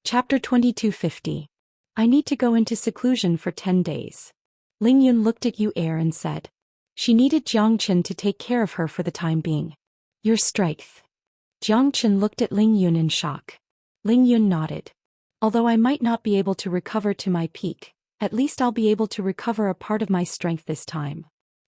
Chapter 2250. I need to go into seclusion for 10 days. Ling Yun looked at Yu Er and said. She needed Jiang Chen to take care of her for the time being. Your strength. Jiang Chen looked at Ling Yun in shock. Ling Yun nodded. Although I might not be able to recover to my peak, at least I'll be able to recover a part of my strength this time.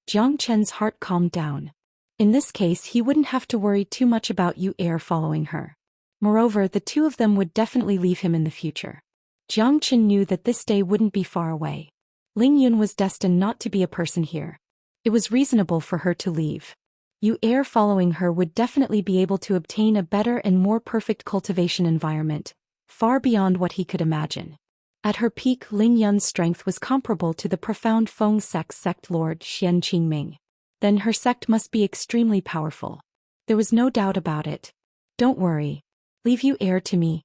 Jiang Chen's heart calmed down. In this case he wouldn't have to worry too much about Yu Er following her. Moreover, the two of them would definitely leave him in the future. Jiang Chen knew that this day wouldn't be far away. Ling Yun was destined not to be a person here. It was reasonable for her to leave. Yu Er following her would definitely be able to obtain a better and more perfect cultivation environment, far beyond what he could imagine. At her peak, Ling Yun's strength was comparable to the profound Feng sect's sect lord Xian Qingming. Then her sect must be extremely powerful. There was no doubt about it. Don't worry. Leave Yu Er to me.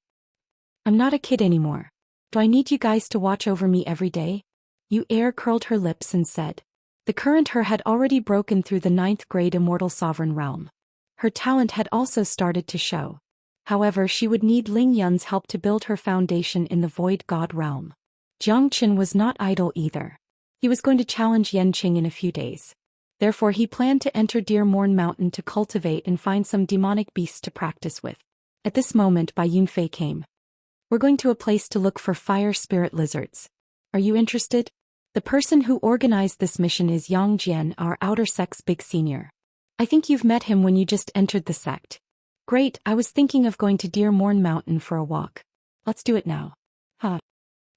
I'm not a kid anymore. Do I need you guys to watch over me every day? Yu Er curled her lips and said. The current her had already broken through the 9th grade Immortal Sovereign realm. Her talent had also started to show. However, she would need Ling Yun's help to build her foundation in the Void God realm. Jiang Chen was not idle either. He was going to challenge Yanqing in a few days. Therefore he planned to enter Deer Morn Mountain to cultivate and find some demonic beasts to practice with. At this moment Bai Yunfei came. We're going to a place to look for fire spirit lizards. Are you interested? The person who organized this mission is Yang Jian, our outer sect's big senior. I think you've met him when you just entered the sect. Great, I was thinking of going to Deer Morn Mountain for a walk. Let's do it now. Huh.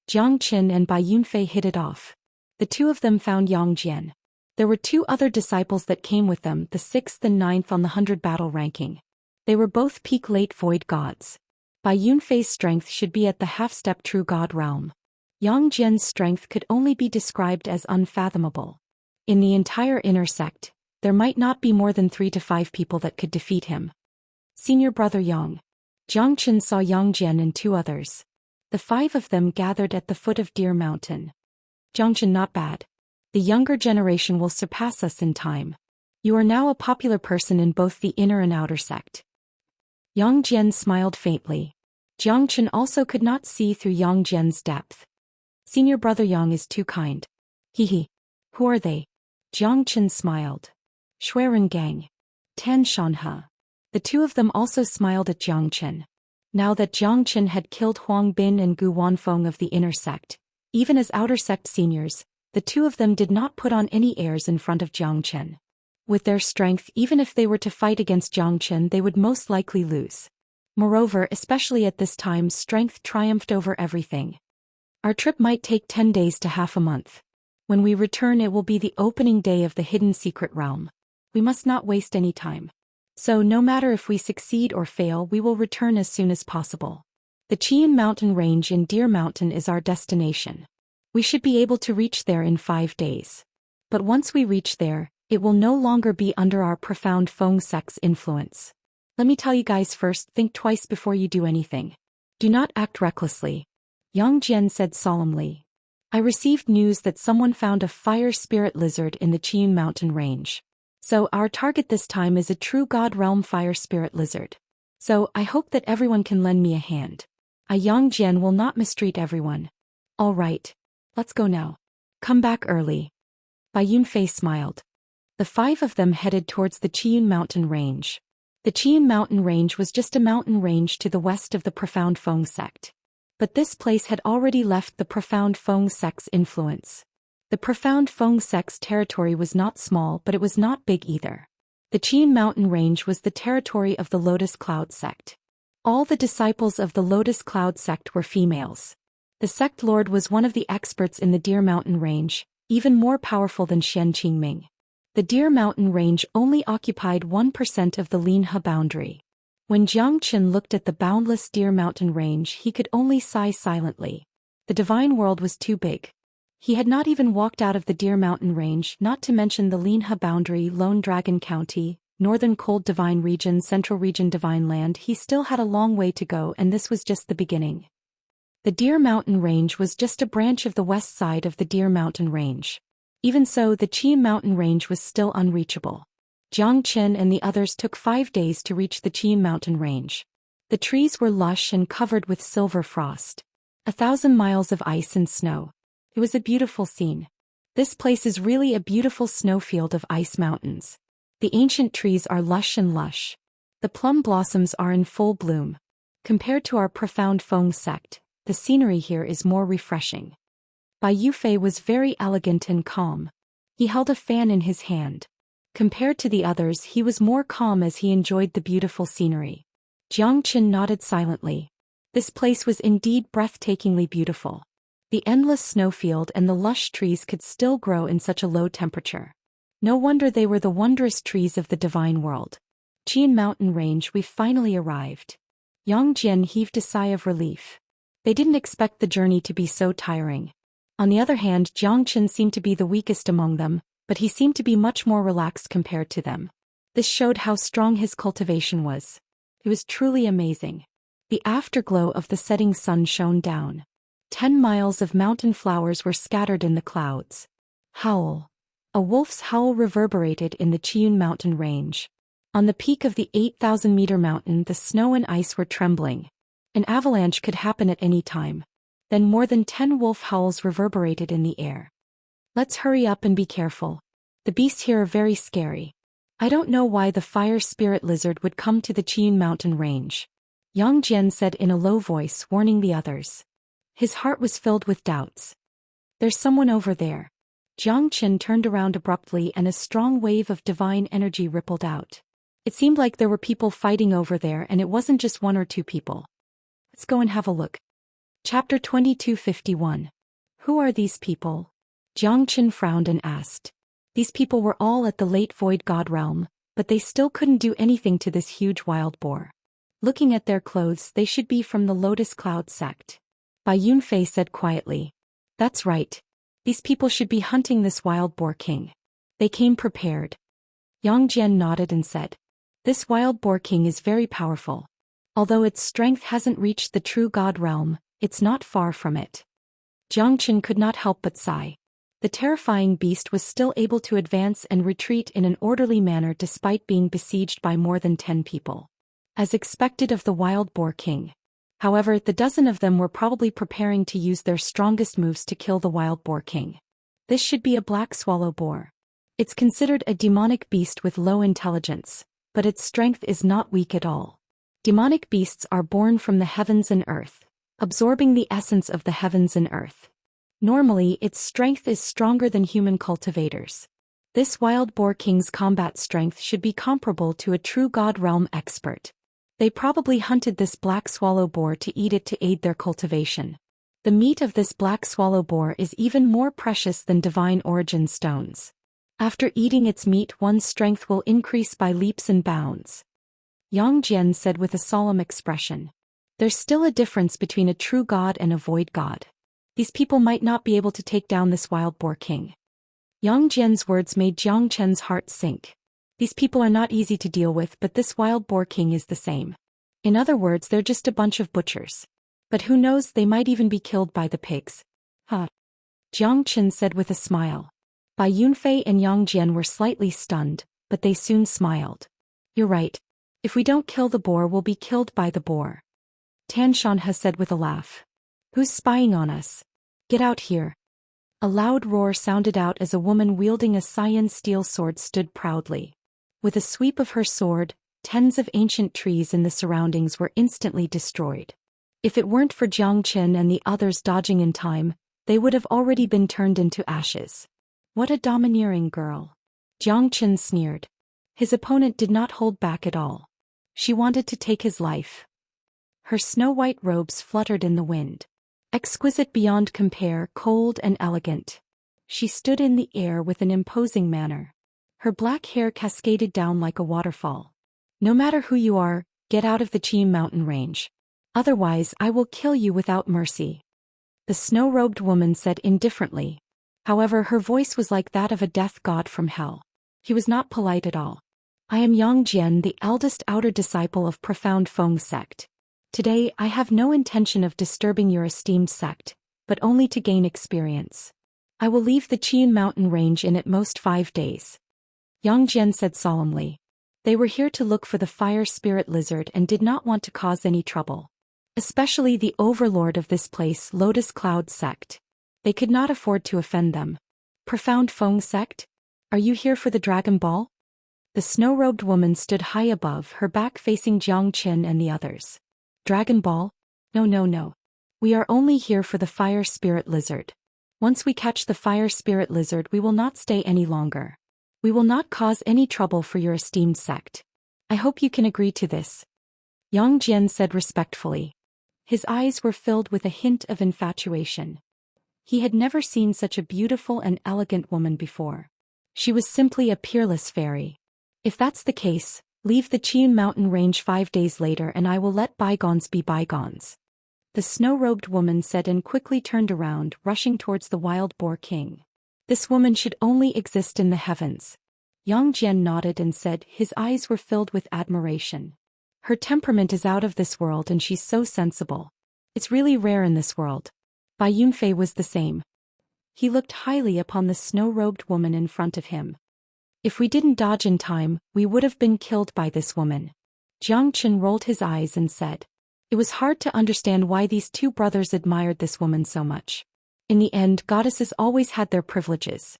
Jiang Qin and Bai Yunfei hit it off. The two of them found Yang Jian. There were two other disciples that came with them, the 6th and 9th on the 100 battle ranking. They were both peak late void gods. Bai Yunfei's strength should be at the half-step true god realm. Yang Jian's strength could only be described as unfathomable. In the entire inner sect, there might not be more than 3 to 5 people that could defeat him. Senior brother Yang. Jiang Chen saw Yang Jian and 2 others. The 5 of them gathered at the foot of Deer Mountain. Jiang Chen, not bad. The younger generation will surpass us in time. You are now a popular person in both the inner and outer sect. Yang Jian smiled faintly. Jiang Chen also could not see through Yang Jian's depth. Senior brother Yang is too kind. Hehe. Who are they? Jiang Chen smiled. Shuiren Gang. Tan Shanhe. The two of them also smiled at Jiang Chen. Now that Jiang Chen had killed Huang Bin and Gu Wanfeng of the inner sect, even as outer sect seniors, the two of them did not put on any airs in front of Jiang Chen. With their strength, even if they were to fight against Jiang Chen, they would most likely lose. Moreover, especially at this time, strength triumphed over everything. Our trip might take 10 days to half a month. When we return, it will be the opening day of the hidden secret realm. We must not waste any time. So no matter if we succeed or fail, we will return as soon as possible. The Qian Mountain Range in Deer Mountain is our destination. We should be able to reach there in 5 days. But once we reach there, it will no longer be under our profound Feng sect's influence. Let me tell you guys first, think twice before you do anything. Do not act recklessly. Yang Jian said solemnly. I received news that someone found a fire spirit lizard in the Qian Mountain Range. So our target this time is a true god realm fire spirit lizard. So I hope that everyone can lend me a hand. Yang Jian will not mistreat everyone. All right. Let's go now. Come back early. Bai Yunfei smiled. The 5 of them headed towards the Qian Mountain Range. The Qian Mountain Range was just a mountain range to the west of the profound Feng sect. But this place had already left the profound Feng sect's influence. The profound Feng sect's territory was not small, but it was not big either. The Qian Mountain Range was the territory of the Lotus Cloud sect. All the disciples of the Lotus Cloud sect were females. The sect lord was one of the experts in the Deer Mountain Range, even more powerful than Xian Qingming. The Deer Mountain Range only occupied 1% of the Linhe boundary. When Jiang Chen looked at the boundless Deer Mountain Range, he could only sigh silently. The divine world was too big. He had not even walked out of the Deer Mountain Range, not to mention the Linhe boundary, Lone Dragon County, Northern Cold Divine Region, Central Region Divine Land. He still had a long way to go, and this was just the beginning. The Deer Mountain Range was just a branch of the west side of the Deer Mountain Range. Even so, the Qian Mountain Range was still unreachable. Jiang Chen and the others took 5 days to reach the Qian Mountain Range. The trees were lush and covered with silver frost. 1,000 miles of ice and snow. It was a beautiful scene. This place is really a beautiful snowfield of ice mountains. The ancient trees are lush and lush. The plum blossoms are in full bloom. Compared to our profound Feng sect, the scenery here is more refreshing. Bai Yufei was very elegant and calm. He held a fan in his hand. Compared to the others, he was more calm as he enjoyed the beautiful scenery. Jiang Qin nodded silently. This place was indeed breathtakingly beautiful. The endless snowfield and the lush trees could still grow in such a low temperature. No wonder they were the wondrous trees of the divine world. Qian mountain range, we finally arrived. Yang Jian heaved a sigh of relief. They didn't expect the journey to be so tiring. On the other hand, Jiang Qin seemed to be the weakest among them, but he seemed to be much more relaxed compared to them. This showed how strong his cultivation was. It was truly amazing. The afterglow of the setting sun shone down. 10 miles of mountain flowers were scattered in the clouds. Howl. A wolf's howl reverberated in the Qian mountain range. On the peak of the 8,000-meter mountain, the snow and ice were trembling. An avalanche could happen at any time. Then more than 10 wolf howls reverberated in the air. Let's hurry up and be careful. The beasts here are very scary. I don't know why the fire spirit lizard would come to the Qian mountain range. Yang Jian said in a low voice, warning the others. His heart was filled with doubts. There's someone over there. Jiang Qin turned around abruptly and a strong wave of divine energy rippled out. It seemed like there were people fighting over there, and it wasn't just one or two people. Let's go and have a look. Chapter 2251. Who are these people? Jiang Qin frowned and asked. These people were all at the late Void God realm, but they still couldn't do anything to this huge wild boar. Looking at their clothes, they should be from the Lotus Cloud sect. Bai Yunfei said quietly. That's right. These people should be hunting this wild boar king. They came prepared. Yang Jian nodded and said. This wild boar king is very powerful. Although its strength hasn't reached the true God realm, it's not far from it. Jiang Qin could not help but sigh. The terrifying beast was still able to advance and retreat in an orderly manner despite being besieged by more than 10 people. As expected of the wild boar king. However, the dozen of them were probably preparing to use their strongest moves to kill the wild boar king. This should be a black swallow boar. It's considered a demonic beast with low intelligence, but its strength is not weak at all. Demonic beasts are born from the heavens and earth, absorbing the essence of the heavens and earth. Normally, its strength is stronger than human cultivators. This wild boar king's combat strength should be comparable to a true God realm expert. They probably hunted this black swallow boar to eat it to aid their cultivation. The meat of this black swallow boar is even more precious than divine origin stones. After eating its meat, one's strength will increase by leaps and bounds. Yang Jian said with a solemn expression. There's still a difference between a true god and a void god. These people might not be able to take down this wild boar king. Yang Jian's words made Jiang Chen's heart sink. These people are not easy to deal with, but this wild boar king is the same. In other words, they're just a bunch of butchers. But who knows, they might even be killed by the pigs. Huh. Jiang Chen said with a smile. Bai Yunfei and Yang Jian were slightly stunned, but they soon smiled. You're right. If we don't kill the boar, we'll be killed by the boar. Tan Shanhe said with a laugh. Who's spying on us? Get out here. A loud roar sounded out as a woman wielding a cyan steel sword stood proudly. With a sweep of her sword, tens of ancient trees in the surroundings were instantly destroyed. If it weren't for Jiang Qin and the others dodging in time, they would have already been turned into ashes. What a domineering girl. Jiang Qin sneered. His opponent did not hold back at all. She wanted to take his life. Her snow-white robes fluttered in the wind. Exquisite beyond compare, cold and elegant. She stood in the air with an imposing manner. Her black hair cascaded down like a waterfall. No matter who you are, get out of the Qian mountain range. Otherwise, I will kill you without mercy. The snow-robed woman said indifferently. However, her voice was like that of a death god from hell. He was not polite at all. I am Yang Jian, the eldest outer disciple of profound Feng sect. Today, I have no intention of disturbing your esteemed sect, but only to gain experience. I will leave the Qian mountain range in at most 5 days. Yang Jian said solemnly. They were here to look for the fire spirit lizard and did not want to cause any trouble. Especially the overlord of this place, Lotus Cloud Sect. They could not afford to offend them. Profound Feng Sect? Are you here for the Dragon Ball? The snow-robed woman stood high above, her back facing Zhou Xian and the others. Dragon Ball? No. We are only here for the fire spirit lizard. Once we catch the fire spirit lizard, we will not stay any longer. We will not cause any trouble for your esteemed sect. I hope you can agree to this. Yang Jian said respectfully. His eyes were filled with a hint of infatuation. He had never seen such a beautiful and elegant woman before. She was simply a peerless fairy. If that's the case, leave the Qian mountain range 5 days later and I will let bygones be bygones. The snow-robed woman said and quickly turned around, rushing towards the wild boar king. This woman should only exist in the heavens. Yang Jian nodded and said, his eyes were filled with admiration. Her temperament is out of this world and she's so sensible. It's really rare in this world. Bai Yunfei was the same. He looked highly upon the snow-robed woman in front of him. If we didn't dodge in time, we would have been killed by this woman. Jiang Chen rolled his eyes and said. It was hard to understand why these two brothers admired this woman so much. In the end, goddesses always had their privileges.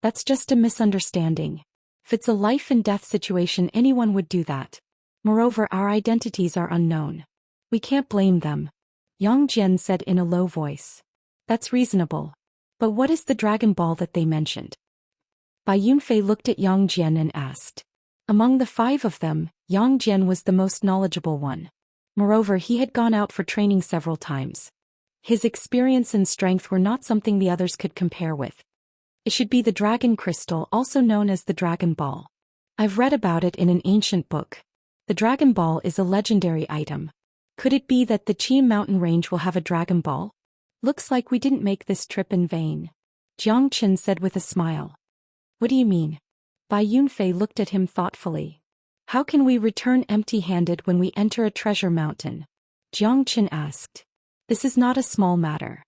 That's just a misunderstanding. If it's a life and death situation, anyone would do that. Moreover, our identities are unknown. We can't blame them. Yang Jian said in a low voice. That's reasonable. But what is the Dragon Ball that they mentioned? Bai Yunfei looked at Yang Jian and asked. Among the 5 of them, Yang Jian was the most knowledgeable one. Moreover, he had gone out for training several times. His experience and strength were not something the others could compare with. It should be the Dragon Crystal, also known as the Dragon Ball. I've read about it in an ancient book. The Dragon Ball is a legendary item. Could it be that the Qian mountain range will have a Dragon Ball? Looks like we didn't make this trip in vain. Jiang Chen said with a smile. What do you mean? Bai Yunfei looked at him thoughtfully. How can we return empty-handed when we enter a treasure mountain? Jiang Chen asked. This is not a small matter.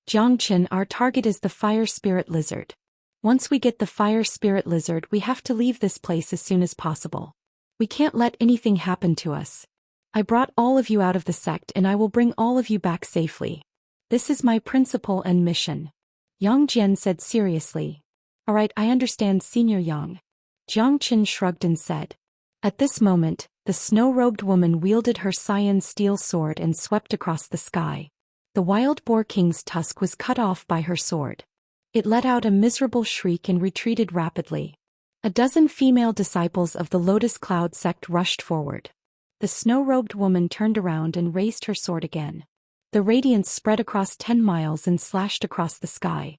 Jiang Chen, our target is the fire spirit lizard. Once we get the fire spirit lizard, we have to leave this place as soon as possible. We can't let anything happen to us. I brought all of you out of the sect and I will bring all of you back safely. This is my principle and mission. Yang Jian said seriously. All right, I understand, Senior Yang. Jiang Chen shrugged and said. At this moment, the snow-robed woman wielded her cyan steel sword and swept across the sky. The wild boar king's tusk was cut off by her sword. It let out a miserable shriek and retreated rapidly. A dozen female disciples of the Lotus Cloud sect rushed forward. The snow-robed woman turned around and raised her sword again. The radiance spread across 10 miles and slashed across the sky.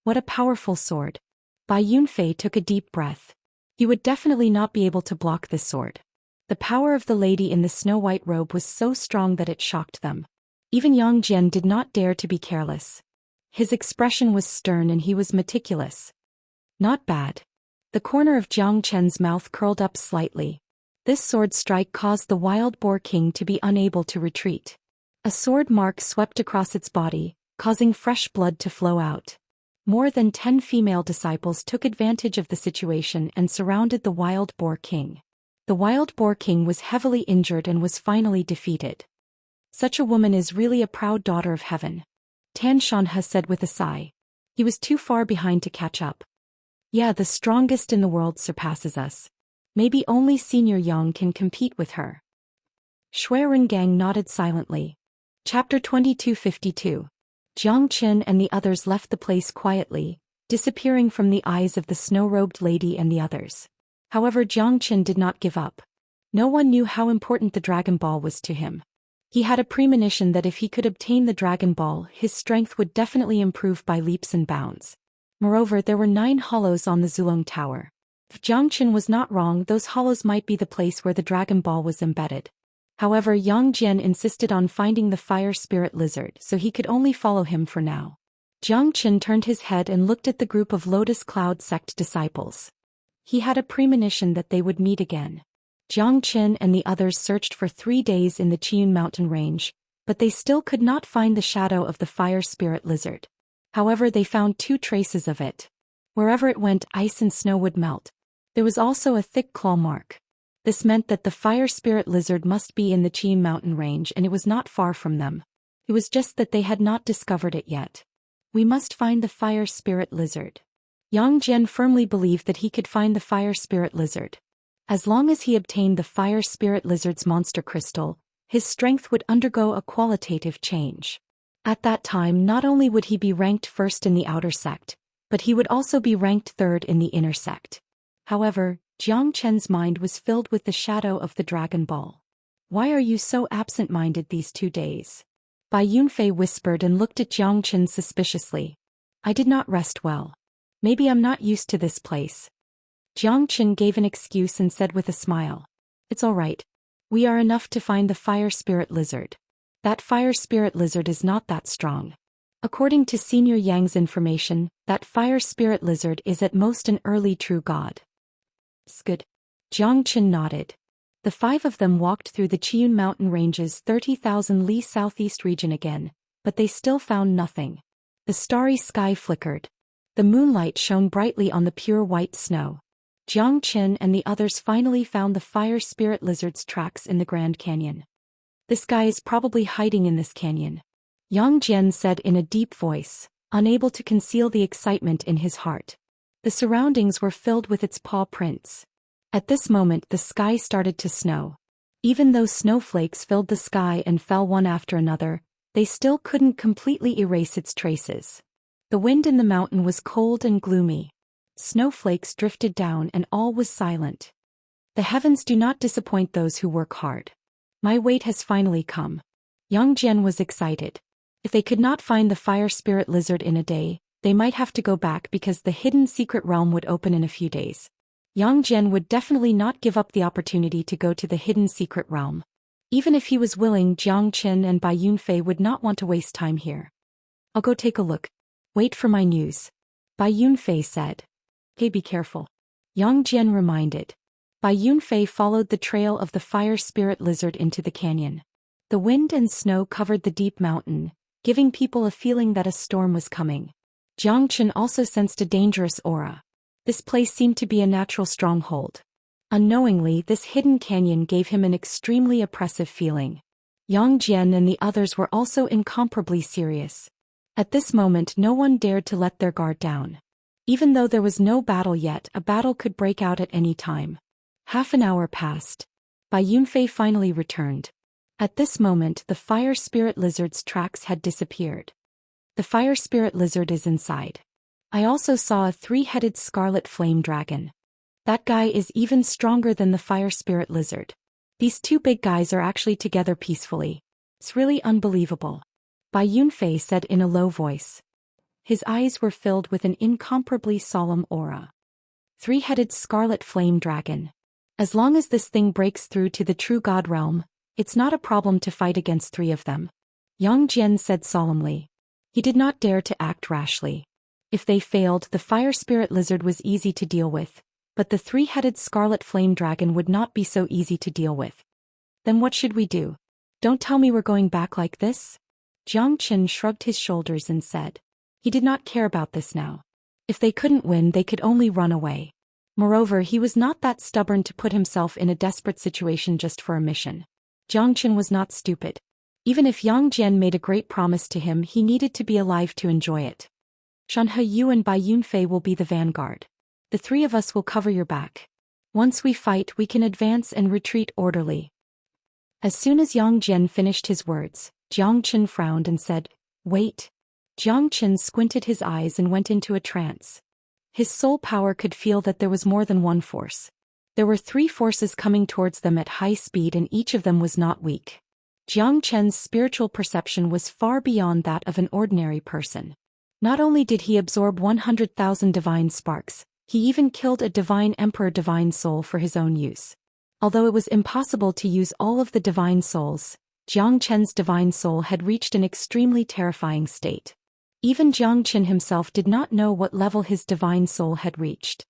What a powerful sword. Bai Yunfei took a deep breath. He would definitely not be able to block this sword. The power of the lady in the snow-white robe was so strong that it shocked them. Even Yang Jian did not dare to be careless. His expression was stern and he was meticulous. Not bad. The corner of Jiang Chen's mouth curled up slightly. This sword strike caused the wild boar king to be unable to retreat. A sword mark swept across its body, causing fresh blood to flow out. More than 10 female disciples took advantage of the situation and surrounded the wild boar king. The wild boar king was heavily injured and was finally defeated. Such a woman is really a proud daughter of heaven. Tan Shanhe said with a sigh. He was too far behind to catch up. Yeah, the strongest in the world surpasses us. Maybe only Senior Yang can compete with her. Shui Rengang nodded silently. Chapter 2252. Jiang Chen and the others left the place quietly, disappearing from the eyes of the snow-robed lady and the others. However, Jiang Chen did not give up. No one knew how important the Dragon Ball was to him. He had a premonition that if he could obtain the Dragon Ball, his strength would definitely improve by leaps and bounds. Moreover, there were 9 hollows on the Zulong Tower. If Jiang Chen was not wrong, those hollows might be the place where the Dragon Ball was embedded. However, Yang Jian insisted on finding the fire spirit lizard, so he could only follow him for now. Jiang Chen turned his head and looked at the group of Lotus Cloud sect disciples. He had a premonition that they would meet again. Jiang Chen and the others searched for 3 days in the Qian mountain range, but they still could not find the shadow of the fire spirit lizard. However, they found 2 traces of it. Wherever it went, ice and snow would melt. There was also a thick claw mark. This meant that the fire spirit lizard must be in the Qian mountain range, and it was not far from them. It was just that they had not discovered it yet. We must find the fire spirit lizard. Yang Jian firmly believed that he could find the fire spirit lizard. As long as he obtained the fire spirit lizard's monster crystal, his strength would undergo a qualitative change. At that time, not only would he be ranked first in the outer sect, but he would also be ranked third in the inner sect. However, Jiang Chen's mind was filled with the shadow of the Dragon Ball. "Why are you so absent-minded these 2 days?" Bai Yunfei whispered and looked at Jiang Chen suspiciously. "I did not rest well. Maybe I'm not used to this place." Jiang Chen gave an excuse and said with a smile, "It's all right. We are enough to find the fire spirit lizard. That fire spirit lizard is not that strong. According to Senior Yang's information, that fire spirit lizard is at most an early true god." "It's good." Jiang Chen nodded. The 5 of them walked through the Qian mountain range's 30,000 li southeast region again, but they still found nothing. The starry sky flickered. The moonlight shone brightly on the pure white snow. Jiang Chen and the others finally found the fire spirit lizard's tracks in the Grand Canyon. "This guy is probably hiding in this canyon," Yang Jian said in a deep voice, unable to conceal the excitement in his heart. The surroundings were filled with its paw prints. At this moment the sky started to snow. Even though snowflakes filled the sky and fell one after another, they still couldn't completely erase its traces. The wind in the mountain was cold and gloomy. Snowflakes drifted down and all was silent. The heavens do not disappoint those who work hard. My wait has finally come. Yang Jian was excited. If they could not find the fire spirit lizard in a day, they might have to go back because the hidden secret realm would open in a few days. Yang Jian would definitely not give up the opportunity to go to the hidden secret realm. Even if he was willing, Jiang Chen and Bai Yunfei would not want to waste time here. "I'll go take a look. Wait for my news," Bai Yunfei said. "Okay, be careful," Yang Jian reminded. Bai Yunfei followed the trail of the fire spirit lizard into the canyon. The wind and snow covered the deep mountain, giving people a feeling that a storm was coming. Jiang Chen also sensed a dangerous aura. This place seemed to be a natural stronghold. Unknowingly, this hidden canyon gave him an extremely oppressive feeling. Yang Jian and the others were also incomparably serious. At this moment no one dared to let their guard down. Even though there was no battle yet, a battle could break out at any time. Half an hour passed. Bai Yunfei finally returned. At this moment the fire spirit lizard's tracks had disappeared. "The fire spirit lizard is inside. I also saw a 3-headed scarlet flame dragon. That guy is even stronger than the fire spirit lizard. These 2 big guys are actually together peacefully. It's really unbelievable," Bai Yunfei said in a low voice. His eyes were filled with an incomparably solemn aura. 3-headed scarlet flame dragon. As long as this thing breaks through to the true god realm, it's not a problem to fight against 3 of them, Yang Jian said solemnly. He did not dare to act rashly. If they failed, the fire spirit lizard was easy to deal with, but the 3-headed scarlet flame dragon would not be so easy to deal with. "Then what should we do? Don't tell me we're going back like this?" Jiang Chen shrugged his shoulders and said. He did not care about this now. If they couldn't win, they could only run away. Moreover, he was not that stubborn to put himself in a desperate situation just for a mission. Jiang Chen was not stupid. Even if Yang Jian made a great promise to him, he needed to be alive to enjoy it. "Shanhe, you and Bai Yunfei will be the vanguard. The 3 of us will cover your back. Once we fight, we can advance and retreat orderly." As soon as Yang Jian finished his words, Jiang Chen frowned and said, "Wait." Jiang Chen squinted his eyes and went into a trance. His soul power could feel that there was more than one force. There were 3 forces coming towards them at high speed, and each of them was not weak. Jiang Chen's spiritual perception was far beyond that of an ordinary person. Not only did he absorb 100,000 divine sparks, he even killed a divine emperor divine soul for his own use. Although it was impossible to use all of the divine souls, Jiang Chen's divine soul had reached an extremely terrifying state. Even Jiang Chen himself did not know what level his divine soul had reached.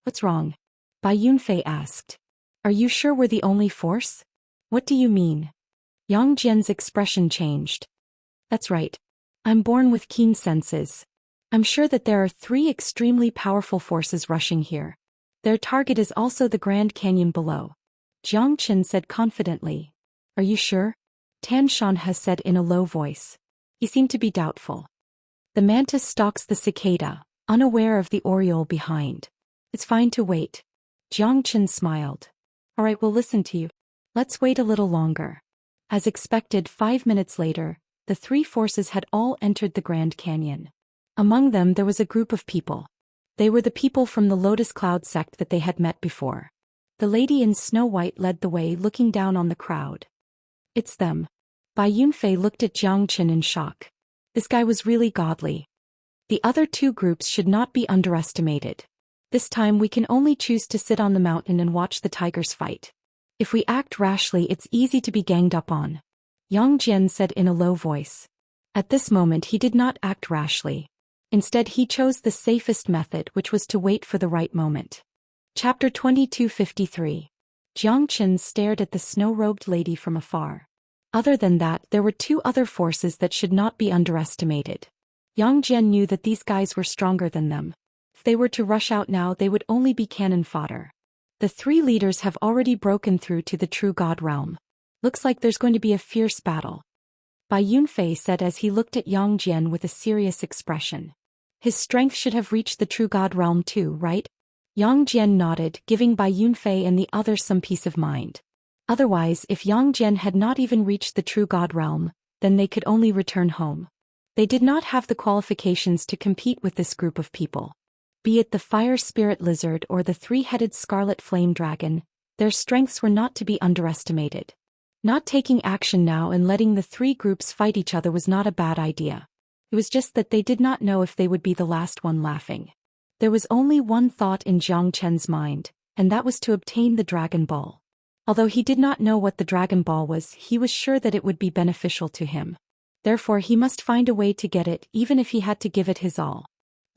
"What's wrong?" Bai Yunfei asked. "Are you sure we're the only force?" "What do you mean?" Yang Jian's expression changed. "That's right. I'm born with keen senses. I'm sure that there are 3 extremely powerful forces rushing here. Their target is also the Grand Canyon below." Jiang Qin said confidently. Are you sure? Tan Shan has said in a low voice. He seemed to be doubtful. The mantis stalks the cicada, unaware of the oriole behind. It's fine to wait. Jiang Qin smiled. All right, we'll listen to you. Let's wait a little longer. As expected, 5 minutes later, the three forces had all entered the Grand Canyon. Among them there was a group of people. They were the people from the Lotus Cloud sect that they had met before. The lady in snow white led the way, looking down on the crowd. It's them. Bai Yunfei looked at Jiang Qin in shock. This guy was really godly. The other two groups should not be underestimated. This time we can only choose to sit on the mountain and watch the tigers fight. If we act rashly, it's easy to be ganged up on. Yang Jian said in a low voice. At this moment he did not act rashly. Instead he chose the safest method, which was to wait for the right moment. Chapter 2253. Jiang Qin stared at the snow-robed lady from afar. Other than that, there were two other forces that should not be underestimated. Yang Jian knew that these guys were stronger than them. If they were to rush out now, they would only be cannon fodder. The three leaders have already broken through to the true God realm. Looks like there's going to be a fierce battle. Bai Yunfei said as he looked at Yang Jian with a serious expression. His strength should have reached the true God realm too, right? Yang Jian nodded, giving Bai Yunfei and the others some peace of mind. Otherwise, if Yang Jian had not even reached the true God realm, then they could only return home. They did not have the qualifications to compete with this group of people. Be it the fire spirit lizard or the three-headed scarlet flame dragon, their strengths were not to be underestimated. Not taking action now and letting the three groups fight each other was not a bad idea. It was just that they did not know if they would be the last one laughing. There was only one thought in Jiang Chen's mind, and that was to obtain the Dragon Ball. Although he did not know what the Dragon Ball was, he was sure that it would be beneficial to him. Therefore he must find a way to get it, even if he had to give it his all.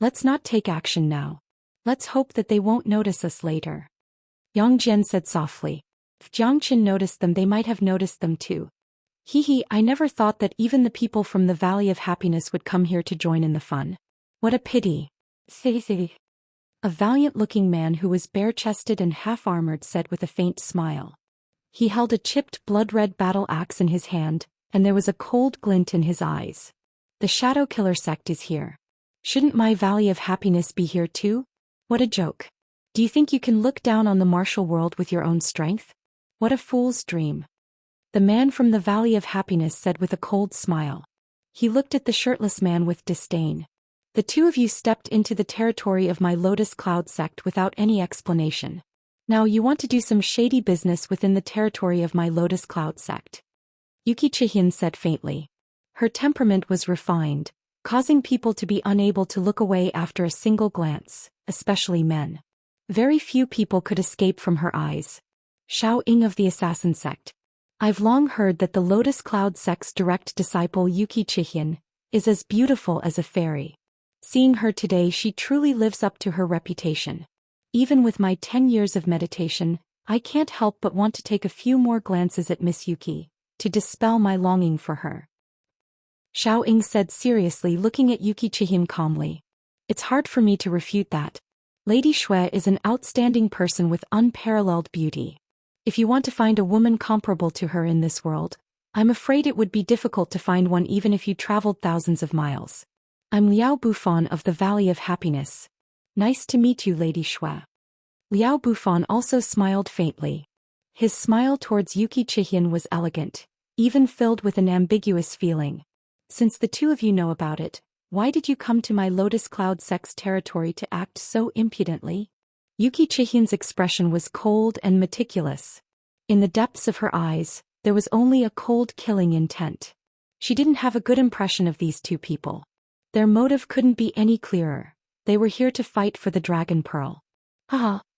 Let's not take action now. Let's hope that they won't notice us later. Yang Jian said softly. If Jiang Qin noticed them, they might have noticed them too. I never thought that even the people from the Valley of Happiness would come here to join in the fun. What a pity. A valiant-looking man who was bare-chested and half-armored said with a faint smile. He held a chipped blood-red battle axe in his hand, and there was a cold glint in his eyes. The Shadow Killer sect is here. Shouldn't my Valley of Happiness be here too? What a joke. Do you think you can look down on the martial world with your own strength? What a fool's dream. The man from the Valley of Happiness said with a cold smile. He looked at the shirtless man with disdain. The two of you stepped into the territory of my Lotus Cloud sect without any explanation. Now you want to do some shady business within the territory of my Lotus Cloud sect. Yuki Chihin said faintly. Her temperament was refined, causing people to be unable to look away after a single glance, especially men. Very few people could escape from her eyes. Shao Ying of the Assassin sect. I've long heard that the Lotus Cloud sect's direct disciple Yuki Chihin is as beautiful as a fairy. Seeing her today, she truly lives up to her reputation. Even with my 10 years of meditation, I can't help but want to take a few more glances at Miss Yuki, to dispel my longing for her. Shao Ying said seriously, looking at Yuki Chihin calmly. It's hard for me to refute that. Lady Xue is an outstanding person with unparalleled beauty. If you want to find a woman comparable to her in this world, I'm afraid it would be difficult to find one even if you traveled thousands of miles. I'm Liao Bufan of the Valley of Happiness. Nice to meet you, Lady Xue. Liao Bufan also smiled faintly. His smile towards Yuki Chihin was elegant, even filled with an ambiguous feeling. Since the two of you know about it, why did you come to my Lotus Cloud sect's territory to act so impudently? Yuki Chihin's expression was cold and meticulous. In the depths of her eyes, there was only a cold killing intent. She didn't have a good impression of these two people. Their motive couldn't be any clearer. They were here to fight for the Dragon Pearl.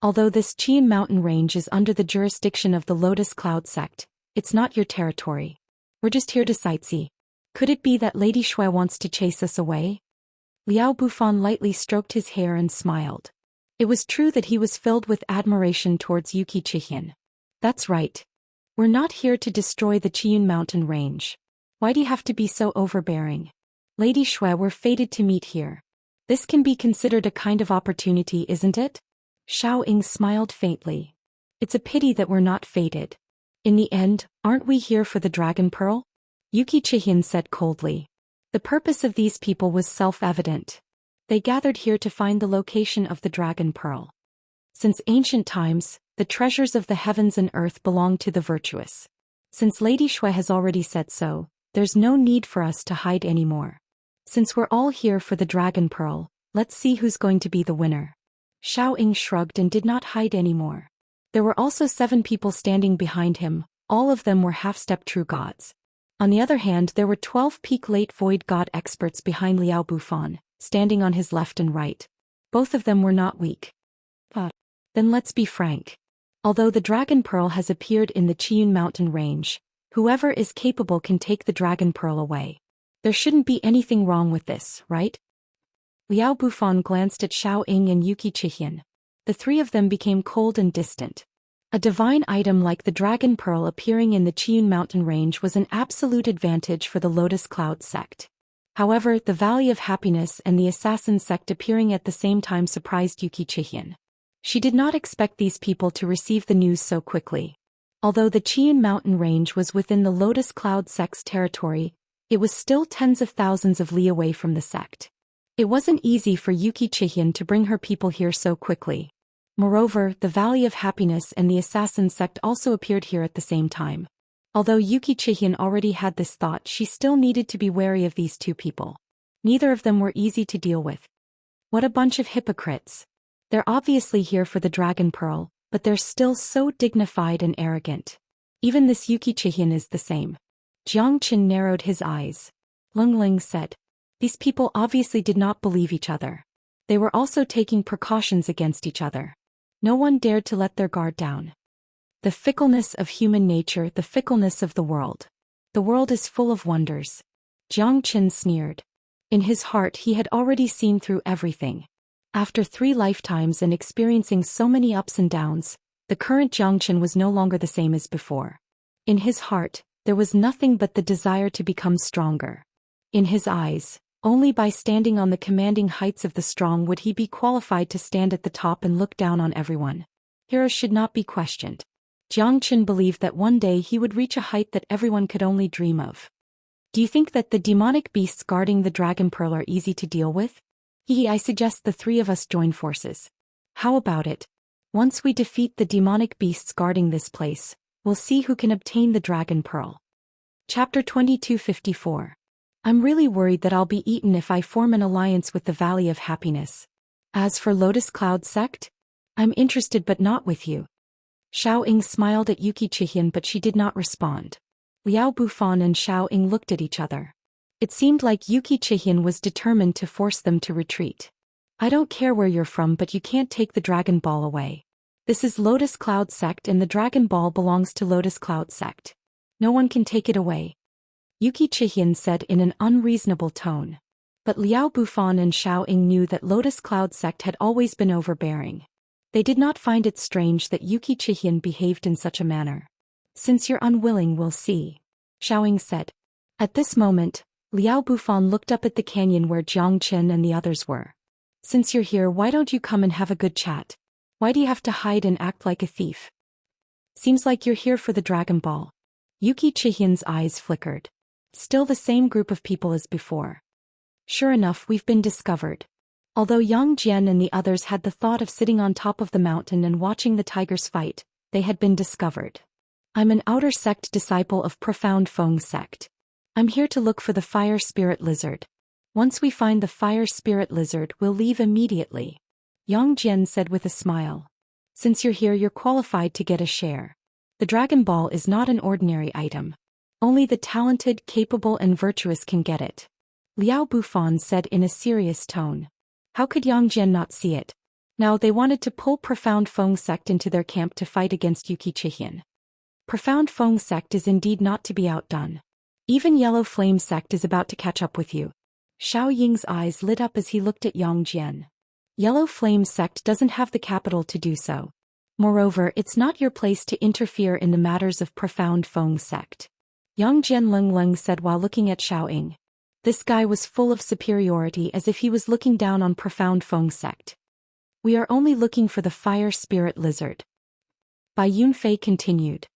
Although this Qian mountain range is under the jurisdiction of the Lotus Cloud sect, it's not your territory. We're just here to sightsee. Could it be that Lady Xue wants to chase us away? Liao Bufan lightly stroked his hair and smiled. It was true that he was filled with admiration towards Yuki Chihin. That's right. We're not here to destroy the Qian mountain range. Why do you have to be so overbearing? Lady Xue, we're fated to meet here. This can be considered a kind of opportunity, isn't it? Shao Ying smiled faintly. It's a pity that we're not fated. In the end, aren't we here for the Dragon Pearl? Xian said coldly. The purpose of these people was self-evident. They gathered here to find the location of the Dragon Pearl. Since ancient times, the treasures of the heavens and earth belong to the virtuous. Since Lady Shui has already said so, there's no need for us to hide anymore. Since we're all here for the Dragon Pearl, let's see who's going to be the winner. Xiaoying shrugged and did not hide anymore. There were also 7 people standing behind him, all of them were half-step true gods. On the other hand, there were 12 peak late void god experts behind Liao Bufan, standing on his left and right. Both of them were not weak. Then let's be frank. Although the Dragon Pearl has appeared in the Qiyun mountain range, whoever is capable can take the Dragon Pearl away. There shouldn't be anything wrong with this, right? Liao Bufan glanced at Xiaoying and Xian. The 3 of them became cold and distant. A divine item like the Dragon Pearl appearing in the Qiyun mountain range was an absolute advantage for the Lotus Cloud sect. However, the Valley of Happiness and the Assassin sect appearing at the same time surprised Xian. She did not expect these people to receive the news so quickly. Although the Qiyun mountain range was within the Lotus Cloud sect's territory, it was still tens of thousands of li away from the sect. It wasn't easy for Xian to bring her people here so quickly. Moreover, the Valley of Happiness and the Assassin sect also appeared here at the same time. Although Xian already had this thought, she still needed to be wary of these 2 people. Neither of them were easy to deal with. What a bunch of hypocrites. They're obviously here for the Dragon Pearl, but they're still so dignified and arrogant. Even this Xian is the same. Jiang Qin narrowed his eyes. Ling said. These people obviously did not believe each other. They were also taking precautions against each other. No one dared to let their guard down. The fickleness of human nature, the fickleness of the world. The world is full of wonders. Jiang Qin sneered. In his heart he had already seen through everything. After 3 lifetimes and experiencing so many ups and downs, the current Jiang Qin was no longer the same as before. In his heart, there was nothing but the desire to become stronger. In his eyes, only by standing on the commanding heights of the strong would he be qualified to stand at the top and look down on everyone. Heroes should not be questioned. Jiang Qin believed that one day he would reach a height that everyone could only dream of. Do you think that the demonic beasts guarding the Dragon Pearl are easy to deal with? I suggest the 3 of us join forces. How about it? Once we defeat the demonic beasts guarding this place, we'll see who can obtain the Dragon Pearl. Chapter 2254. I'm really worried that I'll be eaten if I form an alliance with the Valley of Happiness. As for Lotus Cloud sect? I'm interested but not with you. Xiaoying smiled at Xian but she did not respond. Liao Bufan and Xiaoying looked at each other. It seemed like Xian was determined to force them to retreat. I don't care where you're from, but you can't take the Dragon Ball away. This is Lotus Cloud sect and the Dragon Ball belongs to Lotus Cloud sect. No one can take it away. Xian said in an unreasonable tone. But Liao Bufan and Xiaoying knew that Lotus Cloud sect had always been overbearing. They did not find it strange that Xian behaved in such a manner. Since you're unwilling, we'll see. Xiaoying said. At this moment, Liao Bufan looked up at the canyon where Jiang Qin and the others were. Since you're here, why don't you come and have a good chat? Why do you have to hide and act like a thief? Seems like you're here for the Dragon Ball. Xian's eyes flickered. Still the same group of people as before. Sure enough, we've been discovered. Although Yang Jian and the others had the thought of sitting on top of the mountain and watching the tigers fight, they had been discovered. I'm an outer sect disciple of Profound Feng sect. I'm here to look for the Fire Spirit Lizard. Once we find the Fire Spirit Lizard, we'll leave immediately. Yang Jian said with a smile. Since you're here, you're qualified to get a share. The Dragon Ball is not an ordinary item. Only the talented, capable and virtuous can get it. Liao Bufan said in a serious tone. How could Yang Jian not see it? Now they wanted to pull Profound Feng sect into their camp to fight against Xian. Profound Feng sect is indeed not to be outdone. Even Yellow Flame sect is about to catch up with you. Xiaoying's eyes lit up as he looked at Yang Jian. Yellow Flame sect doesn't have the capital to do so. Moreover, it's not your place to interfere in the matters of Profound Feng sect. Yang Jian Ling said while looking at Xiaoying. This guy was full of superiority, as if he was looking down on Profound Feng sect. We are only looking for the Fire Spirit Lizard. Bai Yunfei continued.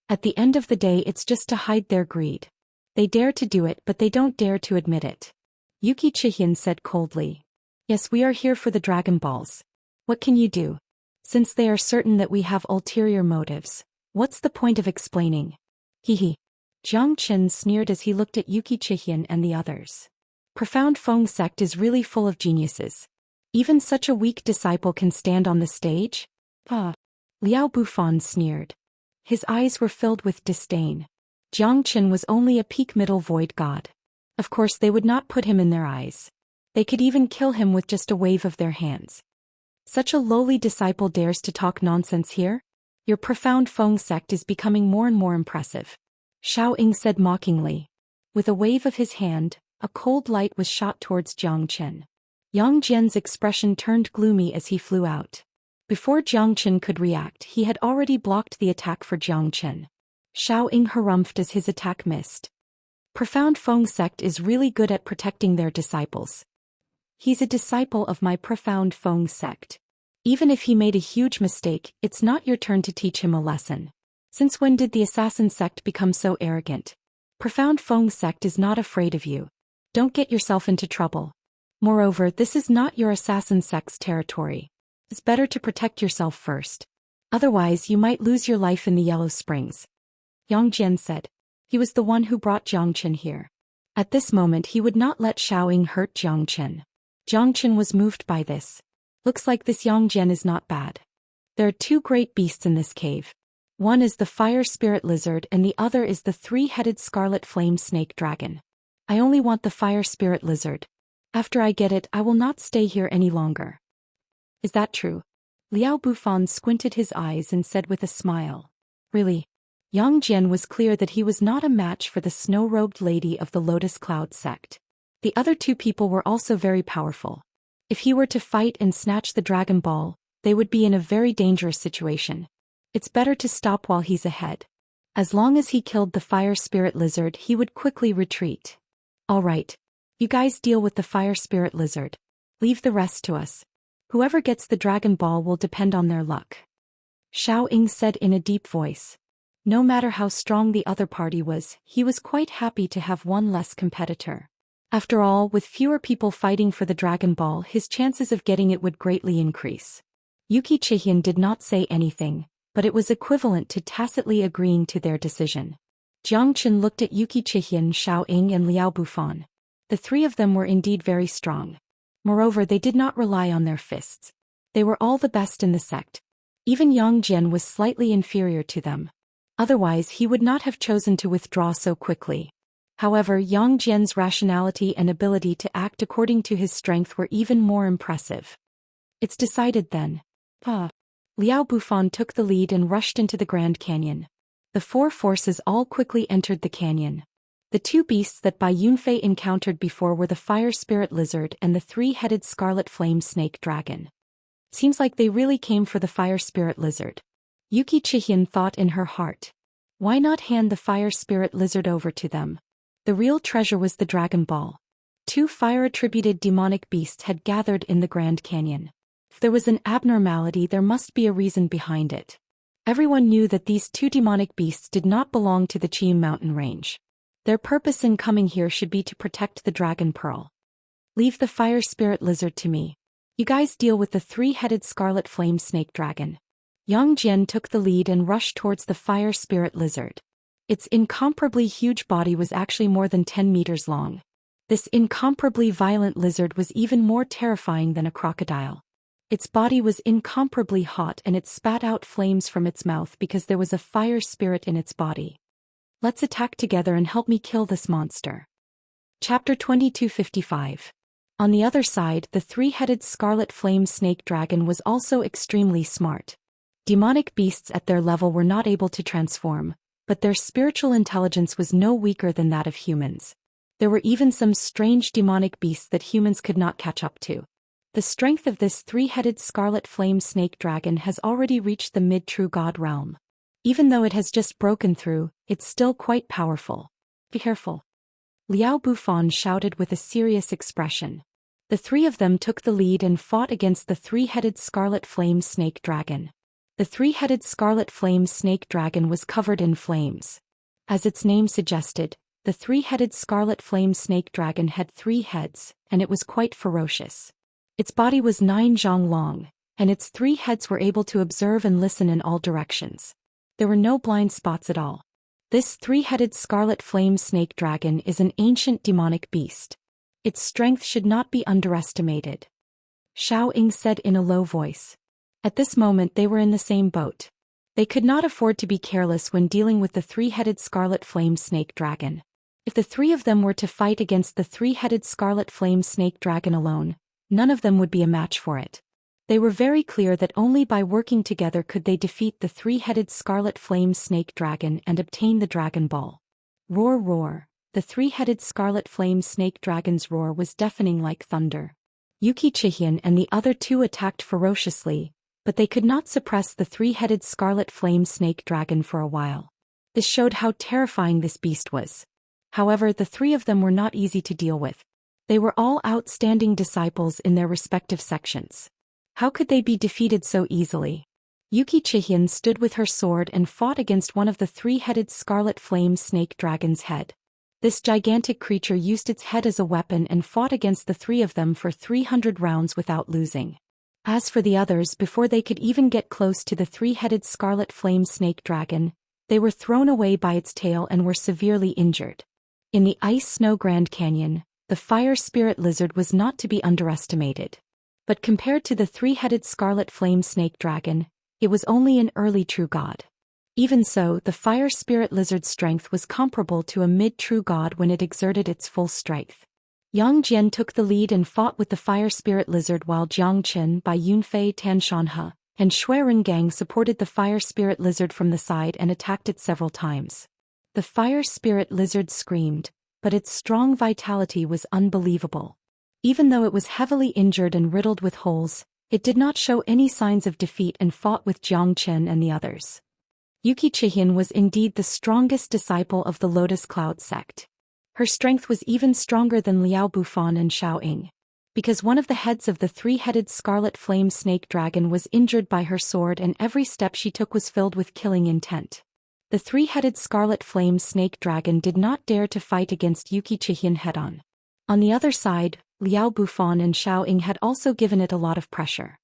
At the end of the day it's just to hide their greed. They dare to do it but they don't dare to admit it. Yuki Chihian said coldly. Yes, we are here for the Dragon Balls. What can you do? Since they are certain that we have ulterior motives, what's the point of explaining? Hehe. Jiang Qin sneered as he looked at Yuki Chihian and the others. Profound Feng sect is really full of geniuses. Even such a weak disciple can stand on the stage? Liao Bufan sneered. His eyes were filled with disdain. Jiang Qin was only a peak middle void god. Of course they would not put him in their eyes. They could even kill him with just a wave of their hands. Such a lowly disciple dares to talk nonsense here? Your Profound Feng sect is becoming more and more impressive. Shao Ying said mockingly. With a wave of his hand, a cold light was shot towards Jiang Qin. Yang Jian's expression turned gloomy as he flew out. Before Jiang Qin could react, he had already blocked the attack for Jiang Qin. Shao Ying harumphed as his attack missed. Profound Feng sect is really good at protecting their disciples. He's a disciple of my Profound Feng sect. Even if he made a huge mistake, it's not your turn to teach him a lesson. Since when did the assassin sect become so arrogant? Profound Feng sect is not afraid of you. Don't get yourself into trouble. Moreover, this is not your assassin sect's territory. It's better to protect yourself first. Otherwise you might lose your life in the Yellow Springs. Yang Jian said. He was the one who brought Jiang Qin here. At this moment he would not let Shao Ying hurt Jiang Qin. Jiang Qin was moved by this. Looks like this Yang Jian is not bad. There are two great beasts in this cave. One is the fire spirit lizard and the other is the three-headed scarlet flame snake dragon. I only want the fire spirit lizard. After I get it I will not stay here any longer. Is that true? Liao Bufan squinted his eyes and said with a smile. Really? Yang Jian was clear that he was not a match for the snow-robed lady of the Lotus Cloud sect. The other two people were also very powerful. If he were to fight and snatch the Dragon Ball, they would be in a very dangerous situation. It's better to stop while he's ahead. As long as he killed the fire spirit lizard he would quickly retreat. Alright. You guys deal with the fire spirit lizard. Leave the rest to us. Whoever gets the Dragon Ball will depend on their luck. Shao Ying said in a deep voice. No matter how strong the other party was, he was quite happy to have one less competitor. After all, with fewer people fighting for the Dragon Ball his chances of getting it would greatly increase. Yuki Chihian did not say anything, but it was equivalent to tacitly agreeing to their decision. Jiang Qin looked at Yuki Chihian, Shao Ying and Liao Bufan. The three of them were indeed very strong. Moreover, they did not rely on their fists. They were all the best in the sect. Even Yang Jian was slightly inferior to them. Otherwise he would not have chosen to withdraw so quickly. However, Yang Jian's rationality and ability to act according to his strength were even more impressive. It's decided then. Liao Bufan took the lead and rushed into the Grand Canyon. The four forces all quickly entered the canyon. The two beasts that Bai Yunfei encountered before were the fire spirit lizard and the three-headed scarlet flame snake dragon. Seems like they really came for the fire spirit lizard. Yuki Chihian thought in her heart. Why not hand the fire spirit lizard over to them? The real treasure was the Dragon Ball. Two fire-attributed demonic beasts had gathered in the Grand Canyon. If there was an abnormality there must be a reason behind it. Everyone knew that these two demonic beasts did not belong to the Qin mountain range. Their purpose in coming here should be to protect the Dragon Pearl. Leave the fire spirit lizard to me. You guys deal with the three-headed scarlet flame snake dragon. Yang Jian took the lead and rushed towards the fire spirit lizard. Its incomparably huge body was actually more than 10 meters long. This incomparably violent lizard was even more terrifying than a crocodile. Its body was incomparably hot and it spat out flames from its mouth because there was a fire spirit in its body. Let's attack together and help me kill this monster. Chapter 2255. On the other side, the three-headed scarlet flame snake dragon was also extremely smart. Demonic beasts at their level were not able to transform, but their spiritual intelligence was no weaker than that of humans. There were even some strange demonic beasts that humans could not catch up to. The strength of this three-headed scarlet flame snake dragon has already reached the mid-true god realm. Even though it has just broken through, it's still quite powerful. Be careful. Liao Bufan shouted with a serious expression. The three of them took the lead and fought against the three-headed scarlet flame snake dragon. The three-headed scarlet flame snake dragon was covered in flames. As its name suggested, the three-headed scarlet flame snake dragon had 3 heads, and it was quite ferocious. Its body was 9 zhang long, and its 3 heads were able to observe and listen in all directions. There were no blind spots at all. This three-headed scarlet flame snake dragon is an ancient demonic beast. Its strength should not be underestimated, Xiaoying said in a low voice. At this moment they were in the same boat. They could not afford to be careless when dealing with the three-headed scarlet flame snake dragon. If the 3 of them were to fight against the three-headed scarlet flame snake dragon alone, none of them would be a match for it. They were very clear that only by working together could they defeat the three-headed scarlet flame snake dragon and obtain the Dragon Ball. Roar, roar. The three-headed scarlet flame snake dragon's roar was deafening like thunder. Xian and the other 2 attacked ferociously, but they could not suppress the three-headed scarlet flame snake dragon for a while. This showed how terrifying this beast was. However, the 3 of them were not easy to deal with. They were all outstanding disciples in their respective sections. How could they be defeated so easily? Xian stood with her sword and fought against one of the three-headed scarlet flame snake dragon's head. This gigantic creature used its head as a weapon and fought against the 3 of them for 300 rounds without losing. As for the others, before they could even get close to the three-headed scarlet flame snake dragon, they were thrown away by its tail and were severely injured. In the Ice Snow Grand Canyon, the fire spirit lizard was not to be underestimated. But compared to the three-headed scarlet flame snake dragon, it was only an early true god. Even so, the fire spirit lizard's strength was comparable to a mid-true god when it exerted its full strength. Yang Jian took the lead and fought with the fire spirit lizard while Jiang Chen by Yunfei Tanshanhe and Shui Rengang supported the fire spirit lizard from the side and attacked it several times. The fire spirit lizard screamed, but its strong vitality was unbelievable. Even though it was heavily injured and riddled with holes, it did not show any signs of defeat and fought with Jiang Chen and the others. Xian was indeed the strongest disciple of the Lotus Cloud sect. Her strength was even stronger than Liao Bufan and Xiaoying. Because one of the heads of the three-headed scarlet flame snake dragon was injured by her sword and every step she took was filled with killing intent. The three-headed scarlet flame snake dragon did not dare to fight against Xian head-on. On the other side, Liao Bufan and Xiaoying had also given it a lot of pressure.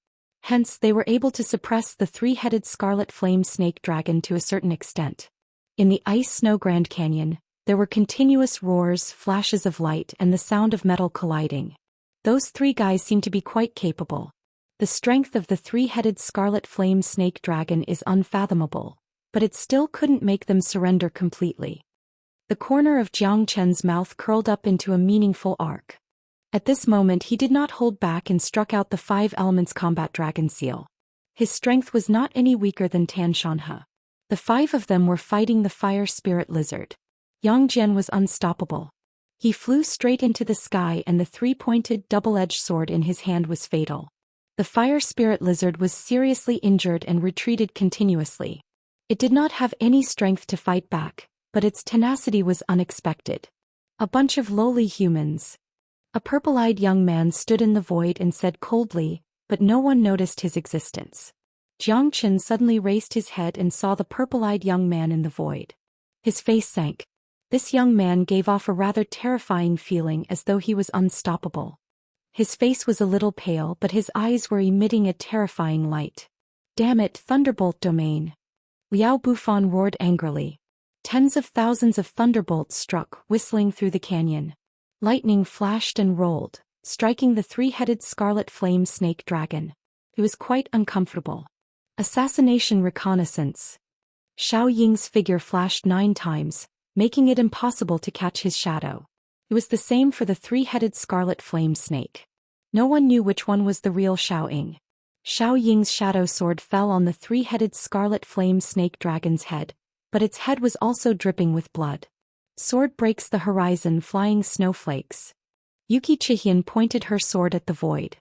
Hence, they were able to suppress the three-headed scarlet flame snake dragon to a certain extent. In the Ice Snow Grand Canyon, there were continuous roars, flashes of light, and the sound of metal colliding. Those 3 guys seemed to be quite capable. The strength of the three-headed scarlet flame snake dragon is unfathomable, but it still couldn't make them surrender completely. The corner of Jiang Chen's mouth curled up into a meaningful arc. At this moment he did not hold back and struck out the 5 elements combat dragon seal. His strength was not any weaker than Tanshanhe. The 5 of them were fighting the fire spirit lizard. Yang Jian was unstoppable. He flew straight into the sky and the 3-pointed double-edged sword in his hand was fatal. The fire spirit lizard was seriously injured and retreated continuously. It did not have any strength to fight back, but its tenacity was unexpected. A bunch of lowly humans. A purple-eyed young man stood in the void and said coldly, but no one noticed his existence. Jiang Chen suddenly raised his head and saw the purple-eyed young man in the void. His face sank. This young man gave off a rather terrifying feeling as though he was unstoppable. His face was a little pale but his eyes were emitting a terrifying light. Damn it, Thunderbolt domain! Liao Bufan roared angrily. Tens of thousands of thunderbolts struck, whistling through the canyon. Lightning flashed and rolled, striking the 3-headed scarlet flame snake dragon. He was quite uncomfortable. Assassination reconnaissance. Xiaoying's figure flashed 9 times, making it impossible to catch his shadow. It was the same for the 3-headed scarlet flame snake. No one knew which one was the real Xiaoying. Xiaoying's shadow sword fell on the 3-headed scarlet flame snake dragon's head, but its head was also dripping with blood. Sword breaks the horizon, flying snowflakes. Xian pointed her sword at the void.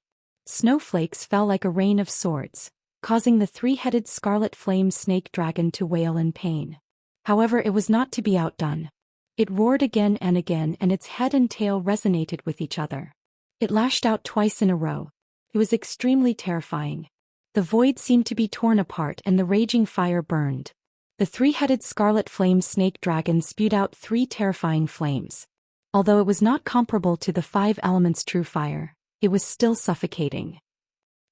Snowflakes fell like a rain of swords, causing the 3-headed scarlet flame snake dragon to wail in pain. However, it was not to be outdone. It roared again and its head and tail resonated with each other. It lashed out twice in a row. It was extremely terrifying. The void seemed to be torn apart and the raging fire burned. The three-headed scarlet flame snake dragon spewed out 3 terrifying flames. Although it was not comparable to the 5 elements true fire, it was still suffocating.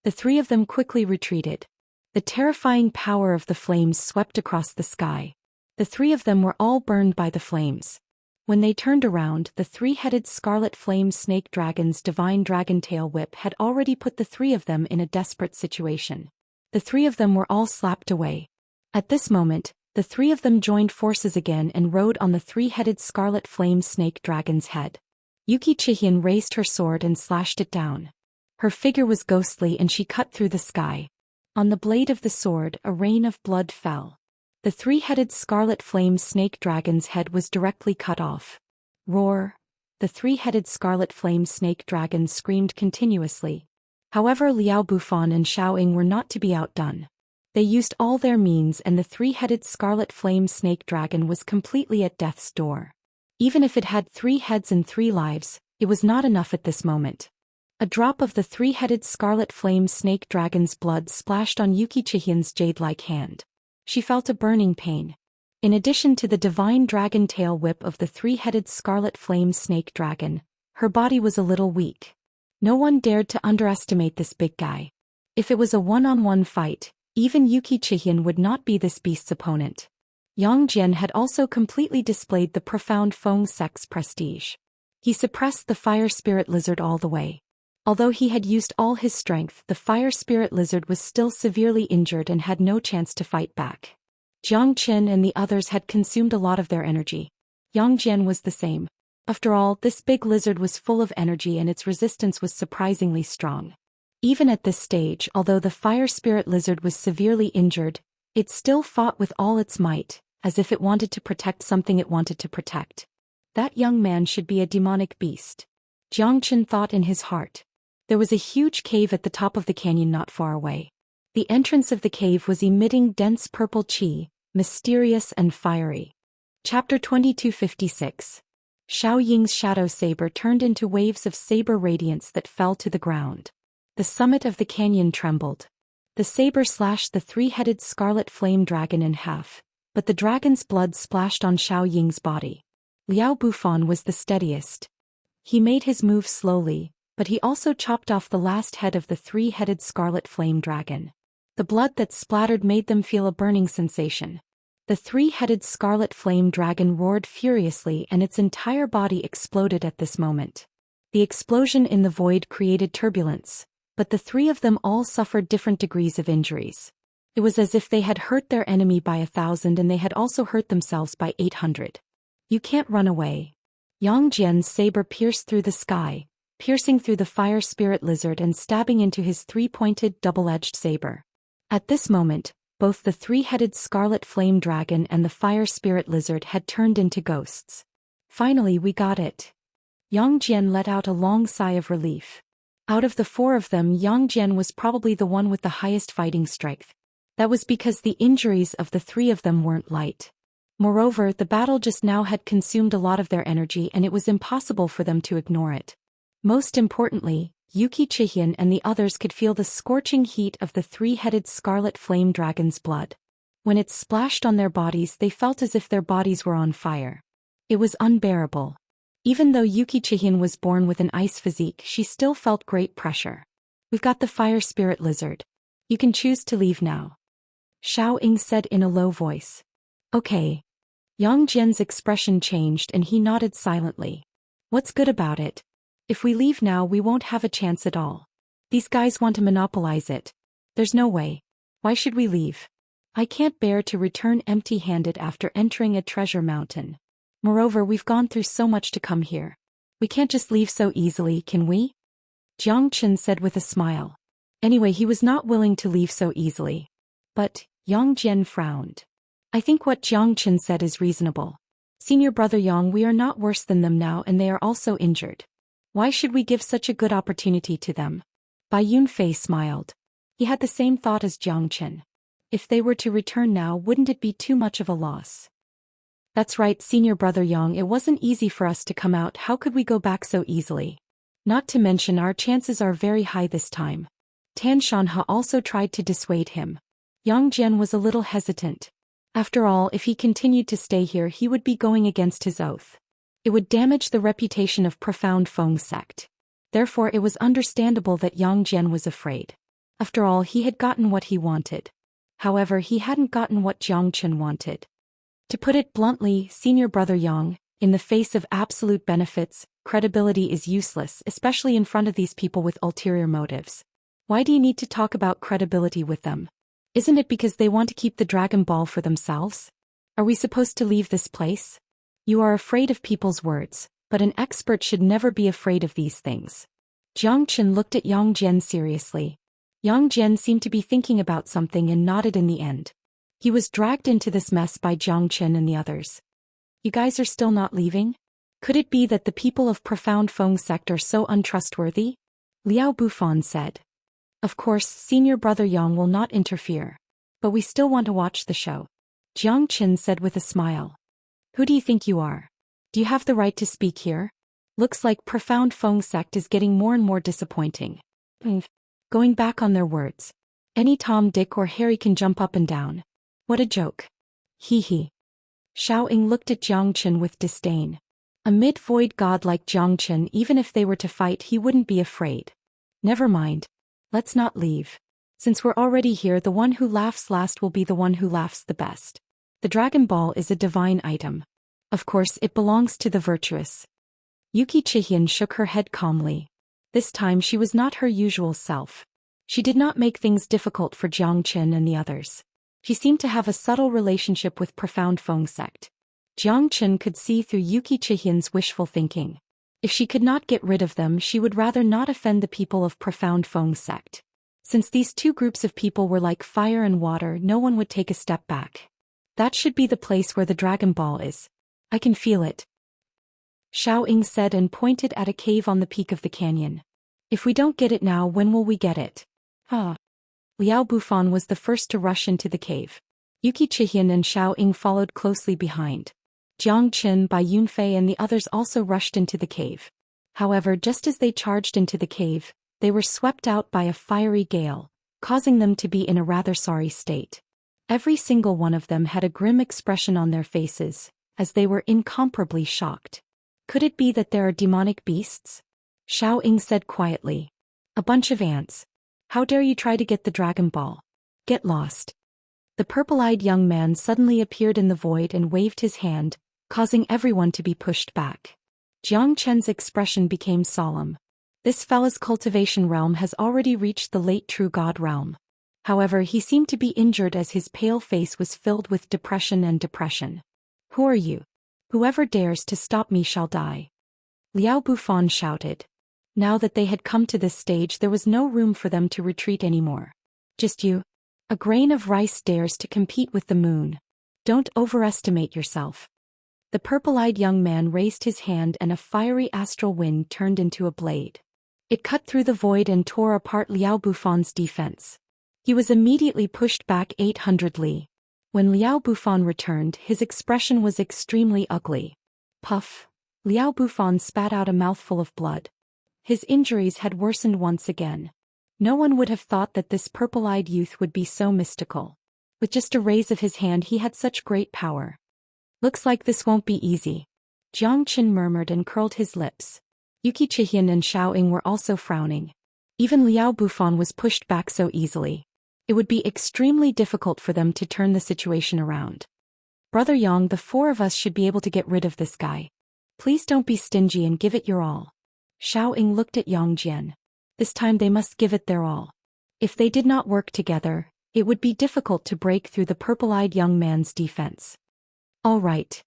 The 3 of them quickly retreated. The terrifying power of the flames swept across the sky. The 3 of them were all burned by the flames. When they turned around, the 3-headed scarlet flame snake dragon's divine dragon tail whip had already put the 3 of them in a desperate situation. The 3 of them were all slapped away. At this moment, the 3 of them joined forces again and rode on the 3-headed scarlet flame snake dragon's head. Xianxia raised her sword and slashed it down. Her figure was ghostly and she cut through the sky. On the blade of the sword, a rain of blood fell. The 3-headed scarlet flame snake dragon's head was directly cut off. Roar! The 3-headed scarlet flame snake dragon screamed continuously. However, Liao Bufan and Xiaoying were not to be outdone. They used all their means and the 3-headed scarlet flame snake dragon was completely at death's door. Even if it had 3 heads and 3 lives, it was not enough at this moment. A drop of the 3-headed scarlet flame snake dragon's blood splashed on Xianxia's jade-like hand. She felt a burning pain. In addition to the divine dragon tail whip of the 3-headed scarlet flame snake dragon, her body was a little weak. No one dared to underestimate this big guy. If it was a one-on-one fight, even Xianxia would not be this beast's opponent. Yang Jian had also completely displayed the profound Feng Sect's prestige. He suppressed the fire spirit lizard all the way. Although he had used all his strength, the fire spirit lizard was still severely injured and had no chance to fight back. Jiang Qin and the others had consumed a lot of their energy. Yang Jian was the same. After all, this big lizard was full of energy and its resistance was surprisingly strong. Even at this stage, although the fire spirit lizard was severely injured, it still fought with all its might, as if it wanted to protect something it wanted to protect. That young man should be a demonic beast. Jiang Qin thought in his heart. There was a huge cave at the top of the canyon not far away. The entrance of the cave was emitting dense purple qi, mysterious and fiery. Chapter 2256. Xiao Ying's shadow saber turned into waves of saber radiance that fell to the ground. The summit of the canyon trembled. The saber slashed the 3-headed scarlet flame dragon in half, but the dragon's blood splashed on Xiao Ying's body. Liao Bufan was the steadiest. He made his move slowly, but he also chopped off the last head of the 3-headed scarlet flame dragon. The blood that splattered made them feel a burning sensation. The 3-headed scarlet flame dragon roared furiously and its entire body exploded at this moment. The explosion in the void created turbulence, but the 3 of them all suffered different degrees of injuries. It was as if they had hurt their enemy by 1,000 and they had also hurt themselves by 800. You can't run away. Yang Jian's saber pierced through the sky, piercing through the fire spirit lizard and stabbing into his 3-pointed double-edged saber. At this moment, both the 3-headed scarlet flame dragon and the fire spirit lizard had turned into ghosts. Finally, we got it. Yang Jian let out a long sigh of relief. Out of the 4 of them, Yang Jian was probably the one with the highest fighting strength. That was because the injuries of the 3 of them weren't light. Moreover, the battle just now had consumed a lot of their energy and it was impossible for them to ignore it. Most importantly, Xianxia and the others could feel the scorching heat of the 3-headed scarlet flame dragon's blood. When it splashed on their bodies, they felt as if their bodies were on fire. It was unbearable. Even though Xianxia was born with an ice physique, she still felt great pressure. We've got the fire spirit lizard. You can choose to leave now. Xiaoying said in a low voice. Okay. Yang Jian's expression changed and he nodded silently. What's good about it? If we leave now, we won't have a chance at all. These guys want to monopolize it. There's no way. Why should we leave? I can't bear to return empty-handed after entering a treasure mountain. Moreover, we've gone through so much to come here. We can't just leave so easily, can we? Jiang Qin said with a smile. Anyway, he was not willing to leave so easily. But Yang Jian frowned. I think what Jiang Qin said is reasonable. Senior brother Yang, we are not worse than them now and they are also injured. Why should we give such a good opportunity to them? Bai Yunfei smiled. He had the same thought as Jiang Qin. If they were to return now, wouldn't it be too much of a loss? That's right, senior brother Yang, it wasn't easy for us to come out. How could we go back so easily? Not to mention our chances are very high this time. Tan Shanhe also tried to dissuade him. Yang Jian was a little hesitant. After all, if he continued to stay here, he would be going against his oath. It would damage the reputation of Profound Feng sect. Therefore it was understandable that Yang Jian was afraid. After all, he had gotten what he wanted. However, he hadn't gotten what Jiang Chen wanted. To put it bluntly, senior brother Yang, in the face of absolute benefits, credibility is useless, especially in front of these people with ulterior motives. Why do you need to talk about credibility with them? Isn't it because they want to keep the Dragon Ball for themselves? Are we supposed to leave this place? You are afraid of people's words, but an expert should never be afraid of these things. Jiang Chen looked at Yang Jian seriously. Yang Jian seemed to be thinking about something and nodded in the end. He was dragged into this mess by Jiang Chen and the others. You guys are still not leaving? Could it be that the people of Profound Feng sect are so untrustworthy? Liao Bufan said. Of course, senior brother Yang will not interfere. But we still want to watch the show. Jiang Chen said with a smile. Who do you think you are? Do you have the right to speak here? Looks like Profound Feng sect is getting more and more disappointing. Going back on their words. Any Tom, Dick or Harry can jump up and down. What a joke. Hee hee. Xiaoying looked at Jiang Chen with disdain. A mid-void god like Jiang Chen, even if they were to fight, he wouldn't be afraid. Never mind. Let's not leave. Since we're already here, the one who laughs last will be the one who laughs the best. The Dragon Ball is a divine item. Of course, it belongs to the virtuous. Yuki Chihian shook her head calmly. This time she was not her usual self. She did not make things difficult for Jiang Chen and the others. She seemed to have a subtle relationship with Profound Feng sect. Jiang Chen could see through Yuki Chihian's wishful thinking. If she could not get rid of them, she would rather not offend the people of Profound Feng sect. Since these two groups of people were like fire and water, no one would take a step back. That should be the place where the Dragon Ball is. I can feel it. Xiaoying said and pointed at a cave on the peak of the canyon. If we don't get it now, when will we get it? Liao Bufan was the first to rush into the cave. Yuki Chihian and Xiaoying followed closely behind. Jiang Chen, Bai Yunfei and the others also rushed into the cave. However, just as they charged into the cave, they were swept out by a fiery gale, causing them to be in a rather sorry state. Every single one of them had a grim expression on their faces, as they were incomparably shocked. Could it be that there are demonic beasts? Xiaoying said quietly. A bunch of ants. How dare you try to get the Dragon Ball? Get lost. The purple-eyed young man suddenly appeared in the void and waved his hand, causing everyone to be pushed back. Jiang Chen's expression became solemn. This fella's cultivation realm has already reached the late true god realm. However, he seemed to be injured as his pale face was filled with depression and depression. Who are you? Whoever dares to stop me shall die. Liao Bufan shouted. Now that they had come to this stage, there was no room for them to retreat anymore. Just you? A grain of rice dares to compete with the moon. Don't overestimate yourself. The purple-eyed young man raised his hand and a fiery astral wind turned into a blade. It cut through the void and tore apart Liao Bufan's defense. He was immediately pushed back 800 li. When Liao Bufan returned, his expression was extremely ugly. Puff. Liao Bufan spat out a mouthful of blood. His injuries had worsened once again. No one would have thought that this purple-eyed youth would be so mystical. With just a raise of his hand he had such great power. Looks like this won't be easy. Jiang Chen murmured and curled his lips. Yuki Chihian and Xiaoying were also frowning. Even Liao Bufan was pushed back so easily. It would be extremely difficult for them to turn the situation around. Brother Yang, the four of us should be able to get rid of this guy. Please don't be stingy and give it your all. Xiaoying looked at Yang Jian. This time they must give it their all. If they did not work together, it would be difficult to break through the purple-eyed young man's defense. All right.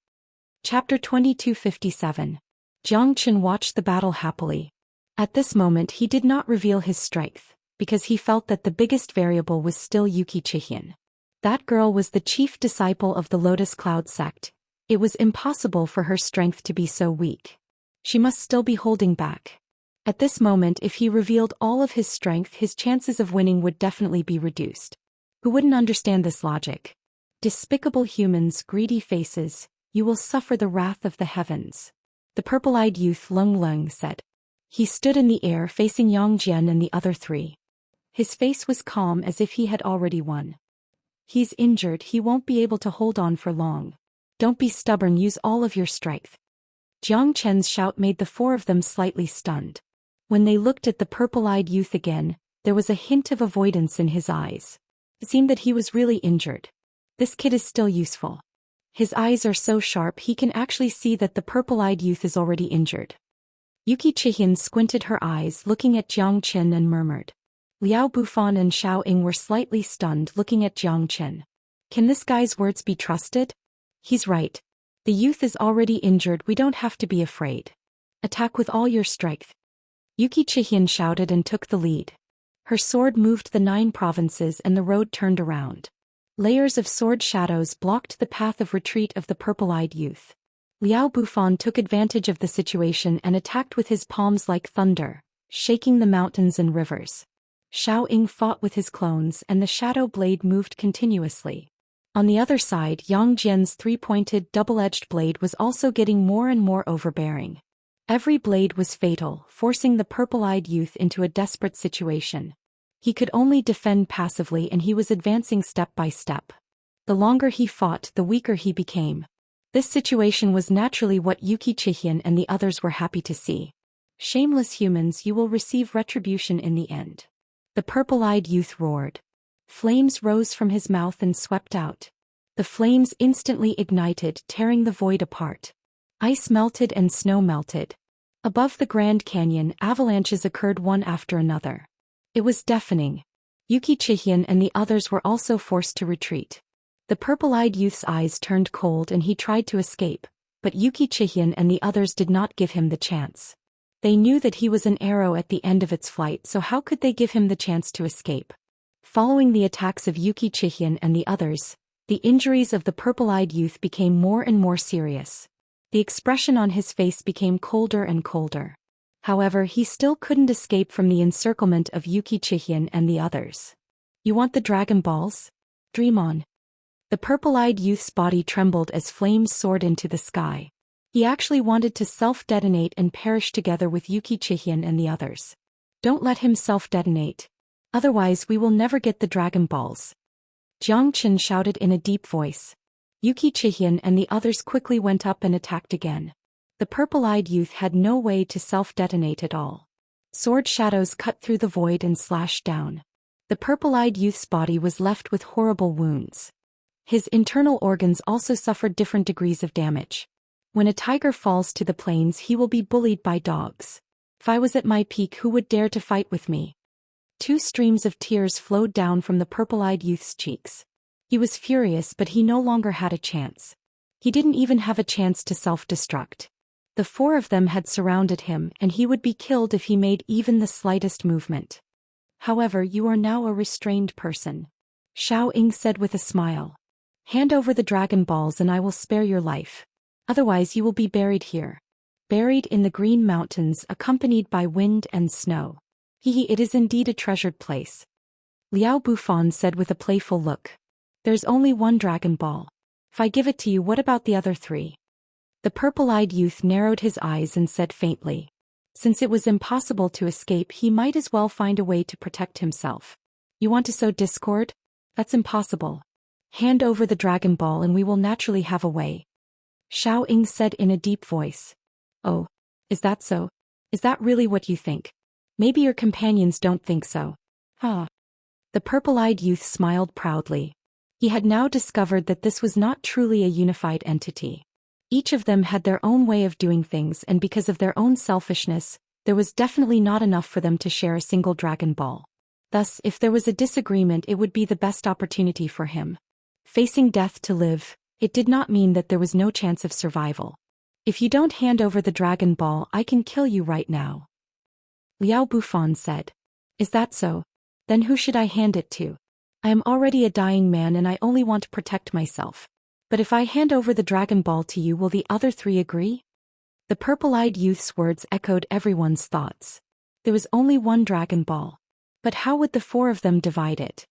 Chapter 2257. Jiang Chen watched the battle happily. At this moment he did not reveal his strength, because he felt that the biggest variable was still Yuki Chihian. That girl was the chief disciple of the Lotus Cloud sect. It was impossible for her strength to be so weak. She must still be holding back. At this moment, if he revealed all of his strength, his chances of winning would definitely be reduced. Who wouldn't understand this logic? Despicable humans, greedy faces, you will suffer the wrath of the heavens. The purple-eyed youth Lung Lung said. He stood in the air facing Yang Jian and the other three. His face was calm as if he had already won. He's injured, he won't be able to hold on for long. Don't be stubborn, use all of your strength. Jiang Chen's shout made the four of them slightly stunned. When they looked at the purple-eyed youth again, there was a hint of avoidance in his eyes. It seemed that he was really injured. This kid is still useful. His eyes are so sharp he can actually see that the purple-eyed youth is already injured. Yuki Chihian squinted her eyes looking at Jiang Chen and murmured. Liao Bufan and Xiao Ying were slightly stunned looking at Jiang Chen. Can this guy's words be trusted? He's right. The youth is already injured, we don't have to be afraid. Attack with all your strength. Yuki Chihian shouted and took the lead. Her sword moved the 9 provinces and the road turned around. Layers of sword shadows blocked the path of retreat of the purple-eyed youth. Liao Bufan took advantage of the situation and attacked with his palms like thunder, shaking the mountains and rivers. Xiao Ying fought with his clones and the shadow blade moved continuously. On the other side, Yang Jian's 3-pointed double-edged blade was also getting more and more overbearing. Every blade was fatal, forcing the purple-eyed youth into a desperate situation. He could only defend passively and he was advancing step by step. The longer he fought, the weaker he became. This situation was naturally what Yuki Chihian and the others were happy to see. Shameless humans, you will receive retribution in the end. The purple-eyed youth roared. Flames rose from his mouth and swept out. The flames instantly ignited, tearing the void apart. Ice melted and snow melted. Above the Grand Canyon, avalanches occurred one after another. It was deafening. Yuki Chihian and the others were also forced to retreat. The purple-eyed youth's eyes turned cold and he tried to escape, but Yuki Chihian and the others did not give him the chance. They knew that he was an arrow at the end of its flight, so how could they give him the chance to escape? Following the attacks of Yuki Chihian and the others, the injuries of the purple-eyed youth became more and more serious. The expression on his face became colder and colder. However, he still couldn't escape from the encirclement of Yuki Chihian and the others. You want the Dragon Balls? Dream on. The purple-eyed youth's body trembled as flames soared into the sky. He actually wanted to self-detonate and perish together with Yuki Chihian and the others. Don't let him self-detonate. Otherwise we will never get the Dragon Balls. Jiang Chen shouted in a deep voice. Yuki Chihian and the others quickly went up and attacked again. The purple-eyed youth had no way to self-detonate at all. Sword shadows cut through the void and slashed down. The purple-eyed youth's body was left with horrible wounds. His internal organs also suffered different degrees of damage. When a tiger falls to the plains, he will be bullied by dogs. If I was at my peak, who would dare to fight with me? 2 streams of tears flowed down from the purple-eyed youth's cheeks. He was furious, but he no longer had a chance. He didn't even have a chance to self-destruct. The 4 of them had surrounded him, and he would be killed if he made even the slightest movement. However, you are now a restrained person. Xiao Ying said with a smile. Hand over the Dragon Balls and I will spare your life. Otherwise you will be buried here. Buried in the green mountains, accompanied by wind and snow. It is indeed a treasured place. Liao Bufan said with a playful look. There's only 1 Dragon Ball. If I give it to you, what about the other 3? The purple-eyed youth narrowed his eyes and said faintly. Since it was impossible to escape, he might as well find a way to protect himself. You want to sow discord? That's impossible. Hand over the Dragon Ball and we will naturally have a way. Xiao Ying said in a deep voice. Oh, is that so? Is that really what you think? Maybe your companions don't think so. Ah. The purple-eyed youth smiled proudly. He had now discovered that this was not truly a unified entity. Each of them had their own way of doing things, and because of their own selfishness, there was definitely not enough for them to share a single Dragon Ball. Thus, if there was a disagreement, it would be the best opportunity for him. Facing death to live, it did not mean that there was no chance of survival. If you don't hand over the Dragon Ball, I can kill you right now. Liao Bufan said. Is that so? Then who should I hand it to? I am already a dying man and I only want to protect myself. But if I hand over the Dragon Ball to you, will the other 3 agree? The purple-eyed youth's words echoed everyone's thoughts. There was only 1 Dragon Ball. But how would the 4 of them divide it?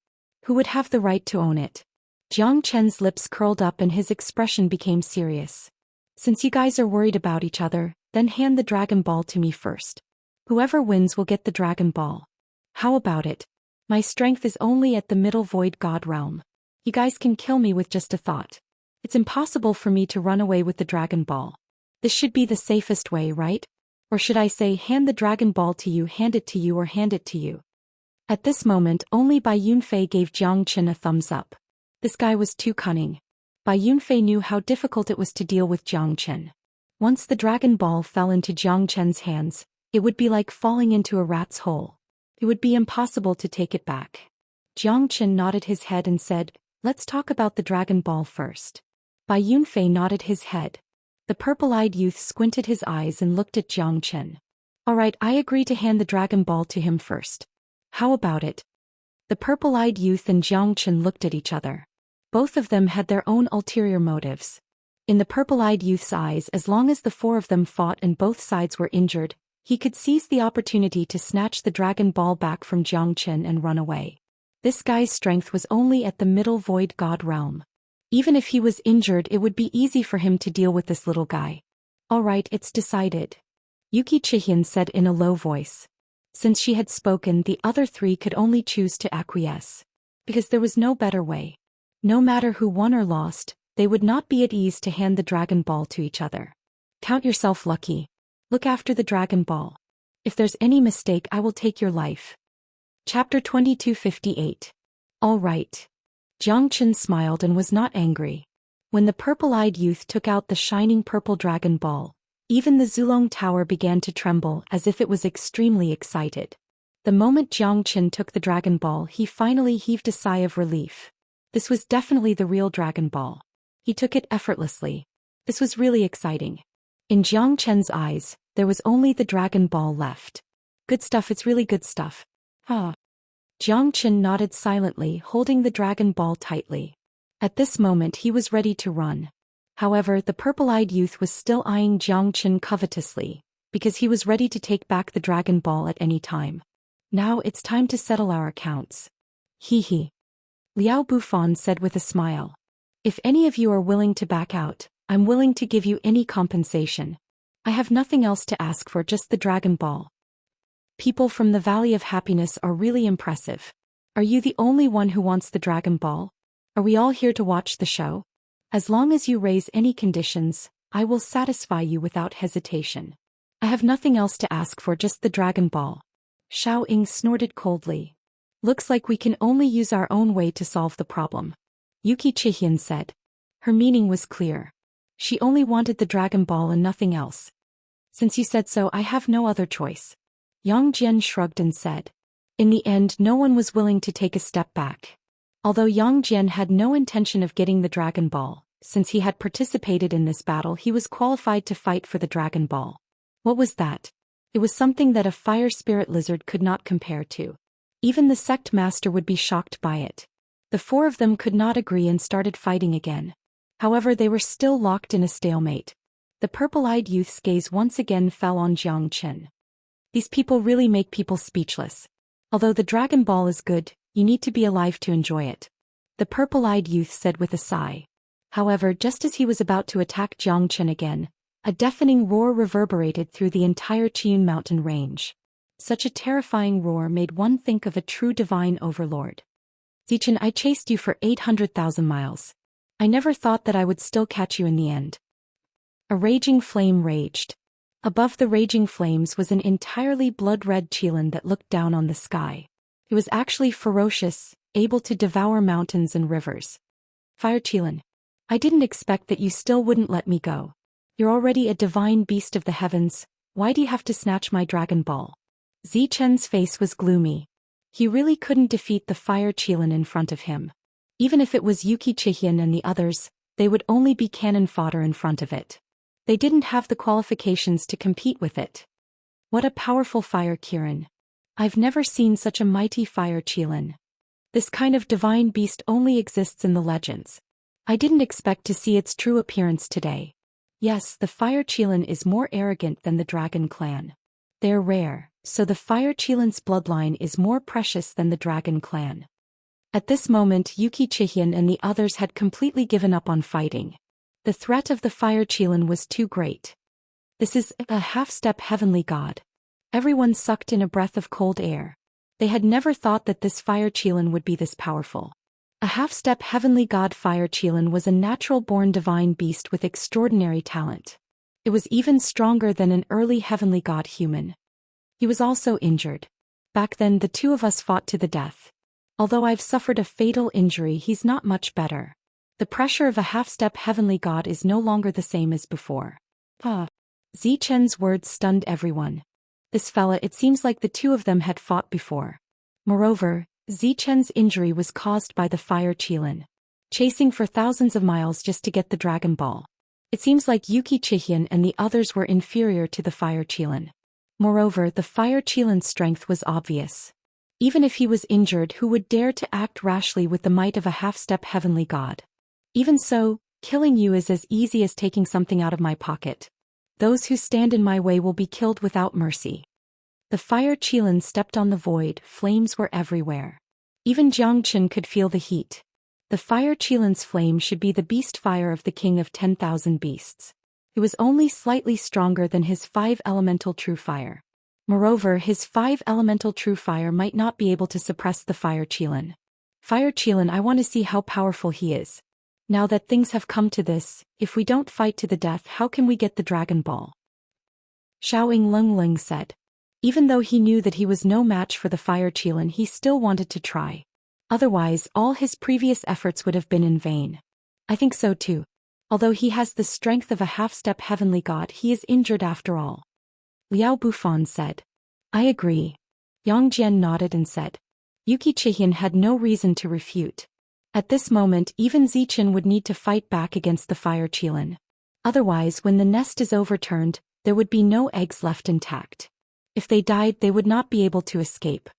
Who would have the right to own it? Jiang Chen's lips curled up and his expression became serious. Since you guys are worried about each other, then hand the Dragon Ball to me first. Whoever wins will get the Dragon Ball. How about it? My strength is only at the middle void god realm. You guys can kill me with just a thought. It's impossible for me to run away with the Dragon Ball. This should be the safest way, right? Or should I say hand the Dragon Ball to you, hand it to you, or hand it to you? At this moment only Bai Yunfei gave Jiang Chen a thumbs up. This guy was too cunning. Bai Yunfei knew how difficult it was to deal with Jiang Chen. Once the Dragon Ball fell into Jiang Chen's hands, it would be like falling into a rat's hole. It would be impossible to take it back. Jiang Chen nodded his head and said, "Let's talk about the Dragon Ball first." Bai Yunfei nodded his head. The purple-eyed youth squinted his eyes and looked at Jiang Chen. "Alright, I agree to hand the Dragon Ball to him first. How about it?" The purple-eyed youth and Jiang Chen looked at each other. Both of them had their own ulterior motives. In the purple-eyed youth's eyes, as long as the four of them fought and both sides were injured, he could seize the opportunity to snatch the Dragon Ball back from Jiang Chen and run away. This guy's strength was only at the middle void god realm. Even if he was injured, it would be easy for him to deal with this little guy. "Alright, it's decided," Yuki Chihian said in a low voice. Since she had spoken, the other three could only choose to acquiesce. Because there was no better way. No matter who won or lost, they would not be at ease to hand the Dragon Ball to each other. "Count yourself lucky. Look after the Dragon Ball. If there's any mistake, I will take your life." Chapter 2258. All right. Jiang Chen smiled and was not angry. When the purple-eyed youth took out the shining purple Dragon Ball, even the Zulong Tower began to tremble as if it was extremely excited. The moment Jiang Chen took the Dragon Ball, he finally heaved a sigh of relief. This was definitely the real Dragon Ball. He took it effortlessly. This was really exciting. In Jiang Chen's eyes, there was only the Dragon Ball left. "Good stuff, it's really good stuff." Jiang Chen nodded silently, holding the Dragon Ball tightly. At this moment he was ready to run. However, the purple-eyed youth was still eyeing Jiang Chen covetously, because he was ready to take back the Dragon Ball at any time. "Now it's time to settle our accounts." "Hee." Liao Bufan said with a smile. "If any of you are willing to back out, I'm willing to give you any compensation. I have nothing else to ask for, just the Dragon Ball." People from the Valley of Happiness are really impressive. Are you the only one who wants the Dragon Ball? Are we all here to watch the show? As long as you raise any conditions, I will satisfy you without hesitation. I have nothing else to ask for, just the Dragon Ball. Xiao Ying snorted coldly. "Looks like we can only use our own way to solve the problem," Yuki Chihian said. Her meaning was clear. She only wanted the Dragon Ball and nothing else. "Since you said so, I have no other choice." Yang Jian shrugged and said. In the end, no one was willing to take a step back. Although Yang Jian had no intention of getting the Dragon Ball, since he had participated in this battle, he was qualified to fight for the Dragon Ball. What was that? It was something that a fire spirit lizard could not compare to. Even the sect master would be shocked by it. The four of them could not agree and started fighting again. However, they were still locked in a stalemate. The purple-eyed youth's gaze once again fell on Jiang Chen. These people really make people speechless. Although the Dragon Ball is good, you need to be alive to enjoy it, the purple-eyed youth said with a sigh. However, just as he was about to attack Jiang Chen again, a deafening roar reverberated through the entire Qiyun mountain range. Such a terrifying roar made one think of a true divine overlord. "Zichen, I chased you for 800,000 miles. I never thought that I would still catch you in the end." A raging flame raged. Above the raging flames was an entirely blood-red Qilin that looked down on the sky. It was actually ferocious, able to devour mountains and rivers. "Fire Qilin. I didn't expect that you still wouldn't let me go. You're already a divine beast of the heavens, why do you have to snatch my Dragon Ball?" Zichen's face was gloomy. He really couldn't defeat the fire Qilin in front of him. Even if it was Yuki Chihian and the others, they would only be cannon fodder in front of it. They didn't have the qualifications to compete with it. What a powerful fire Qilin. I've never seen such a mighty fire Qilin. This kind of divine beast only exists in the legends. I didn't expect to see its true appearance today. Yes, the fire Qilin is more arrogant than the dragon clan. They're rare, so the fire Qilin's bloodline is more precious than the dragon clan. At this moment, Yuki Chihian and the others had completely given up on fighting. The threat of the fire Qilin was too great. This is a half-step heavenly god. Everyone sucked in a breath of cold air. They had never thought that this fire Qilin would be this powerful. A half-step heavenly god fire Qilin was a natural-born divine beast with extraordinary talent. It was even stronger than an early heavenly god human. He was also injured. Back then the two of us fought to the death. Although I've suffered a fatal injury, he's not much better. The pressure of a half-step heavenly god is no longer the same as before. Zhou Xian's words stunned everyone. This fella, it seems like the two of them had fought before. Moreover, Zhou Xian's injury was caused by the fire Qilin. Chasing for thousands of miles just to get the Dragon Ball. It seems like Xian and the others were inferior to the fire Qilin. Moreover, the fire Qilin's strength was obvious. Even if he was injured, who would dare to act rashly with the might of a half-step heavenly god? Even so, killing you is as easy as taking something out of my pocket. Those who stand in my way will be killed without mercy. The fire Qilin stepped on the void, flames were everywhere. Even Xianxia could feel the heat. The fire Qilin's flame should be the beast fire of the king of 10,000 beasts. It was only slightly stronger than his 5-elemental true fire. Moreover, his 5-elemental true fire might not be able to suppress the fire Qilin. Fire Qilin, I want to see how powerful he is. Now that things have come to this, if we don't fight to the death, how can we get the Dragon Ball? Xiao Lung said. Even though he knew that he was no match for the fire Qilin, he still wanted to try. Otherwise, all his previous efforts would have been in vain. I think so too. Although he has the strength of a half-step heavenly god, he is injured after all. Liao Bufan said. I agree. Yang Jian nodded and said. Xian had no reason to refute. At this moment, even Zhou Xian would need to fight back against the fire Qilin. Otherwise, when the nest is overturned, there would be no eggs left intact. If they died, they would not be able to escape.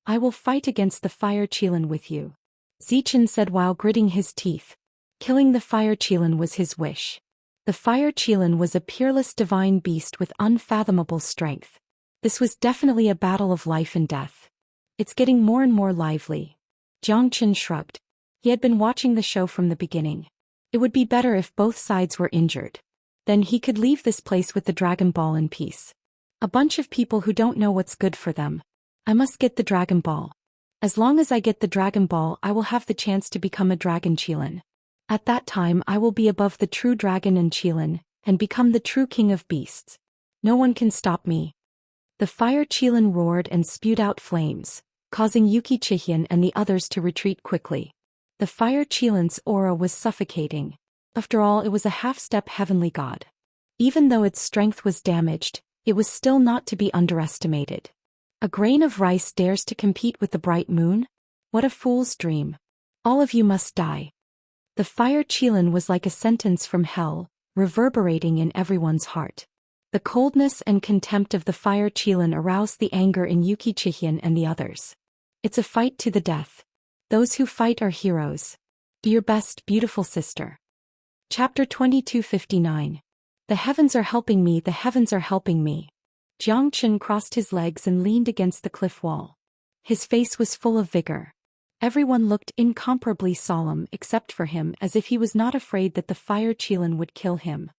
I will fight against the fire Qilin with you. Zhou Xian said while gritting his teeth. Killing the fire Qilin was his wish. The fire Qilin was a peerless divine beast with unfathomable strength. This was definitely a battle of life and death. It's getting more and more lively. Xianxia shrugged. He had been watching the show from the beginning. It would be better if both sides were injured. Then he could leave this place with the Dragon Ball in peace. A bunch of people who don't know what's good for them. I must get the Dragon Ball. As long as I get the Dragon Ball, I will have the chance to become a Dragon Qilin. At that time I will be above the true dragon and Qilin, and become the true king of beasts. No one can stop me. The fire Qilin roared and spewed out flames, causing Xian and the others to retreat quickly. The fire Qilin's aura was suffocating. After all, it was a half-step heavenly god. Even though its strength was damaged, it was still not to be underestimated. A grain of rice dares to compete with the bright moon? What a fool's dream. All of you must die. The fire Qilin was like a sentence from hell, reverberating in everyone's heart. The coldness and contempt of the fire Qilin aroused the anger in Xian and the others. It's a fight to the death. Those who fight are heroes. Do your best, beautiful sister. Chapter 2259. The heavens are helping me, the heavens are helping me. Xianxia crossed his legs and leaned against the cliff wall. His face was full of vigor. Everyone looked incomparably solemn except for him, as if he was not afraid that the fire Qilin would kill him.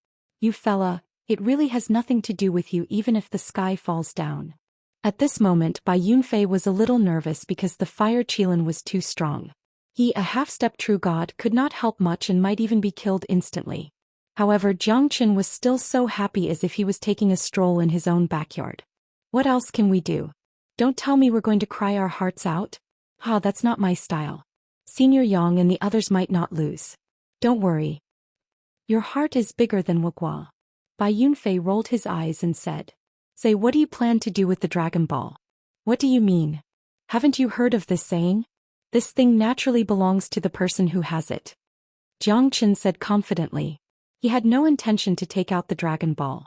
You fella, it really has nothing to do with you even if the sky falls down. At this moment Bai Yunfei was a little nervous because the fire Qilin was too strong. He, a half-step true god, could not help much and might even be killed instantly. However, Xianxia was still so happy as if he was taking a stroll in his own backyard. What else can we do? Don't tell me we're going to cry our hearts out? That's not my style. Senior Yang and the others might not lose. Don't worry. Your heart is bigger than Wuxia. Bai Yunfei rolled his eyes and said. Say, what do you plan to do with the Dragon Ball? What do you mean? Haven't you heard of this saying? This thing naturally belongs to the person who has it. Xianxia said confidently. He had no intention to take out the Dragon Ball.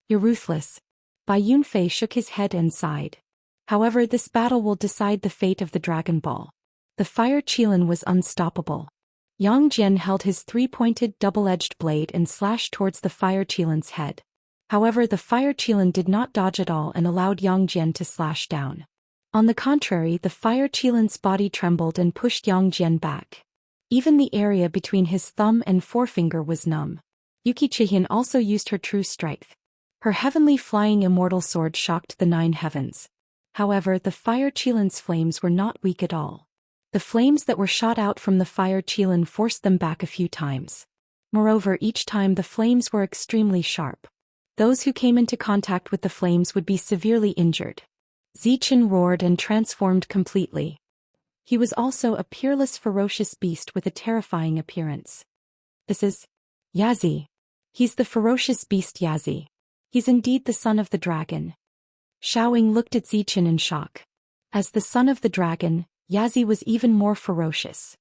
You're ruthless. Bai Yunfei shook his head and sighed. However, this battle will decide the fate of the Dragon Ball. The fire Qilin was unstoppable. Yang Jian held his three-pointed double-edged blade and slashed towards the fire Qilin's head. However, the fire Qilin did not dodge at all and allowed Yang Jian to slash down. On the contrary, the fire Qilin's body trembled and pushed Yang Jian back. Even the area between his thumb and forefinger was numb. Xian also used her true strength. Her heavenly flying immortal sword shocked the 9 heavens. However, the fire Qilin's flames were not weak at all. The flames that were shot out from the fire Qilin forced them back a few times. Moreover, each time the flames were extremely sharp. Those who came into contact with the flames would be severely injured. Zichen roared and transformed completely. He was also a peerless ferocious beast with a terrifying appearance. This is Yazi. He's the ferocious beast Yazi. He's indeed the son of the dragon. Xiaoying looked at Zichen in shock. As the son of the dragon, Yazi was even more ferocious.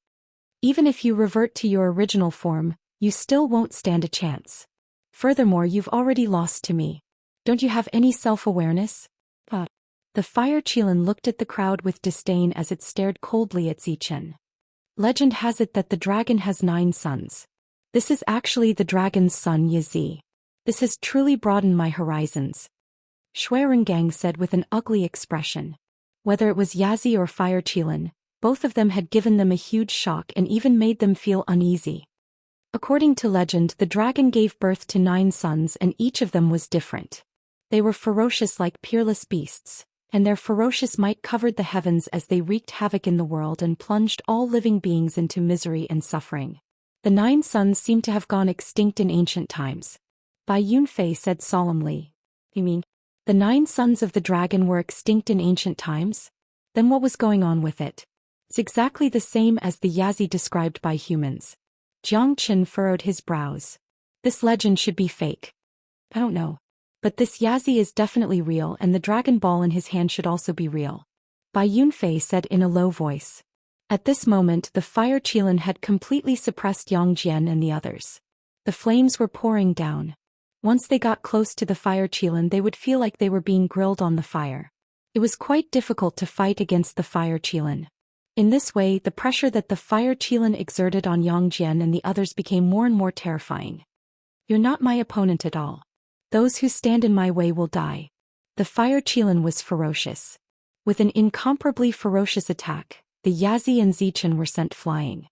Even if you revert to your original form, you still won't stand a chance. Furthermore, you've already lost to me. Don't you have any self-awareness? The fire Qilin looked at the crowd with disdain as it stared coldly at Zichen. Legend has it that the dragon has 9 sons. This is actually the dragon's son Yazi. This has truly broadened my horizons. Shuirengang said with an ugly expression. Whether it was Yazi or fire Qilin, both of them had given them a huge shock and even made them feel uneasy. According to legend, the dragon gave birth to 9 sons and each of them was different. They were ferocious like peerless beasts, and their ferocious might covered the heavens as they wreaked havoc in the world and plunged all living beings into misery and suffering. The 9 sons seemed to have gone extinct in ancient times. Bai Yunfei said solemnly. You mean, the 9 sons of the dragon were extinct in ancient times? Then what was going on with it? It's exactly the same as the Yazi described by humans. Jiang Qin furrowed his brows. This legend should be fake. I don't know. But this Yazi is definitely real and the dragon ball in his hand should also be real. Bai Yunfei said in a low voice. At this moment the fire Qilin had completely suppressed Yang Jian and the others. The flames were pouring down. Once they got close to the fire Qilin they would feel like they were being grilled on the fire. It was quite difficult to fight against the fire Qilin. In this way, the pressure that the fire Qilin exerted on Yang Jian and the others became more and more terrifying. You're not my opponent at all. Those who stand in my way will die. The fire Qilin was ferocious. With an incomparably ferocious attack, the Yazi and Zichen were sent flying.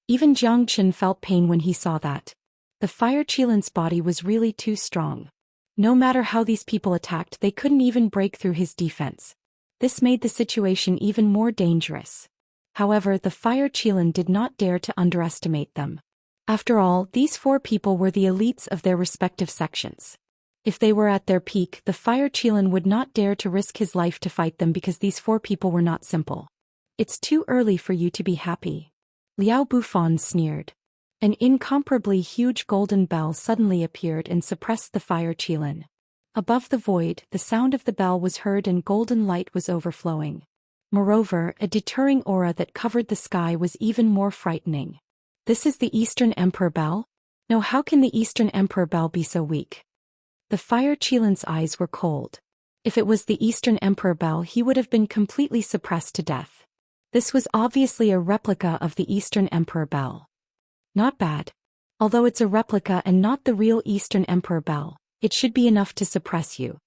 Even Jiang Qin felt pain when he saw that. The fire Qilin's body was really too strong. No matter how these people attacked, they couldn't even break through his defense. This made the situation even more dangerous. However, the fire Qilin did not dare to underestimate them. After all, these 4 people were the elites of their respective sections. If they were at their peak, the fire Qilin would not dare to risk his life to fight them because these 4 people were not simple. It's too early for you to be happy. Liao Bufan sneered. An incomparably huge golden bell suddenly appeared and suppressed the fire Qilin. Above the void, the sound of the bell was heard and golden light was overflowing. Moreover, a deterring aura that covered the sky was even more frightening. This is the Eastern Emperor Bell? No, how can the Eastern Emperor Bell be so weak? The fire Qilin's eyes were cold. If it was the Eastern Emperor Bell, he would have been completely suppressed to death. This was obviously a replica of the Eastern Emperor Bell. Not bad. Although it's a replica and not the real Eastern Emperor Bell, it should be enough to suppress you.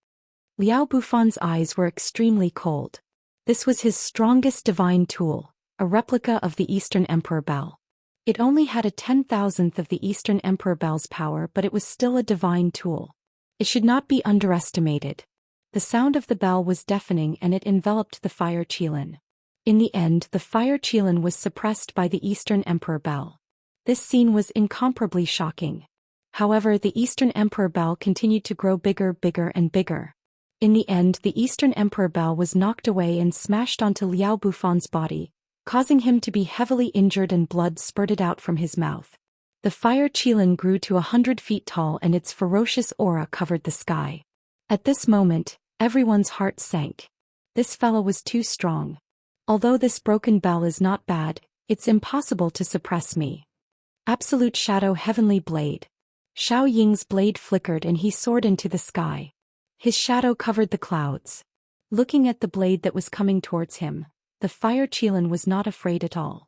Liao Bufan's eyes were extremely cold. This was his strongest divine tool, a replica of the Eastern Emperor Bell. It only had a 10,000th of the Eastern Emperor Bell's power, but it was still a divine tool. It should not be underestimated. The sound of the bell was deafening and it enveloped the fire Qilin. In the end, the fire Qilin was suppressed by the Eastern Emperor Bell. This scene was incomparably shocking. However, the Eastern Emperor Bell continued to grow bigger and bigger. In the end, the Eastern Emperor Bell was knocked away and smashed onto Liao Bufan's body, causing him to be heavily injured and blood spurted out from his mouth. The fire Qilin grew to 100 feet tall and its ferocious aura covered the sky. At this moment, everyone's heart sank. This fellow was too strong. Although this broken bell is not bad, it's impossible to suppress me. Absolute Shadow Heavenly Blade. Xiao Ying's blade flickered and he soared into the sky. His shadow covered the clouds. Looking at the blade that was coming towards him, the fire Qilin was not afraid at all.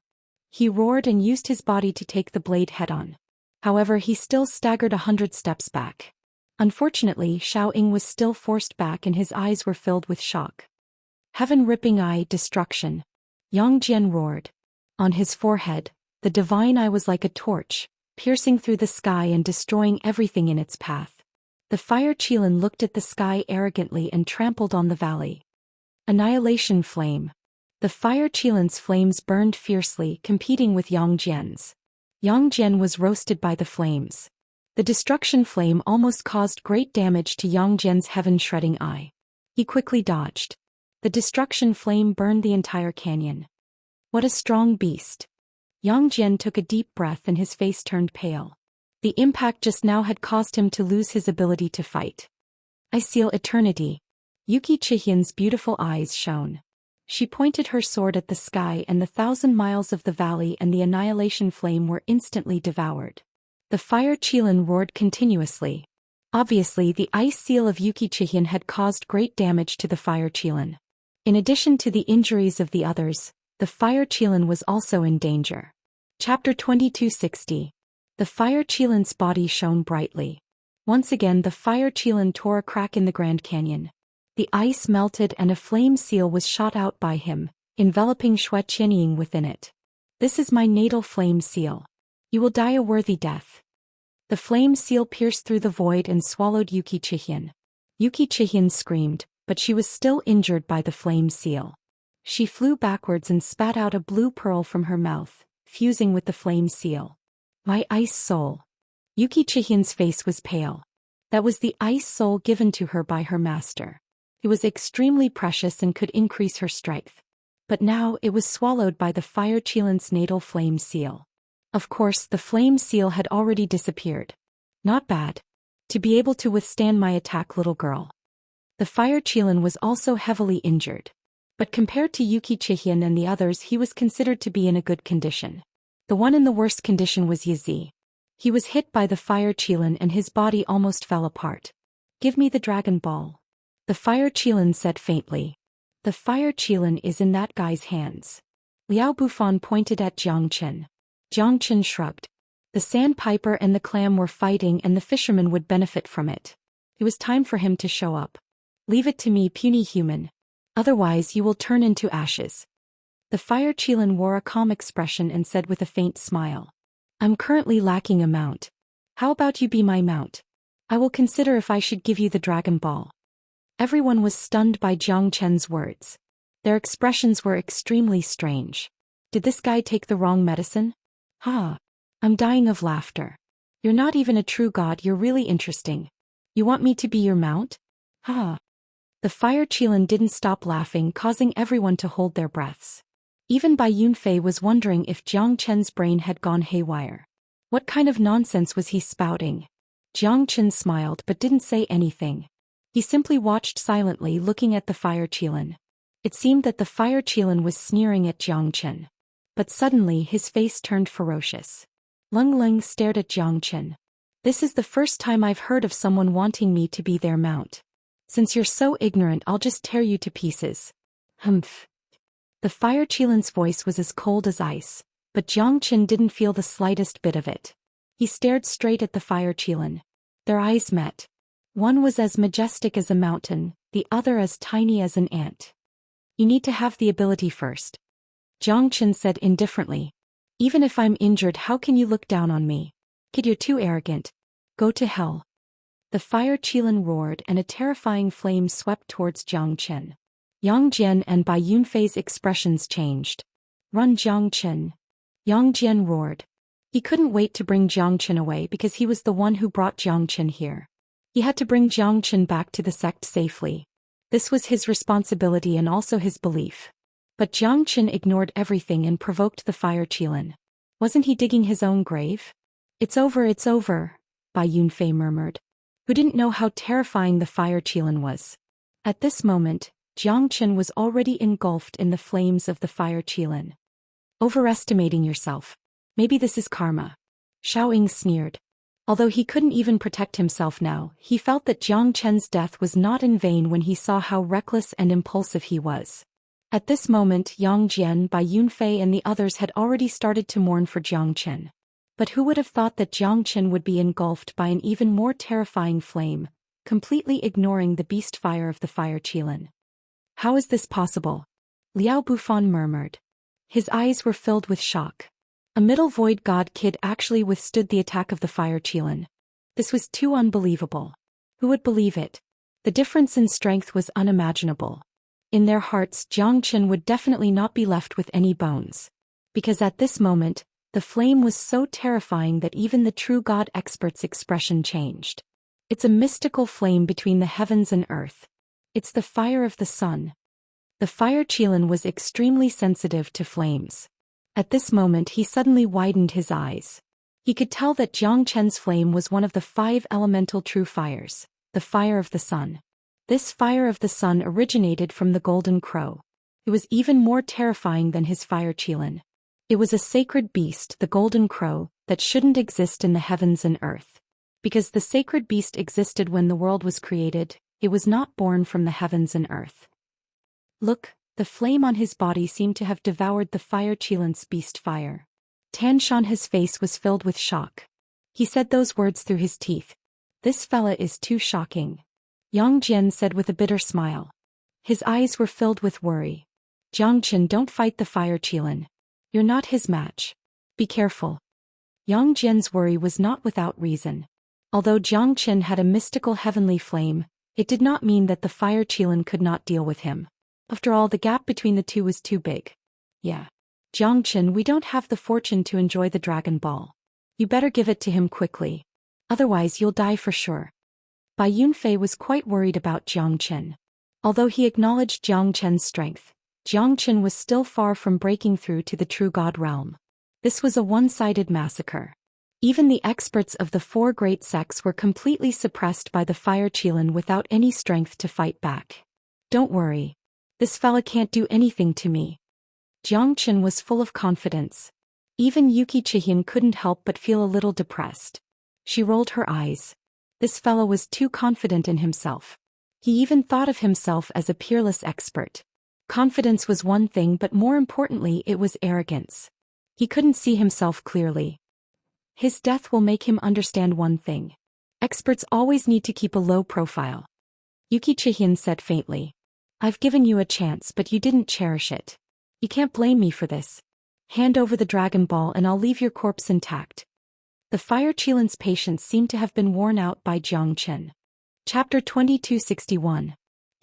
He roared and used his body to take the blade head-on. However, he still staggered 100 steps back. Unfortunately, Xiao Ying was still forced back and his eyes were filled with shock. Heaven-ripping eye, destruction. Yang Jian roared. On his forehead, the divine eye was like a torch, piercing through the sky and destroying everything in its path. The fire Qilin looked at the sky arrogantly and trampled on the valley. Annihilation Flame. The fire Qilin's flames burned fiercely, competing with Yang Jian's. Yang Jian was roasted by the flames. The destruction flame almost caused great damage to Yang Jian's heaven-shredding eye. He quickly dodged. The destruction flame burned the entire canyon. What a strong beast. Yang Jian took a deep breath and his face turned pale. The impact just now had caused him to lose his ability to fight. I seal eternity. Yuki Chihian's beautiful eyes shone. She pointed her sword at the sky and the 1,000 miles of the valley and the annihilation flame were instantly devoured. The fire Qilin roared continuously. Obviously the ice seal of Yuki Chihian had caused great damage to the fire Qilin. In addition to the injuries of the others, the fire Qilin was also in danger. Chapter 2260. The fire Qilin's body shone brightly. Once again the fire Qilin tore a crack in the Grand Canyon. The ice melted and a flame seal was shot out by him, enveloping Xue Qianying within it. This is my natal flame seal. You will die a worthy death. The flame seal pierced through the void and swallowed Yuki Chihian. Yuki Chihian screamed, but she was still injured by the flame seal. She flew backwards and spat out a blue pearl from her mouth, fusing with the flame seal. My ice soul. Yuki Chihian's face was pale. That was the ice soul given to her by her master. It was extremely precious and could increase her strength. But now it was swallowed by the fire Qilin's natal flame seal. Of course the flame seal had already disappeared. Not bad. To be able to withstand my attack, little girl. The fire Qilin was also heavily injured. But compared to Yuki Chihian and the others he was considered to be in a good condition. The one in the worst condition was Yizi. He was hit by the fire Qilin and his body almost fell apart. Give me the Dragon Ball. The fire Qilin said faintly. The fire Qilin is in that guy's hands. Liao Bufan pointed at Jiang Chen. Jiang Chen shrugged. The sandpiper and the clam were fighting and the fisherman would benefit from it. It was time for him to show up. Leave it to me, puny human. Otherwise you will turn into ashes. The fire Qilin wore a calm expression and said with a faint smile. I'm currently lacking a mount. How about you be my mount? I will consider if I should give you the Dragon Ball. Everyone was stunned by Jiang Chen's words. Their expressions were extremely strange. Did this guy take the wrong medicine? Ha! I'm dying of laughter. You're not even a true god, you're really interesting. You want me to be your mount? Ha! The fire Qilin didn't stop laughing, causing everyone to hold their breaths. Even Bai Yunfei was wondering if Jiang Chen's brain had gone haywire. What kind of nonsense was he spouting? Jiang Chen smiled but didn't say anything. He simply watched silently, looking at the fire Qilin. It seemed that the fire Qilin was sneering at Jiang Chen. But suddenly his face turned ferocious. Leng Leng stared at Jiang Chen. This is the first time I've heard of someone wanting me to be their mount. Since you're so ignorant, I'll just tear you to pieces. Humph. The fire Qilin's voice was as cold as ice, but Jiang Chen didn't feel the slightest bit of it. He stared straight at the fire Qilin. Their eyes met. One was as majestic as a mountain, the other as tiny as an ant. You need to have the ability first. Jiang Chen said indifferently. Even if I'm injured, how can you look down on me? Kid, you're too arrogant. Go to hell. The fire Qilin roared and a terrifying flame swept towards Jiang Chen. Yang Jian and Bai Yunfei's expressions changed. Run, Jiang Chen. Yang Jian roared. He couldn't wait to bring Jiang Chen away because he was the one who brought Jiang Chen here. He had to bring Jiang Chen back to the sect safely. This was his responsibility and also his belief. But Jiang Chen ignored everything and provoked the fire Qilin. Wasn't he digging his own grave? It's over, Bai Yunfei murmured. Who didn't know how terrifying the fire Qilin was. At this moment, Jiang Chen was already engulfed in the flames of the fire Qilin. Overestimating yourself. Maybe this is karma. Xiaoying sneered. Although he couldn't even protect himself now, he felt that Jiang Chen's death was not in vain when he saw how reckless and impulsive he was. At this moment, Yang Jian, Bai Yunfei and the others had already started to mourn for Jiang Chen. But who would have thought that Jiang Chen would be engulfed by an even more terrifying flame, completely ignoring the beast fire of the fire Qilin? How is this possible? Liao Bufan murmured. His eyes were filled with shock. A middle void god kid actually withstood the attack of the fire Qilin. This was too unbelievable. Who would believe it? The difference in strength was unimaginable. In their hearts, Xianxia would definitely not be left with any bones. Because at this moment, the flame was so terrifying that even the true god expert's expression changed. It's a mystical flame between the heavens and earth. It's the fire of the sun. The fire Qilin was extremely sensitive to flames. At this moment he suddenly widened his eyes. He could tell that Xianxia's flame was one of the 5 elemental true fires, the fire of the sun. This fire of the sun originated from the golden crow. It was even more terrifying than his fire Qilin. It was a sacred beast, the golden crow, that shouldn't exist in the heavens and earth. Because the sacred beast existed when the world was created, it was not born from the heavens and earth. Look, the flame on his body seemed to have devoured the fire Qilin's beast fire. Tanshan's face was filled with shock. He said those words through his teeth. This fella is too shocking. Yang Jian said with a bitter smile. His eyes were filled with worry. Xianxia, don't fight the fire Qilin. You're not his match. Be careful. Yang Jian's worry was not without reason. Although Xianxia had a mystical heavenly flame, it did not mean that the fire Qilin could not deal with him. After all, the gap between the two was too big. Yeah. Xianxia, we don't have the fortune to enjoy the Dragon Ball. You better give it to him quickly. Otherwise you'll die for sure. Bai Yunfei was quite worried about Xianxia. Although he acknowledged Xianxia's strength, Xianxia was still far from breaking through to the true god realm. This was a one-sided massacre. Even the experts of the 4 great sects were completely suppressed by the fire Qilin without any strength to fight back. Don't worry. This fella can't do anything to me. Xianxia was full of confidence. Even Yuki Chihin couldn't help but feel a little depressed. She rolled her eyes. This fellow was too confident in himself. He even thought of himself as a peerless expert. Confidence was one thing, but more importantly it was arrogance. He couldn't see himself clearly. His death will make him understand one thing. Experts always need to keep a low profile. Yuki Chihin said faintly. I've given you a chance but you didn't cherish it. You can't blame me for this. Hand over the Dragon Ball and I'll leave your corpse intact. The fire Qilin's patience seemed to have been worn out by Xianxia. Chapter 2261.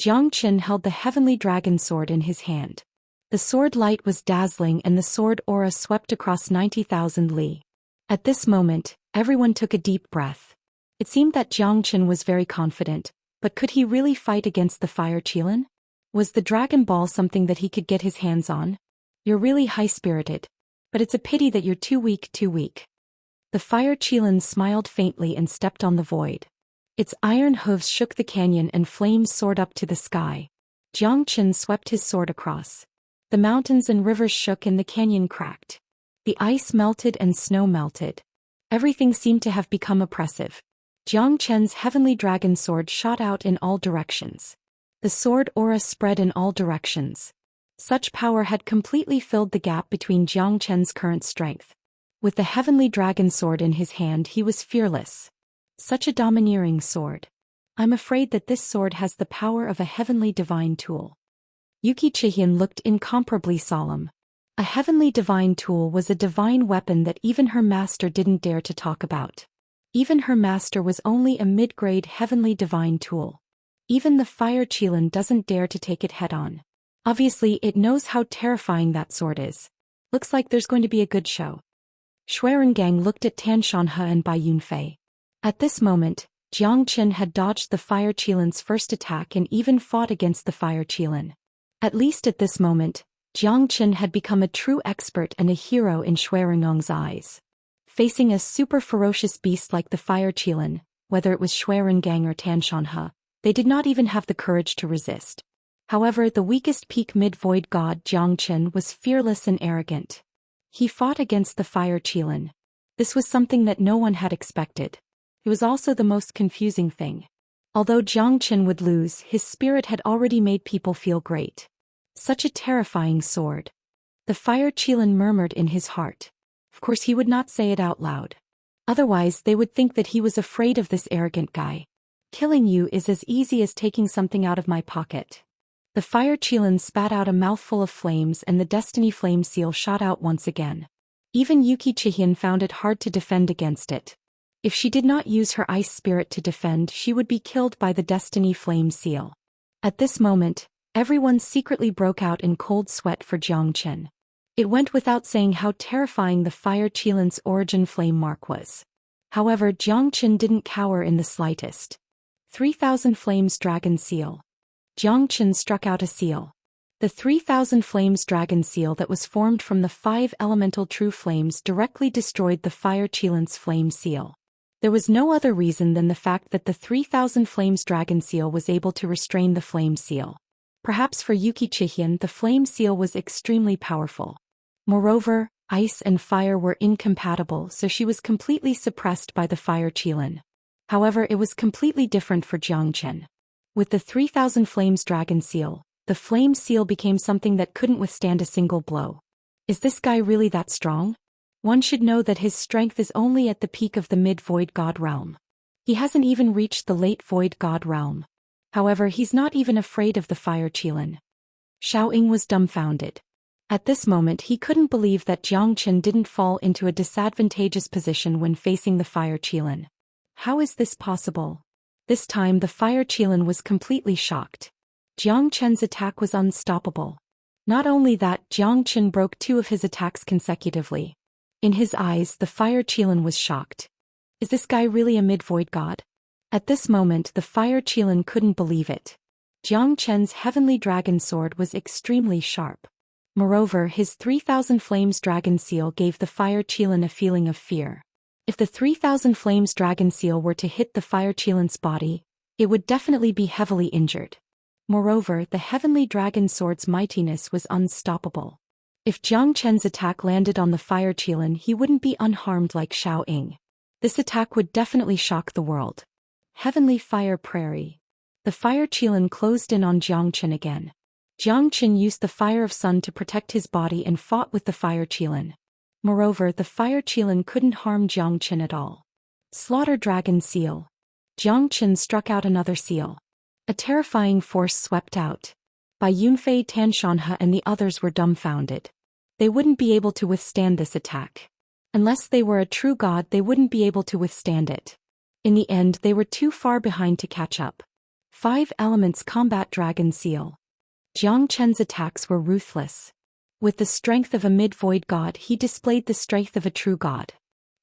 Xianxia held the heavenly dragon sword in his hand. The sword light was dazzling and the sword aura swept across 90,000 li. At this moment, everyone took a deep breath. It seemed that Xianxia was very confident, but could he really fight against the fire Qilin? Was the Dragon Ball something that he could get his hands on? You're really high-spirited. But it's a pity that you're too weak. The fire Qilin smiled faintly and stepped on the void. Its iron hooves shook the canyon and flames soared up to the sky. Xianxia swept his sword across. The mountains and rivers shook and the canyon cracked. The ice melted and snow melted. Everything seemed to have become oppressive. Xianxia's heavenly dragon sword shot out in all directions. The sword aura spread in all directions. Such power had completely filled the gap between Xianxia's current strength. With the heavenly dragon sword in his hand he was fearless. Such a domineering sword. I'm afraid that this sword has the power of a heavenly divine tool. Yuki Chihin looked incomparably solemn. A heavenly divine tool was a divine weapon that even her master didn't dare to talk about. Even her master was only a mid-grade heavenly divine tool. Even the fire Qilin doesn't dare to take it head-on. Obviously it knows how terrifying that sword is. Looks like there's going to be a good show. Xuerengang looked at Tanshanhe and Bai Yunfei. At this moment, Xianxia had dodged the fire Qilin's first attack and even fought against the fire Qilin. At least at this moment, Xianxia had become a true expert and a hero in Xuerengang's eyes. Facing a super ferocious beast like the fire Qilin, whether it was Xuerengang or Tanshanhe, they did not even have the courage to resist. However, the weakest peak mid-void god Xianxia was fearless and arrogant. He fought against the fire Qilin. This was something that no one had expected. It was also the most confusing thing. Although Xianxia would lose, his spirit had already made people feel great. Such a terrifying sword. The fire Qilin murmured in his heart. Of course he would not say it out loud. Otherwise they would think that he was afraid of this arrogant guy. Killing you is as easy as taking something out of my pocket. The fire Qilin spat out a mouthful of flames and the destiny flame seal shot out once again. Even Yuki Chihin found it hard to defend against it. If she did not use her ice spirit to defend, she would be killed by the destiny flame seal. At this moment, Everyone secretly broke out in cold sweat for Zhou Xian. It went without saying how terrifying the fire Qilin's origin flame mark was. However, Zhou Xian didn't cower in the slightest. 3,000 Flames Dragon Seal. Zhou Xian struck out a seal. The 3,000 Flames Dragon Seal that was formed from the 5 elemental true flames directly destroyed the fire Qilin's flame seal. There was no other reason than the fact that the 3,000 Flames Dragon Seal was able to restrain the flame seal. Perhaps for Wuxia, the flame seal was extremely powerful. Moreover, ice and fire were incompatible, so she was completely suppressed by the fire Qilin. However, it was completely different for Zhou Xian. With the 3,000 Flames Dragon Seal, the flame seal became something that couldn't withstand a single blow. Is this guy really that strong? One should know that his strength is only at the peak of the mid-Void God realm. He hasn't even reached the late Void God realm. However, he's not even afraid of the fire Qilin. Xiaoying was dumbfounded. At this moment he couldn't believe that Zhou Xian didn't fall into a disadvantageous position when facing the fire Qilin. How is this possible? This time the fire Qilin was completely shocked. Zhou Xian's attack was unstoppable. Not only that, Zhou Xian broke 2 of his attacks consecutively. In his eyes, the fire Qilin was shocked. Is this guy really a mid-void god? At this moment the fire Qilin couldn't believe it. Zhou Xian's heavenly dragon sword was extremely sharp. Moreover, his 3,000 Flames Dragon Seal gave the fire Qilin a feeling of fear. If the 3,000 Flames Dragon Seal were to hit the fire Qilin's body, it would definitely be heavily injured. Moreover, the heavenly dragon sword's mightiness was unstoppable. If Zhou Xian's attack landed on the fire Qilin, he wouldn't be unharmed like Xiaoying. This attack would definitely shock the world. Heavenly Fire Prairie. The fire Qilin closed in on Zhou Xian again. Zhou Xian used the Fire of Sun to protect his body and fought with the fire Qilin. Moreover, the fire Qilin couldn't harm Zhou Xian at all. Slaughter Dragon Seal. Zhou Xian struck out another seal. A terrifying force swept out. Bai Yunfei, Tanshanhe and the others were dumbfounded. They wouldn't be able to withstand this attack. Unless they were a true god, they wouldn't be able to withstand it. In the end, they were too far behind to catch up. 5 Elements Combat Dragon Seal. Zhou Xian's attacks were ruthless. With the strength of a mid-void god, he displayed the strength of a true god.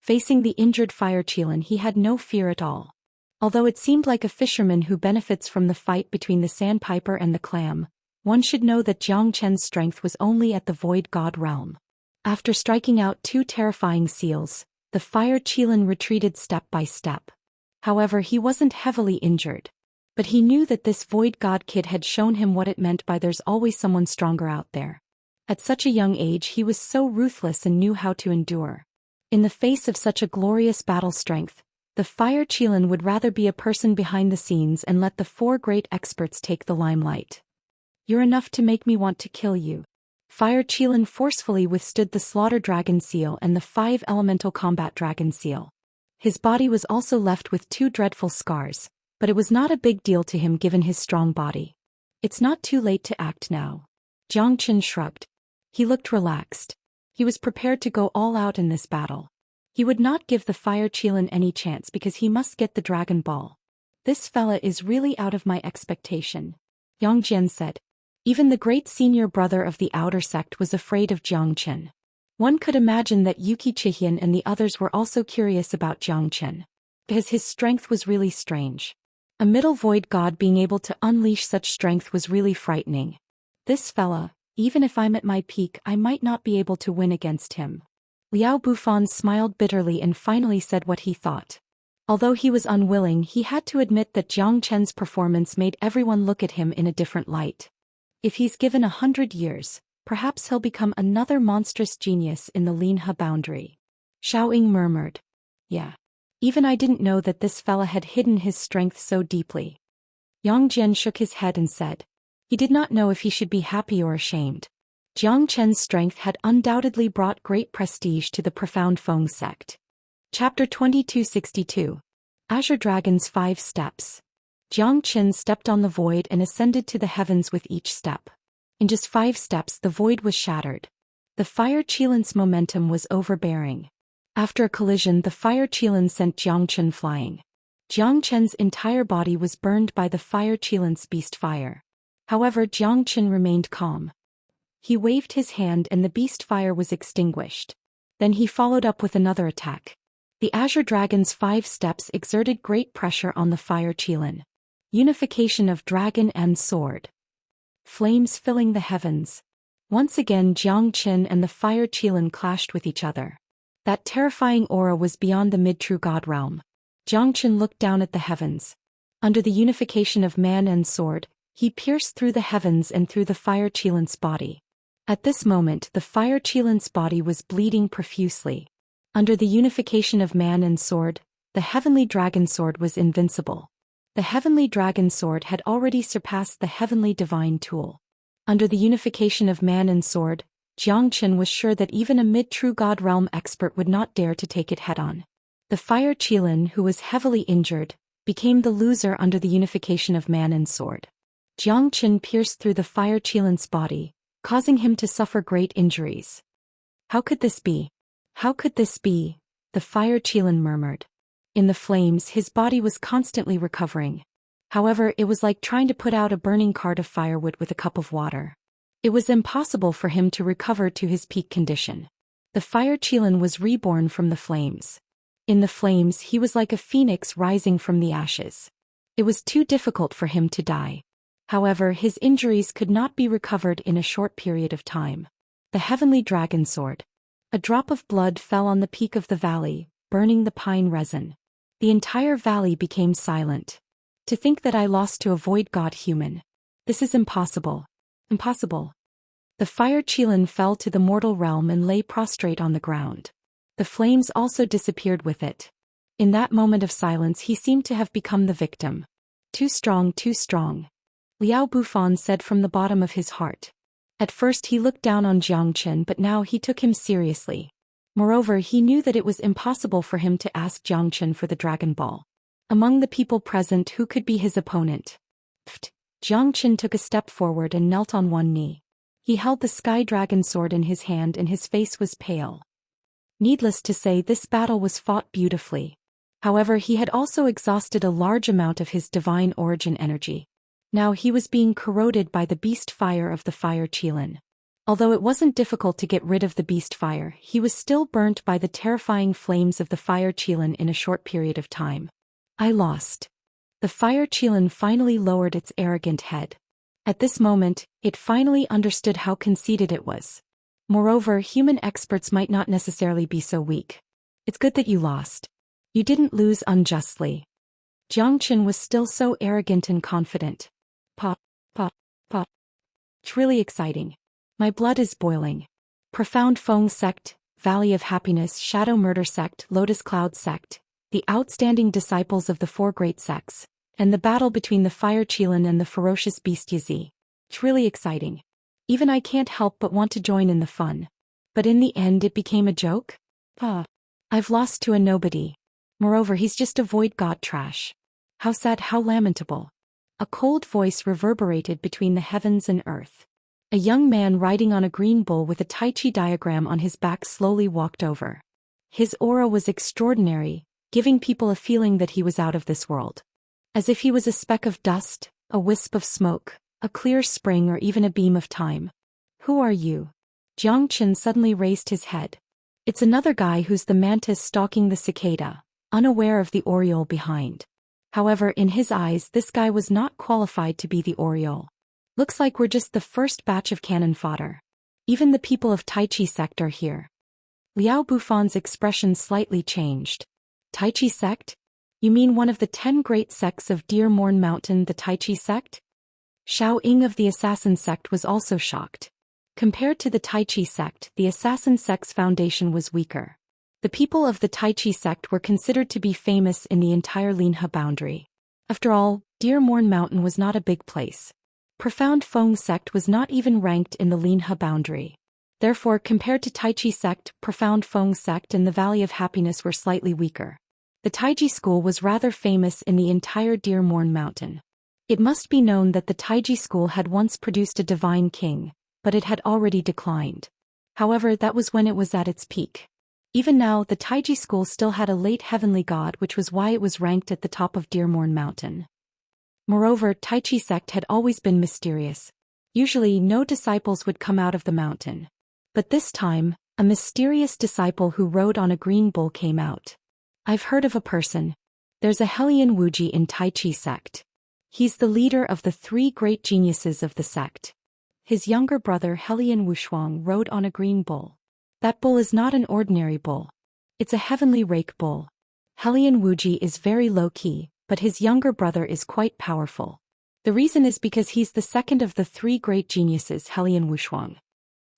Facing the injured fire Qilin, he had no fear at all. Although it seemed like a fisherman who benefits from the fight between the sandpiper and the clam, one should know that Zhou Xian's strength was only at the void god realm. After striking out 2 terrifying seals, the fire Qilin retreated step by step. However, he wasn't heavily injured. But he knew that this void god kid had shown him what it meant by there's always someone stronger out there. At such a young age he was so ruthless and knew how to endure. In the face of such a glorious battle strength, the fire Qilin would rather be a person behind the scenes and let the 4 great experts take the limelight. You're enough to make me want to kill you. Fire Qilin forcefully withstood the Slaughter Dragon Seal and the 5 Elemental Combat Dragon Seal. His body was also left with 2 dreadful scars. But it was not a big deal to him given his strong body. It's not too late to act now. Zhou Xian shrugged. He looked relaxed. He was prepared to go all out in this battle. He would not give the fire Qilin any chance because he must get the Dragon Ball. This fella is really out of my expectation. Yang Jian said. Even the great senior brother of the outer sect was afraid of Zhou Xian. One could imagine that Wuxia and the others were also curious about Zhou Xian. Because his strength was really strange. A middle void god being able to unleash such strength was really frightening. This fella, even if I'm at my peak, I might not be able to win against him. Liao Bufan smiled bitterly and finally said what he thought. Although he was unwilling, he had to admit that Zhou Xian's performance made everyone look at him in a different light. If he's given 100 years, perhaps he'll become another monstrous genius in the Linhe boundary. Xiaoying murmured. Yeah. Even I didn't know that this fella had hidden his strength so deeply. Yang Jian shook his head and said. He did not know if he should be happy or ashamed. Zhou Xian's strength had undoubtedly brought great prestige to the profound Feng sect. Chapter 2262. Azure Dragon's 5 Steps. Zhou Xian stepped on the void and ascended to the heavens with each step. In just 5 steps the void was shattered. The fire Qilin's momentum was overbearing. After a collision, the fire Qilin sent Zhou Xian flying. Zhou Xian's entire body was burned by the fire Qilin's beast fire. However, Jiangqin remained calm. He waved his hand and the beast fire was extinguished. Then he followed up with another attack. The Azure Dragon's 5 steps exerted great pressure on the fire Qilin. Unification of dragon and sword. Flames filling the heavens. Once again Jiangqin and the fire Qilin clashed with each other. That terrifying aura was beyond the mid-true god realm. Jiangqin looked down at the heavens. Under the unification of man and sword, he pierced through the heavens and through the fire Qilin's body. At this moment the fire Qilin's body was bleeding profusely. Under the unification of man and sword, the heavenly dragon sword was invincible. The heavenly dragon sword had already surpassed the heavenly divine tool. Under the unification of man and sword, Jiangqin was sure that even a mid-true god realm expert would not dare to take it head-on. The fire Qilin, who was heavily injured, became the loser under the unification of man and sword. Jiangqin pierced through the fire Qilin's body, causing him to suffer great injuries. How could this be? How could this be? The fire Qilin murmured. In the flames his body was constantly recovering. However, it was like trying to put out a burning cart of firewood with a cup of water. It was impossible for him to recover to his peak condition. The fire Qilin was reborn from the flames. In the flames he was like a phoenix rising from the ashes. It was too difficult for him to die. However, his injuries could not be recovered in a short period of time. The heavenly dragon sword. A drop of blood fell on the peak of the valley, burning the pine resin. The entire valley became silent. To think that I lost to a void god human. This is impossible. Impossible. The fire Qilin fell to the mortal realm and lay prostrate on the ground. The flames also disappeared with it. In that moment of silence he seemed to have become the victim. Too strong, too strong. Liao Bufan said from the bottom of his heart. At first he looked down on Jiangqin, but now he took him seriously. Moreover, he knew that it was impossible for him to ask Jiangqin for the Dragon Ball. Among the people present, who could be his opponent? Jiangqin took a step forward and knelt on one knee. He held the Sky Dragon sword in his hand and his face was pale. Needless to say, this battle was fought beautifully. However, he had also exhausted a large amount of his divine origin energy. Now he was being corroded by the beast fire of the fire Qilin. Although it wasn't difficult to get rid of the beast fire, he was still burnt by the terrifying flames of the fire Qilin in a short period of time. I lost. The fire Qilin finally lowered its arrogant head. At this moment, it finally understood how conceited it was. Moreover, human experts might not necessarily be so weak. It's good that you lost. You didn't lose unjustly. Jiangqin was still so arrogant and confident. Pop, pop, pop. It's really exciting. My blood is boiling. Profound Feng sect, Valley of Happiness, Shadow Murder sect, Lotus Cloud sect, the outstanding disciples of the 4 great sects, and the battle between the fire Qilin and the ferocious beast Yizi. It's really exciting. Even I can't help but want to join in the fun. But in the end it became a joke? I've lost to a nobody. Moreover, he's just a void god trash. How sad, how lamentable. A cold voice reverberated between the heavens and earth. A young man riding on a green bull with a Tai Chi diagram on his back slowly walked over. His aura was extraordinary, giving people a feeling that he was out of this world. As if he was a speck of dust, a wisp of smoke, a clear spring, or even a beam of time. Who are you? Jiangqin suddenly raised his head. It's another guy who's the mantis stalking the cicada, unaware of the oriole behind. However, in his eyes this guy was not qualified to be the oriole. Looks like we're just the first batch of cannon fodder. Even the people of Tai Chi sect are here. Liao Bufan's expression slightly changed. Tai Chi sect? You mean one of the 10 great sects of Deer Morn Mountain, the Tai Chi sect? Xiao Ying of the Assassin sect was also shocked. Compared to the Tai Chi sect, the Assassin sect's foundation was weaker. The people of the Tai Chi sect were considered to be famous in the entire Linhe boundary. After all, Deer Morn Mountain was not a big place. Profound Feng sect was not even ranked in the Linhe boundary. Therefore, compared to Tai Chi sect, Profound Feng sect and the Valley of Happiness were slightly weaker. The Taiji school was rather famous in the entire Deer Morn Mountain. It must be known that the Taiji school had once produced a divine king, but it had already declined. However, that was when it was at its peak. Even now, the Taiji school still had a late heavenly god, which was why it was ranked at the top of Deer Morn Mountain. Moreover, Tai Chi sect had always been mysterious. Usually, no disciples would come out of the mountain. But this time, a mysterious disciple who rode on a green bull came out. I've heard of a person. There's a Hellion Wuji in Tai Chi sect. He's the leader of the 3 great geniuses of the sect. His younger brother Hellion Wushuang rode on a green bull. That bull is not an ordinary bull. It's a heavenly rake bull. Hellion Wuji is very low-key, but his younger brother is quite powerful. The reason is because he's the second of the 3 great geniuses, Hellion Wushuang.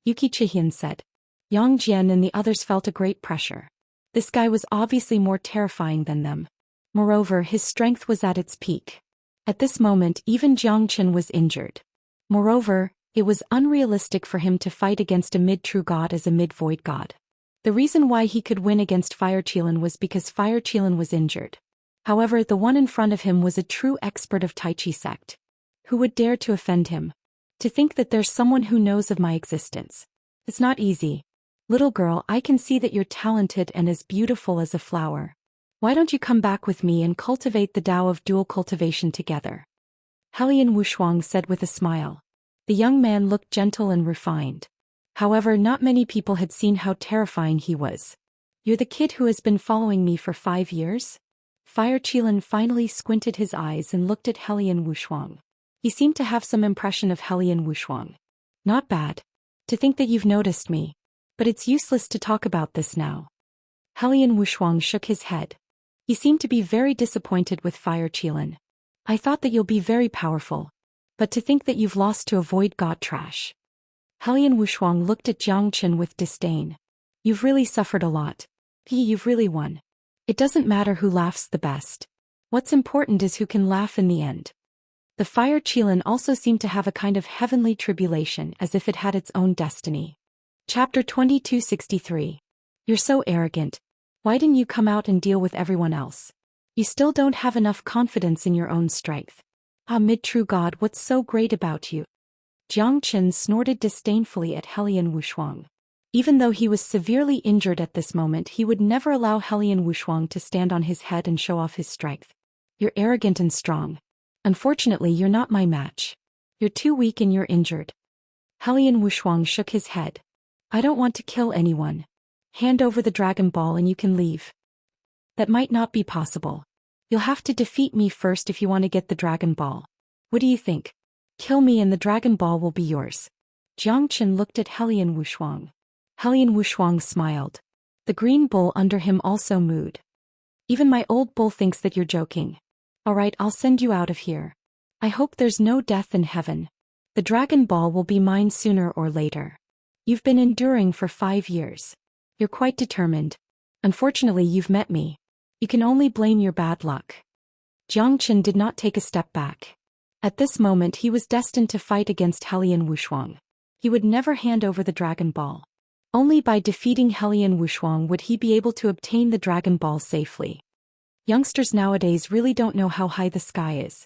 Yuki Chihian said. Yang Jian and the others felt a great pressure. This guy was obviously more terrifying than them. Moreover, his strength was at its peak. At this moment, even Jiang Chen was injured. Moreover, it was unrealistic for him to fight against a mid-true god as a mid-void god. The reason why he could win against Fire Qilin was because Fire Qilin was injured. However, the one in front of him was a true expert of Tai Chi sect. Who would dare to offend him? To think that there's someone who knows of my existence. It's not easy. Little girl, I can see that you're talented and as beautiful as a flower. Why don't you come back with me and cultivate the Tao of dual cultivation together? Hellion Wushuang said with a smile. The young man looked gentle and refined. However, not many people had seen how terrifying he was. You're the kid who has been following me for 5 years? Fire Qilin finally squinted his eyes and looked at Hellion Wushuang. He seemed to have some impression of Hellion Wushuang. Not bad. To think that you've noticed me. But it's useless to talk about this now. Hellion Wushuang shook his head. He seemed to be very disappointed with Fire Qilin. I thought that you'll be very powerful. But to think that you've lost to a void god trash. Hellion Wushuang looked at Jiang Chen with disdain. You've really suffered a lot. You've really won. It doesn't matter who laughs the best. What's important is who can laugh in the end. The Fire Qilin also seemed to have a kind of heavenly tribulation as if it had its own destiny. Chapter 2263. You're so arrogant. Why didn't you come out and deal with everyone else? You still don't have enough confidence in your own strength. Ah, mid-true god, what's so great about you? Jiang Chen snorted disdainfully at Hellion Wushuang. Even though he was severely injured at this moment, he would never allow Hellion Wushuang to stand on his head and show off his strength. You're arrogant and strong. Unfortunately, you're not my match. You're too weak and you're injured. Hellion Wushuang shook his head. I don't want to kill anyone. Hand over the Dragon Ball and you can leave. That might not be possible. You'll have to defeat me first if you want to get the Dragon Ball. What do you think? Kill me and the Dragon Ball will be yours. Jiang Chen looked at Hellion Wushuang. Hellion Wushuang smiled. The green bull under him also mooed. Even my old bull thinks that you're joking. Alright, I'll send you out of here. I hope there's no death in heaven. The Dragon Ball will be mine sooner or later. You've been enduring for 5 years. You're quite determined. Unfortunately, you've met me. You can only blame your bad luck. Jiang Chen did not take a step back. At this moment he was destined to fight against Hellion Wushuang. He would never hand over the Dragon Ball. Only by defeating Hellion Wushuang would he be able to obtain the Dragon Ball safely. Youngsters nowadays really don't know how high the sky is.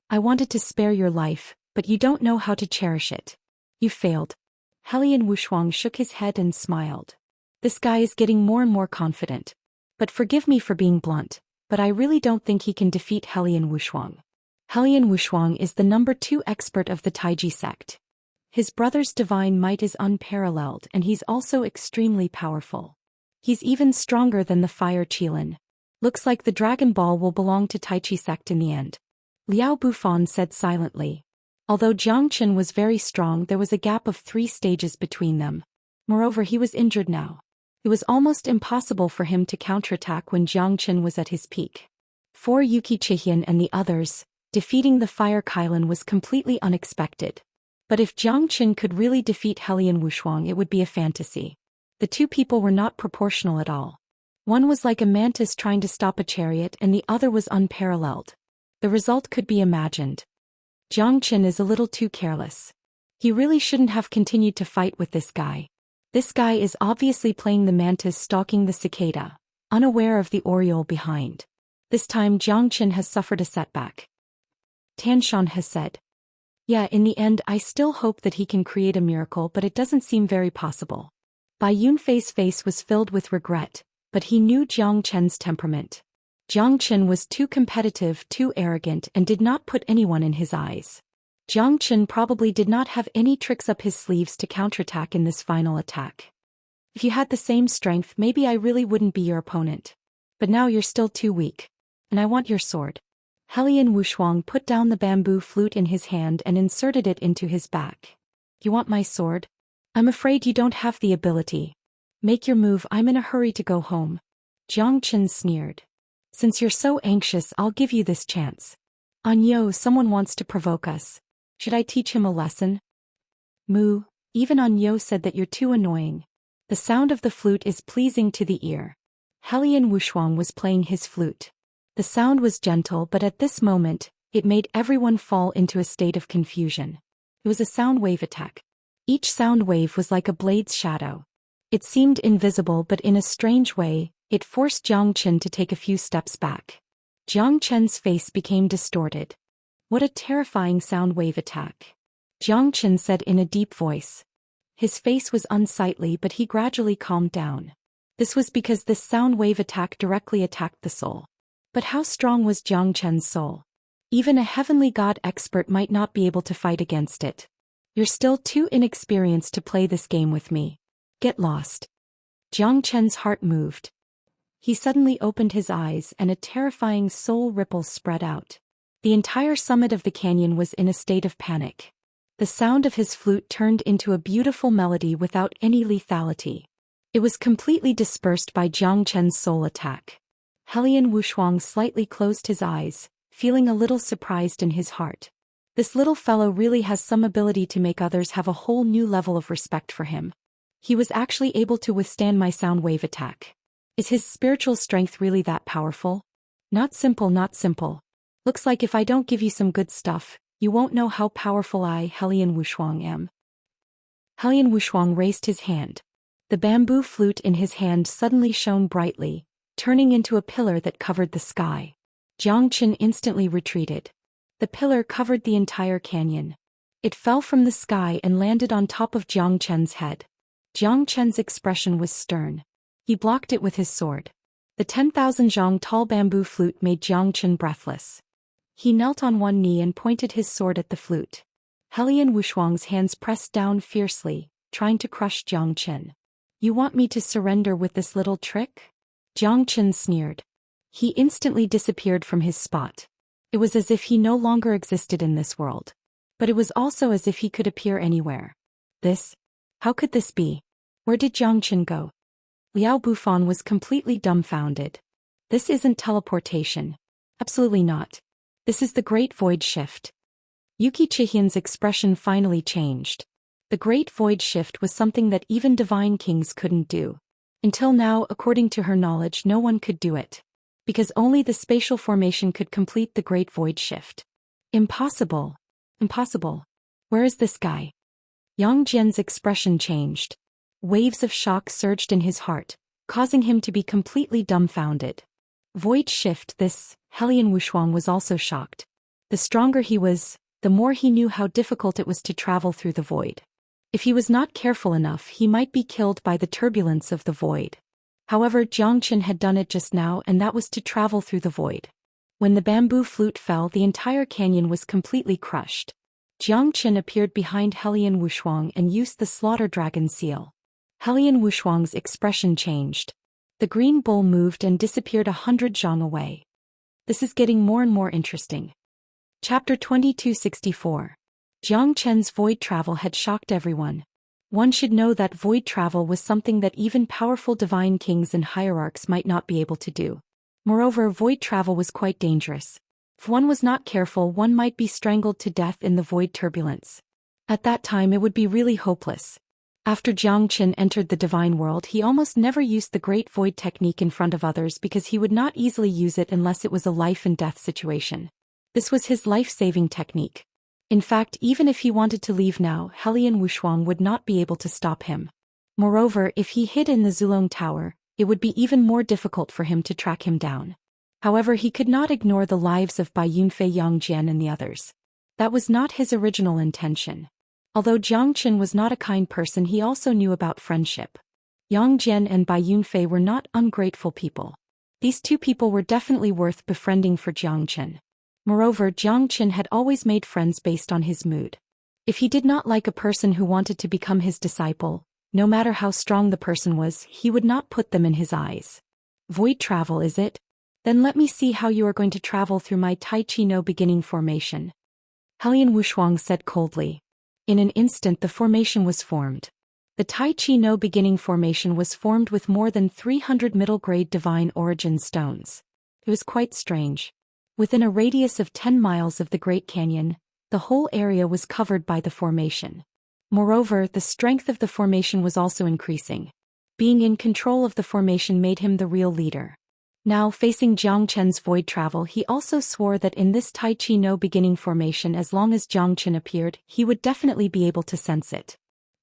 I wanted to spare your life, but you don't know how to cherish it. You failed. Hellion Wushuang shook his head and smiled. This guy is getting more and more confident. But forgive me for being blunt, but I really don't think he can defeat Hellion Wushuang. Hellion Wushuang is the number 2 expert of the Taiji sect. His brother's divine might is unparalleled and he's also extremely powerful. He's even stronger than the Fire Qilin. Looks like the Dragon Ball will belong to Taiji sect in the end. Liao Bufan said silently. Although Jiang Chen was very strong, there was a gap of 3 stages between them. Moreover, he was injured now. It was almost impossible for him to counterattack when Jiang Chen was at his peak. For Yuki Chihian and the others, defeating the Fire Qilin was completely unexpected. But if Jiang Chen could really defeat Hellion Wushuang, it would be a fantasy. The 2 people were not proportional at all. One was like a mantis trying to stop a chariot and the other was unparalleled. The result could be imagined. Jiang Chen is a little too careless. He really shouldn't have continued to fight with this guy. This guy is obviously playing the mantis stalking the cicada, unaware of the oriole behind. This time Jiang Chen has suffered a setback. Tanshan has said. Yeah, in the end I still hope that he can create a miracle, but it doesn't seem very possible. Bai Yunfei's face was filled with regret, but he knew Jiang Chen's temperament. Jiang Chen was too competitive, too arrogant, and did not put anyone in his eyes. Jiang Chen probably did not have any tricks up his sleeves to counterattack in this final attack. If you had the same strength, maybe I really wouldn't be your opponent. But now you're still too weak. And I want your sword. Helian Wushuang put down the bamboo flute in his hand and inserted it into his back. You want my sword? I'm afraid you don't have the ability. Make your move, I'm in a hurry to go home. Jiang Chen sneered. Since you're so anxious, I'll give you this chance. Anyo, someone wants to provoke us. Should I teach him a lesson? Moo, even Anyo said that you're too annoying. The sound of the flute is pleasing to the ear. Helian Wushuang was playing his flute. The sound was gentle, but at this moment, it made everyone fall into a state of confusion. It was a sound wave attack. Each sound wave was like a blade's shadow. It seemed invisible, but in a strange way, it forced Jiang Chen to take a few steps back. Jiang Chen's face became distorted. What a terrifying sound wave attack. Jiang Chen said in a deep voice. His face was unsightly, but he gradually calmed down. This was because this sound wave attack directly attacked the soul. But how strong was Jiang Chen's soul? Even a heavenly god expert might not be able to fight against it. You're still too inexperienced to play this game with me. Get lost. Jiang Chen's heart moved. He suddenly opened his eyes and a terrifying soul ripple spread out. The entire summit of the canyon was in a state of panic. The sound of his flute turned into a beautiful melody without any lethality. It was completely dispersed by Jiang Chen's soul attack. Helian Wushuang slightly closed his eyes, feeling a little surprised in his heart. This little fellow really has some ability to make others have a whole new level of respect for him. He was actually able to withstand my sound wave attack. Is his spiritual strength really that powerful? Not simple, not simple. Looks like if I don't give you some good stuff, you won't know how powerful I, Helian Wushuang, am. Helian Wushuang raised his hand. The bamboo flute in his hand suddenly shone brightly, turning into a pillar that covered the sky. Jiang Chen instantly retreated. The pillar covered the entire canyon. It fell from the sky and landed on top of Jiang Chen's head. Jiang Chen's expression was stern. He blocked it with his sword. The 10,000 zhang tall bamboo flute made Jiang Chen breathless. He knelt on one knee and pointed his sword at the flute. Helian Wushuang's hands pressed down fiercely, trying to crush Jiang Chen. You want me to surrender with this little trick? Jiang Chen sneered. He instantly disappeared from his spot. It was as if he no longer existed in this world. But it was also as if he could appear anywhere. How could this be? Where did Jiang Chen go? Liao Bufan was completely dumbfounded. This isn't teleportation. Absolutely not. This is the Great Void Shift. Yuki Chihian's expression finally changed. The Great Void Shift was something that even divine kings couldn't do. Until now, according to her knowledge, no one could do it. Because only the spatial formation could complete the Great Void Shift. Impossible. Impossible. Where is this guy? Yang Jian's expression changed. Waves of shock surged in his heart, causing him to be completely dumbfounded. Void Shift, Helian Wushuang was also shocked. The stronger he was, the more he knew how difficult it was to travel through the void. If he was not careful enough, he might be killed by the turbulence of the void. However, Jiang Chen had done it just now, and that was to travel through the void. When the bamboo flute fell, the entire canyon was completely crushed. Jiang Chen appeared behind Helian Wushuang and used the Slaughter Dragon seal. Helian Wushuang's expression changed. The green bull moved and disappeared 100 zhang away. This is getting more and more interesting. Chapter 2264. Jiang Chen's void travel had shocked everyone. One should know that void travel was something that even powerful divine kings and hierarchs might not be able to do. Moreover, void travel was quite dangerous. If one was not careful, one might be strangled to death in the void turbulence. At that time, it would be really hopeless. After Jiang Chen entered the divine world, he almost never used the Great Void technique in front of others because he would not easily use it unless it was a life and death situation. This was his life-saving technique. In fact, even if he wanted to leave now, Helian Wushuang would not be able to stop him. Moreover, if he hid in the Zulong Tower, it would be even more difficult for him to track him down. However, he could not ignore the lives of Bai Yunfei, Yang Jian and the others. That was not his original intention. Although Jiang Chen was not a kind person, he also knew about friendship. Yang Jian and Bai Yunfei were not ungrateful people. These two people were definitely worth befriending for Zhou Xian. Moreover, Zhou Xian had always made friends based on his mood. If he did not like a person who wanted to become his disciple, no matter how strong the person was, he would not put them in his eyes. Void travel, is it? Then let me see how you are going to travel through my Tai Chi no beginning formation. Helian Wushuang said coldly. In an instant the formation was formed. The Tai Chi no beginning formation was formed with more than 300 middle-grade divine origin stones. It was quite strange. Within a radius of 10 miles of the Great Canyon, the whole area was covered by the formation. Moreover, the strength of the formation was also increasing. Being in control of the formation made him the real leader. Now, facing Zhou Xian's void travel, he also swore that in this Tai Chi no beginning formation, as long as Zhou Xian appeared, he would definitely be able to sense it.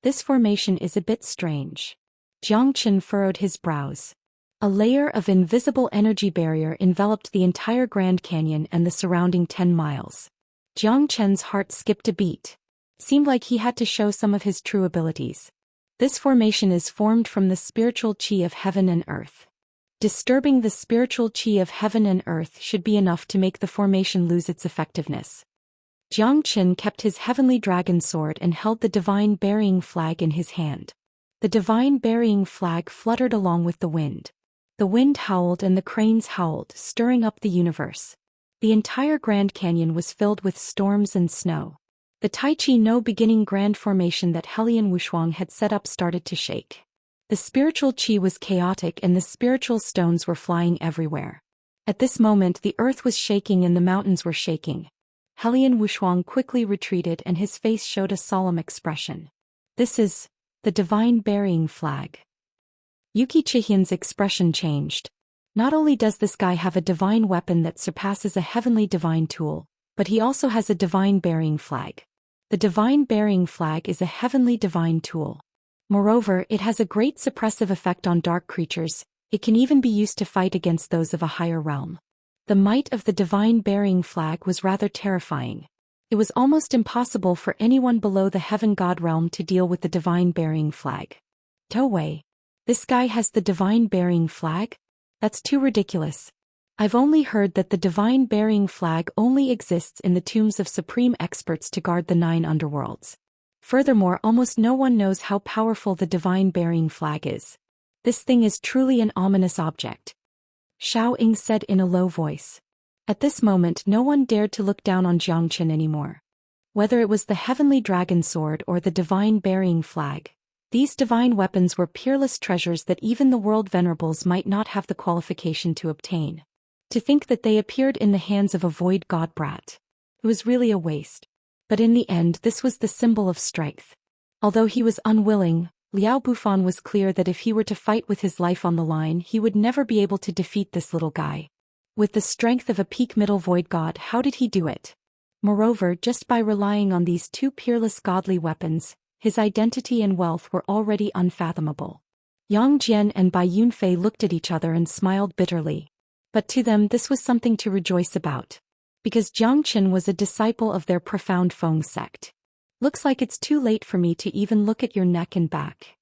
This formation is a bit strange. Zhou Xian furrowed his brows. A layer of invisible energy barrier enveloped the entire Grand Canyon and the surrounding 10 miles. Zhou Xian's heart skipped a beat. Seemed like he had to show some of his true abilities. This formation is formed from the spiritual chi of heaven and earth. Disturbing the spiritual chi of heaven and earth should be enough to make the formation lose its effectiveness. Zhou Xian kept his heavenly dragon sword and held the divine burying flag in his hand. The divine burying flag fluttered along with the wind. The wind howled and the cranes howled, stirring up the universe. The entire Grand Canyon was filled with storms and snow. The Tai Chi no beginning grand formation that Helian Wushuang had set up started to shake. The spiritual chi was chaotic and the spiritual stones were flying everywhere. At this moment the earth was shaking and the mountains were shaking. Helian Wushuang quickly retreated and his face showed a solemn expression. This is the divine burying flag. Yuki Chihian's expression changed. Not only does this guy have a divine weapon that surpasses a heavenly divine tool, but he also has a divine burying flag. The divine burying flag is a heavenly divine tool. Moreover, it has a great suppressive effect on dark creatures. It can even be used to fight against those of a higher realm. The might of the divine burying flag was rather terrifying. It was almost impossible for anyone below the heaven god realm to deal with the divine burying flag. Towei. This guy has the divine burying flag? That's too ridiculous. I've only heard that the divine burying flag only exists in the tombs of supreme experts to guard the 9 underworlds. Furthermore, almost no one knows how powerful the divine burying flag is. This thing is truly an ominous object. Xiao Ying said in a low voice. At this moment no one dared to look down on Zhou Xian anymore. Whether it was the heavenly dragon sword or the divine burying flag, these divine weapons were peerless treasures that even the world venerables might not have the qualification to obtain. To think that they appeared in the hands of a void god brat. It was really a waste. But in the end this was the symbol of strength. Although he was unwilling, Liao Bufan was clear that if he were to fight with his life on the line he would never be able to defeat this little guy. With the strength of a peak middle void god, how did he do it? Moreover, just by relying on these 2 peerless godly weapons, his identity and wealth were already unfathomable. Yang Jian and Bai Yunfei looked at each other and smiled bitterly. But to them this was something to rejoice about. Because Zhou Xian was a disciple of their profound Feng sect. Looks like it's too late for me to even look at your neck and back.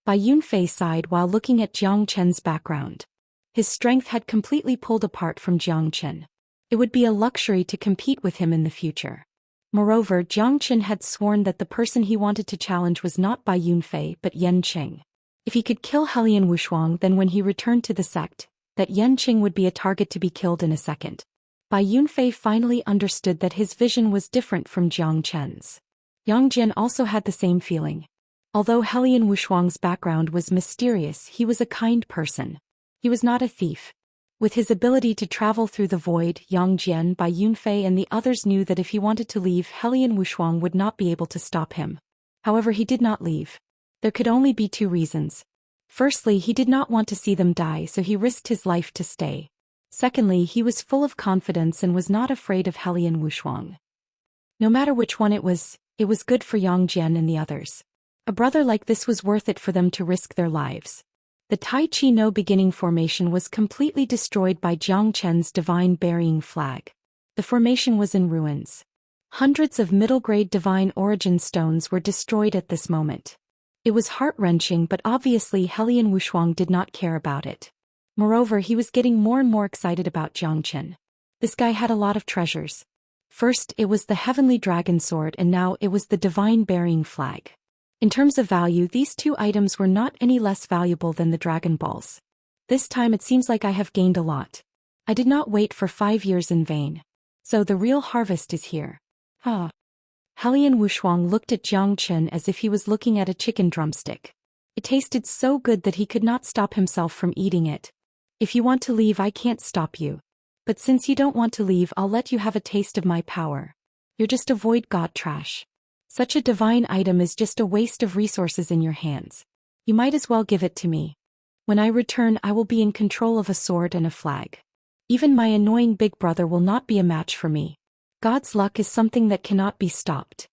Bai Yunfei sighed while looking at Zhou Qian's background. His strength had completely pulled apart from Zhou Xian. It would be a luxury to compete with him in the future. Moreover, Zhou Xian had sworn that the person he wanted to challenge was not Bai Yunfei but Yan Qing. If he could kill Helian Wushuang, then when he returned to the sect, that Yan Qing would be a target to be killed in a second. Bai Yunfei finally understood that his vision was different from Zhou Qian's. Yang Jian also had the same feeling. Although Helian Wushuang's background was mysterious, he was a kind person. He was not a thief. With his ability to travel through the void, Yang Jian, Bai Yunfei and the others knew that if he wanted to leave, Helian Wushuang would not be able to stop him. However, he did not leave. There could only be 2 reasons. Firstly, he did not want to see them die, so he risked his life to stay. Secondly, he was full of confidence and was not afraid of Helian Wushuang. No matter which one it was good for Yang Jian and the others. A brother like this was worth it for them to risk their lives. The Tai Chi no beginning formation was completely destroyed by Zhou Qian's divine burying flag. The formation was in ruins. Hundreds of middle-grade divine origin stones were destroyed at this moment. It was heart-wrenching, but obviously Helian Wushuang did not care about it. Moreover, he was getting more and more excited about Zhou Xian. This guy had a lot of treasures. First, it was the heavenly dragon sword, and now it was the divine burying flag. In terms of value, these two items were not any less valuable than the Dragon Balls. This time it seems like I have gained a lot. I did not wait for 5 years in vain. So the real harvest is here. Ah. Helian Wushuang looked at Zhou Xian as if he was looking at a chicken drumstick. It tasted so good that he could not stop himself from eating it. If you want to leave, I can't stop you. But since you don't want to leave, I'll let you have a taste of my power. You're just a void god trash. Such a divine item is just a waste of resources in your hands. You might as well give it to me. When I return, I will be in control of a sword and a flag. Even my annoying big brother will not be a match for me. God's luck is something that cannot be stopped.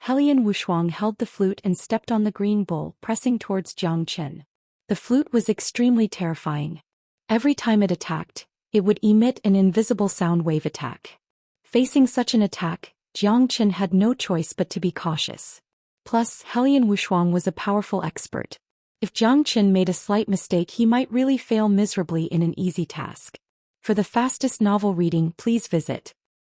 Helian Wushuang held the flute and stepped on the green bull, pressing towards Zhou Xian. The flute was extremely terrifying. Every time it attacked, it would emit an invisible sound wave attack. Facing such an attack, Zhou Xian had no choice but to be cautious. Plus, Helian Wushuang was a powerful expert. If Zhou Xian made a slight mistake, he might really fail miserably in an easy task. For the fastest novel reading, please visit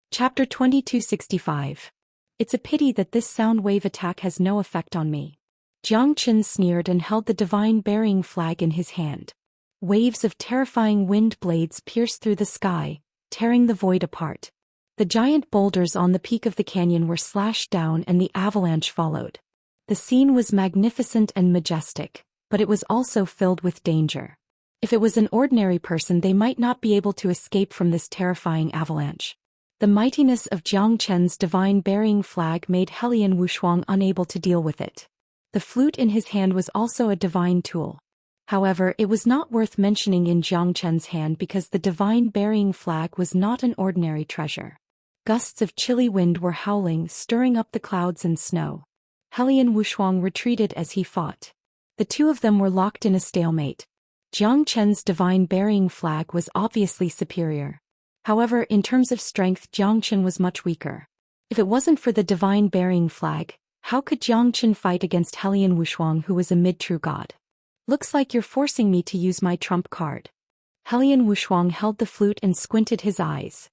Chapter 2265. It's a pity that this sound wave attack has no effect on me. Zhou Xian sneered and held the divine burying flag in his hand. Waves of terrifying wind blades pierced through the sky, tearing the void apart. The giant boulders on the peak of the canyon were slashed down and the avalanche followed. The scene was magnificent and majestic, but it was also filled with danger. If it was an ordinary person, they might not be able to escape from this terrifying avalanche. The mightiness of Zhou Qian's divine burying flag made Helian Wushuang unable to deal with it. The flute in his hand was also a divine tool. However, it was not worth mentioning in Zhou Qian's hand because the divine burying flag was not an ordinary treasure. Gusts of chilly wind were howling, stirring up the clouds and snow. Helian Wushuang retreated as he fought. The two of them were locked in a stalemate. Zhou Qian's divine burying flag was obviously superior. However, in terms of strength, Zhou Qian was much weaker. If it wasn't for the divine burying flag, how could Zhou Qian fight against Helian Wushuang, who was a mid-true god? Looks like you're forcing me to use my trump card. Helian Wushuang held the flute and squinted his eyes.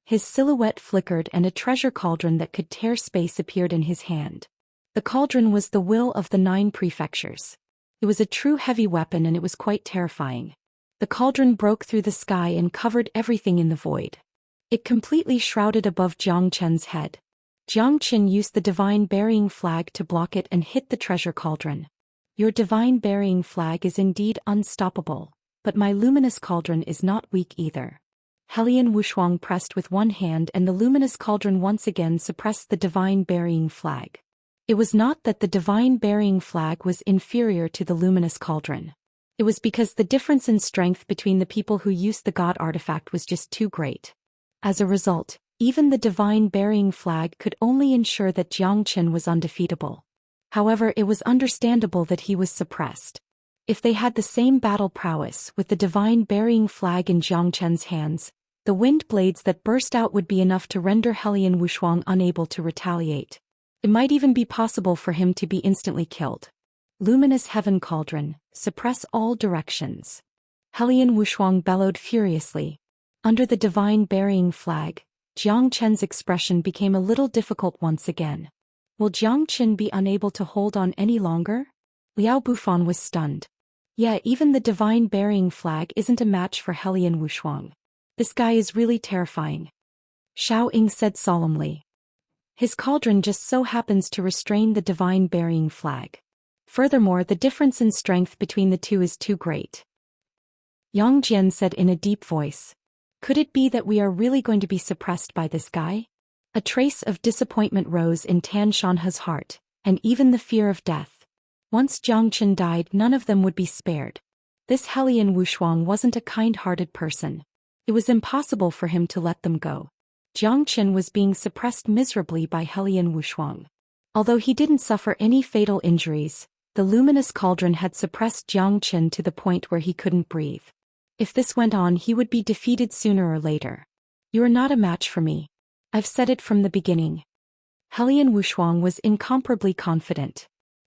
His silhouette flickered and a treasure cauldron that could tear space appeared in his hand. The cauldron was the will of the 9 prefectures. It was a true heavy weapon and it was quite terrifying. The cauldron broke through the sky and covered everything in the void. It completely shrouded above Zhou Qian's head. Zhou Qian used the divine burying flag to block it and hit the treasure cauldron. Your divine burying flag is indeed unstoppable, but my luminous cauldron is not weak either. Helian Wushuang pressed with one hand and the luminous cauldron once again suppressed the divine burying flag. It was not that the divine burying flag was inferior to the luminous cauldron. It was because the difference in strength between the people who used the god artifact was just too great. As a result, even the divine burying flag could only ensure that Zhou Qian was undefeatable. However, it was understandable that he was suppressed. If they had the same battle prowess with the divine burying flag in Zhou Qian's hands, the wind blades that burst out would be enough to render Helian Wushuang unable to retaliate. It might even be possible for him to be instantly killed. Luminous Heaven Cauldron, suppress all directions. Helian Wushuang bellowed furiously. Under the divine burying flag, Zhou Qian's expression became a little difficult once again. Will Zhou Qian be unable to hold on any longer? Liao Bufan was stunned. Yeah, even the divine burying flag isn't a match for Helian Wushuang. This guy is really terrifying. Shao Ying said solemnly. His cauldron just so happens to restrain the divine burying flag. Furthermore, the difference in strength between the two is too great. Yang Jian said in a deep voice. Could it be that we are really going to be suppressed by this guy? A trace of disappointment rose in Tan Shanhe's heart, and even the fear of death. Once Zhou Qian died, none of them would be spared. This Helian Wushuang wasn't a kind-hearted person. It was impossible for him to let them go. Zhou Qian was being suppressed miserably by Helian Wushuang. Although he didn't suffer any fatal injuries, the luminous cauldron had suppressed Zhou Qian to the point where he couldn't breathe. If this went on, he would be defeated sooner or later. You are not a match for me. I've said it from the beginning. Helian Wushuang was incomparably confident.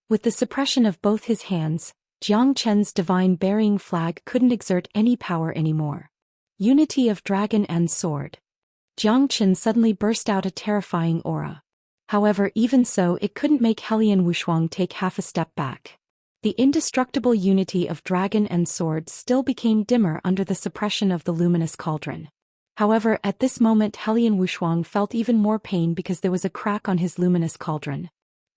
With the suppression of both his hands, Jiang Chen's divine burying flag couldn't exert any power anymore. Unity of dragon and sword. Jiang Chen suddenly burst out a terrifying aura. However, even so, it couldn't make Helian Wushuang take half a step back. The indestructible unity of dragon and sword still became dimmer under the suppression of the luminous cauldron. However, at this moment Helian Wushuang felt even more pain because there was a crack on his luminous cauldron.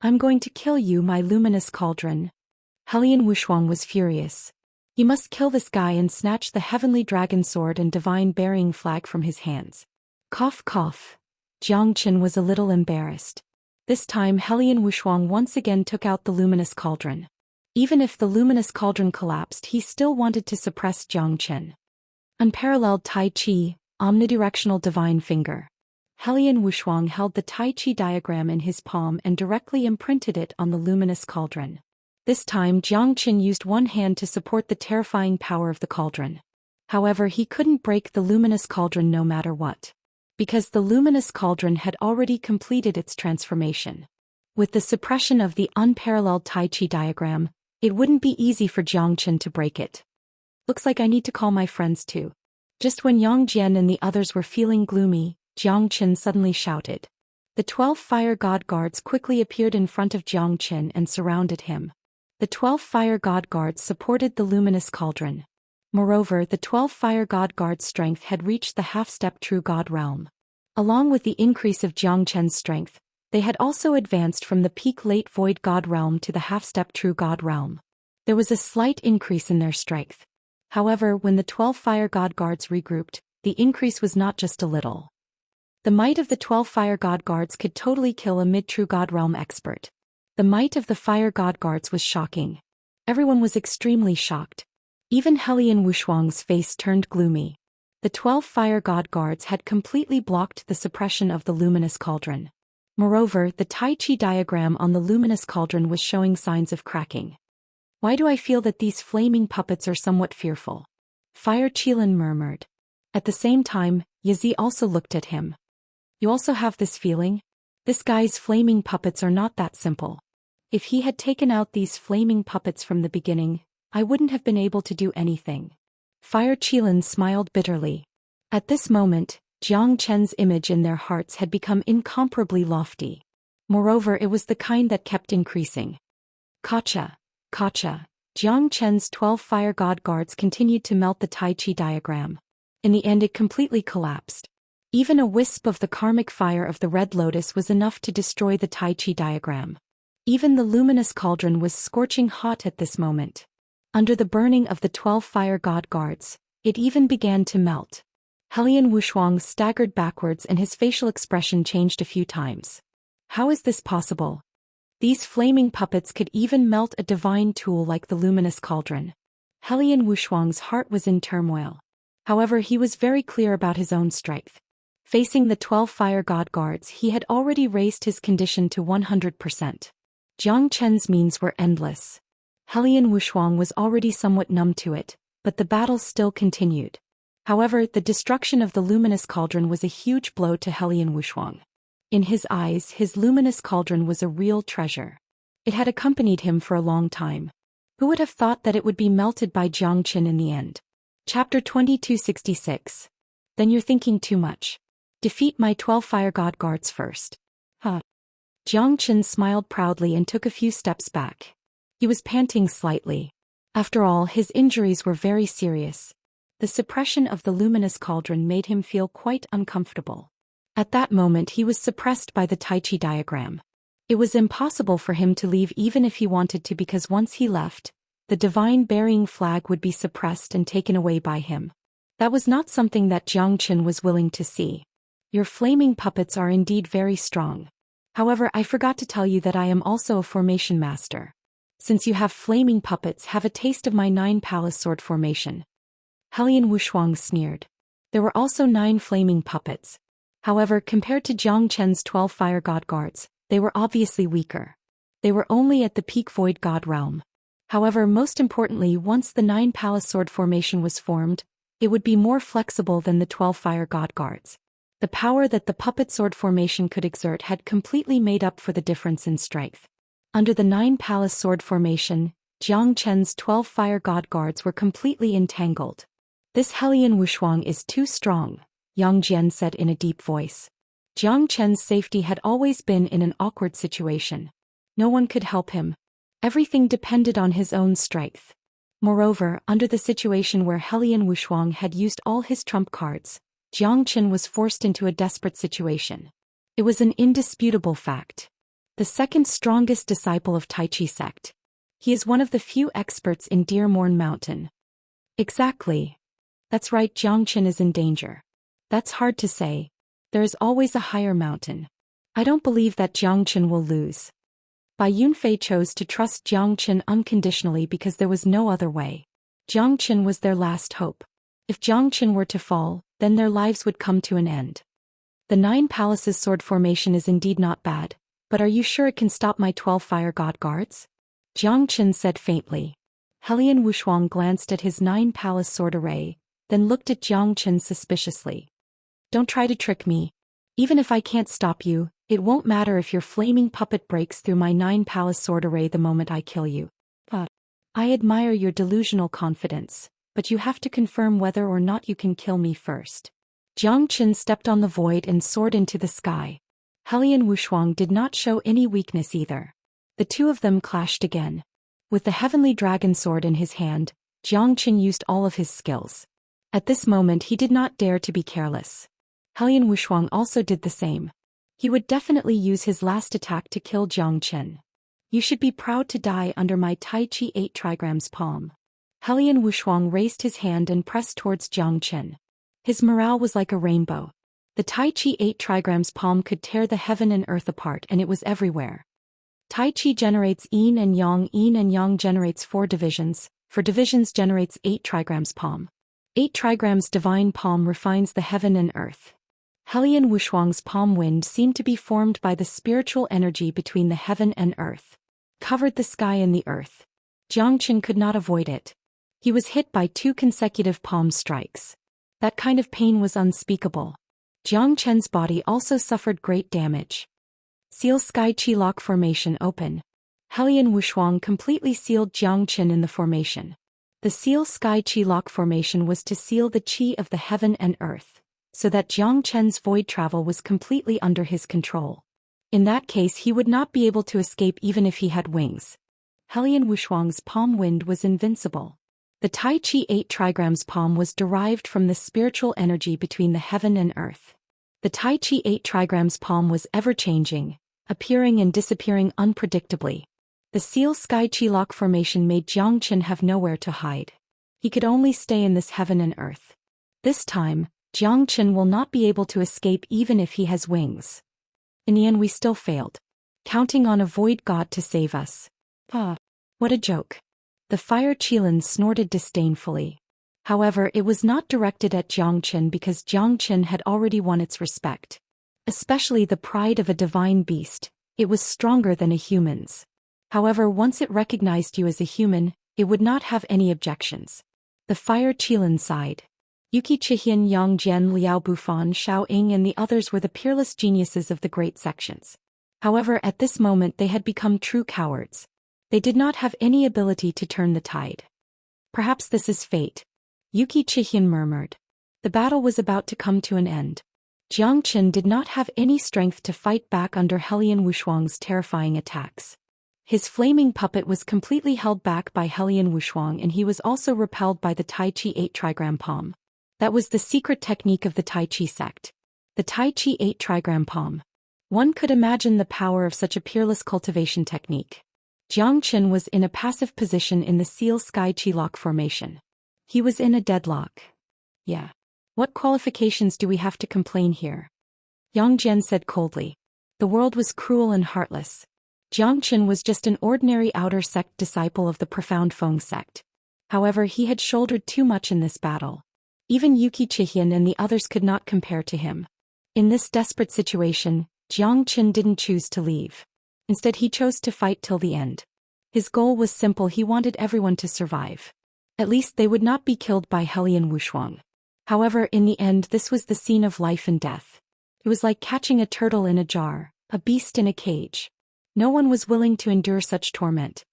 "I'm going to kill you, my luminous cauldron." Helian Wushuang was furious. He must kill this guy and snatch the heavenly dragon sword and divine burying flag from his hands. Cough cough. Jiang Chen was a little embarrassed. This time Helian Wushuang once again took out the luminous cauldron. Even if the luminous cauldron collapsed, he still wanted to suppress Jiang Chen. Unparalleled Tai Chi, omnidirectional divine finger. Helian Wushuang held the Tai Chi diagram in his palm and directly imprinted it on the luminous cauldron. This time Jiang Chen used one hand to support the terrifying power of the cauldron. However, he couldn't break the luminous cauldron no matter what. Because the luminous cauldron had already completed its transformation. With the suppression of the unparalleled Tai Chi diagram, it wouldn't be easy for Jiang Chen to break it. "Looks like I need to call my friends too." Just when Yang Jian and the others were feeling gloomy, Jiang Chen suddenly shouted. The 12 fire god guards quickly appeared in front of Jiang Chen and surrounded him. The 12 fire god guards supported the luminous cauldron. Moreover, the 12 fire god guards' strength had reached the half-step true god realm. Along with the increase of Jiang Chen's strength, they had also advanced from the peak late void god realm to the half-step true god realm. There was a slight increase in their strength. However, when the 12 fire god guards regrouped, the increase was not just a little. The might of the 12 fire god guards could totally kill a mid-true god realm expert. The might of the fire god guards was shocking. Everyone was extremely shocked. Even Helian Wushuang's face turned gloomy. The 12 fire god guards had completely blocked the suppression of the luminous cauldron. Moreover, the Tai Chi diagram on the luminous cauldron was showing signs of cracking. "Why do I feel that these flaming puppets are somewhat fearful?" Fire Qilin murmured. At the same time, Yazi also looked at him. "You also have this feeling? This guy's flaming puppets are not that simple. If he had taken out these flaming puppets from the beginning, I wouldn't have been able to do anything." Fire Qilin smiled bitterly. At this moment, Jiang Chen's image in their hearts had become incomparably lofty. Moreover, it was the kind that kept increasing. Kacha, Kacha. Jiang Chen's 12 fire god guards continued to melt the Tai Chi diagram. In the end, it completely collapsed. Even a wisp of the karmic fire of the red lotus was enough to destroy the Tai Chi diagram. Even the luminous cauldron was scorching hot at this moment. Under the burning of the 12 fire god guards, it even began to melt. Helian Wushuang staggered backwards and his facial expression changed a few times. How is this possible? These flaming puppets could even melt a divine tool like the luminous cauldron. Helian Wushuang's heart was in turmoil. However, he was very clear about his own strength. Facing the 12 fire god guards, he had already raised his condition to 100%. Jiang Chen's means were endless. Helian Wushuang was already somewhat numb to it, but the battle still continued. However, the destruction of the luminous cauldron was a huge blow to Helian Wushuang. In his eyes, his luminous cauldron was a real treasure. It had accompanied him for a long time. Who would have thought that it would be melted by Jiang Chen in the end? Chapter 2266. Then you're thinking too much. Defeat my 12 fire god guards first. Huh. Jiang Chen smiled proudly and took a few steps back. He was panting slightly. After all, his injuries were very serious. The suppression of the luminous cauldron made him feel quite uncomfortable. At that moment he was suppressed by the Tai Chi diagram. It was impossible for him to leave even if he wanted to, because once he left, the divine burying flag would be suppressed and taken away by him. That was not something that Jiang Chen was willing to see. Your flaming puppets are indeed very strong. However, I forgot to tell you that I am also a formation master. Since you have flaming puppets, have a taste of my 9 palace sword formation. Helian Wushuang sneered. There were also 9 flaming puppets. However, compared to Jiang Chen's 12 fire god guards, they were obviously weaker. They were only at the peak void god realm. However, most importantly, once the 9 palace sword formation was formed, it would be more flexible than the 12 fire god guards. The power that the puppet sword formation could exert had completely made up for the difference in strength. Under the 9 palace sword formation, Jiang Chen's 12 fire god guards were completely entangled. This Hellion Wushuang is too strong, Yang Jian said in a deep voice. Jiang Chen's safety had always been in an awkward situation. No one could help him. Everything depended on his own strength. Moreover, under the situation where Hellion Wushuang had used all his trump cards, Jiang Chen was forced into a desperate situation. It was an indisputable fact. The second strongest disciple of Tai Chi sect. He is one of the few experts in Deermorn Mountain. Exactly. That's right, Jiang Chen is in danger. That's hard to say. There is always a higher mountain. I don't believe that Jiang Chen will lose. Bai Yunfei chose to trust Jiang Chen unconditionally because there was no other way. Jiang Chen was their last hope. If Jiang Chen were to fall, then their lives would come to an end. The 9 Palaces sword formation is indeed not bad, but are you sure it can stop my 12 fire god guards? Jiang Chen said faintly. Hellion Wushuang glanced at his 9 palace sword array, then looked at Jiang Chen suspiciously. Don't try to trick me. Even if I can't stop you, it won't matter if your flaming puppet breaks through my 9 palace sword array the moment I kill you. I admire your delusional confidence, but you have to confirm whether or not you can kill me first. Jiang Chen stepped on the void and soared into the sky. Hellion Wushuang did not show any weakness either. The two of them clashed again. With the heavenly dragon sword in his hand, Jiang Chen used all of his skills. At this moment he did not dare to be careless. Hellion Wushuang also did the same. He would definitely use his last attack to kill Jiang Chen. You should be proud to die under my Tai Chi 8 trigrams palm. Hellion Wushuang raised his hand and pressed towards Jiang Chen. His morale was like a rainbow. The Tai Chi 8 trigrams palm could tear the heaven and earth apart, and it was everywhere. Tai Chi generates yin and yang generates 4 divisions, 4 divisions generates 8 trigrams palm. 8 trigrams divine palm refines the heaven and earth. Hellion Wushuang's palm wind seemed to be formed by the spiritual energy between the heaven and earth. Covered the sky and the earth. Jiang Chen could not avoid it. He was hit by 2 consecutive palm strikes. That kind of pain was unspeakable. Jiang Chen's body also suffered great damage. Seal Sky Chi Lock Formation open. Hellion Wushuang completely sealed Jiang Chen in the formation. The Seal Sky Chi Lock Formation was to seal the chi of the heaven and earth, so that Jiang Chen's void travel was completely under his control. In that case he would not be able to escape even if he had wings. Hellion Wushuang's palm wind was invincible. The Tai Chi 8 trigrams palm was derived from the spiritual energy between the heaven and earth. The Tai Chi 8 trigrams palm was ever-changing, appearing and disappearing unpredictably. The Seal Sky Chi Lock Formation made Jiang Chen have nowhere to hide. He could only stay in this heaven and earth. This time, Jiang Chen will not be able to escape even if he has wings. In the end we still failed. Counting on a void god to save us. What a joke. The fire Qilin snorted disdainfully. However, it was not directed at Jiang Chen because Jiang Chen had already won its respect. Especially the pride of a divine beast, it was stronger than a human's. However, once it recognized you as a human, it would not have any objections. The fire Qilin sighed. Yuki Chihian, Yang Jian, Liao Bufan, Shao Ying and the others were the peerless geniuses of the great sections. However, at this moment they had become true cowards. They did not have any ability to turn the tide. Perhaps this is fate. Yuki Chihian murmured. The battle was about to come to an end. Jiang Chen did not have any strength to fight back under Hellion Wushuang's terrifying attacks. His flaming puppet was completely held back by Hellion Wushuang and he was also repelled by the Tai Chi 8 trigram palm. That was the secret technique of the Tai Chi sect. The Tai Chi 8 trigram palm. One could imagine the power of such a peerless cultivation technique. Jiang Chen was in a passive position in the Seal Sky Chi Lock Formation. He was in a deadlock. Yeah. What qualifications do we have to complain here? Yang Jian said coldly. The world was cruel and heartless. Jiang Chen was just an ordinary outer sect disciple of the profound Feng sect. However, he had shouldered too much in this battle. Even Yuki Chihian and the others could not compare to him. In this desperate situation, Jiang Chen didn't choose to leave. Instead he chose to fight till the end. His goal was simple, he wanted everyone to survive. At least they would not be killed by Hellion Wushuang. However, in the end this was the scene of life and death. It was like catching a turtle in a jar, a beast in a cage. No one was willing to endure such torment.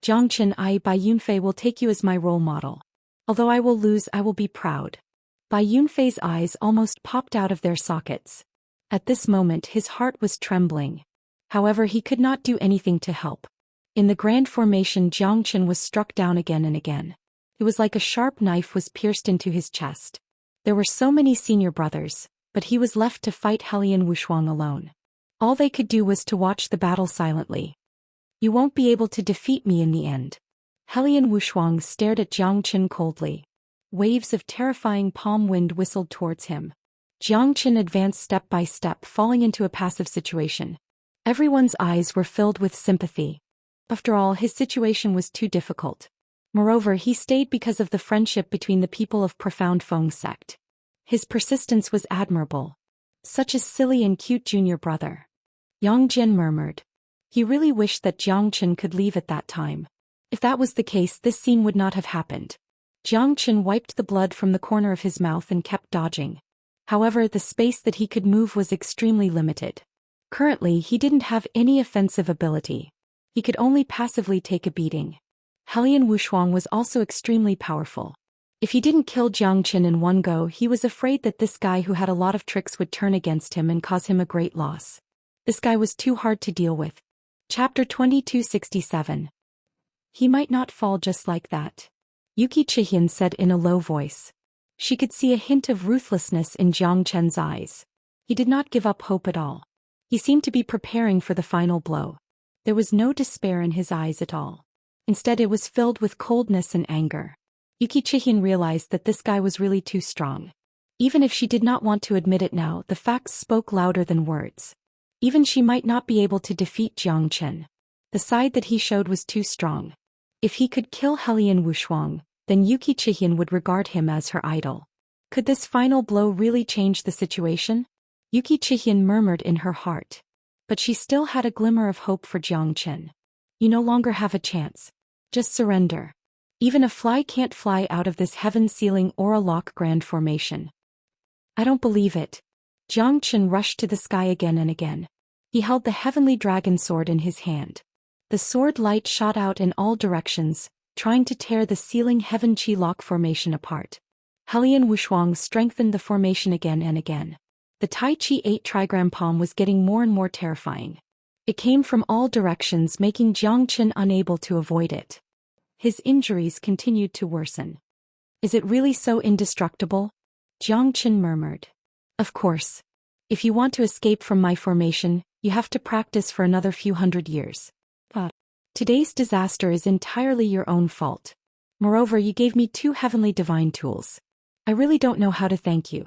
Jiangchen, I, Bai Yunfei, will take you as my role model. Although I will lose, I will be proud. Bai Yunfei's eyes almost popped out of their sockets. At this moment his heart was trembling. However, he could not do anything to help. In the grand formation, Jiangchen was struck down again and again. It was like a sharp knife was pierced into his chest. There were so many senior brothers, but he was left to fight Helian Wushuang alone. All they could do was to watch the battle silently. You won't be able to defeat me in the end. Helian Wushuang stared at Jiangchen coldly. Waves of terrifying palm wind whistled towards him. Jiangchen advanced step by step, falling into a passive situation. Everyone's eyes were filled with sympathy. After all, his situation was too difficult. Moreover, he stayed because of the friendship between the people of Profound Feng sect. His persistence was admirable. Such a silly and cute junior brother. Yang Jian murmured. He really wished that Jiangchen could leave at that time. If that was the case, this scene would not have happened. Jiangchen wiped the blood from the corner of his mouth and kept dodging. However, the space that he could move was extremely limited. Currently, he didn't have any offensive ability. He could only passively take a beating. Helian Wushuang was also extremely powerful. If he didn't kill Jiangchen in one go, he was afraid that this guy who had a lot of tricks would turn against him and cause him a great loss. This guy was too hard to deal with. Chapter 2267. He might not fall just like that. Yuki Chihian said in a low voice. She could see a hint of ruthlessness in Jiangchen's eyes. He did not give up hope at all. He seemed to be preparing for the final blow. There was no despair in his eyes at all. Instead, it was filled with coldness and anger. Yuki Chihian realized that this guy was really too strong. Even if she did not want to admit it now, the facts spoke louder than words. Even she might not be able to defeat Jiangchen. The side that he showed was too strong. If he could kill Helian Wushuang, then Yuki Chihian would regard him as her idol. Could this final blow really change the situation? Yuki Chihian murmured in her heart. But she still had a glimmer of hope for Jiangchen. You no longer have a chance. Just surrender. Even a fly can't fly out of this heaven-sealing aura lock grand formation. I don't believe it. Jiangchen rushed to the sky again and again. He held the heavenly dragon sword in his hand. The sword light shot out in all directions, trying to tear the sealing heaven chi lock formation apart. Helian Wushuang strengthened the formation again and again. The Tai Chi 8 trigram palm was getting more and more terrifying. It came from all directions, making Jiangchen unable to avoid it. His injuries continued to worsen. Is it really so indestructible? Jiangchen murmured. Of course. If you want to escape from my formation, you have to practice for another few hundred years. Today's disaster is entirely your own fault. Moreover, you gave me 2 heavenly divine tools. I really don't know how to thank you.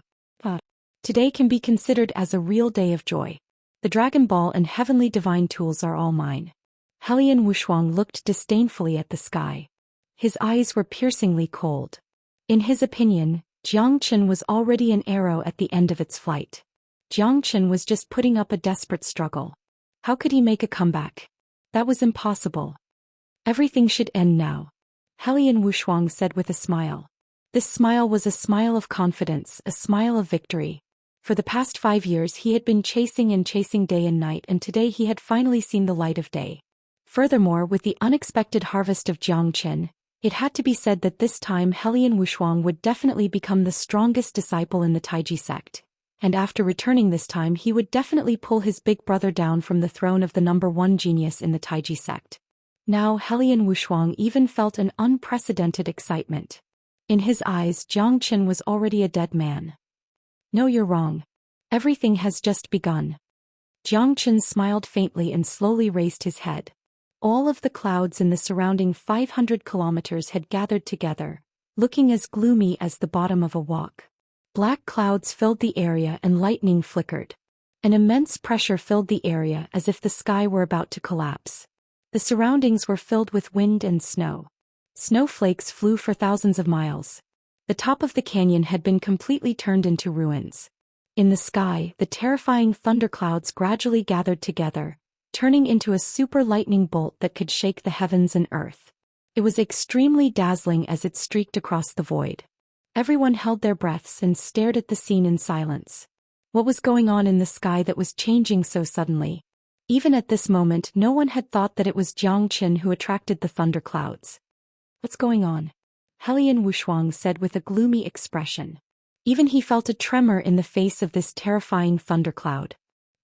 Today can be considered as a real day of joy. The Dragon Ball and heavenly divine tools are all mine. Helian Wushuang looked disdainfully at the sky. His eyes were piercingly cold. In his opinion, Jiangchen was already an arrow at the end of its flight. Jiangchen was just putting up a desperate struggle. How could he make a comeback? That was impossible. Everything should end now. Helian Wushuang said with a smile. This smile was a smile of confidence, a smile of victory. For the past 5 years he had been chasing and chasing day and night, and today he had finally seen the light of day. Furthermore, with the unexpected harvest of Jiangchen, it had to be said that this time Helian Wushuang would definitely become the strongest disciple in the Taiji sect. And after returning this time, he would definitely pull his big brother down from the throne of the #1 genius in the Taiji sect. Now Helian Wushuang even felt an unprecedented excitement. In his eyes, Jiangchen was already a dead man. No, you're wrong. Everything has just begun. Jiangchen smiled faintly and slowly raised his head. All of the clouds in the surrounding 500 kilometers had gathered together, looking as gloomy as the bottom of a wok. Black clouds filled the area and lightning flickered. An immense pressure filled the area as if the sky were about to collapse. The surroundings were filled with wind and snow. Snowflakes flew for thousands of miles. The top of the canyon had been completely turned into ruins. In the sky, the terrifying thunderclouds gradually gathered together, turning into a super lightning bolt that could shake the heavens and earth. It was extremely dazzling as it streaked across the void. Everyone held their breaths and stared at the scene in silence. What was going on in the sky that was changing so suddenly? Even at this moment, no one had thought that it was Jiang Qin who attracted the thunderclouds. What's going on? Helian Wushuang said with a gloomy expression. Even he felt a tremor in the face of this terrifying thundercloud.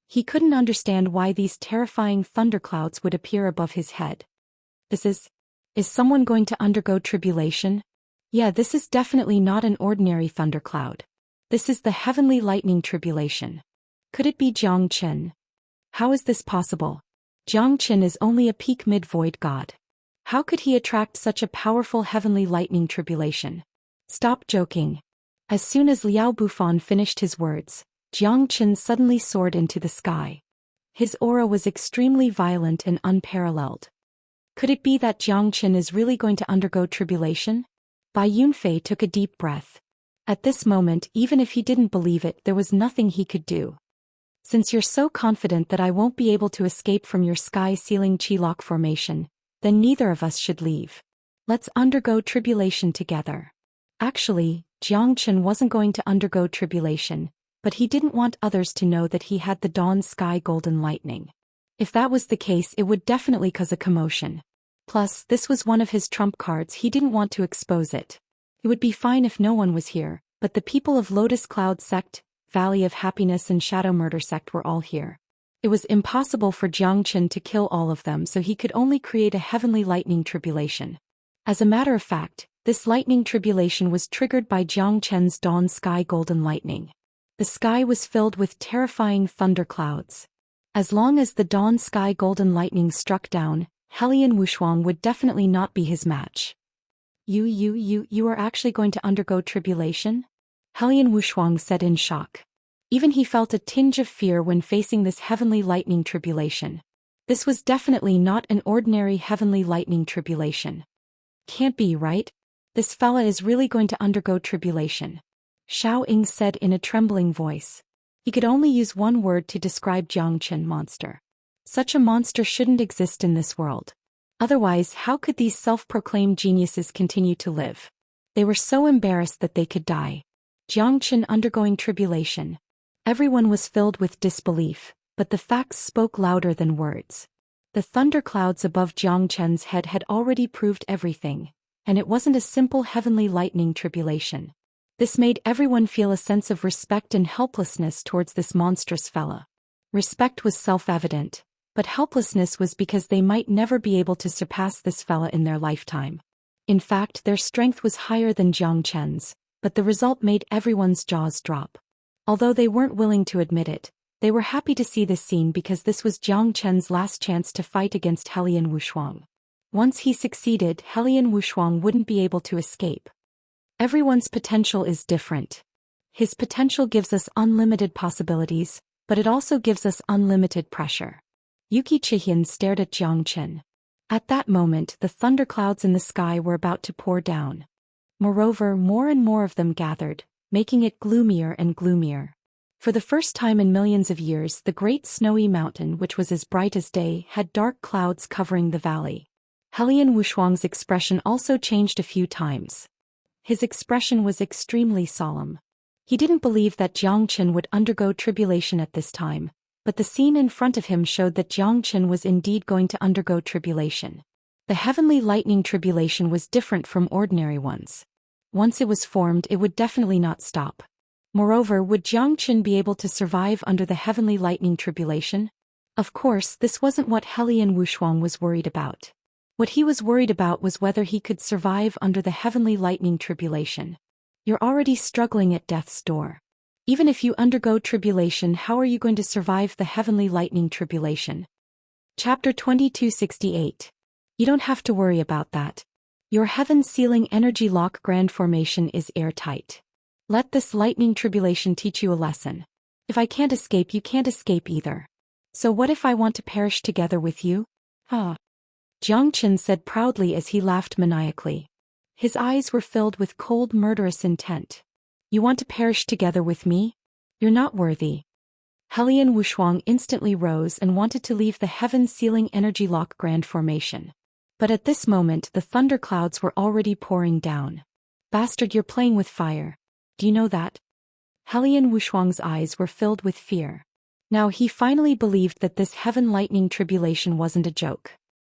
He couldn't understand why these terrifying thunderclouds would appear above his head. Is someone going to undergo tribulation? Yeah, this is definitely not an ordinary thundercloud. This is the heavenly lightning tribulation. Could it be Jiang Qin? How is this possible? Jiang Qin is only a peak mid-void god. How could he attract such a powerful heavenly lightning tribulation? Stop joking. As soon as Liao Bufan finished his words, Jiang Qin suddenly soared into the sky. His aura was extremely violent and unparalleled. Could it be that Jiang Qin is really going to undergo tribulation? Bai Yunfei took a deep breath. At this moment, even if he didn't believe it, there was nothing he could do. Since you're so confident that I won't be able to escape from your sky-ceiling Qi-lock formation, then neither of us should leave. Let's undergo tribulation together. Actually, Jiang Qin wasn't going to undergo tribulation, but he didn't want others to know that he had the dawn sky golden lightning. If that was the case, it would definitely cause a commotion. Plus, this was one of his trump cards. He didn't want to expose it. It would be fine if no one was here, but the people of Lotus Cloud Sect, Valley of Happiness and Shadow Murder Sect were all here. It was impossible for Jiang Qin to kill all of them, so he could only create a heavenly lightning tribulation. As a matter of fact, this lightning tribulation was triggered by Jiang Qin's dawn sky golden lightning. The sky was filled with terrifying thunderclouds. As long as the dawn sky golden lightning struck down, Helian Wushuang would definitely not be his match. You are actually going to undergo tribulation? Helian Wushuang said in shock. Even he felt a tinge of fear when facing this heavenly lightning tribulation. This was definitely not an ordinary heavenly lightning tribulation. Can't be, right? This fella is really going to undergo tribulation. Xiao Ying said in a trembling voice. He could only use one word to describe Jiang Qin: monster. Such a monster shouldn't exist in this world. Otherwise, how could these self-proclaimed geniuses continue to live? They were so embarrassed that they could die. Jiang Qin undergoing tribulation. Everyone was filled with disbelief, but the facts spoke louder than words. The thunderclouds above Jiang Qin's head had already proved everything, and it wasn't a simple heavenly lightning tribulation. This made everyone feel a sense of respect and helplessness towards this monstrous fella. Respect was self-evident, but helplessness was because they might never be able to surpass this fella in their lifetime. In fact, their strength was higher than Jiang Qin's, but the result made everyone's jaws drop. Although they weren't willing to admit it, they were happy to see this scene because this was Jiang Qin's last chance to fight against Helian Wushuang. Once he succeeded, Helian Wushuang wouldn't be able to escape. Everyone's potential is different. His potential gives us unlimited possibilities, but it also gives us unlimited pressure. Yuki Chihian stared at Jiang Qin. At that moment, the thunderclouds in the sky were about to pour down. Moreover, more and more of them gathered, making it gloomier and gloomier. For the first time in millions of years, the great snowy mountain, which was as bright as day, had dark clouds covering the valley. Helian Wushuang's expression also changed a few times. His expression was extremely solemn. He didn't believe that Jiang Qin would undergo tribulation at this time, but the scene in front of him showed that Jiang Qin was indeed going to undergo tribulation. The heavenly lightning tribulation was different from ordinary ones. Once it was formed, it would definitely not stop. Moreover, would Jiang Qin be able to survive under the heavenly lightning tribulation? Of course, this wasn't what Helian Wushuang was worried about. What he was worried about was whether he could survive under the heavenly lightning tribulation. You're already struggling at death's door. Even if you undergo tribulation, how are you going to survive the heavenly lightning tribulation? Chapter 2268. You don't have to worry about that. Your heaven-sealing energy lock grand formation is airtight. Let this lightning tribulation teach you a lesson. If I can't escape, you can't escape either. So what if I want to perish together with you? Jiang Qin said proudly as he laughed maniacally. His eyes were filled with cold, murderous intent. You want to perish together with me? You're not worthy. Helian Wushuang instantly rose and wanted to leave the heaven-sealing energy lock grand formation. But at this moment, the thunderclouds were already pouring down. Bastard, you're playing with fire. Do you know that? Helian Wushuang's eyes were filled with fear. Now he finally believed that this heaven lightning tribulation wasn't a joke.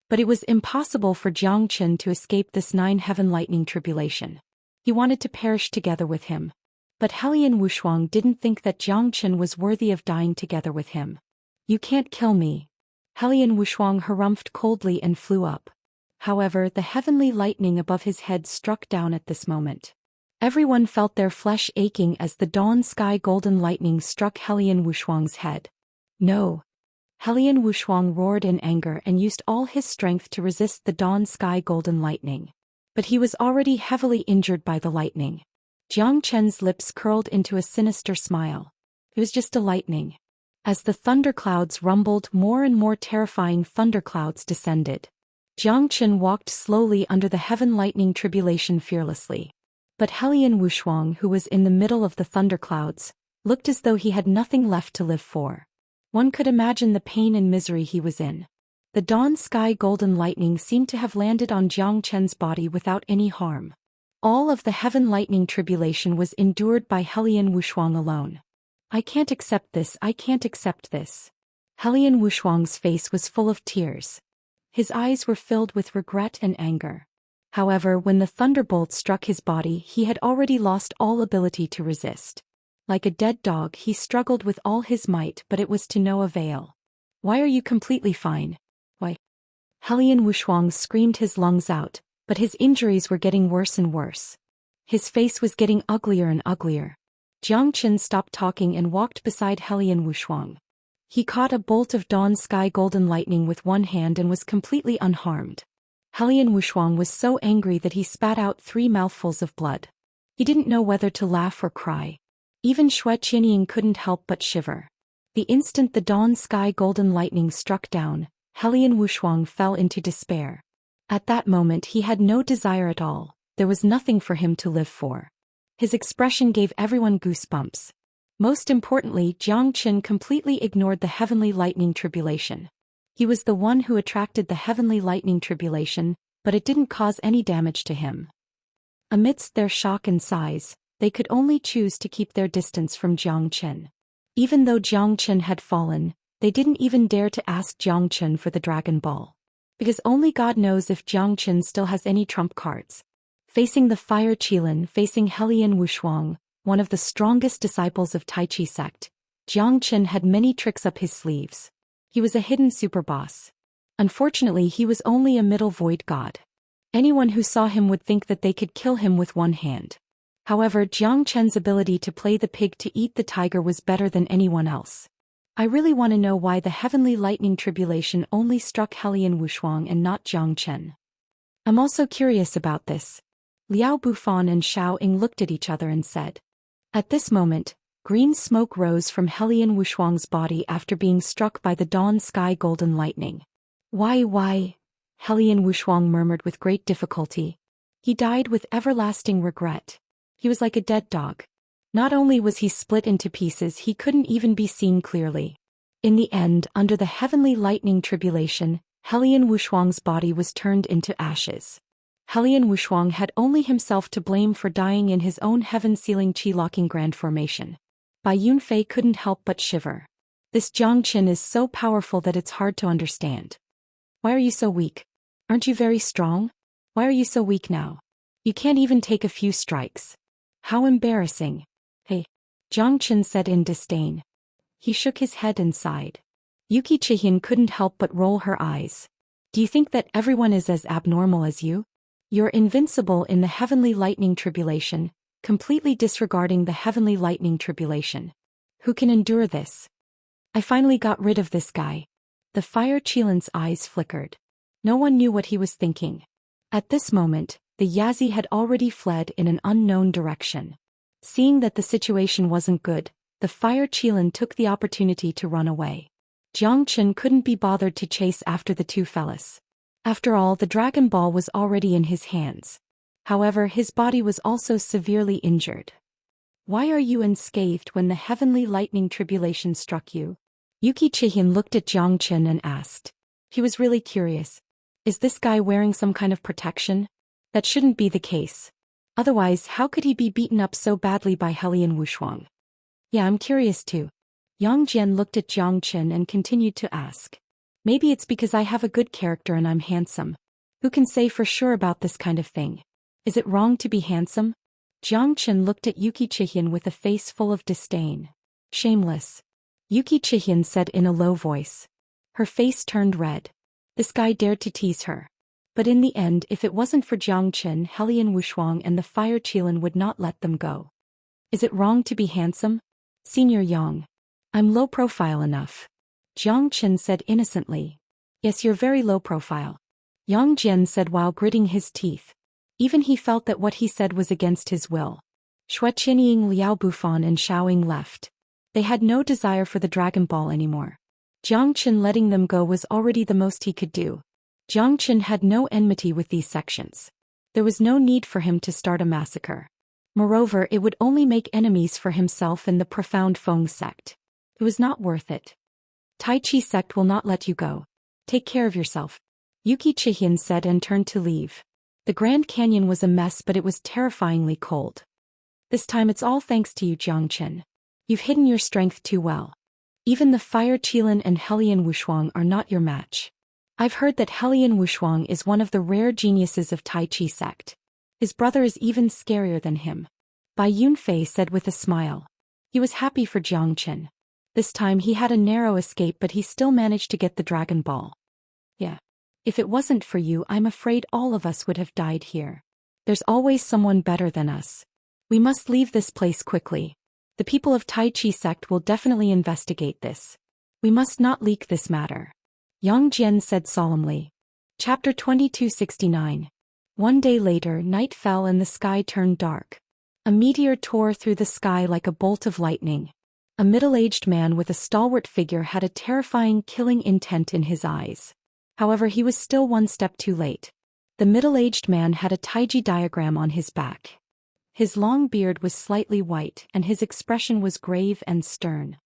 But it was impossible for Jiang Chen to escape this 9 heaven lightning tribulation. He wanted to perish together with him. But Helian Wushuang didn't think that Jiang Chen was worthy of dying together with him. You can't kill me. Helian Wushuang harumphed coldly and flew up. However, the heavenly lightning above his head struck down at this moment. Everyone felt their flesh aching as the dawn sky golden lightning struck Helian Wushuang's head. No. Helian Wushuang roared in anger and used all his strength to resist the dawn sky golden lightning. But he was already heavily injured by the lightning. Jiang Chen's lips curled into a sinister smile. It was just a lightning. As the thunderclouds rumbled, more and more terrifying thunderclouds descended. Jiang Chen walked slowly under the heaven lightning tribulation fearlessly. But Helian Wushuang, who was in the middle of the thunderclouds, looked as though he had nothing left to live for. One could imagine the pain and misery he was in. The dawn sky golden lightning seemed to have landed on Jiang Chen's body without any harm. All of the heaven lightning tribulation was endured by Helian Wushuang alone. I can't accept this, I can't accept this. Helian Wushuang's face was full of tears. His eyes were filled with regret and anger. However, when the thunderbolt struck his body, he had already lost all ability to resist. Like a dead dog, he struggled with all his might, but it was to no avail. Why are you completely fine? Why? Helian Wushuang screamed his lungs out, but his injuries were getting worse and worse. His face was getting uglier and uglier. Jiang Chen stopped talking and walked beside Helian Wushuang. He caught a bolt of dawn sky golden lightning with one hand and was completely unharmed. Helian Wushuang was so angry that he spat out 3 mouthfuls of blood. He didn't know whether to laugh or cry. Even Xue Qianying couldn't help but shiver. The instant the dawn sky golden lightning struck down, Helian Wushuang fell into despair. At that moment he had no desire at all, there was nothing for him to live for. His expression gave everyone goosebumps. Most importantly, Jiang Chen completely ignored the heavenly lightning tribulation. He was the one who attracted the heavenly lightning tribulation, but it didn't cause any damage to him. Amidst their shock and sighs, they could only choose to keep their distance from Jiang Chen. Even though Jiang Chen had fallen, they didn't even dare to ask Jiang Chen for the Dragon Ball. Because only God knows if Jiang Chen still has any trump cards. Facing the Fire Qilin, facing Helian Wushuang, one of the strongest disciples of Tai Chi sect, Jiang Chen had many tricks up his sleeves. He was a hidden superboss. Unfortunately, he was only a middle void god. Anyone who saw him would think that they could kill him with one hand. However, Jiang Chen's ability to play the pig to eat the tiger was better than anyone else. I really want to know why the heavenly lightning tribulation only struck Helian Wushuang and not Jiang Chen. I'm also curious about this. Liao Bufan and Shao Ying looked at each other and said. At this moment, green smoke rose from Helian Wushuang's body after being struck by the dawn sky golden lightning. Why? Helian Wushuang murmured with great difficulty. He died with everlasting regret. He was like a dead dog. Not only was he split into pieces, he couldn't even be seen clearly. In the end, under the heavenly lightning tribulation, Helian Wushuang's body was turned into ashes. Helian Wushuang had only himself to blame for dying in his own heaven-sealing chi-locking grand formation. Bai Yunfei couldn't help but shiver. This Jiang Chen is so powerful that it's hard to understand. Why are you so weak? Aren't you very strong? Why are you so weak now? You can't even take a few strikes. How embarrassing. Hey, Jiang Chen said in disdain. He shook his head and sighed. Yuki Chihin couldn't help but roll her eyes. Do you think that everyone is as abnormal as you? You're invincible in the heavenly lightning tribulation, completely disregarding the heavenly lightning tribulation. Who can endure this? I finally got rid of this guy. The Fire Qilin's eyes flickered. No one knew what he was thinking. At this moment, the Yazi had already fled in an unknown direction. Seeing that the situation wasn't good, the Fire Qilin took the opportunity to run away. Jiang Chen couldn't be bothered to chase after the 2 fellas. After all, the Dragon Ball was already in his hands. However, his body was also severely injured. Why are you unscathed when the heavenly lightning tribulation struck you? Yuki Chihin looked at Jiang Chen and asked. He was really curious. Is this guy wearing some kind of protection? That shouldn't be the case. Otherwise, how could he be beaten up so badly by Helian Wushuang? Yeah, I'm curious too. Yang Jian looked at Jiang Chen and continued to ask. Maybe it's because I have a good character and I'm handsome. Who can say for sure about this kind of thing? Is it wrong to be handsome? Jiang Chen looked at Yuki Chihian with a face full of disdain. Shameless. Yuki Chihian said in a low voice. Her face turned red. This guy dared to tease her. But in the end, if it wasn't for Jiang Chen, Helian Wushuang and the Fire Qilin would not let them go. Is it wrong to be handsome? Senior Yang. I'm low profile enough. Jiang Chen said innocently. Yes, you're very low profile. Yang Jian said while gritting his teeth. Even he felt that what he said was against his will. Shui Qinying, Liao Bufan and Xiaoying left. They had no desire for the Dragon Ball anymore. Jiang Chen letting them go was already the most he could do. Jiang Chen had no enmity with these sections. There was no need for him to start a massacre. Moreover, it would only make enemies for himself and the profound Feng sect. It was not worth it. Tai Chi sect will not let you go. Take care of yourself. Yuki Chihian said and turned to leave. The Grand Canyon was a mess, but it was terrifyingly cold. This time it's all thanks to you, Jiang Chen. You've hidden your strength too well. Even the Fire Qilin and Helian Wushuang are not your match. I've heard that Helian Wushuang is one of the rare geniuses of Tai Chi sect. His brother is even scarier than him. Bai Yunfei said with a smile. He was happy for Jiang Chen. This time he had a narrow escape, but he still managed to get the Dragon Ball. Yeah. If it wasn't for you, I'm afraid all of us would have died here. There's always someone better than us. We must leave this place quickly. The people of Tai Chi sect will definitely investigate this. We must not leak this matter. Yang Jian said solemnly. Chapter 2269. One day later, night fell and the sky turned dark. A meteor tore through the sky like a bolt of lightning. A middle-aged man with a stalwart figure had a terrifying, killing intent in his eyes. However, he was still one step too late. The middle-aged man had a Taiji diagram on his back. His long beard was slightly white and his expression was grave and stern.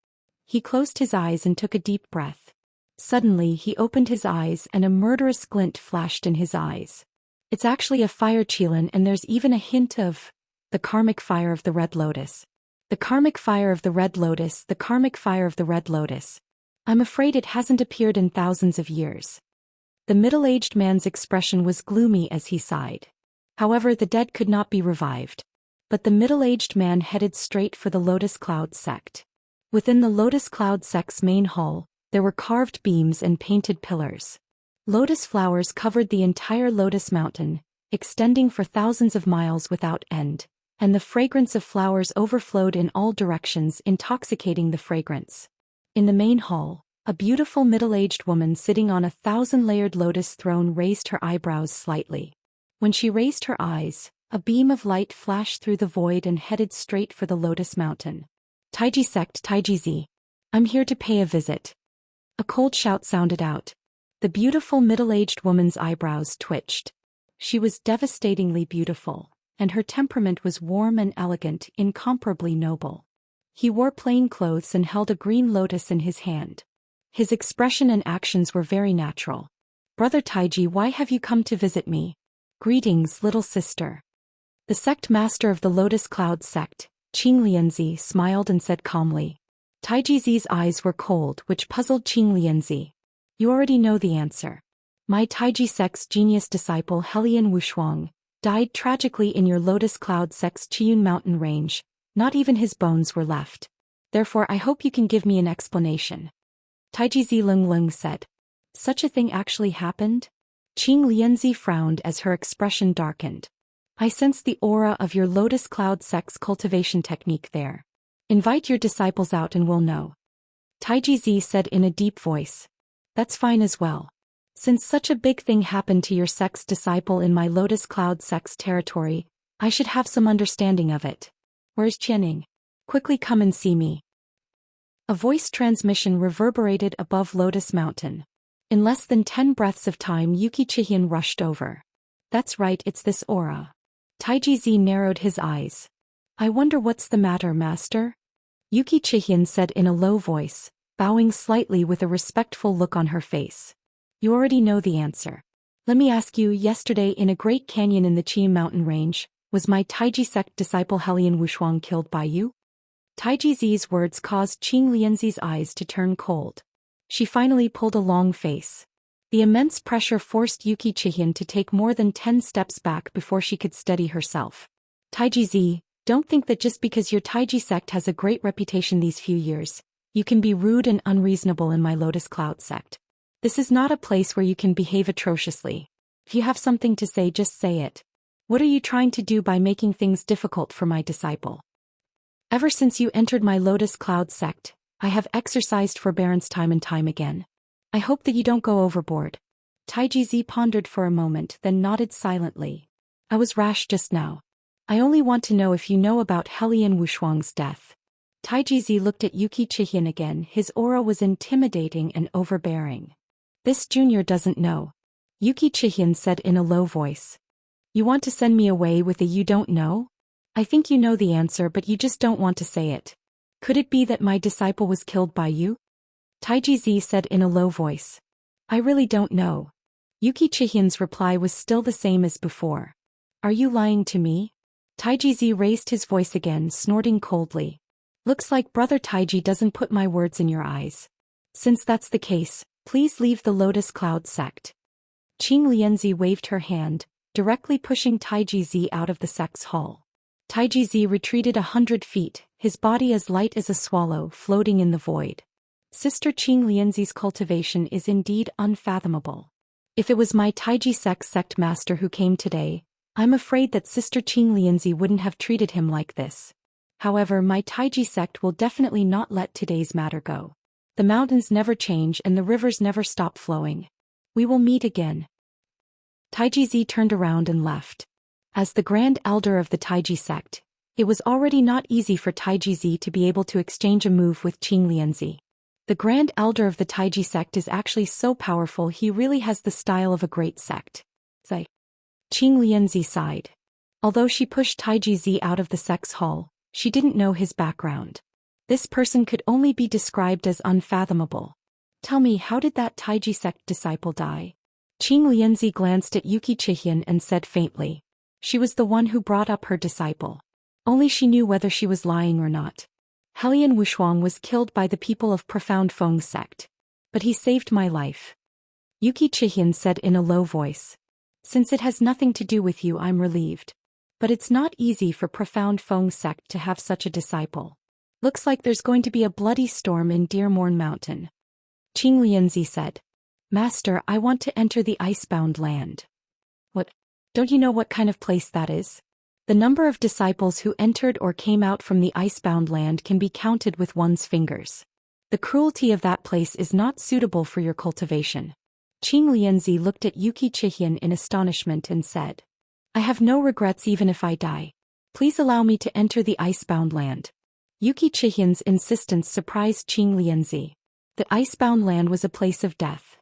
He closed his eyes and took a deep breath. Suddenly, he opened his eyes and a murderous glint flashed in his eyes. It's actually a Fire Qilin, and there's even a hint of the karmic fire of the Red Lotus. The karmic fire of the Red Lotus, the karmic fire of the Red Lotus. I'm afraid it hasn't appeared in thousands of years. The middle-aged man's expression was gloomy as he sighed. However, the dead could not be revived. But the middle-aged man headed straight for the Lotus Cloud sect. Within the Lotus Cloud sect's main hall, there were carved beams and painted pillars. Lotus flowers covered the entire Lotus Mountain, extending for thousands of miles without end, and the fragrance of flowers overflowed in all directions, intoxicating the fragrance. In the main hall, a beautiful middle-aged woman sitting on a 1,000-layered lotus throne raised her eyebrows slightly. When she raised her eyes, a beam of light flashed through the void and headed straight for the Lotus Mountain. Taiji sect, Taiji Z. I'm here to pay a visit. A cold shout sounded out. The beautiful middle-aged woman's eyebrows twitched. She was devastatingly beautiful, and her temperament was warm and elegant, incomparably noble. He wore plain clothes and held a green lotus in his hand. His expression and actions were very natural. Brother Taiji, why have you come to visit me? Greetings, little sister. The sect master of the Lotus Cloud sect, Qing Lianzi, smiled and said calmly. Taiji Zi's eyes were cold, which puzzled Qing Lianzi. You already know the answer. My Taiji sect's genius disciple Helian Wushuang died tragically in your Lotus Cloud sect's Qiyun mountain range. Not even his bones were left. Therefore I hope you can give me an explanation. Taiji Zi Lung Lung said. Such a thing actually happened? Qing Lianzi frowned as her expression darkened. I sense the aura of your Lotus Cloud sect's cultivation technique there. Invite your disciples out and we'll know. Taiji Zi said in a deep voice. That's fine as well. Since such a big thing happened to your sect's disciple in my Lotus Cloud sect's territory, I should have some understanding of it. Where's Qianing? Quickly come and see me. A voice transmission reverberated above Lotus Mountain. In less than 10 breaths of time, Yuki Chihian rushed over. That's right, it's this aura. Taiji Zi narrowed his eyes. I wonder what's the matter, master? Yuki Chihian said in a low voice, bowing slightly with a respectful look on her face. You already know the answer. Let me ask you, yesterday in a great canyon in the Qi mountain range, was my Taiji sect disciple Helian Wushuang killed by you? Taiji Zi's words caused Qing Lianzi's eyes to turn cold. She finally pulled a long face. The immense pressure forced Yuki Chihian to take more than 10 steps back before she could steady herself. Taiji Z, don't think that just because your Taiji sect has a great reputation these few years, you can be rude and unreasonable in my Lotus Cloud sect. This is not a place where you can behave atrociously. If you have something to say, just say it. What are you trying to do by making things difficult for my disciple? Ever since you entered my Lotus Cloud sect, I have exercised forbearance time and time again. I hope that you don't go overboard. Taiji Z pondered for a moment, then nodded silently. I was rash just now. I only want to know if you know about Helian Wushuang's death. Taiji Z looked at Yuki Chihian again. His aura was intimidating and overbearing. This junior doesn't know. Yuki Chihian said in a low voice. You want to send me away with a you don't know? I think you know the answer, but you just don't want to say it. Could it be that my disciple was killed by you? Taiji Z said in a low voice. I really don't know. Yuki Chihian's reply was still the same as before. Are you lying to me? Taiji Z raised his voice again, snorting coldly. Looks like Brother Taiji doesn't put my words in your eyes. Since that's the case, please leave the Lotus Cloud sect. Qing Lianzi waved her hand, directly pushing Taiji Z out of the sect's hall. Taiji Z retreated 100 feet, his body as light as a swallow floating in the void. Sister Qing Lianzi's cultivation is indeed unfathomable. If it was my Taiji sect master who came today, I'm afraid that Sister Qing Lianzi wouldn't have treated him like this. However, my Taiji sect will definitely not let today's matter go. The mountains never change and the rivers never stop flowing. We will meet again. Taiji Z turned around and left. As the Grand Elder of the Taiji sect, it was already not easy for Taiji Z to be able to exchange a move with Qing Lianzi. The Grand Elder of the Taiji sect is actually so powerful, he really has the style of a great sect. Qing Lianzi sighed. Although she pushed Taiji Z out of the sect's hall, she didn't know his background. This person could only be described as unfathomable. Tell me, how did that Taiji sect disciple die? Qing Lianzi glanced at Yuki Chihian and said faintly. She was the one who brought up her disciple. Only she knew whether she was lying or not. Helian Wushuang was killed by the people of Profound Feng's sect. But he saved my life. Yuki Chihian said in a low voice. Since it has nothing to do with you, I'm relieved. But it's not easy for Profound Feng's sect to have such a disciple. Looks like there's going to be a bloody storm in Dearmorn Mountain. Qing Lianzi said. Master, I want to enter the icebound land. What? Don't you know what kind of place that is? The number of disciples who entered or came out from the icebound land can be counted with one's fingers. The cruelty of that place is not suitable for your cultivation. Qing Lianzi looked at Yuki Chihian in astonishment and said. I have no regrets even if I die. Please allow me to enter the icebound land. Yuki Chihian's insistence surprised Qing Lianzi. The icebound land was a place of death.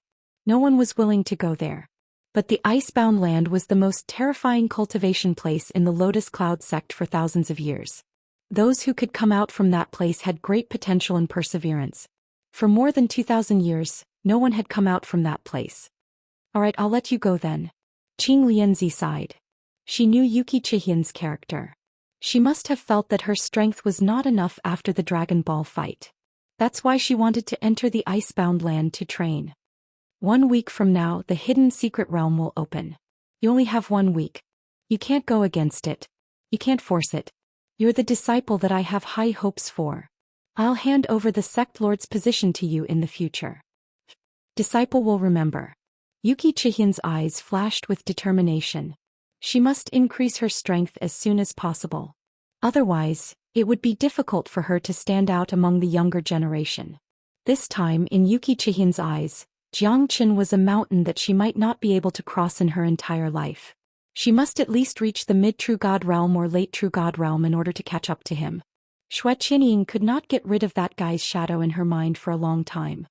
No one was willing to go there. But the icebound land was the most terrifying cultivation place in the Lotus Cloud sect for thousands of years. Those who could come out from that place had great potential and perseverance. For more than 2,000 years, no one had come out from that place. Alright, I'll let you go then. Qing Lianzi sighed. She knew Yuki Chihian's character. She must have felt that her strength was not enough after the Dragon Ball fight. That's why she wanted to enter the icebound land to train. 1 week from now, the hidden secret realm will open. You only have 1 week. You can't go against it. You can't force it. You're the disciple that I have high hopes for. I'll hand over the sect lord's position to you in the future. Disciple will remember. Yuki Chihian's eyes flashed with determination. She must increase her strength as soon as possible. Otherwise, it would be difficult for her to stand out among the younger generation. This time, in Yuki Chihian's eyes, Xianxia was a mountain that she might not be able to cross in her entire life. She must at least reach the mid-true god realm or late true god realm in order to catch up to him. Xue Qinying could not get rid of that guy's shadow in her mind for a long time.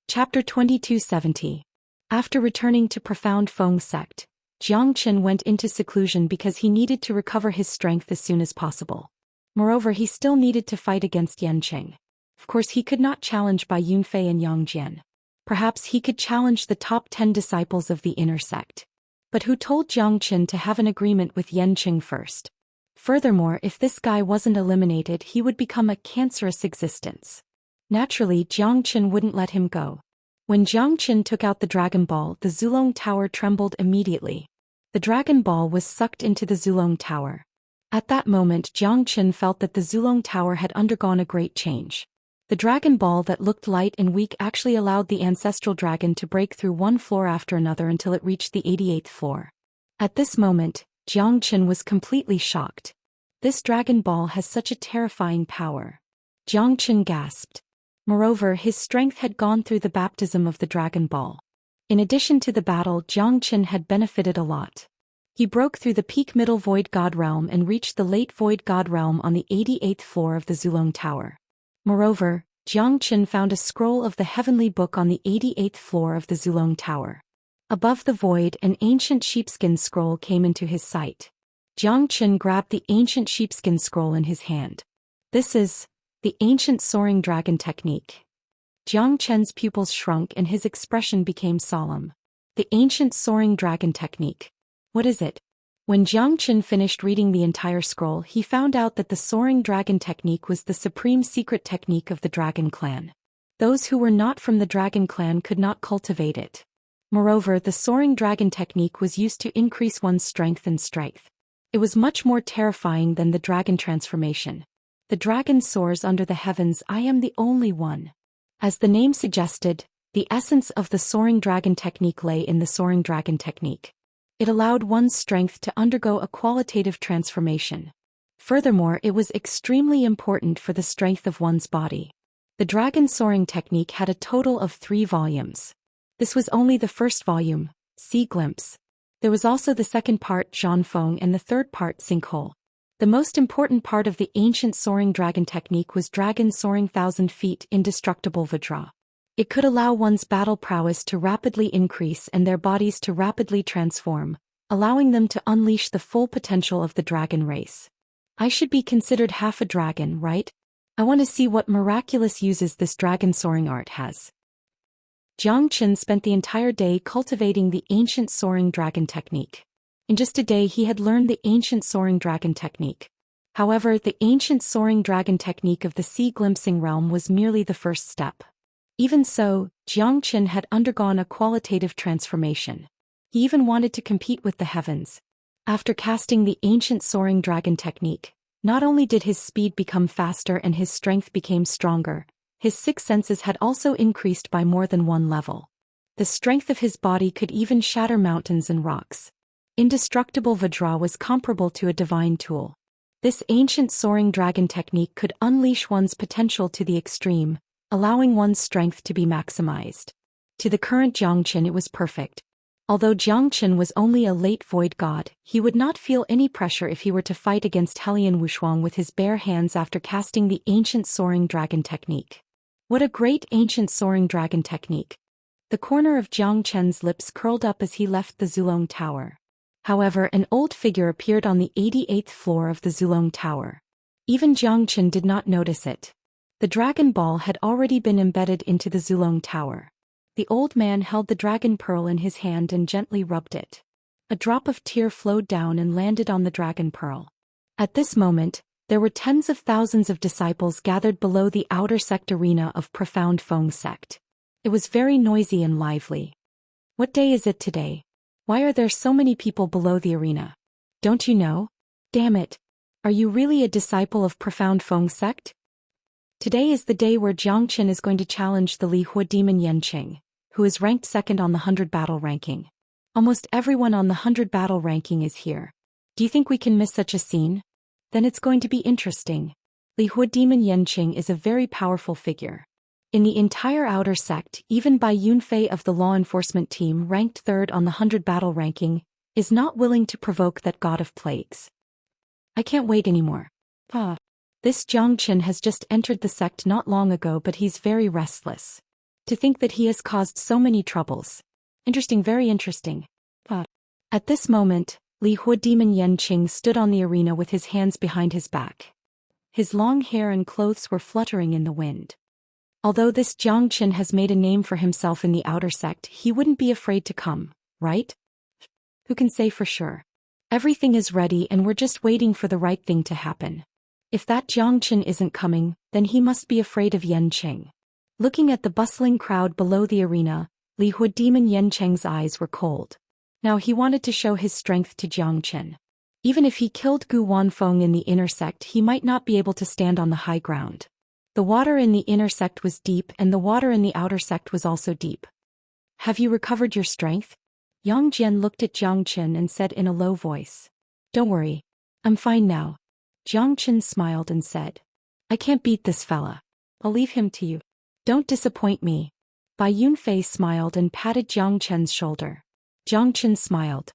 Chapter 2270. After returning to Profound Feng's sect, Xianxia went into seclusion because he needed to recover his strength as soon as possible. Moreover, he still needed to fight against Yanqing. Of course, he could not challenge Bai Yunfei and Yang Jian. Perhaps he could challenge the top 10 disciples of the inner sect. But who told Jiangqin to have an agreement with Yanqing first? Furthermore, if this guy wasn't eliminated, he would become a cancerous existence. Naturally, Jiang Chen wouldn't let him go. When Jiang Chen took out the Dragon Ball, the Zulong Tower trembled immediately. The Dragon Ball was sucked into the Zulong Tower. At that moment, Jiang Chen felt that the Zulong Tower had undergone a great change. The Dragon Ball that looked light and weak actually allowed the ancestral dragon to break through one floor after another until it reached the 88th floor. At this moment, Jiang Chen was completely shocked. This Dragon Ball has such a terrifying power. Jiang Chen gasped. Moreover, his strength had gone through the baptism of the Dragon Ball. In addition to the battle, Jiang Chen had benefited a lot. He broke through the peak middle Void God Realm and reached the late Void God Realm on the 88th floor of the Zulong Tower. Moreover, Jiang Chen found a scroll of the Heavenly Book on the 88th floor of the Zulong Tower. Above the void, an ancient sheepskin scroll came into his sight. Jiang Chen grabbed the ancient sheepskin scroll in his hand. This is the ancient soaring dragon technique. Jiang Chen's pupils shrunk and his expression became solemn. The ancient soaring dragon technique. What is it? When Jiang Chen finished reading the entire scroll, he found out that the soaring dragon technique was the supreme secret technique of the Dragon Clan. Those who were not from the Dragon Clan could not cultivate it. Moreover, the soaring dragon technique was used to increase one's strength and strength. It was much more terrifying than the dragon transformation. The dragon soars under the heavens. I am the only one. As the name suggested, the essence of the soaring dragon technique lay in the soaring dragon technique. It allowed one's strength to undergo a qualitative transformation. Furthermore, it was extremely important for the strength of one's body. The dragon soaring technique had a total of 3 volumes. This was only the first volume, See Glimpse. There was also the second part, Zhanfeng, and the third part, Sinkhole. The most important part of the ancient soaring dragon technique was dragon soaring 1,000 feet indestructible Vajra. It could allow one's battle prowess to rapidly increase and their bodies to rapidly transform, allowing them to unleash the full potential of the dragon race. I should be considered half a dragon, right? I want to see what miraculous uses this dragon soaring art has. Jiang Chen spent the entire day cultivating the ancient soaring dragon technique. In just a day he had learned the ancient soaring dragon technique. However, the ancient soaring dragon technique of the sea glimpsing realm was merely the first step. Even so, Jiang Chen had undergone a qualitative transformation. He even wanted to compete with the heavens. After casting the ancient soaring dragon technique, not only did his speed become faster and his strength became stronger, his 6 senses had also increased by more than 1 level. The strength of his body could even shatter mountains and rocks. Indestructible Vajra was comparable to a divine tool. This ancient soaring dragon technique could unleash one's potential to the extreme, allowing one's strength to be maximized. To the current Jiang Chen it was perfect. Although Jiang Chen was only a late void god, he would not feel any pressure if he were to fight against Helian Wushuang with his bare hands after casting the ancient soaring dragon technique. What a great ancient soaring dragon technique. The corner of Jiang Chen's lips curled up as he left the Zulong Tower. However, an old figure appeared on the 88th floor of the Zulong Tower. Even Jiang Chen did not notice it. The Dragon Ball had already been embedded into the Zulong Tower. The old man held the dragon pearl in his hand and gently rubbed it. A drop of tear flowed down and landed on the dragon pearl. At this moment, there were tens of thousands of disciples gathered below the outer sect arena of Profound Feng sect. It was very noisy and lively. What day is it today? Why are there so many people below the arena? Don't you know? Damn it. Are you really a disciple of Profound Feng sect? Today is the day where Jiang Chen is going to challenge the Li Hua demon Yanqing, who is ranked 2nd on the 100 battle ranking. Almost everyone on the 100 battle ranking is here. Do you think we can miss such a scene? Then it's going to be interesting. Li Hua demon Yanqing is a very powerful figure. In the entire outer sect, even Bai Yunfei of the law enforcement team ranked 3rd on the 100 battle ranking, is not willing to provoke that god of plagues. I can't wait anymore. This Jiang Chen has just entered the sect not long ago, but he's very restless. To think that he has caused so many troubles. Interesting, very interesting. At this moment, Li Hua demon Yanqing stood on the arena with his hands behind his back. His long hair and clothes were fluttering in the wind. Although this Jiang Chen has made a name for himself in the outer sect, he wouldn't be afraid to come, right? Who can say for sure? Everything is ready and we're just waiting for the right thing to happen. If that Xianxia isn't coming, then he must be afraid of Yanqing. Looking at the bustling crowd below the arena, Li Hu Demon Yanqing's eyes were cold. Now he wanted to show his strength to Xianxia. Even if he killed Gu Wanfeng in the inner sect, he might not be able to stand on the high ground. The water in the inner sect was deep and the water in the outer sect was also deep. Have you recovered your strength? Yang Jian looked at Xianxia and said in a low voice. Don't worry. I'm fine now. Xianxia smiled and said. I can't beat this fella. I'll leave him to you. Don't disappoint me. Bai Yunfei smiled and patted Xianxia's shoulder. Xianxia smiled.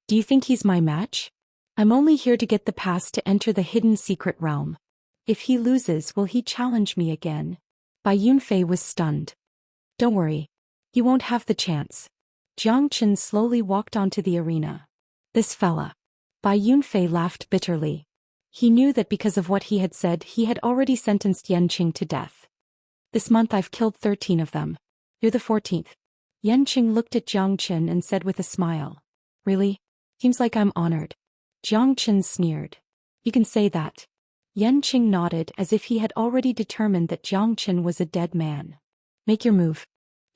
Do you think he's my match? I'm only here to get the pass to enter the hidden secret realm. If he loses, will he challenge me again? Bai Yunfei was stunned. Don't worry. He won't have the chance. Xianxia slowly walked onto the arena. This fella. Bai Yunfei laughed bitterly. He knew that because of what he had said, he had already sentenced Yanqing to death. This month I've killed 13 of them. You're the 14th. Yanqing looked at Xianxia and said with a smile. Really? Seems like I'm honored. Xianxia sneered. You can say that. Yanqing nodded as if he had already determined that Xianxia was a dead man. Make your move.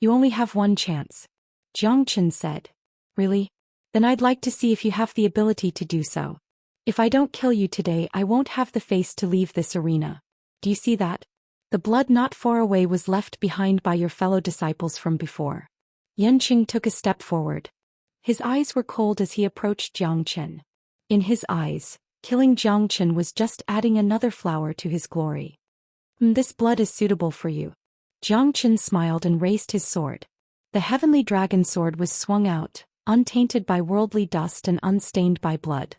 You only have one chance. Xianxia said. Really? Then I'd like to see if you have the ability to do so. If I don't kill you today, I won't have the face to leave this arena. Do you see that? The blood not far away was left behind by your fellow disciples from before. Yanqing took a step forward. His eyes were cold as he approached Xianxia. In his eyes, killing Xianxia was just adding another flower to his glory. This blood is suitable for you. Xianxia smiled and raised his sword. The heavenly dragon sword was swung out, untainted by worldly dust and unstained by blood.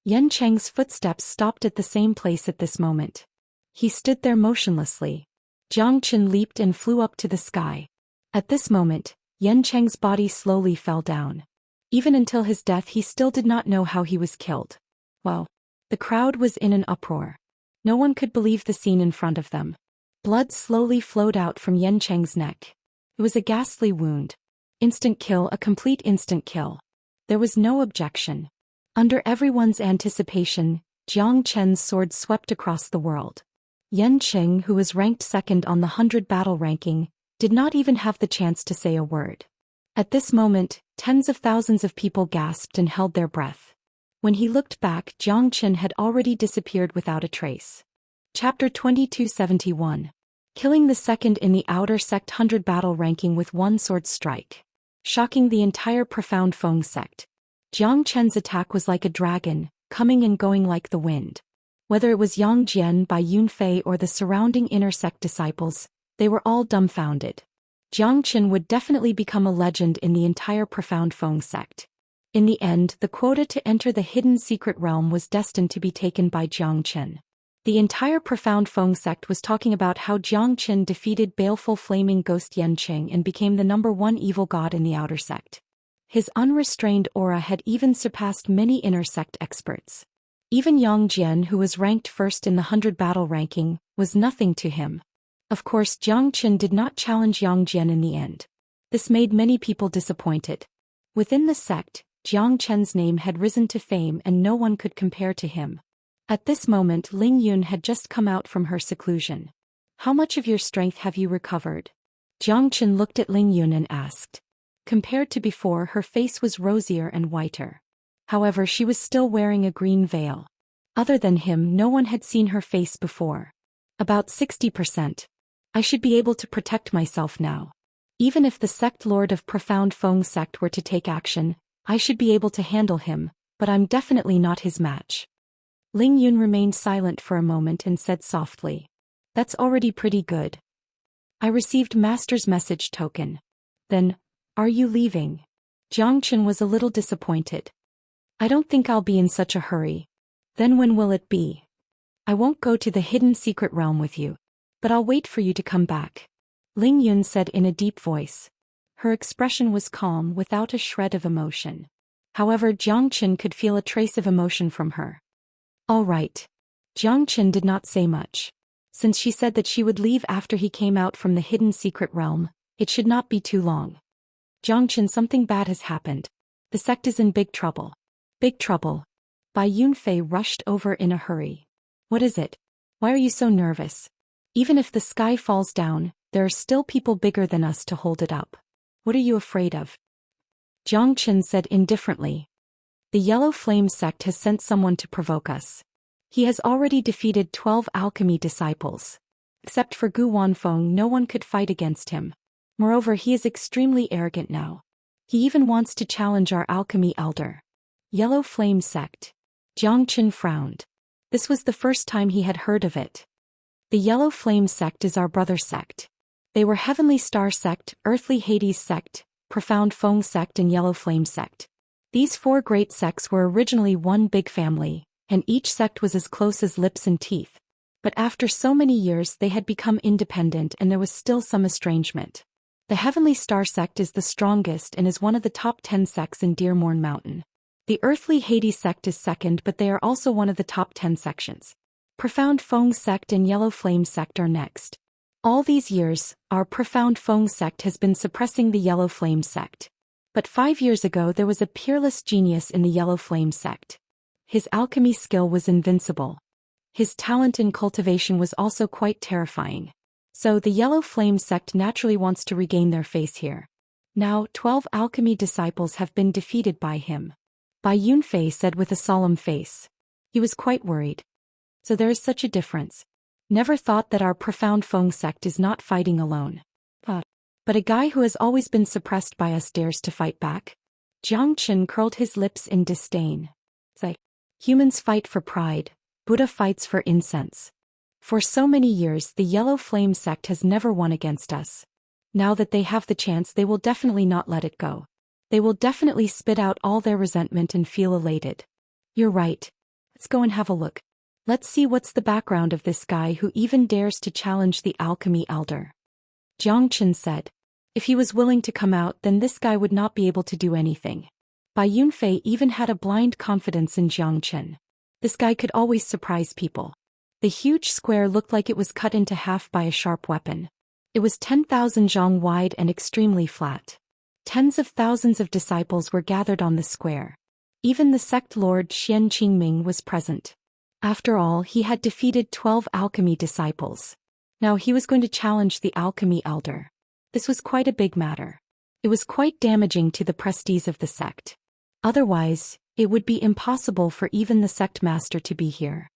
Yancheng's footsteps stopped at the same place at this moment. He stood there motionlessly. Xianxia leaped and flew up to the sky. At this moment, Yancheng's body slowly fell down. Even until his death he still did not know how he was killed. Wow. The crowd was in an uproar. No one could believe the scene in front of them. Blood slowly flowed out from Yancheng's neck. It was a ghastly wound. Instant kill, a complete instant kill. There was no objection. Under everyone's anticipation, Xianxia's sword swept across the world. Yanqing, who was ranked second on the 100 battle ranking, did not even have the chance to say a word. At this moment, tens of thousands of people gasped and held their breath. When he looked back, Xianxia had already disappeared without a trace. Chapter 2271. Killing the second in the outer sect 100 battle ranking with one sword strike. Shocking the entire Profound Feng sect. Xianxia's attack was like a dragon, coming and going like the wind. Whether it was Yang Jian, Bai Yunfei or the surrounding inner sect disciples, they were all dumbfounded. Xianxia would definitely become a legend in the entire Profound Feng sect. In the end, the quota to enter the hidden secret realm was destined to be taken by Xianxia. The entire Profound Feng sect was talking about how Xianxia defeated baleful flaming ghost Yanqing and became the #1 evil god in the outer sect. His unrestrained aura had even surpassed many inner sect experts. Even Yang Jian, who was ranked first in the 100 battle ranking, was nothing to him. Of course, Xianxia did not challenge Yang Jian in the end. This made many people disappointed. Within the sect, Xianxia's name had risen to fame and no one could compare to him. At this moment, Ling Yun had just come out from her seclusion. How much of your strength have you recovered? Xianxia looked at Ling Yun and asked. Compared to before, her face was rosier and whiter. However, she was still wearing a green veil. Other than him, no one had seen her face before. About 60%. I should be able to protect myself now. Even if the sect lord of Profound Feng sect were to take action, I should be able to handle him, but I'm definitely not his match. Ling Yun remained silent for a moment and said softly. That's already pretty good. I received Master's message token. Then, are you leaving? Xianxia was a little disappointed. I don't think I'll be in such a hurry. Then when will it be? I won't go to the hidden secret realm with you, but I'll wait for you to come back. Ling Yun said in a deep voice. Her expression was calm without a shred of emotion. However, Xianxia could feel a trace of emotion from her. All right. Xianxia did not say much. Since she said that she would leave after he came out from the hidden secret realm, it should not be too long. Xianxia, something bad has happened. The sect is in big trouble. Big trouble. Bai Yunfei rushed over in a hurry. What is it? Why are you so nervous? Even if the sky falls down, there are still people bigger than us to hold it up. What are you afraid of? Zhang Qian said indifferently. The Yellow Flame sect has sent someone to provoke us. He has already defeated 12 alchemy disciples. Except for Gu Wanfeng, no one could fight against him. Moreover, he is extremely arrogant now. He even wants to challenge our alchemy elder. Yellow Flame sect. Zhang Qian frowned. This was the first time he had heard of it. The Yellow Flame sect is our brother sect. They were Heavenly Star sect, Earthly Hades sect, Profound Feng sect and Yellow Flame sect. These 4 great sects were originally one big family, and each sect was as close as lips and teeth. But after so many years they had become independent and there was still some estrangement. The Heavenly Star sect is the strongest and is one of the top 10 sects in Dearmorn Mountain. The Earthly Hades sect is second, but they are also one of the top 10 sections. Profound Feng sect and Yellow Flame sect are next. All these years, our Profound Feng sect has been suppressing the Yellow Flame sect. But 5 years ago there was a peerless genius in the Yellow Flame sect. His alchemy skill was invincible. His talent in cultivation was also quite terrifying. So the Yellow Flame sect naturally wants to regain their face here. Now 12 alchemy disciples have been defeated by him. Bai Yunfei said with a solemn face. He was quite worried. So there is such a difference. Never thought that our Profound Feng sect is not fighting alone. But a guy who has always been suppressed by us dares to fight back? Zhang Qian curled his lips in disdain. Say, humans fight for pride, Buddha fights for incense. For so many years the Yellow Flame sect has never won against us. Now that they have the chance they will definitely not let it go. They will definitely spit out all their resentment and feel elated. You're right. Let's go and have a look. Let's see what's the background of this guy who even dares to challenge the alchemy elder. Zhang Qian said. If he was willing to come out then this guy would not be able to do anything. Bai Yunfei even had a blind confidence in Zhang Qian. This guy could always surprise people. The huge square looked like it was cut into half by a sharp weapon. It was 10,000 zhang wide and extremely flat. Tens of thousands of disciples were gathered on the square. Even the sect lord Xian Qingming was present. After all, he had defeated 12 alchemy disciples. Now he was going to challenge the alchemy elder. This was quite a big matter. It was quite damaging to the prestige of the sect. Otherwise, it would be impossible for even the sect master to be here.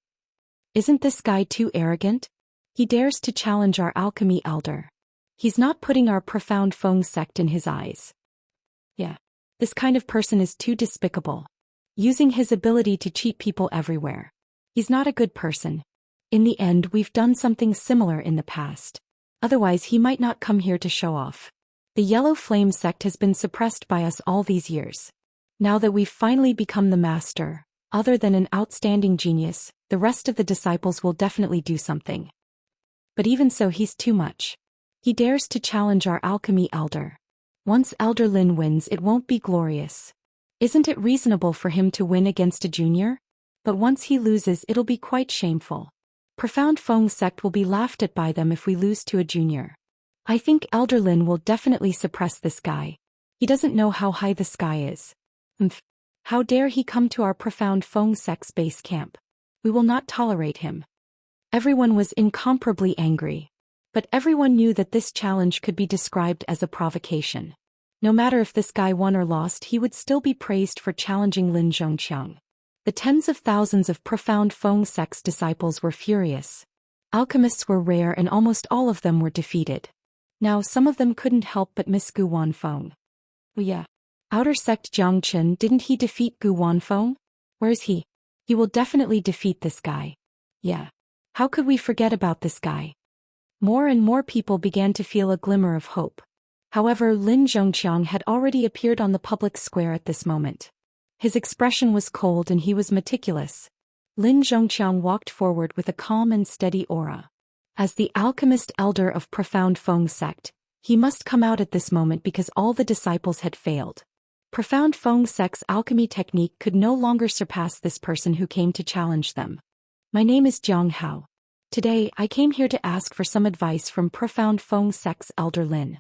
Isn't this guy too arrogant? He dares to challenge our alchemy elder. He's not putting our Profound Feng sect in his eyes. Yeah. This kind of person is too despicable. Using his ability to cheat people everywhere. He's not a good person. In the end, we've done something similar in the past. Otherwise he might not come here to show off. The Yellow Flame sect has been suppressed by us all these years. Now that we've finally become the master, other than an outstanding genius, the rest of the disciples will definitely do something. But even so he's too much. He dares to challenge our alchemy elder. Once Elder Lin wins it won't be glorious. Isn't it reasonable for him to win against a junior? But once he loses it'll be quite shameful. Profound Feng sect will be laughed at by them if we lose to a junior. I think Elder Lin will definitely suppress this guy. He doesn't know how high the sky is. How dare he come to our Profound Feng sect's base camp? We will not tolerate him. Everyone was incomparably angry. But everyone knew that this challenge could be described as a provocation. No matter if this guy won or lost he would still be praised for challenging Lin Zhongqiang. The tens of thousands of Profound Feng sect's disciples were furious. Alchemists were rare and almost all of them were defeated. Now some of them couldn't help but miss Gu Wanfeng. Oh yeah. Outer sect Zhang Qian, didn't he defeat Gu Wanfeng? Where is he? He will definitely defeat this guy. Yeah. How could we forget about this guy? More and more people began to feel a glimmer of hope. However, Lin Zhongqiang had already appeared on the public square at this moment. His expression was cold and he was meticulous. Lin Zhongqiang walked forward with a calm and steady aura. As the alchemist elder of Profound Feng sect, he must come out at this moment because all the disciples had failed. Profound Feng sect's alchemy technique could no longer surpass this person who came to challenge them. My name is Jiang Hao. Today I came here to ask for some advice from Profound Feng sect's Elder Lin.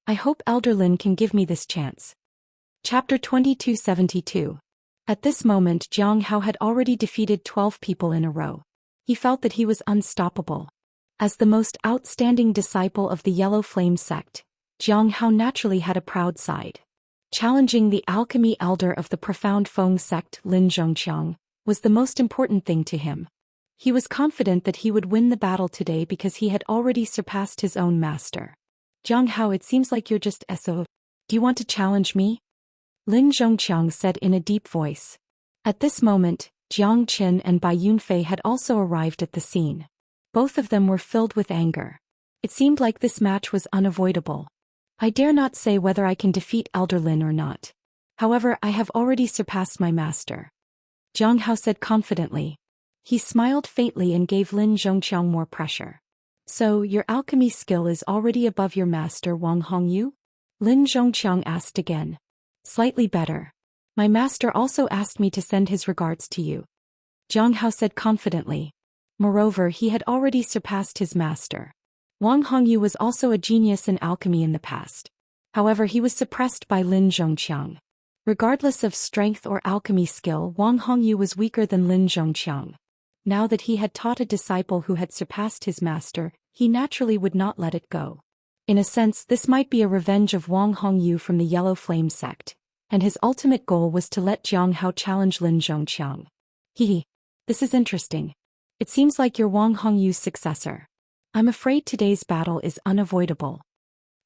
I hope Elder Lin can give me this chance. Chapter 2272. At this moment Jiang Hao had already defeated 12 people in a row. He felt that he was unstoppable. As the most outstanding disciple of the Yellow Flame sect, Jiang Hao naturally had a proud side. Challenging the alchemy elder of the Profound Feng sect, Lin Zhongqiang, was the most important thing to him. He was confident that he would win the battle today because he had already surpassed his own master. Jiang Hao, it seems like you're just SO. Do you want to challenge me? Lin Zhongqiang said in a deep voice. At this moment, Jiang Qin and Bai Yunfei had also arrived at the scene. Both of them were filled with anger. It seemed like this match was unavoidable. I dare not say whether I can defeat Elder Lin or not. However, I have already surpassed my master. Jiang Hao said confidently. He smiled faintly and gave Lin Zhongqiang more pressure. So, your alchemy skill is already above your master Wang Hongyu? Lin Zhongqiang asked again. Slightly better. My master also asked me to send his regards to you. Jiang Hao said confidently. Moreover, he had already surpassed his master. Wang Hongyu was also a genius in alchemy in the past. However, he was suppressed by Lin Zhongqiang. Regardless of strength or alchemy skill, Wang Hongyu was weaker than Lin Zhongqiang. Now that he had taught a disciple who had surpassed his master, he naturally would not let it go. In a sense, this might be a revenge of Wang Hongyu from the Yellow Flame sect, and his ultimate goal was to let Jiang Hao challenge Lin Zhongqiang. This is interesting. It seems like you're Wang Hongyu's successor. I'm afraid today's battle is unavoidable.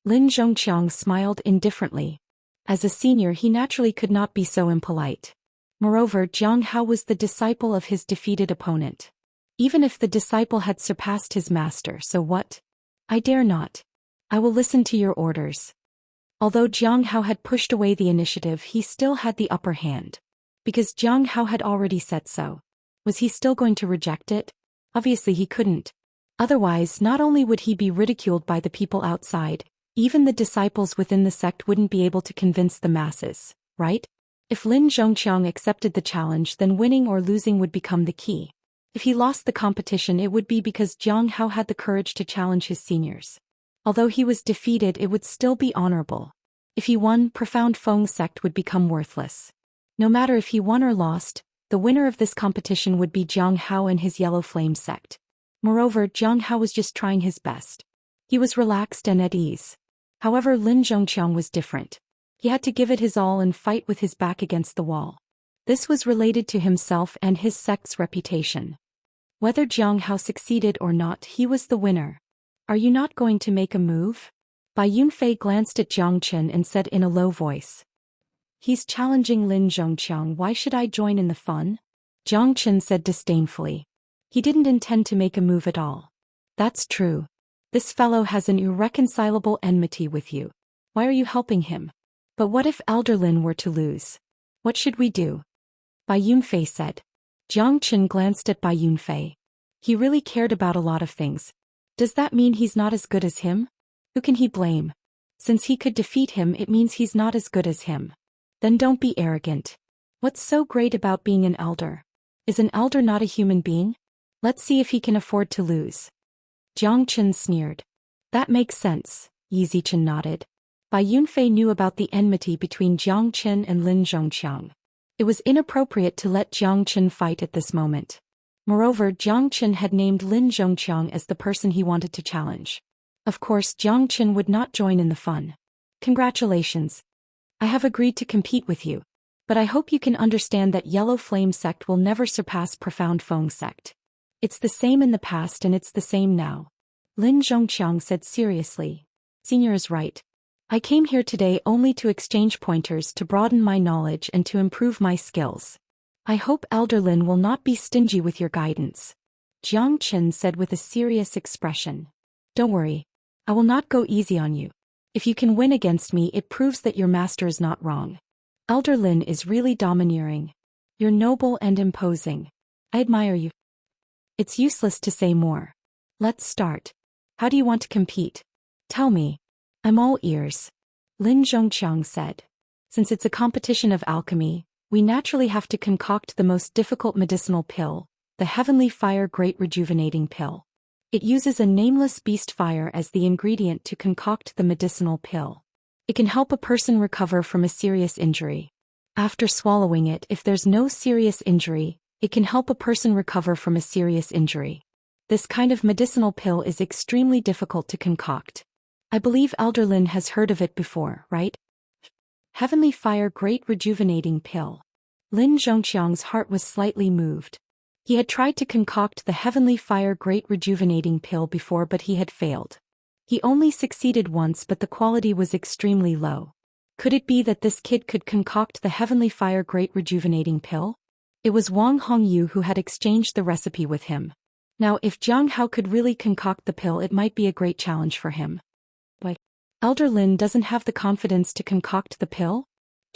Lin Zhongqiang smiled indifferently. As a senior, he naturally could not be so impolite. Moreover, Jiang Hao was the disciple of his defeated opponent. Even if the disciple had surpassed his master, so what? I dare not. I will listen to your orders. Although Jiang Hao had pushed away the initiative, he still had the upper hand. Because Jiang Hao had already said so. Was he still going to reject it? Obviously he couldn't. Otherwise, not only would he be ridiculed by the people outside, even the disciples within the sect wouldn't be able to convince the masses, right? If Lin Zhongqiang accepted the challenge, then winning or losing would become the key. If he lost the competition, it would be because Jiang Hao had the courage to challenge his seniors. Although he was defeated, it would still be honorable. If he won, Profound Feng sect would become worthless. No matter if he won or lost, the winner of this competition would be Jiang Hao and his Yellow Flame sect. Moreover, Jiang Hao was just trying his best. He was relaxed and at ease. However, Lin Zhongqiang was different. He had to give it his all and fight with his back against the wall. This was related to himself and his sect's reputation. Whether Jiang Hao succeeded or not, he was the winner. Are you not going to make a move? Bai Yunfei glanced at Jiang Qin and said in a low voice. He's challenging Lin Zhongqiang, why should I join in the fun? Jiang Qin said disdainfully. He didn't intend to make a move at all. That's true. This fellow has an irreconcilable enmity with you. Why are you helping him? But what if Elder Lin were to lose? What should we do? Bai Yunfei said. Jiang Qin glanced at Bai Yunfei. He really cared about a lot of things. Does that mean he's not as good as him? Who can he blame? Since he could defeat him, it means he's not as good as him. Then don't be arrogant. What's so great about being an elder? Is an elder not a human being? Let's see if he can afford to lose. Jiang Qin sneered. That makes sense, Yi Zichen nodded. Bai Yunfei knew about the enmity between Jiang Qin and Lin Zhongqiang. It was inappropriate to let Jiang Qin fight at this moment. Moreover, Jiang Qin had named Lin Zhongqiang as the person he wanted to challenge. Of course, Jiang Qin would not join in the fun. Congratulations. I have agreed to compete with you. But I hope you can understand that Yellow Flame sect will never surpass Profound Feng sect. It's the same in the past and it's the same now. Lin Zhongqiang said seriously. Senior is right. I came here today only to exchange pointers to broaden my knowledge and to improve my skills. I hope Elder Lin will not be stingy with your guidance. Jiang Qin said with a serious expression. Don't worry. I will not go easy on you. If you can win against me, it proves that your master is not wrong. Elder Lin is really domineering. You're noble and imposing. I admire you. It's useless to say more. Let's start. How do you want to compete? Tell me. I'm all ears. Lin Zhongqiang said. Since it's a competition of alchemy, we naturally have to concoct the most difficult medicinal pill, the Heavenly Fire Great Rejuvenating Pill. It uses a nameless beast fire as the ingredient to concoct the medicinal pill. It can help a person recover from a serious injury. After swallowing it, if there's no serious injury, it can help a person recover from a serious injury. This kind of medicinal pill is extremely difficult to concoct. I believe Elder Lin has heard of it before, right? Heavenly Fire Great Rejuvenating Pill. Lin Zhongxiang's heart was slightly moved. He had tried to concoct the Heavenly Fire Great Rejuvenating Pill before, but he had failed. He only succeeded once, but the quality was extremely low. Could it be that this kid could concoct the Heavenly Fire Great Rejuvenating Pill? It was Wang Hongyu who had exchanged the recipe with him. Now if Jiang Hao could really concoct the pill, it might be a great challenge for him. But Elder Lin doesn't have the confidence to concoct the pill?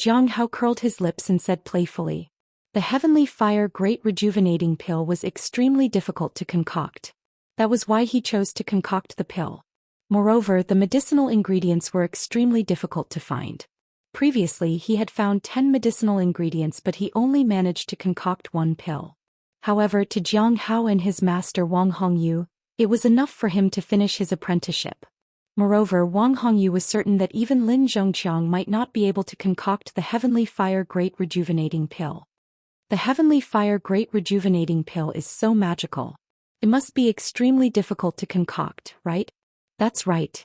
Jiang Hao curled his lips and said playfully. The Heavenly Fire Great Rejuvenating Pill was extremely difficult to concoct. That was why he chose to concoct the pill. Moreover, the medicinal ingredients were extremely difficult to find. Previously he had found 10 medicinal ingredients, but he only managed to concoct one pill. However, to Jiang Hao and his master Wang Hongyu, it was enough for him to finish his apprenticeship. Moreover, Wang Hongyu was certain that even Lin Zhongqiang might not be able to concoct the Heavenly Fire Great Rejuvenating Pill. The Heavenly Fire Great Rejuvenating Pill is so magical. It must be extremely difficult to concoct, right? That's right.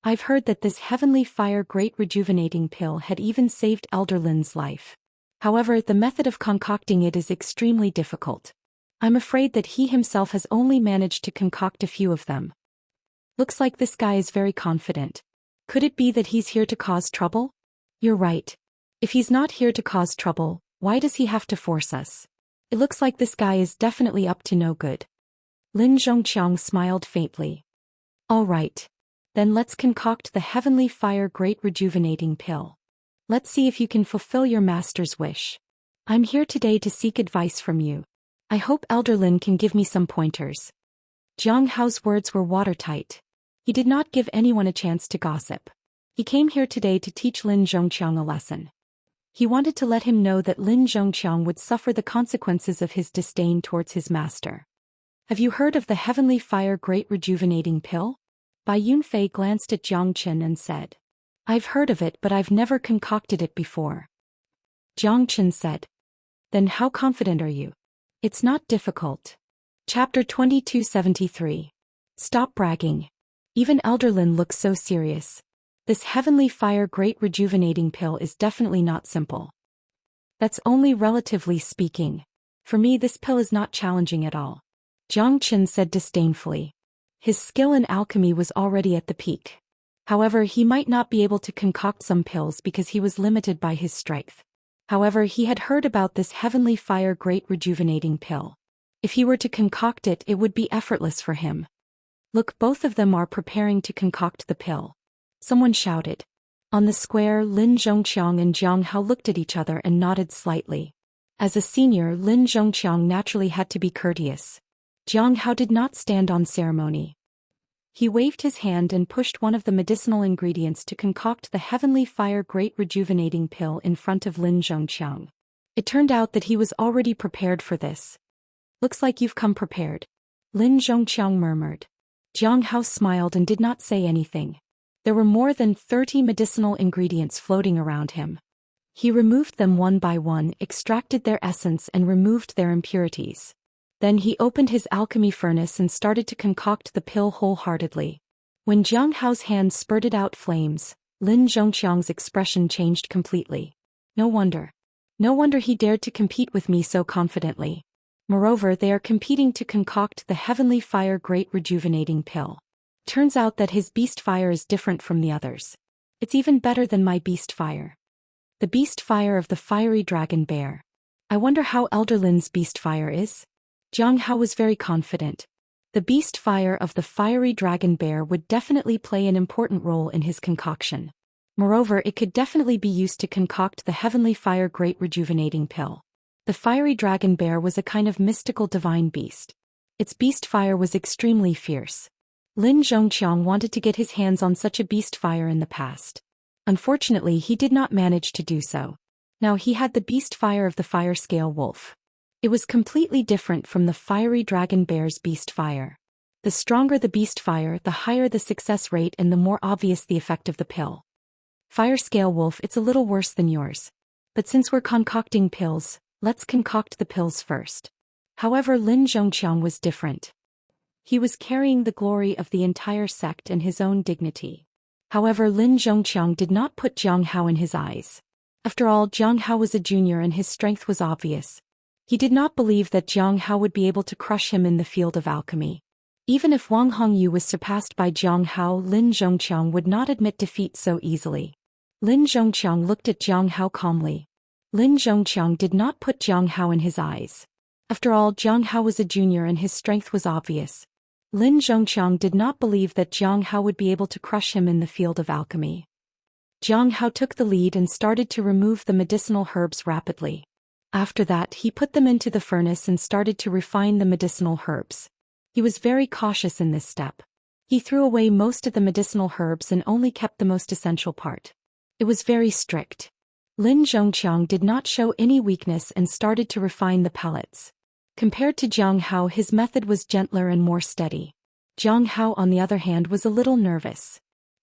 I've heard that this Heavenly Fire Great Rejuvenating Pill had even saved Elder Lin's life. However, the method of concocting it is extremely difficult. I'm afraid that he himself has only managed to concoct a few of them. Looks like this guy is very confident. Could it be that he's here to cause trouble? You're right. If he's not here to cause trouble, why does he have to force us? It looks like this guy is definitely up to no good. Lin Zhongqiang smiled faintly. All right. Then let's concoct the Heavenly Fire Great Rejuvenating Pill. Let's see if you can fulfill your master's wish. I'm here today to seek advice from you. I hope Elder Lin can give me some pointers. Jiang Hao's words were watertight. He did not give anyone a chance to gossip. He came here today to teach Lin Zhongqiang a lesson. He wanted to let him know that Lin Zhongqiang would suffer the consequences of his disdain towards his master. Have you heard of the Heavenly Fire Great Rejuvenating Pill? Bai Yunfei glanced at Jiang Qin and said. I've heard of it, but I've never concocted it before. Jiang Qin said. Then how confident are you? It's not difficult. Chapter 2273. Stop bragging. Even Elder Lin looks so serious. This Heavenly Fire Great Rejuvenating Pill is definitely not simple. That's only relatively speaking. For me, this pill is not challenging at all. Jiang Qin said disdainfully. His skill in alchemy was already at the peak. However, he might not be able to concoct some pills because he was limited by his strength. However, he had heard about this Heavenly Fire Great Rejuvenating Pill. If he were to concoct it, it would be effortless for him. Look, both of them are preparing to concoct the pill. Someone shouted. On the square, Lin Zhongqiang and Jiang Hao looked at each other and nodded slightly. As a senior, Lin Zhongqiang naturally had to be courteous. Jiang Hao did not stand on ceremony. He waved his hand and pushed one of the medicinal ingredients to concoct the Heavenly Fire Great Rejuvenating Pill in front of Lin Zhongqiang. It turned out that he was already prepared for this. Looks like you've come prepared. Lin Zhongqiang murmured. Jiang Hao smiled and did not say anything. There were more than 30 medicinal ingredients floating around him. He removed them one by one, extracted their essence and removed their impurities. Then he opened his alchemy furnace and started to concoct the pill wholeheartedly. When Jiang Hao's hand spurted out flames, Lin Zhongqiang's expression changed completely. No wonder. No wonder he dared to compete with me so confidently. Moreover, they are competing to concoct the Heavenly Fire Great Rejuvenating Pill. Turns out that his beast fire is different from the others. It's even better than my beast fire. The beast fire of the fiery dragon bear. I wonder how Elder Lin's beast fire is? Jiang Hao was very confident. The beast fire of the fiery dragon bear would definitely play an important role in his concoction. Moreover, it could definitely be used to concoct the Heavenly Fire Great Rejuvenating Pill. The fiery dragon bear was a kind of mystical divine beast. Its beast fire was extremely fierce. Lin Zhongqiang wanted to get his hands on such a beast fire in the past. Unfortunately, he did not manage to do so. Now he had the beast fire of the fire scale wolf. It was completely different from the fiery dragon bear's beast fire. The stronger the beast fire, the higher the success rate and the more obvious the effect of the pill. Fire scale wolf, it's a little worse than yours. But since we're concocting pills, let's concoct the pills first. However, Lin Zhongqiang was different. He was carrying the glory of the entire sect and his own dignity. However, Lin Zhongqiang did not put Jiang Hao in his eyes. After all, Jiang Hao was a junior and his strength was obvious. He did not believe that Jiang Hao would be able to crush him in the field of alchemy. Even if Wang Hongyu was surpassed by Jiang Hao, Lin Zhongqiang would not admit defeat so easily. Lin Zhongqiang looked at Jiang Hao calmly. Lin Zhongqiang did not put Jiang Hao in his eyes. After all, Jiang Hao was a junior and his strength was obvious. Lin Zhongqiang did not believe that Jiang Hao would be able to crush him in the field of alchemy. Jiang Hao took the lead and started to remove the medicinal herbs rapidly. After that, he put them into the furnace and started to refine the medicinal herbs. He was very cautious in this step. He threw away most of the medicinal herbs and only kept the most essential part. It was very strict. Lin Zhongqiang did not show any weakness and started to refine the pellets. Compared to Jiang Hao, his method was gentler and more steady. Jiang Hao, on the other hand, was a little nervous.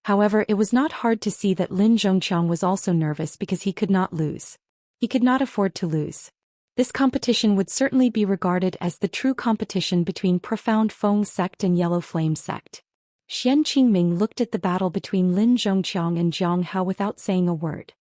However, it was not hard to see that Lin Zhongqiang was also nervous because he could not lose. He could not afford to lose. This competition would certainly be regarded as the true competition between Profound Feng sect and Yellow Flame sect. Xian Qingming looked at the battle between Lin Zhongqiang and Jiang Hao without saying a word.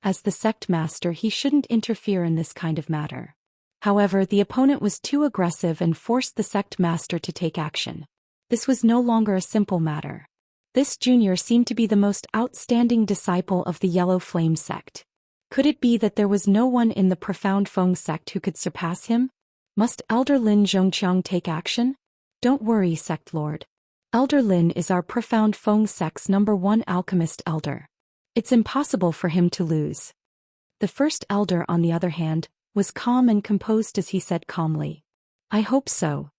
As the sect master, he shouldn't interfere in this kind of matter. However, the opponent was too aggressive and forced the sect master to take action. This was no longer a simple matter. This junior seemed to be the most outstanding disciple of the Yellow Flame sect. Could it be that there was no one in the Profound Feng sect who could surpass him? Must Elder Lin Zhongqiang take action? Don't worry, sect lord. Elder Lin is our Profound Feng sect's #1 alchemist elder. It's impossible for him to lose. The first elder, on the other hand, was calm and composed as he said calmly, I hope so.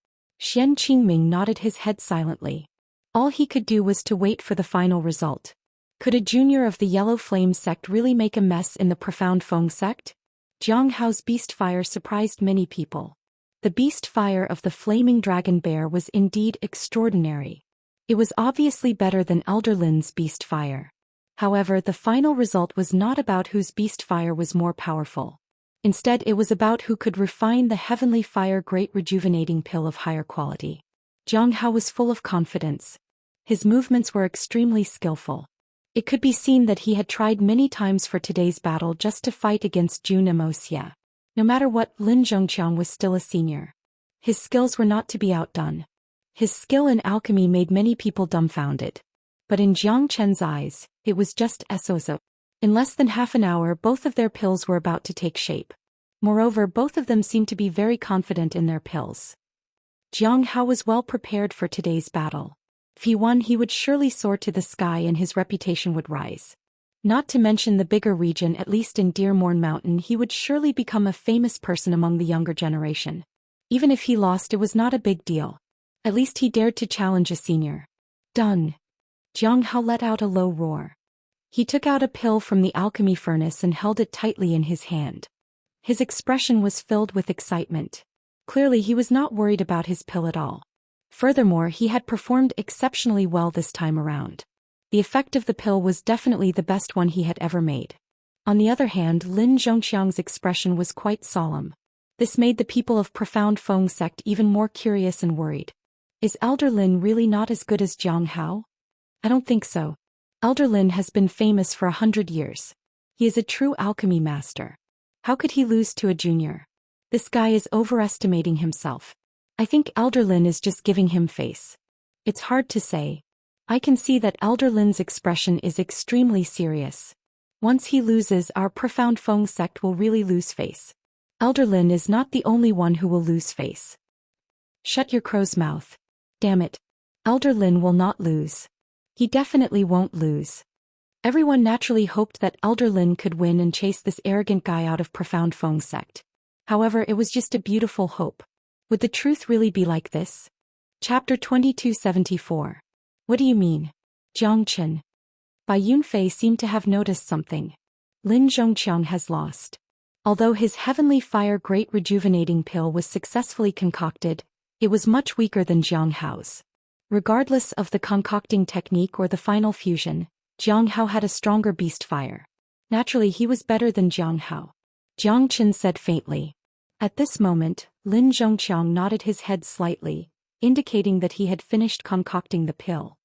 Xian Qingming nodded his head silently. All he could do was to wait for the final result. Could a junior of the Yellow Flame sect really make a mess in the Profound Feng sect? Jiang Hao's beast fire surprised many people. The beast fire of the flaming dragon bear was indeed extraordinary. It was obviously better than Elder Lin's beast fire. However, the final result was not about whose beast fire was more powerful. Instead, it was about who could refine the heavenly fire great rejuvenating pill of higher quality. Jiang Hao was full of confidence. His movements were extremely skillful. It could be seen that he had tried many times for today's battle just to fight against Jun Wuxia. No matter what, Lin Zhongqiang was still a senior. His skills were not to be outdone. His skill in alchemy made many people dumbfounded. But in Jiang Chen's eyes, it was just sozo. In less than half an hour, both of their pills were about to take shape. Moreover, both of them seemed to be very confident in their pills. Jiang Hao was well prepared for today's battle. If he won, he would surely soar to the sky and his reputation would rise. Not to mention the bigger region, at least in Dearmorn Mountain, he would surely become a famous person among the younger generation. Even if he lost, it was not a big deal. At least he dared to challenge a senior. Done. Jiang Hao let out a low roar. He took out a pill from the alchemy furnace and held it tightly in his hand. His expression was filled with excitement. Clearly, he was not worried about his pill at all. Furthermore, he had performed exceptionally well this time around. The effect of the pill was definitely the best one he had ever made. On the other hand, Lin Zhongqiang's expression was quite solemn. This made the people of Profound Feng sect even more curious and worried. Is Elder Lin really not as good as Jiang Hao? I don't think so. Elder Lin has been famous for 100 years. He is a true alchemy master. How could he lose to a junior? This guy is overestimating himself. I think Elder Lin is just giving him face. It's hard to say. I can see that Elder Lin's expression is extremely serious. Once he loses, our Profound Feng sect will really lose face. Elder Lin is not the only one who will lose face. Shut your crow's mouth. Damn it. Elder Lin will not lose. He definitely won't lose. Everyone naturally hoped that Elder Lin could win and chase this arrogant guy out of Profound Feng sect. However, it was just a beautiful hope. Would the truth really be like this? Chapter 2274. What do you mean? Jiang Chen. Bai Yunfei seemed to have noticed something. Lin Zhongqiang has lost. Although his heavenly fire great rejuvenating pill was successfully concocted, it was much weaker than Jiang Hao's. Regardless of the concocting technique or the final fusion, Jiang Hao had a stronger beast fire. Naturally, he was better than Jiang Hao. Jiang Chen said faintly. At this moment, Lin Zhongqiang nodded his head slightly, indicating that he had finished concocting the pill.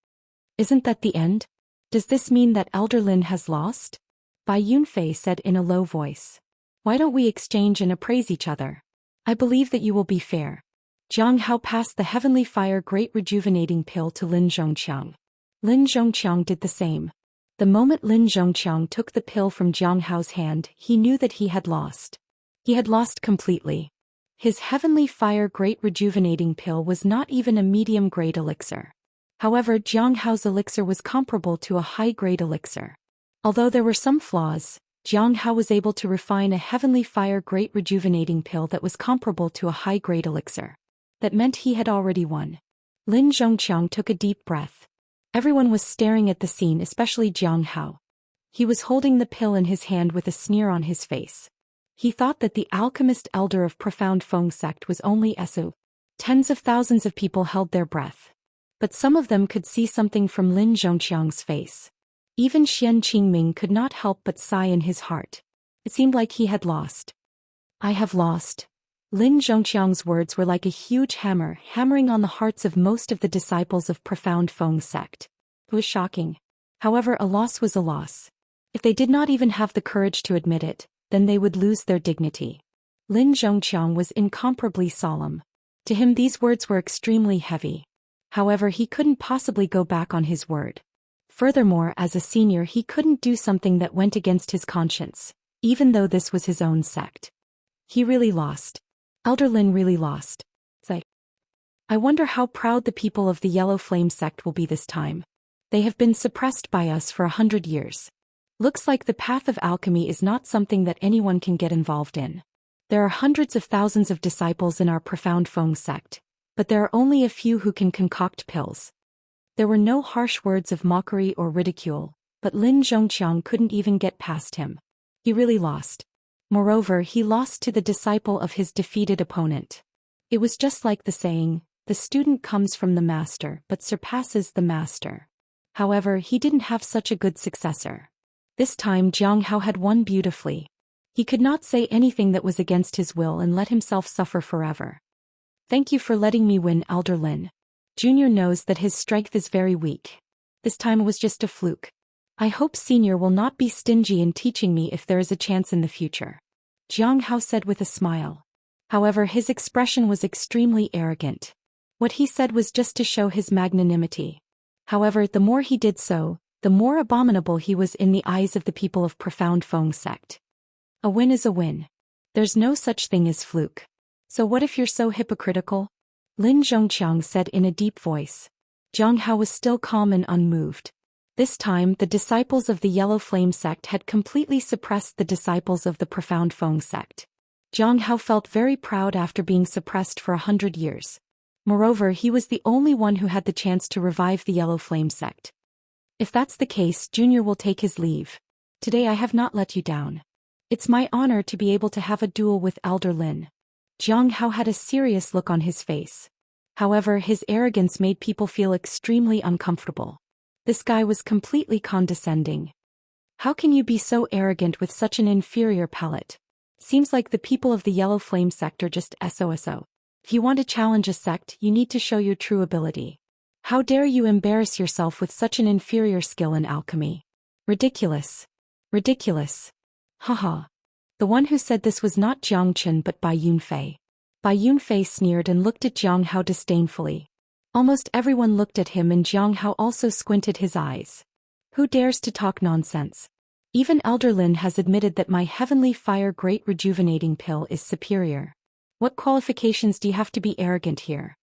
Isn't that the end? Does this mean that Elder Lin has lost? Bai Yunfei said in a low voice. Why don't we exchange and appraise each other? I believe that you will be fair. Jiang Hao passed the Heavenly Fire Great Rejuvenating Pill to Lin Zhongqiang. Lin Zhongqiang did the same. The moment Lin Zhongqiang took the pill from Jiang Hao's hand, he knew that he had lost. He had lost completely. His Heavenly Fire Great Rejuvenating Pill was not even a medium-grade elixir. However, Jiang Hao's elixir was comparable to a high-grade elixir. Although there were some flaws, Jiang Hao was able to refine a Heavenly Fire Great Rejuvenating Pill that was comparable to a high-grade elixir. That meant he had already won. Lin Zhongqiang took a deep breath. Everyone was staring at the scene, especially Jiang Hao. He was holding the pill in his hand with a sneer on his face. He thought that the alchemist elder of Profound Feng sect was only Esu. Tens of thousands of people held their breath. But some of them could see something from Lin Zhongqiang's face. Even Xian Qingming could not help but sigh in his heart. It seemed like he had lost. I have lost. Lin Zhongqiang's words were like a huge hammer hammering on the hearts of most of the disciples of Profound Feng sect. It was shocking. However, a loss was a loss. If they did not even have the courage to admit it, then they would lose their dignity. Lin Zhongqiang was incomparably solemn. To him these words were extremely heavy. However, he couldn't possibly go back on his word. Furthermore, as a senior he couldn't do something that went against his conscience, even though this was his own sect. He really lost. Elder Lin really lost. I wonder how proud the people of the Yellow Flame sect will be this time. They have been suppressed by us for 100 years. Looks like the path of alchemy is not something that anyone can get involved in. There are hundreds of thousands of disciples in our Profound Feng sect, but there are only a few who can concoct pills. There were no harsh words of mockery or ridicule, but Lin Zhongqiang couldn't even get past him. He really lost. Moreover, he lost to the disciple of his defeated opponent. It was just like the saying, the student comes from the master but surpasses the master. However, he didn't have such a good successor. This time Jiang Hao had won beautifully. He could not say anything that was against his will and let himself suffer forever. Thank you for letting me win, Elder Lin. Junior knows that his strength is very weak. This time it was just a fluke. I hope Senior will not be stingy in teaching me if there is a chance in the future. Jiang Hao said with a smile. However, his expression was extremely arrogant. What he said was just to show his magnanimity. However, the more he did so, the more abominable he was in the eyes of the people of Profound Feng sect. A win is a win. There's no such thing as fluke. So what if you're so hypocritical? Lin Zhongqiang said in a deep voice. Jiang Hao was still calm and unmoved. This time the disciples of the Yellow Flame sect had completely suppressed the disciples of the Profound Feng sect. Jiang Hao felt very proud after being suppressed for 100 years. Moreover, he was the only one who had the chance to revive the Yellow Flame sect. If that's the case, Junior will take his leave. Today I have not let you down. It's my honor to be able to have a duel with Elder Lin. Jiang Hao had a serious look on his face. However, his arrogance made people feel extremely uncomfortable. This guy was completely condescending. How can you be so arrogant with such an inferior palate? Seems like the people of the Yellow Flame sect are just SOSO. If you want to challenge a sect, you need to show your true ability. How dare you embarrass yourself with such an inferior skill in alchemy? Ridiculous. Ridiculous. Haha. The one who said this was not Jiang Chen but Bai Yunfei. Bai Yunfei sneered and looked at Jiang Hao disdainfully. Almost everyone looked at him and Jiang Hao also squinted his eyes. Who dares to talk nonsense? Even Elder Lin has admitted that my Heavenly Fire Great Rejuvenating Pill is superior. What qualifications do you have to be arrogant here?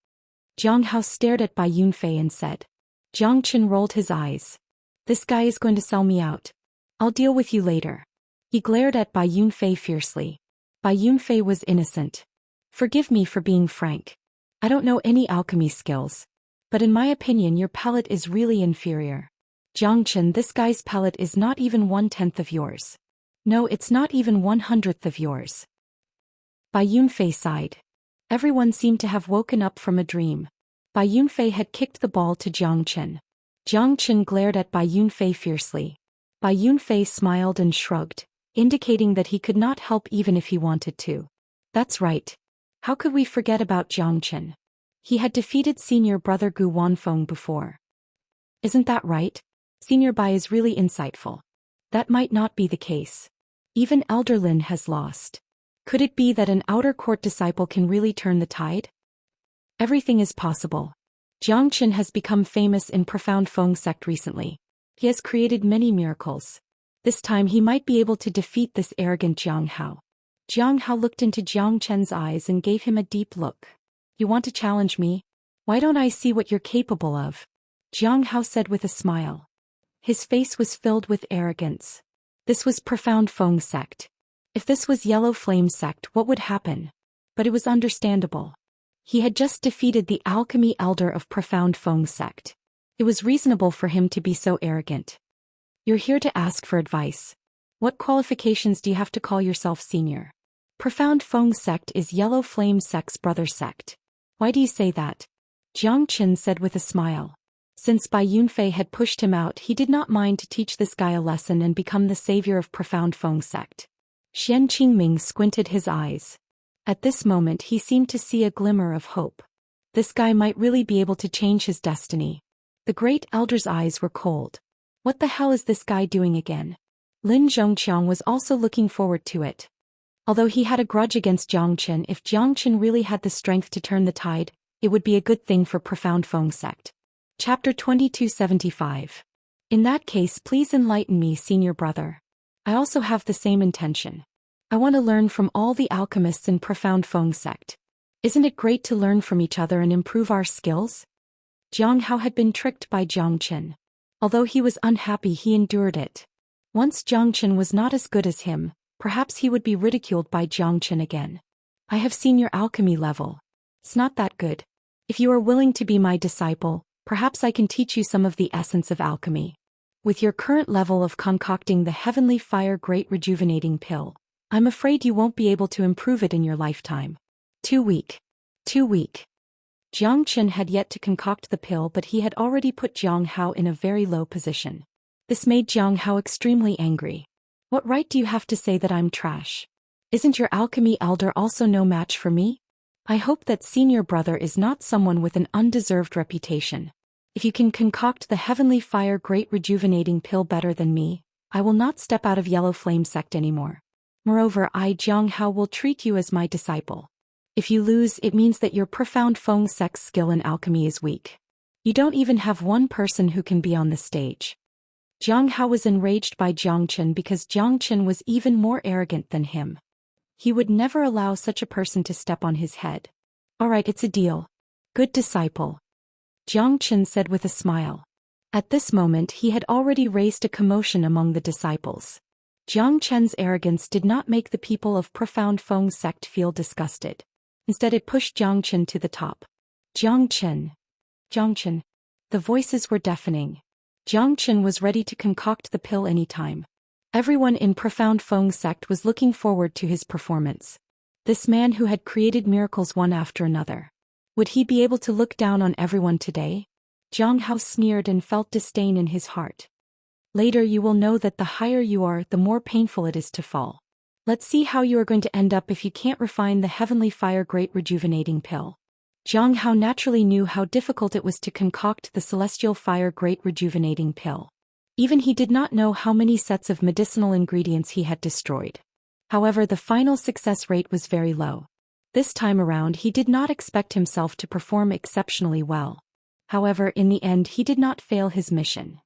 Jiang Hao stared at Bai Yunfei and said. Jiang Chen rolled his eyes. This guy is going to sell me out. I'll deal with you later. He glared at Bai Yunfei fiercely. Bai Yunfei was innocent. Forgive me for being frank. I don't know any alchemy skills. But in my opinion your palate is really inferior. Jiang Chen, this guy's palate is not even 1/10 of yours. No, it's not even 1/100th of yours. Bai Yunfei sighed. Everyone seemed to have woken up from a dream. Bai Yunfei had kicked the ball to Jiang Chen. Jiang Chen glared at Bai Yunfei fiercely. Bai Yunfei smiled and shrugged. indicating that he could not help even if he wanted to. That's right. How could we forget about Zhou Xian? He had defeated senior brother Gu Wanfeng before. Isn't that right? Senior Bai is really insightful. That might not be the case. Even Elder Lin has lost. Could it be that an outer court disciple can really turn the tide? Everything is possible. Zhou Xian has become famous in Profound Feng sect recently. He has created many miracles. This time he might be able to defeat this arrogant Jiang Hao. Jiang Hao looked into Zhou Qian's eyes and gave him a deep look. You want to challenge me? Why don't I see what you're capable of? Jiang Hao said with a smile. His face was filled with arrogance. This was Profound Feng sect. If this was Yellow Flame sect, what would happen? But it was understandable. He had just defeated the Alchemy elder of Profound Feng sect. It was reasonable for him to be so arrogant. You're here to ask for advice. What qualifications do you have to call yourself senior? Profound Feng sect is Yellow Flame sect's brother sect. Why do you say that? Zhou Xian said with a smile. Since Bai Yunfei had pushed him out, he did not mind to teach this guy a lesson and become the savior of Profound Feng sect. Xian Qingming squinted his eyes. At this moment he seemed to see a glimmer of hope. This guy might really be able to change his destiny. The great elder's eyes were cold. What the hell is this guy doing again? Lin Zhongqiang was also looking forward to it. Although he had a grudge against Zhou Xian, if Zhou Xian really had the strength to turn the tide, it would be a good thing for Profound Feng sect. Chapter 2275. In that case, please enlighten me, senior brother. I also have the same intention. I want to learn from all the alchemists in Profound Feng sect. Isn't it great to learn from each other and improve our skills? Jiang Hao had been tricked by Zhou Xian. Although he was unhappy, he endured it. Once Zhou Xian was not as good as him, perhaps he would be ridiculed by Zhou Xian again. I have seen your alchemy level. It's not that good. If you are willing to be my disciple, perhaps I can teach you some of the essence of alchemy. With your current level of concocting the Heavenly Fire Great Rejuvenating Pill, I'm afraid you won't be able to improve it in your lifetime. Too weak. Too weak. Zhou Xian had yet to concoct the pill, but he had already put Jiang Hao in a very low position. This made Jiang Hao extremely angry. What right do you have to say that I'm trash? Isn't your alchemy elder also no match for me? I hope that senior brother is not someone with an undeserved reputation. If you can concoct the Heavenly Fire Great Rejuvenating Pill better than me, I will not step out of Yellow Flame sect anymore. Moreover, I, Jiang Hao, will treat you as my disciple. If you lose, it means that your Profound Feng sect's skill in alchemy is weak. You don't even have one person who can be on the stage. Jiang Hao was enraged by Zhou Xian because Zhou Xian was even more arrogant than him. He would never allow such a person to step on his head. All right, it's a deal. Good disciple. Zhou Xian said with a smile. At this moment he had already raised a commotion among the disciples. Zhou Xian's arrogance did not make the people of Profound Feng sect feel disgusted. Instead it pushed Zhou Xian to the top. Zhou Xian. Zhou Xian. The voices were deafening. Zhou Xian was ready to concoct the pill any time. Everyone in Profound Feng sect was looking forward to his performance. This man who had created miracles one after another. Would he be able to look down on everyone today? Jiang Hao sneered and felt disdain in his heart. Later you will know that the higher you are, the more painful it is to fall. Let's see how you are going to end up if you can't refine the Heavenly Fire Great Rejuvenating Pill. Jiang Hao naturally knew how difficult it was to concoct the Celestial Fire Great Rejuvenating Pill. Even he did not know how many sets of medicinal ingredients he had destroyed. However, the final success rate was very low. This time around he did not expect himself to perform exceptionally well. However, in the end he did not fail his mission.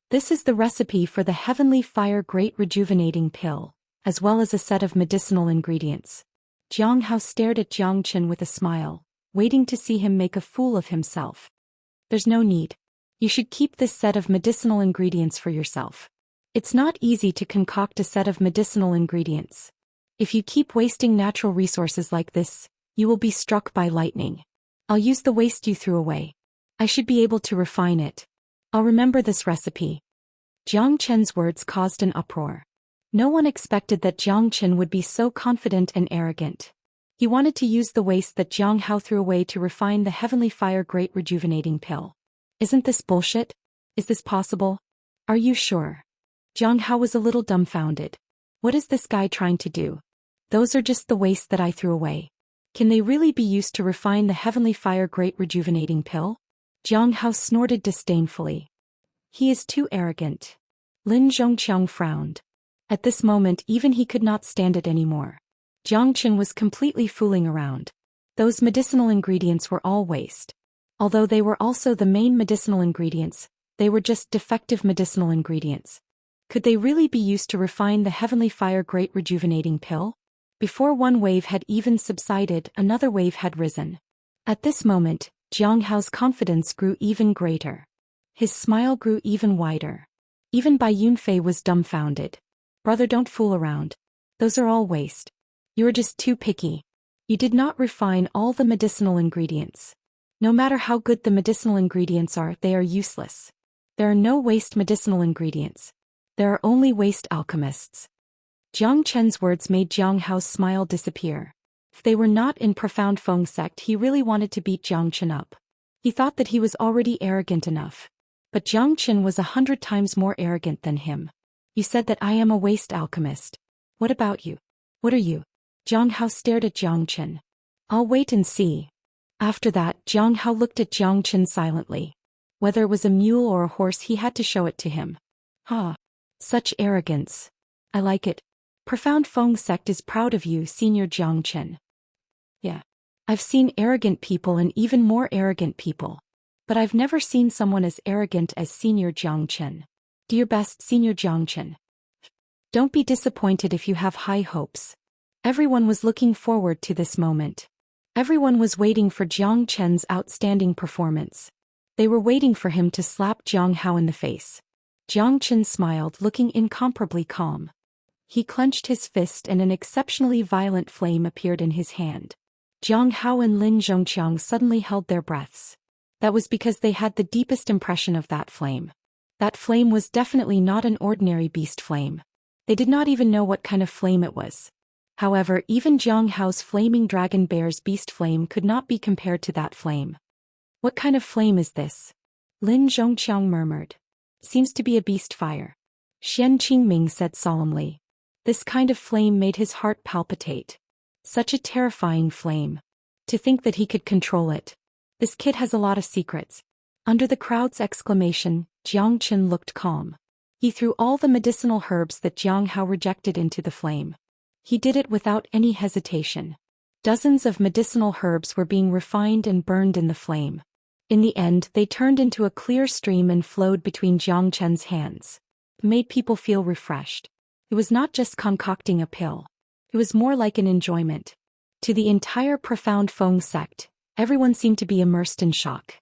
This is the recipe for the Heavenly Fire Great Rejuvenating Pill, as well as a set of medicinal ingredients. Jiang Hao stared at Zhou Xian with a smile, waiting to see him make a fool of himself. There's no need. You should keep this set of medicinal ingredients for yourself. It's not easy to concoct a set of medicinal ingredients. If you keep wasting natural resources like this, you will be struck by lightning. I'll use the waste you threw away. I should be able to refine it. I'll remember this recipe. Zhou Qian's words caused an uproar. No one expected that Zhou Qian would be so confident and arrogant. He wanted to use the waste that Jiang Hao threw away to refine the Heavenly Fire Great Rejuvenating Pill. Isn't this bullshit? Is this possible? Are you sure? Jiang Hao was a little dumbfounded. What is this guy trying to do? Those are just the waste that I threw away. Can they really be used to refine the heavenly fire great rejuvenating pill? Jiang Hao snorted disdainfully. He is too arrogant. Lin Zhongqiang frowned. At this moment even he could not stand it anymore. Jiang Chen was completely fooling around. Those medicinal ingredients were all waste. Although they were also the main medicinal ingredients, they were just defective medicinal ingredients. Could they really be used to refine the heavenly fire great rejuvenating pill? Before one wave had even subsided, another wave had risen. At this moment, Jiang Hao's confidence grew even greater. His smile grew even wider. Even Bai Yunfei was dumbfounded. Brother, don't fool around. Those are all waste. You are just too picky. You did not refine all the medicinal ingredients. No matter how good the medicinal ingredients are, they are useless. There are no waste medicinal ingredients. There are only waste alchemists. Jiang Chen's words made Jiang Hao's smile disappear. If they were not in profound Feng sect, he really wanted to beat Jiang Chen up. He thought that he was already arrogant enough. But Jiang Chen was 100 times more arrogant than him. You said that I am a waste alchemist. What about you? What are you? Jiang Hao stared at Jiang Chen. I'll wait and see. After that, Jiang Hao looked at Jiang Chen silently. Whether it was a mule or a horse, he had to show it to him. Such arrogance. I like it. Profound Feng sect is proud of you, Senior Jiang Chen. Yeah. I've seen arrogant people and even more arrogant people. But I've never seen someone as arrogant as Senior Jiang Chen. Do your best, Senior Jiang Chen. Don't be disappointed if you have high hopes. Everyone was looking forward to this moment. Everyone was waiting for Jiang Chen's outstanding performance. They were waiting for him to slap Jiang Hao in the face. Jiang Chen smiled, looking incomparably calm. He clenched his fist and an exceptionally violent flame appeared in his hand. Jiang Hao and Lin Zhongqiang suddenly held their breaths. That was because they had the deepest impression of that flame. That flame was definitely not an ordinary beast flame. They did not even know what kind of flame it was. However, even Jiang Hao's flaming dragon bear's beast flame could not be compared to that flame. What kind of flame is this? Lin Zhongqiang murmured. Seems to be a beast fire. Xian Qingming said solemnly. This kind of flame made his heart palpitate. Such a terrifying flame. To think that he could control it. This kid has a lot of secrets. Under the crowd's exclamation, Jiang Chen looked calm. He threw all the medicinal herbs that Jiang Hao rejected into the flame. He did it without any hesitation. Dozens of medicinal herbs were being refined and burned in the flame. In the end, they turned into a clear stream and flowed between Jiang Chen's hands. It made people feel refreshed. It was not just concocting a pill. It was more like an enjoyment. To the entire profound Feng sect, everyone seemed to be immersed in shock.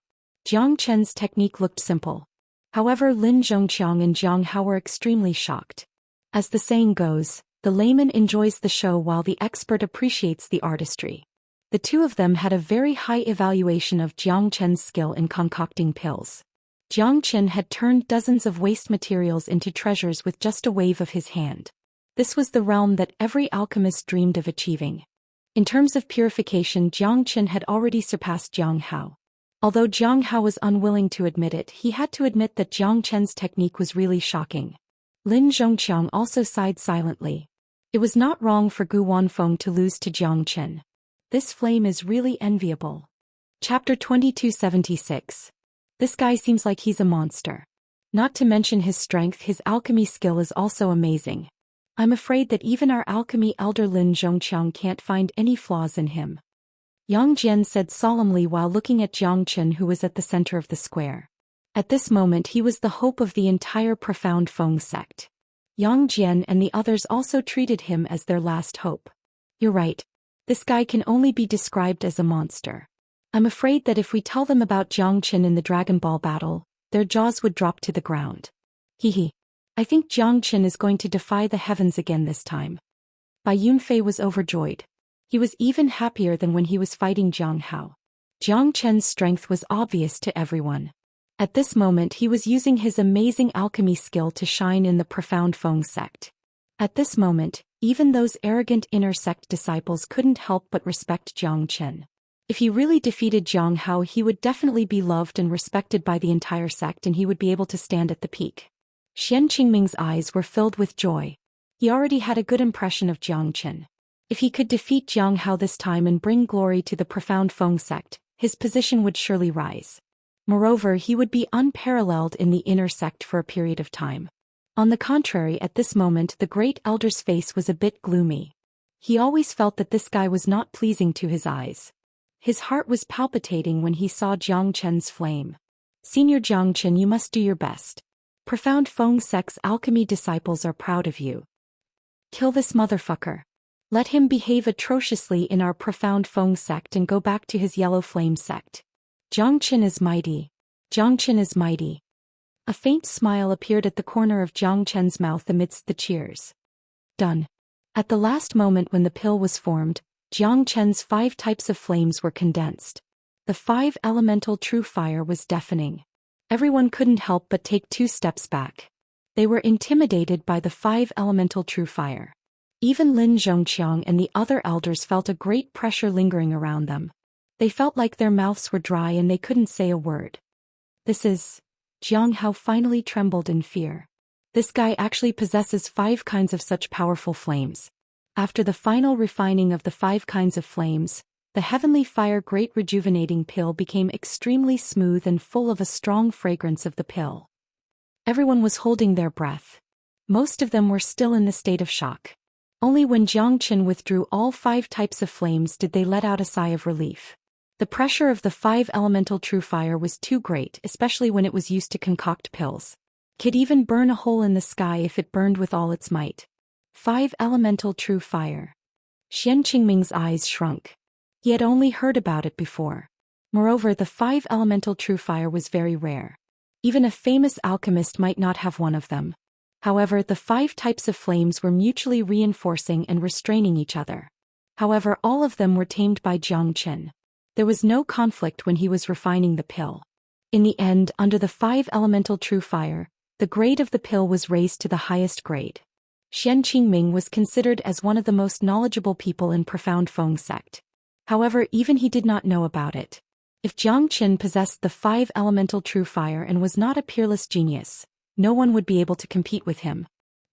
Jiang Chen's technique looked simple. However, Lin Zhongqiang and Jiang Hao were extremely shocked. As the saying goes, the layman enjoys the show while the expert appreciates the artistry. The two of them had a very high evaluation of Jiang Chen's skill in concocting pills. Jiang Chen had turned dozens of waste materials into treasures with just a wave of his hand. This was the realm that every alchemist dreamed of achieving. In terms of purification, Jiang Chen had already surpassed Jiang Hao. Although Jiang Hao was unwilling to admit it, he had to admit that Jiang Chen's technique was really shocking. Lin Zhongqiang also sighed silently. It was not wrong for Gu Wanfeng to lose to Jiang Chen. This flame is really enviable. Chapter 2276. This guy seems like he's a monster. Not to mention his strength, his alchemy skill is also amazing. I'm afraid that even our alchemy elder Lin Zhongqiang can't find any flaws in him. Yang Jian said solemnly while looking at Jiang Chen, who was at the center of the square. At this moment he was the hope of the entire profound Feng sect. Yang Jian and the others also treated him as their last hope. You're right. This guy can only be described as a monster. I'm afraid that if we tell them about Jiang Chen in the Dragon Ball battle, their jaws would drop to the ground. Hehe. I think Jiang Chen is going to defy the heavens again this time. Bai Yunfei was overjoyed. He was even happier than when he was fighting Jiang Hao. Jiang Chen's strength was obvious to everyone. At this moment he was using his amazing alchemy skill to shine in the profound Feng sect. At this moment, even those arrogant inner sect disciples couldn't help but respect Jiang Chen. If he really defeated Jiang Hao, he would definitely be loved and respected by the entire sect, and he would be able to stand at the peak. Xian Qingming's eyes were filled with joy. He already had a good impression of Jiang Qin. If he could defeat Jiang Hao this time and bring glory to the profound Feng sect, his position would surely rise. Moreover, he would be unparalleled in the inner sect for a period of time. On the contrary, at this moment the great elder's face was a bit gloomy. He always felt that this guy was not pleasing to his eyes. His heart was palpitating when he saw Jiang Chen's flame. Senior Jiang Chen, you must do your best. Profound Feng sect's alchemy disciples are proud of you. Kill this motherfucker. Let him behave atrociously in our profound Feng sect and go back to his yellow flame sect. Jiang Chen is mighty. Jiang Chen is mighty. A faint smile appeared at the corner of Jiang Chen's mouth amidst the cheers. Done. At the last moment when the pill was formed, Jiang Chen's 5 types of flames were condensed. The 5 elemental true fire was deafening. Everyone couldn't help but take 2 steps back. They were intimidated by the 5 elemental true fire. Even Lin Zhongqiang and the other elders felt a great pressure lingering around them. They felt like their mouths were dry and they couldn't say a word. This is... Jiang Hao finally trembled in fear. This guy actually possesses 5 kinds of such powerful flames. After the final refining of the 5 kinds of flames, the heavenly fire great rejuvenating pill became extremely smooth and full of a strong fragrance of the pill. Everyone was holding their breath. Most of them were still in the state of shock. Only when Jiang Qin withdrew all 5 types of flames did they let out a sigh of relief. The pressure of the 5 elemental true fire was too great, especially when it was used to concoct pills. Could even burn a hole in the sky if it burned with all its might. 5 elemental true fire. Xian Qingming's eyes shrunk. He had only heard about it before. Moreover, the 5 elemental true fire was very rare. Even a famous alchemist might not have one of them. However, the 5 types of flames were mutually reinforcing and restraining each other. However, all of them were tamed by Jiang Qin. There was no conflict when he was refining the pill. In the end, under the 5 elemental true fire, the grade of the pill was raised to the highest grade. Xian Qingming was considered as one of the most knowledgeable people in profound Feng sect. However, even he did not know about it. If Jiang Qin possessed the 5 elemental true fire and was not a peerless genius, no one would be able to compete with him.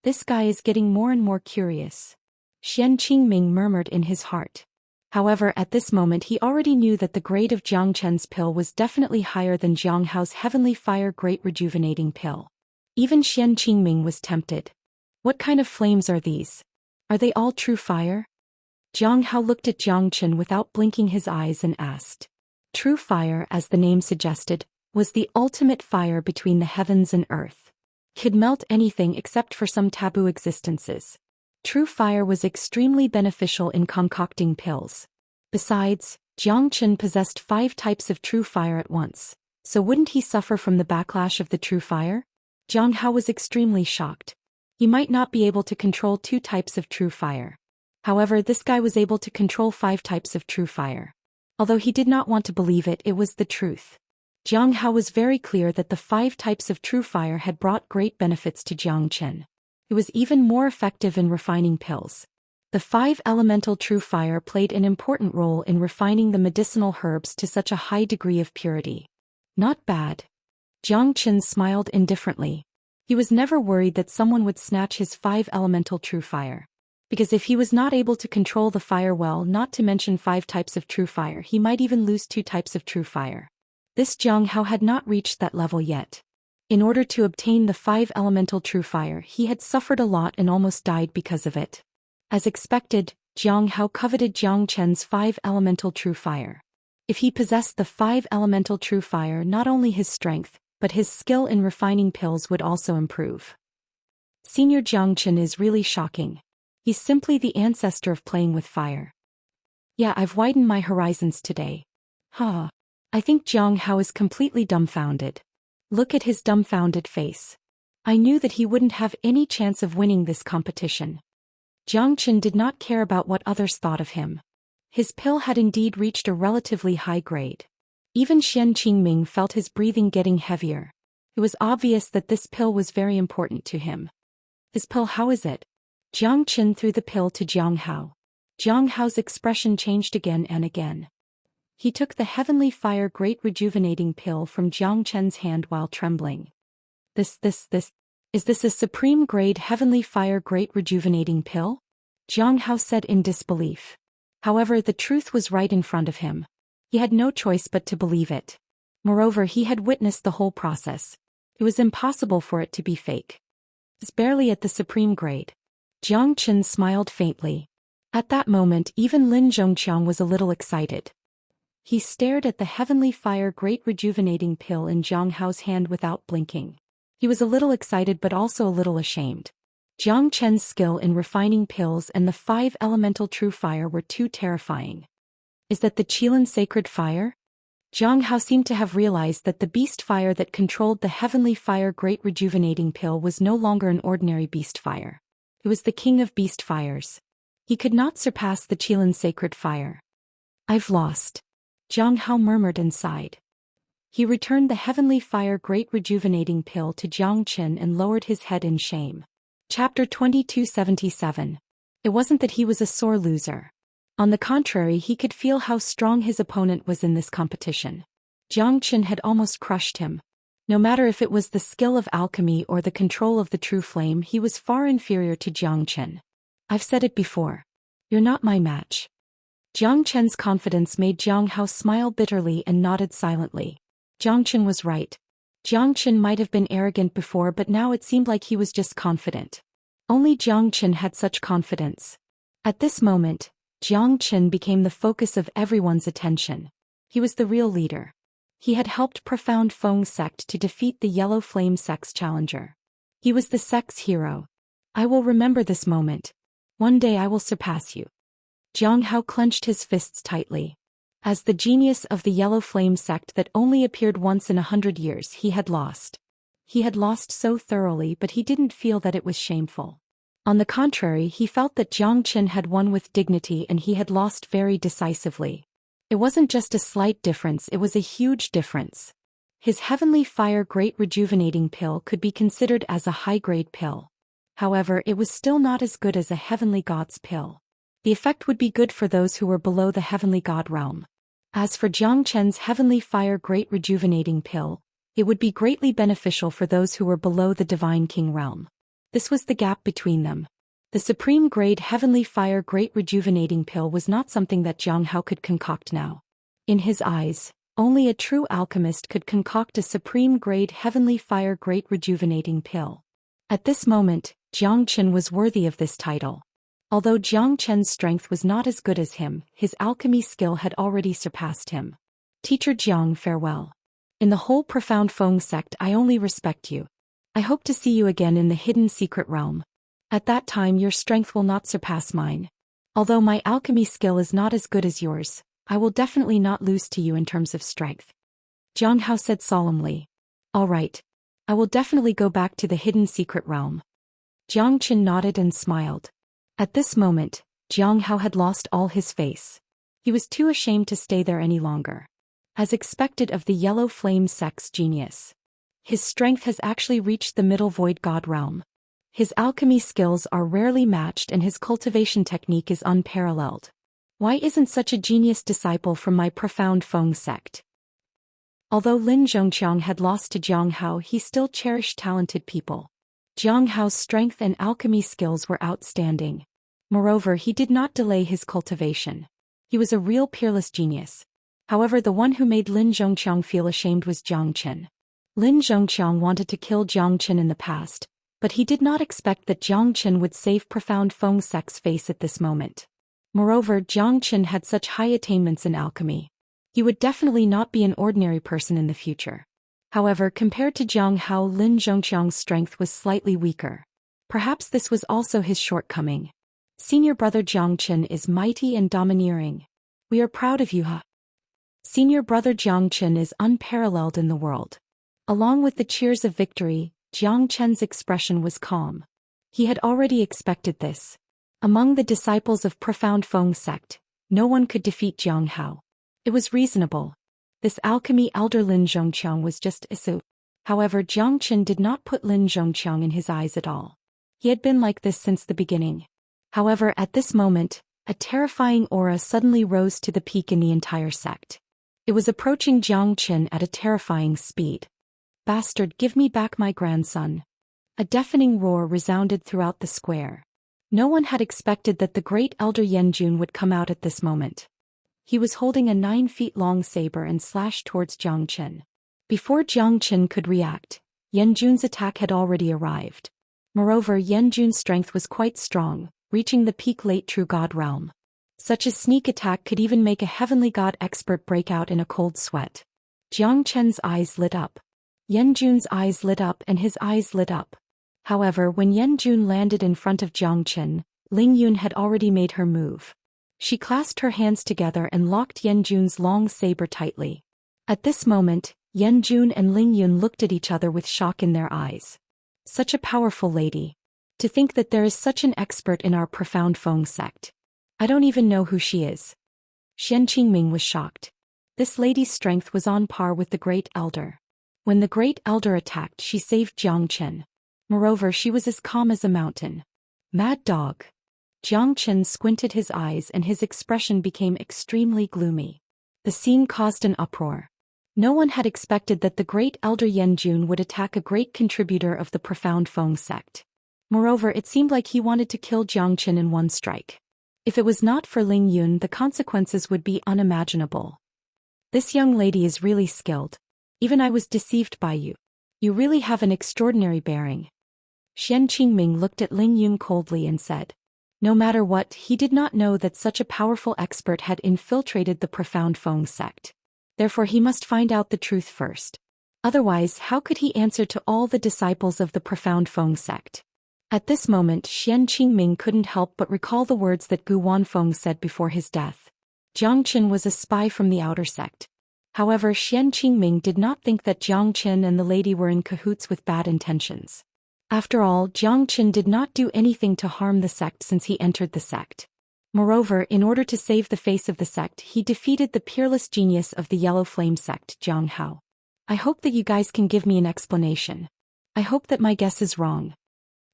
This guy is getting more and more curious. Xian Qingming murmured in his heart. However, at this moment he already knew that the grade of Jiang Chen's pill was definitely higher than Jiang Hao's heavenly fire great rejuvenating pill. Even Xian Qingming was tempted. What kind of flames are these? Are they all true fire? Jiang Hao looked at Jiang Qin without blinking his eyes and asked. True fire, as the name suggested, was the ultimate fire between the heavens and earth. Could melt anything except for some taboo existences. True fire was extremely beneficial in concocting pills. Besides, Jiang Qin possessed 5 types of true fire at once, so wouldn't he suffer from the backlash of the true fire? Jiang Hao was extremely shocked. He might not be able to control 2 types of true fire. However, this guy was able to control 5 types of true fire. Although he did not want to believe it, it was the truth. Jiang Hao was very clear that the 5 types of true fire had brought great benefits to Jiang Qin. It was even more effective in refining pills. The 5 elemental true fire played an important role in refining the medicinal herbs to such a high degree of purity. Not bad. Jiang Qin smiled indifferently. He was never worried that someone would snatch his 5 elemental true fire. Because if he was not able to control the fire well, not to mention 5 types of true fire, he might even lose 2 types of true fire. This Jiang Hao had not reached that level yet. In order to obtain the 5 elemental true fire, he had suffered a lot and almost died because of it. As expected, Jiang Hao coveted Jiang Chen's 5 elemental true fire. If he possessed the 5 elemental true fire, not only his strength, but his skill in refining pills would also improve. Senior Jiang Chen is really shocking. He's simply the ancestor of playing with fire. Yeah, I've widened my horizons today. Huh. I think Jiang Hao is completely dumbfounded. Look at his dumbfounded face. I knew that he wouldn't have any chance of winning this competition. Jiang Qin did not care about what others thought of him. His pill had indeed reached a relatively high grade. Even Xian Qingming felt his breathing getting heavier. It was obvious that this pill was very important to him. His pill, how is it? Jiang Qin threw the pill to Jiang Hao. Jiang Hao's expression changed again and again. He took the heavenly fire great rejuvenating pill from Jiang Chen's hand while trembling. This. Is this a supreme-grade heavenly fire great rejuvenating pill? Jiang Hao said in disbelief. However, the truth was right in front of him. He had no choice but to believe it. Moreover, he had witnessed the whole process. It was impossible for it to be fake. It's barely at the supreme grade. Jiang Qin smiled faintly. At that moment, even Lin Zhongqiang was a little excited. He stared at the heavenly fire great rejuvenating pill in Jiang Hao's hand without blinking. He was a little excited but also a little ashamed. Jiang Chen's skill in refining pills and the 5 elemental true fire were too terrifying. Is that the Qilin sacred fire? Jiang Hao seemed to have realized that the beast fire that controlled the heavenly fire great rejuvenating pill was no longer an ordinary beast fire. It was the king of beast fires. He could not surpass the Qilin sacred fire. I've lost. Jiang Hao murmured and sighed. He returned the heavenly fire great rejuvenating pill to Jiang Qin and lowered his head in shame. Chapter 2277. It wasn't that he was a sore loser. On the contrary, he could feel how strong his opponent was in this competition. Jiang Qin had almost crushed him. No matter if it was the skill of alchemy or the control of the true flame, he was far inferior to Jiang Qin. I've said it before. You're not my match. Jiang Chen's confidence made Jiang Hao smile bitterly and nodded silently. Jiang Qin was right. Jiang Qin might have been arrogant before, but now it seemed like he was just confident. Only Jiang Qin had such confidence. At this moment, Jiang Qin became the focus of everyone's attention. He was the real leader. He had helped Profound Feng sect to defeat the Yellow Flame sect's challenger. He was the sect's hero. I will remember this moment. One day I will surpass you. Jiang Hao clenched his fists tightly. As the genius of the Yellow Flame sect that only appeared once in 100 years, he had lost. He had lost so thoroughly, but he didn't feel that it was shameful. On the contrary, he felt that Jiang Qin had won with dignity and he had lost very decisively. It wasn't just a slight difference, it was a huge difference. His heavenly fire great rejuvenating pill could be considered as a high-grade pill. However, it was still not as good as a heavenly god's pill. The effect would be good for those who were below the heavenly god realm. As for Jiang Chen's heavenly fire great rejuvenating pill, it would be greatly beneficial for those who were below the divine king realm. This was the gap between them. The supreme grade heavenly fire great rejuvenating pill was not something that Jiang Hao could concoct now. In his eyes, only a true alchemist could concoct a supreme grade heavenly fire great rejuvenating pill. At this moment, Jiang Qin was worthy of this title. Although Jiang Chen's strength was not as good as him, his alchemy skill had already surpassed him. Teacher Jiang, farewell. In the whole Profound Feng sect, I only respect you. I hope to see you again in the hidden secret realm. At that time your strength will not surpass mine. Although my alchemy skill is not as good as yours, I will definitely not lose to you in terms of strength. Jiang Hao said solemnly. All right. I will definitely go back to the hidden secret realm. Jiang Qin nodded and smiled. At this moment, Jiang Hao had lost all his face. He was too ashamed to stay there any longer. As expected of the Yellow Flame sect's genius, his strength has actually reached the Middle Void God realm. His alchemy skills are rarely matched and his cultivation technique is unparalleled. Why isn't such a genius disciple from my Profound Feng sect? Although Lin Zhongqiang had lost to Jiang Hao, he still cherished talented people. Jiang Hao's strength and alchemy skills were outstanding. Moreover, he did not delay his cultivation. He was a real peerless genius. However, the one who made Lin Zhongqiang feel ashamed was Jiang Qin. Lin Zhongqiang wanted to kill Jiang Qin in the past, but he did not expect that Jiang Qin would save Profound Feng sect's face at this moment. Moreover, Jiang Qin had such high attainments in alchemy. He would definitely not be an ordinary person in the future. However, compared to Jiang Hao, Lin Zhongqiang's strength was slightly weaker. Perhaps this was also his shortcoming. Senior brother Jiang Qin is mighty and domineering. We are proud of you, huh? Senior brother Jiang Qin is unparalleled in the world. Along with the cheers of victory, Jiang Chen's expression was calm. He had already expected this. Among the disciples of Profound Feng sect, no one could defeat Jiang Hao. It was reasonable. This alchemy elder Lin Zhongqiang was just Isu. However, Jiang Qin did not put Lin Zhongqiang in his eyes at all. He had been like this since the beginning. However, at this moment, a terrifying aura suddenly rose to the peak in the entire sect. It was approaching Jiang Qin at a terrifying speed. Bastard, give me back my grandson. A deafening roar resounded throughout the square. No one had expected that the great elder Yanjun would come out at this moment. He was holding a 9-feet-long saber and slashed towards Jiang Chen. Before Jiang Chen could react, Yanjun's attack had already arrived. Moreover, Yanjun's strength was quite strong, reaching the peak late true god realm. Such a sneak attack could even make a heavenly god expert break out in a cold sweat. Jiang Chen's eyes lit up. Yanjun's eyes lit up and his eyes lit up. However, when Yanjun landed in front of Jiang Chen, Ling Yun had already made her move. She clasped her hands together and locked Yanjun's long saber tightly. At this moment, Yanjun and Ling Yun looked at each other with shock in their eyes. Such a powerful lady. To think that there is such an expert in our profound Feng sect. I don't even know who she is. Xian Qingming was shocked. This lady's strength was on par with the Great Elder. When the Great Elder attacked, she saved Jiang Chen. Moreover, she was as calm as a mountain. Mad dog. Jiang Chen squinted his eyes and his expression became extremely gloomy. The scene caused an uproar. No one had expected that the Great Elder Yanjun would attack a great contributor of the profound Feng sect. Moreover, it seemed like he wanted to kill Jiang Chen in one strike. If it was not for Ling Yun, the consequences would be unimaginable. This young lady is really skilled. Even I was deceived by you. You really have an extraordinary bearing. Xian Qingming looked at Ling Yun coldly and said. No matter what, he did not know that such a powerful expert had infiltrated the profound Feng sect. Therefore he must find out the truth first. Otherwise, how could he answer to all the disciples of the profound Feng sect? At this moment, Xian Qingming couldn't help but recall the words that Gu Wanfeng said before his death. Jiang Chen was a spy from the outer sect. However, Xian Qingming did not think that Jiang Chen and the lady were in cahoots with bad intentions. After all, Jiang Chen did not do anything to harm the sect since he entered the sect. Moreover, in order to save the face of the sect, he defeated the peerless genius of the Yellow Flame sect, Jiang Hao. I hope that you guys can give me an explanation. I hope that my guess is wrong.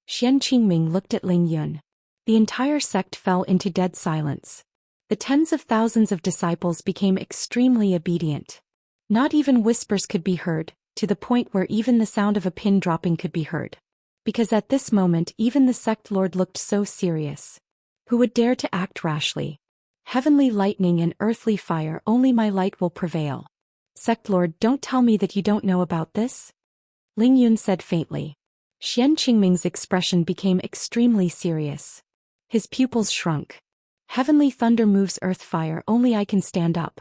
Xian Qingming looked at Ling Yun. The entire sect fell into dead silence. The tens of thousands of disciples became extremely obedient. Not even whispers could be heard, to the point where even the sound of a pin dropping could be heard. Because at this moment even the sect lord looked so serious. Who would dare to act rashly? Heavenly lightning and earthly fire, only my light will prevail. Sect lord, don't tell me that you don't know about this? Ling Yun said faintly. Xian Qingming's expression became extremely serious. His pupils shrunk. Heavenly thunder moves earth fire, only I can stand up.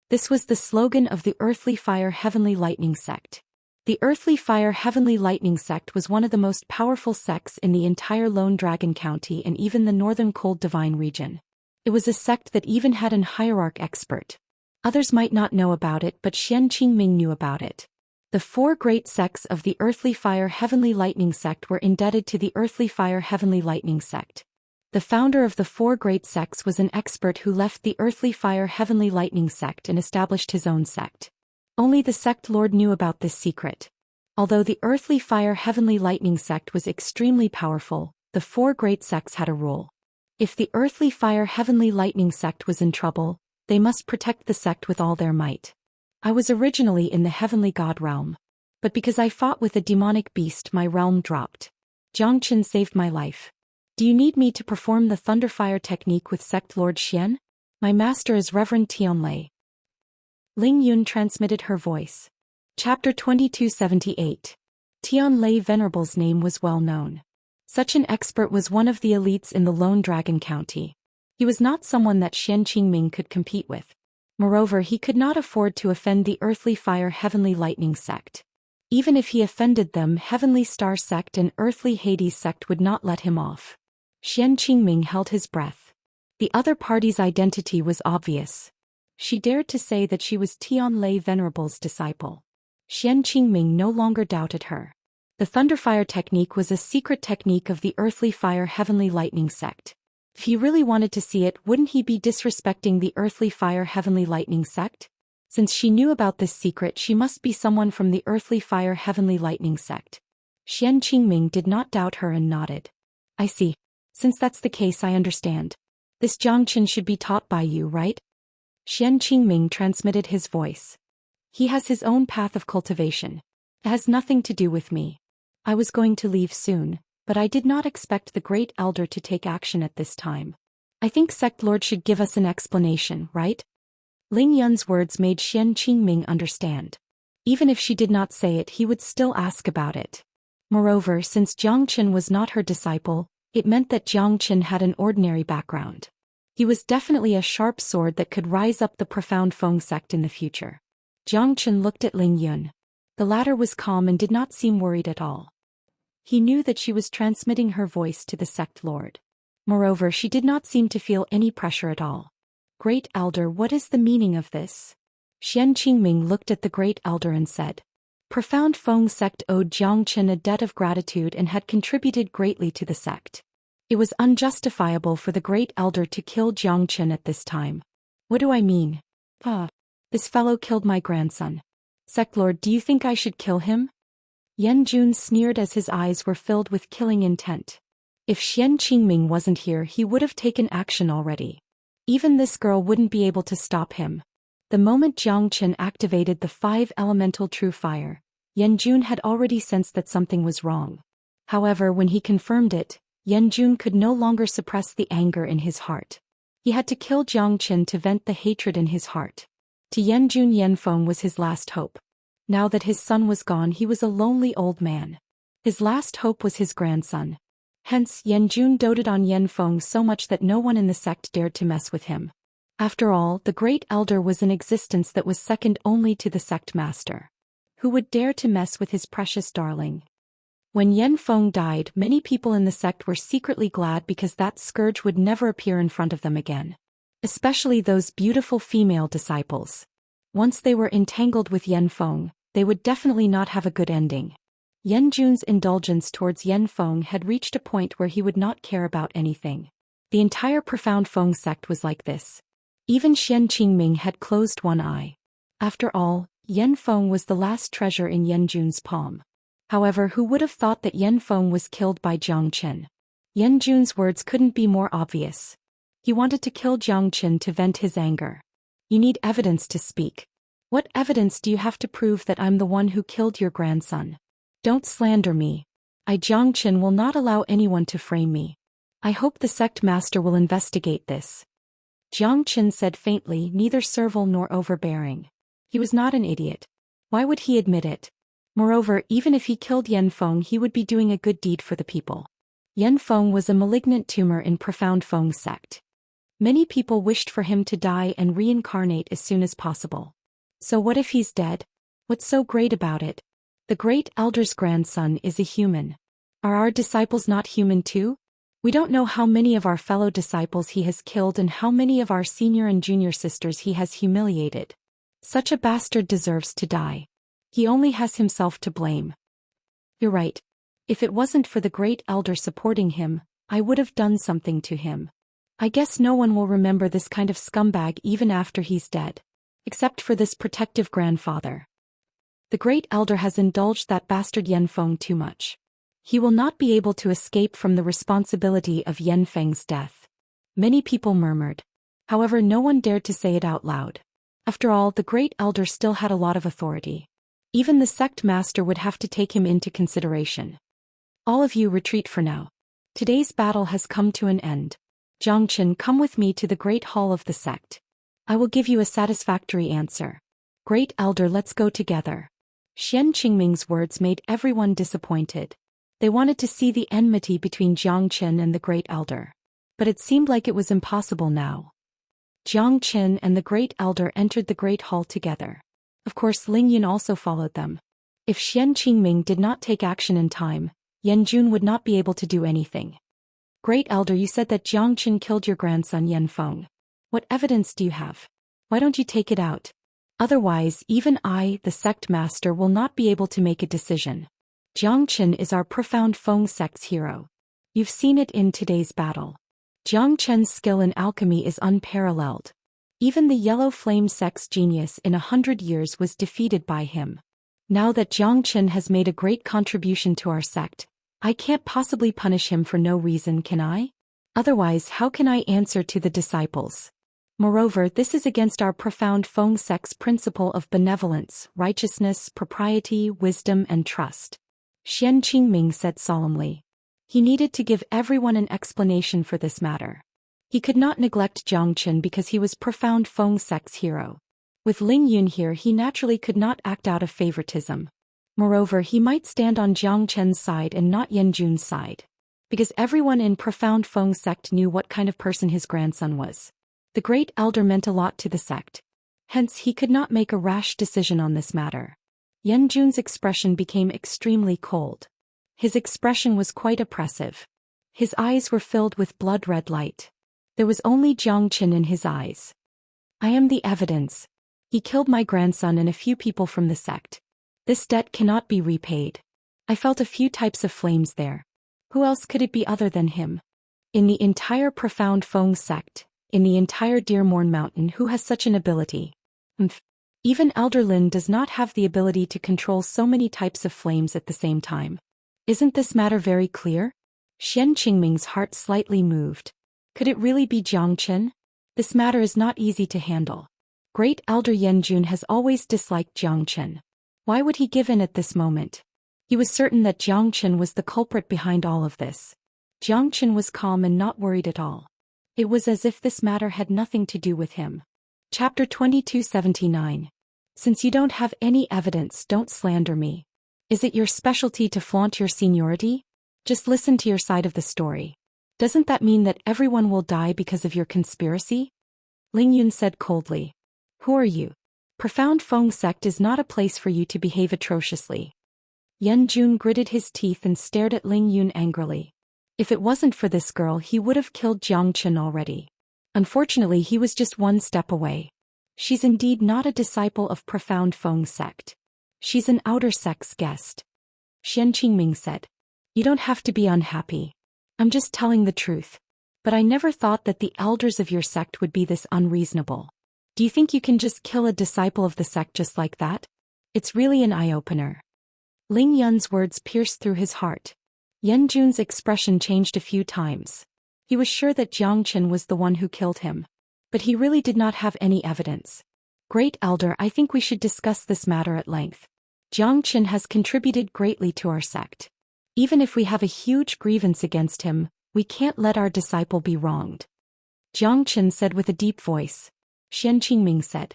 This was the slogan of the Earthly Fire Heavenly Lightning sect. The Earthly Fire Heavenly Lightning sect was one of the most powerful sects in the entire Lone Dragon County and even the Northern Cold Divine region. It was a sect that even had an hierarch expert. Others might not know about it, but Xian Qingming knew about it. The 4 great sects of the Earthly Fire Heavenly Lightning sect were indebted to the Earthly Fire Heavenly Lightning sect. The founder of the 4 great sects was an expert who left the Earthly Fire Heavenly Lightning sect and established his own sect. Only the sect lord knew about this secret. Although the Earthly Fire Heavenly Lightning sect was extremely powerful, the 4 great sects had a rule. If the Earthly Fire Heavenly Lightning sect was in trouble, they must protect the sect with all their might. I was originally in the Heavenly God realm. But because I fought with a demonic beast, my realm dropped. Jiang Chen saved my life. Do you need me to perform the Thunderfire technique with Sect Lord Xian? My master is Reverend Tianlei. Ling Yun transmitted her voice. Chapter 2278. Tianlei Venerable's name was well known. Such an expert was one of the elites in the Lone Dragon County. He was not someone that Xian Qingming could compete with. Moreover, he could not afford to offend the Earthly Fire Heavenly Lightning sect. Even if he offended them, Heavenly Star sect and Earthly Hades sect would not let him off. Xian Qingming held his breath. The other party's identity was obvious. She dared to say that she was Tianlei Venerable's disciple. Xian Qingming no longer doubted her. The Thunderfire technique was a secret technique of the Earthly Fire Heavenly Lightning sect. If he really wanted to see it, wouldn't he be disrespecting the Earthly Fire Heavenly Lightning sect? Since she knew about this secret, she must be someone from the Earthly Fire Heavenly Lightning sect. Xian Qingming did not doubt her and nodded. I see. Since that's the case, I understand. This Jiang Chen should be taught by you, right? Xian Qingming transmitted his voice. He has his own path of cultivation. It has nothing to do with me. I was going to leave soon, but I did not expect the Great Elder to take action at this time. I think Sect Lord should give us an explanation, right? Ling Yun's words made Xian Qingming understand. Even if she did not say it, he would still ask about it. Moreover, since Jiang Qin was not her disciple, it meant that Jiang Qin had an ordinary background. He was definitely a sharp sword that could rise up the profound Feng sect in the future. Jiang Qin looked at Ling Yun. The latter was calm and did not seem worried at all. He knew that she was transmitting her voice to the sect lord. Moreover, she did not seem to feel any pressure at all. Great Elder, what is the meaning of this? Xian Qingming looked at the Great Elder and said. Profound Feng sect owed Jiang Qin a debt of gratitude and had contributed greatly to the sect. It was unjustifiable for the Great Elder to kill Jiang Qin at this time. What do I mean? This fellow killed my grandson. Sect Lord, do you think I should kill him? Yan Jun sneered as his eyes were filled with killing intent. If Xian Qingming wasn't here, he would have taken action already. Even this girl wouldn't be able to stop him. The moment Jiang Qin activated the 5 elemental true fire, Yan Jun had already sensed that something was wrong. However, when he confirmed it, Yan Jun could no longer suppress the anger in his heart. He had to kill Jiang Qin to vent the hatred in his heart. To Yan Jun, Yanfeng was his last hope. Now that his son was gone, he was a lonely old man. His last hope was his grandson. Hence, Yan Jun doted on Yanfeng so much that no one in the sect dared to mess with him. After all, the Great Elder was an existence that was second only to the sect master. Who would dare to mess with his precious darling? When Yanfeng died, many people in the sect were secretly glad because that scourge would never appear in front of them again. Especially those beautiful female disciples. Once they were entangled with Yanfeng, they would definitely not have a good ending. Yan Jun's indulgence towards Yanfeng had reached a point where he would not care about anything. The entire profound Feng sect was like this. Even Xian Qingming had closed one eye. After all, Yanfeng was the last treasure in Yan Jun's palm. However, who would have thought that Yanfeng was killed by Jiang Qin? Yan Jun's words couldn't be more obvious. He wanted to kill Jiang Qin to vent his anger. You need evidence to speak. What evidence do you have to prove that I'm the one who killed your grandson? Don't slander me. I, Jiang Qin, will not allow anyone to frame me. I hope the sect master will investigate this. Jiang Qin said faintly, neither servile nor overbearing. He was not an idiot. Why would he admit it? Moreover, even if he killed Yanfeng, he would be doing a good deed for the people. Yanfeng was a malignant tumor in profound Feng sect. Many people wished for him to die and reincarnate as soon as possible. So what if he's dead? What's so great about it? The Great Elder's grandson is a human. Are our disciples not human too? We don't know how many of our fellow disciples he has killed and how many of our senior and junior sisters he has humiliated. Such a bastard deserves to die. He only has himself to blame. You're right. If it wasn't for the Great Elder supporting him, I would have done something to him. I guess no one will remember this kind of scumbag even after he's dead. Except for this protective grandfather. The Great Elder has indulged that bastard Yanfeng too much. He will not be able to escape from the responsibility of Yanfeng's death. Many people murmured. However, no one dared to say it out loud. After all, the Great Elder still had a lot of authority. Even the sect master would have to take him into consideration. All of you retreat for now. Today's battle has come to an end. Jiang Qin, come with me to the Great Hall of the sect. I will give you a satisfactory answer. Great Elder, let's go together. Xian Qingming's words made everyone disappointed. They wanted to see the enmity between Jiang Qin and the Great Elder. But it seemed like it was impossible now. Jiang Qin and the Great Elder entered the Great Hall together. Of course, Ling Yun also followed them. If Xian Qingming did not take action in time, Yan Jun would not be able to do anything. Great Elder, you said that Jiang Qin killed your grandson Yanfeng. What evidence do you have? Why don't you take it out? Otherwise, even I, the sect master, will not be able to make a decision. Jiang Qin is our profound Feng sect's hero. You've seen it in today's battle. Jiang Qin's skill in alchemy is unparalleled. Even the Yellow Flame sect's genius in 100 years was defeated by him. Now that Jiang Qin has made a great contribution to our sect, I can't possibly punish him for no reason, can I? Otherwise, how can I answer to the disciples? Moreover, this is against our profound Feng sect's principle of benevolence, righteousness, propriety, wisdom, and trust. Xian Qingming said solemnly. He needed to give everyone an explanation for this matter. He could not neglect Jiang Chen because he was profound Feng sect's hero. With Ling Yun here, he naturally could not act out of favoritism. Moreover, he might stand on Jiang Chen's side and not Yan Jun's side. Because everyone in profound Feng sect knew what kind of person his grandson was. The great elder meant a lot to the sect. Hence, he could not make a rash decision on this matter. Yan Jun's expression became extremely cold. His expression was quite oppressive. His eyes were filled with blood-red light. There was only Jiang Chen in his eyes. I am the evidence. He killed my grandson and a few people from the sect. This debt cannot be repaid. I felt a few types of flames there. Who else could it be other than him? In the entire profound Feng sect, in the entire Dearmorn Mountain, who has such an ability? Even Elder Lin does not have the ability to control so many types of flames at the same time. Isn't this matter very clear? Xian Qingming's heart slightly moved. Could it really be Jiang Chen? This matter is not easy to handle. Great Elder Yan Jun has always disliked Jiang Chen. Why would he give in at this moment? He was certain that Jiang Chen was the culprit behind all of this. Jiang Chen was calm and not worried at all. It was as if this matter had nothing to do with him. Chapter 2279. Since you don't have any evidence, don't slander me. Is it your specialty to flaunt your seniority? Just listen to your side of the story. Doesn't that mean that everyone will die because of your conspiracy? Ling Yun said coldly. Who are you? Profound Feng sect is not a place for you to behave atrociously. Yan Jun gritted his teeth and stared at Ling Yun angrily. If it wasn't for this girl, he would have killed Jiang Chen already. Unfortunately, he was just one step away. She's indeed not a disciple of profound Feng sect. She's an outer sect's guest. Xian Qingming said. You don't have to be unhappy. I'm just telling the truth. But I never thought that the elders of your sect would be this unreasonable. Do you think you can just kill a disciple of the sect just like that? It's really an eye-opener. Ling Yun's words pierced through his heart. Yan Jun's expression changed a few times. He was sure that Jiang Chen was the one who killed him. But he really did not have any evidence. Great Elder, I think we should discuss this matter at length. Jiang Chen has contributed greatly to our sect. Even if we have a huge grievance against him, we can't let our disciple be wronged. Jiang Chen said with a deep voice. Xian Qingming said.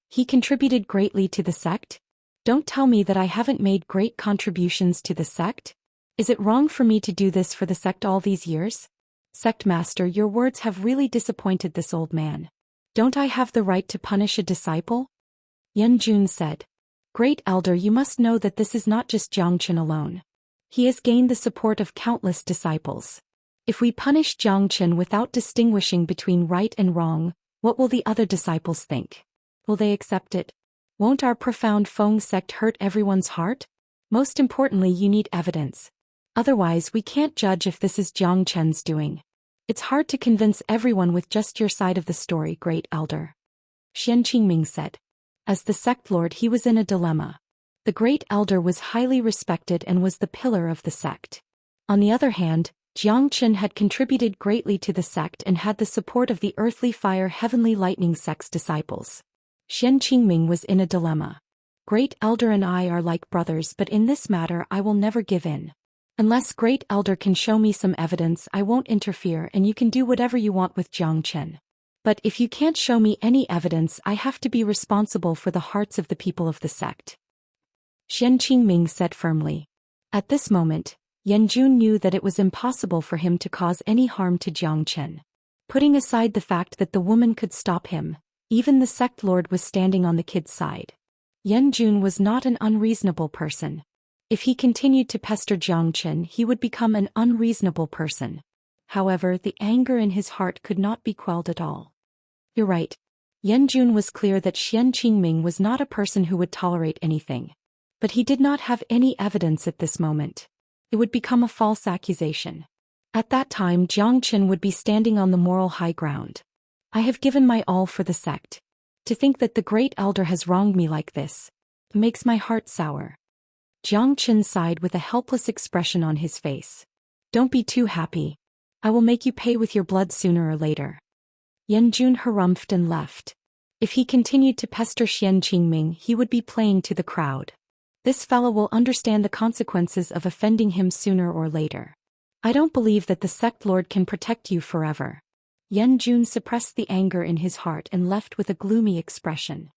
He contributed greatly to the sect? Don't tell me that I haven't made great contributions to the sect. Is it wrong for me to do this for the sect all these years? Sect Master, your words have really disappointed this old man. Don't I have the right to punish a disciple? Yan Jun said. Great Elder, you must know that this is not just Jiang Chen alone. He has gained the support of countless disciples. If we punish Jiang Chen without distinguishing between right and wrong, what will the other disciples think? Will they accept it? Won't our profound Feng sect hurt everyone's heart? Most importantly, you need evidence. Otherwise, we can't judge if this is Jiang Chen's doing. It's hard to convince everyone with just your side of the story, Great Elder. Xian Qingming said. As the sect lord, he was in a dilemma. The Great Elder was highly respected and was the pillar of the sect. On the other hand, Jiang Chen had contributed greatly to the sect and had the support of the Earthly Fire Heavenly Lightning sect's disciples. Xian Qingming was in a dilemma. Great Elder and I are like brothers, but in this matter I will never give in. Unless Great Elder can show me some evidence, I won't interfere, and you can do whatever you want with Jiang Chen. But if you can't show me any evidence, I have to be responsible for the hearts of the people of the sect. Xian Qingming said firmly. At this moment, Yan Jun knew that it was impossible for him to cause any harm to Jiang Chen. Putting aside the fact that the woman could stop him, even the sect lord was standing on the kid's side. Yan Jun was not an unreasonable person. If he continued to pester Jiang Chen, he would become an unreasonable person. However, the anger in his heart could not be quelled at all. You're right. Yan Jun was clear that Xian Qingming was not a person who would tolerate anything. But he did not have any evidence at this moment. It would become a false accusation. At that time, Jiang Chen would be standing on the moral high ground. I have given my all for the sect. To think that the Great Elder has wronged me like this makes my heart sour. Jiang Chen sighed with a helpless expression on his face. Don't be too happy. I will make you pay with your blood sooner or later. Yan Jun harumphed and left. If he continued to pester Xian Qingming, he would be playing to the crowd. This fellow will understand the consequences of offending him sooner or later. I don't believe that the sect lord can protect you forever. Yan Jun suppressed the anger in his heart and left with a gloomy expression.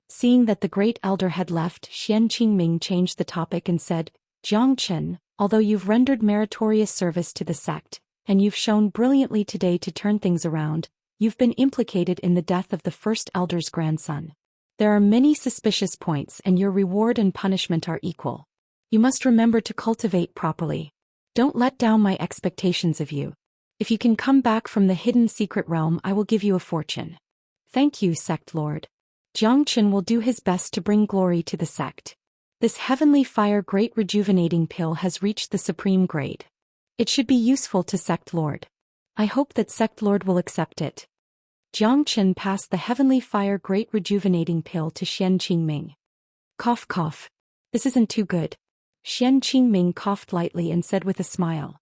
Seeing that the great elder had left, Xian Qingming changed the topic and said, Jiang Chen, although you've rendered meritorious service to the sect, and you've shown brilliantly today to turn things around, you've been implicated in the death of the first elder's grandson. There are many suspicious points and your reward and punishment are equal. You must remember to cultivate properly. Don't let down my expectations of you. If you can come back from the hidden secret realm, I will give you a fortune. Thank you, sect lord. Jiang Chen will do his best to bring glory to the sect. This heavenly fire great rejuvenating pill has reached the supreme grade. It should be useful to sect lord. I hope that sect lord will accept it. Jiang Chen passed the heavenly fire great rejuvenating pill to Xian Qingming. Cough cough. This isn't too good. Xian Qingming coughed lightly and said with a smile.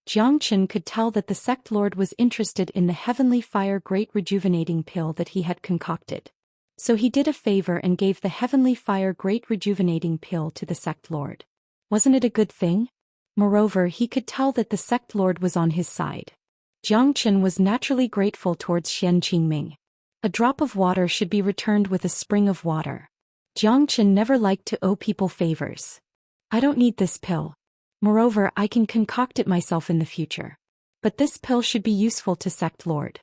Jiang Chen could tell that the sect lord was interested in the heavenly fire great rejuvenating pill that he had concocted. So he did a favor and gave the heavenly fire great rejuvenating pill to the sect lord. Wasn't it a good thing? Moreover, he could tell that the sect lord was on his side. Jiang Chen was naturally grateful towards Xian Qingming. A drop of water should be returned with a spring of water. Jiang Chen never liked to owe people favors. I don't need this pill. Moreover, I can concoct it myself in the future. But this pill should be useful to sect lord.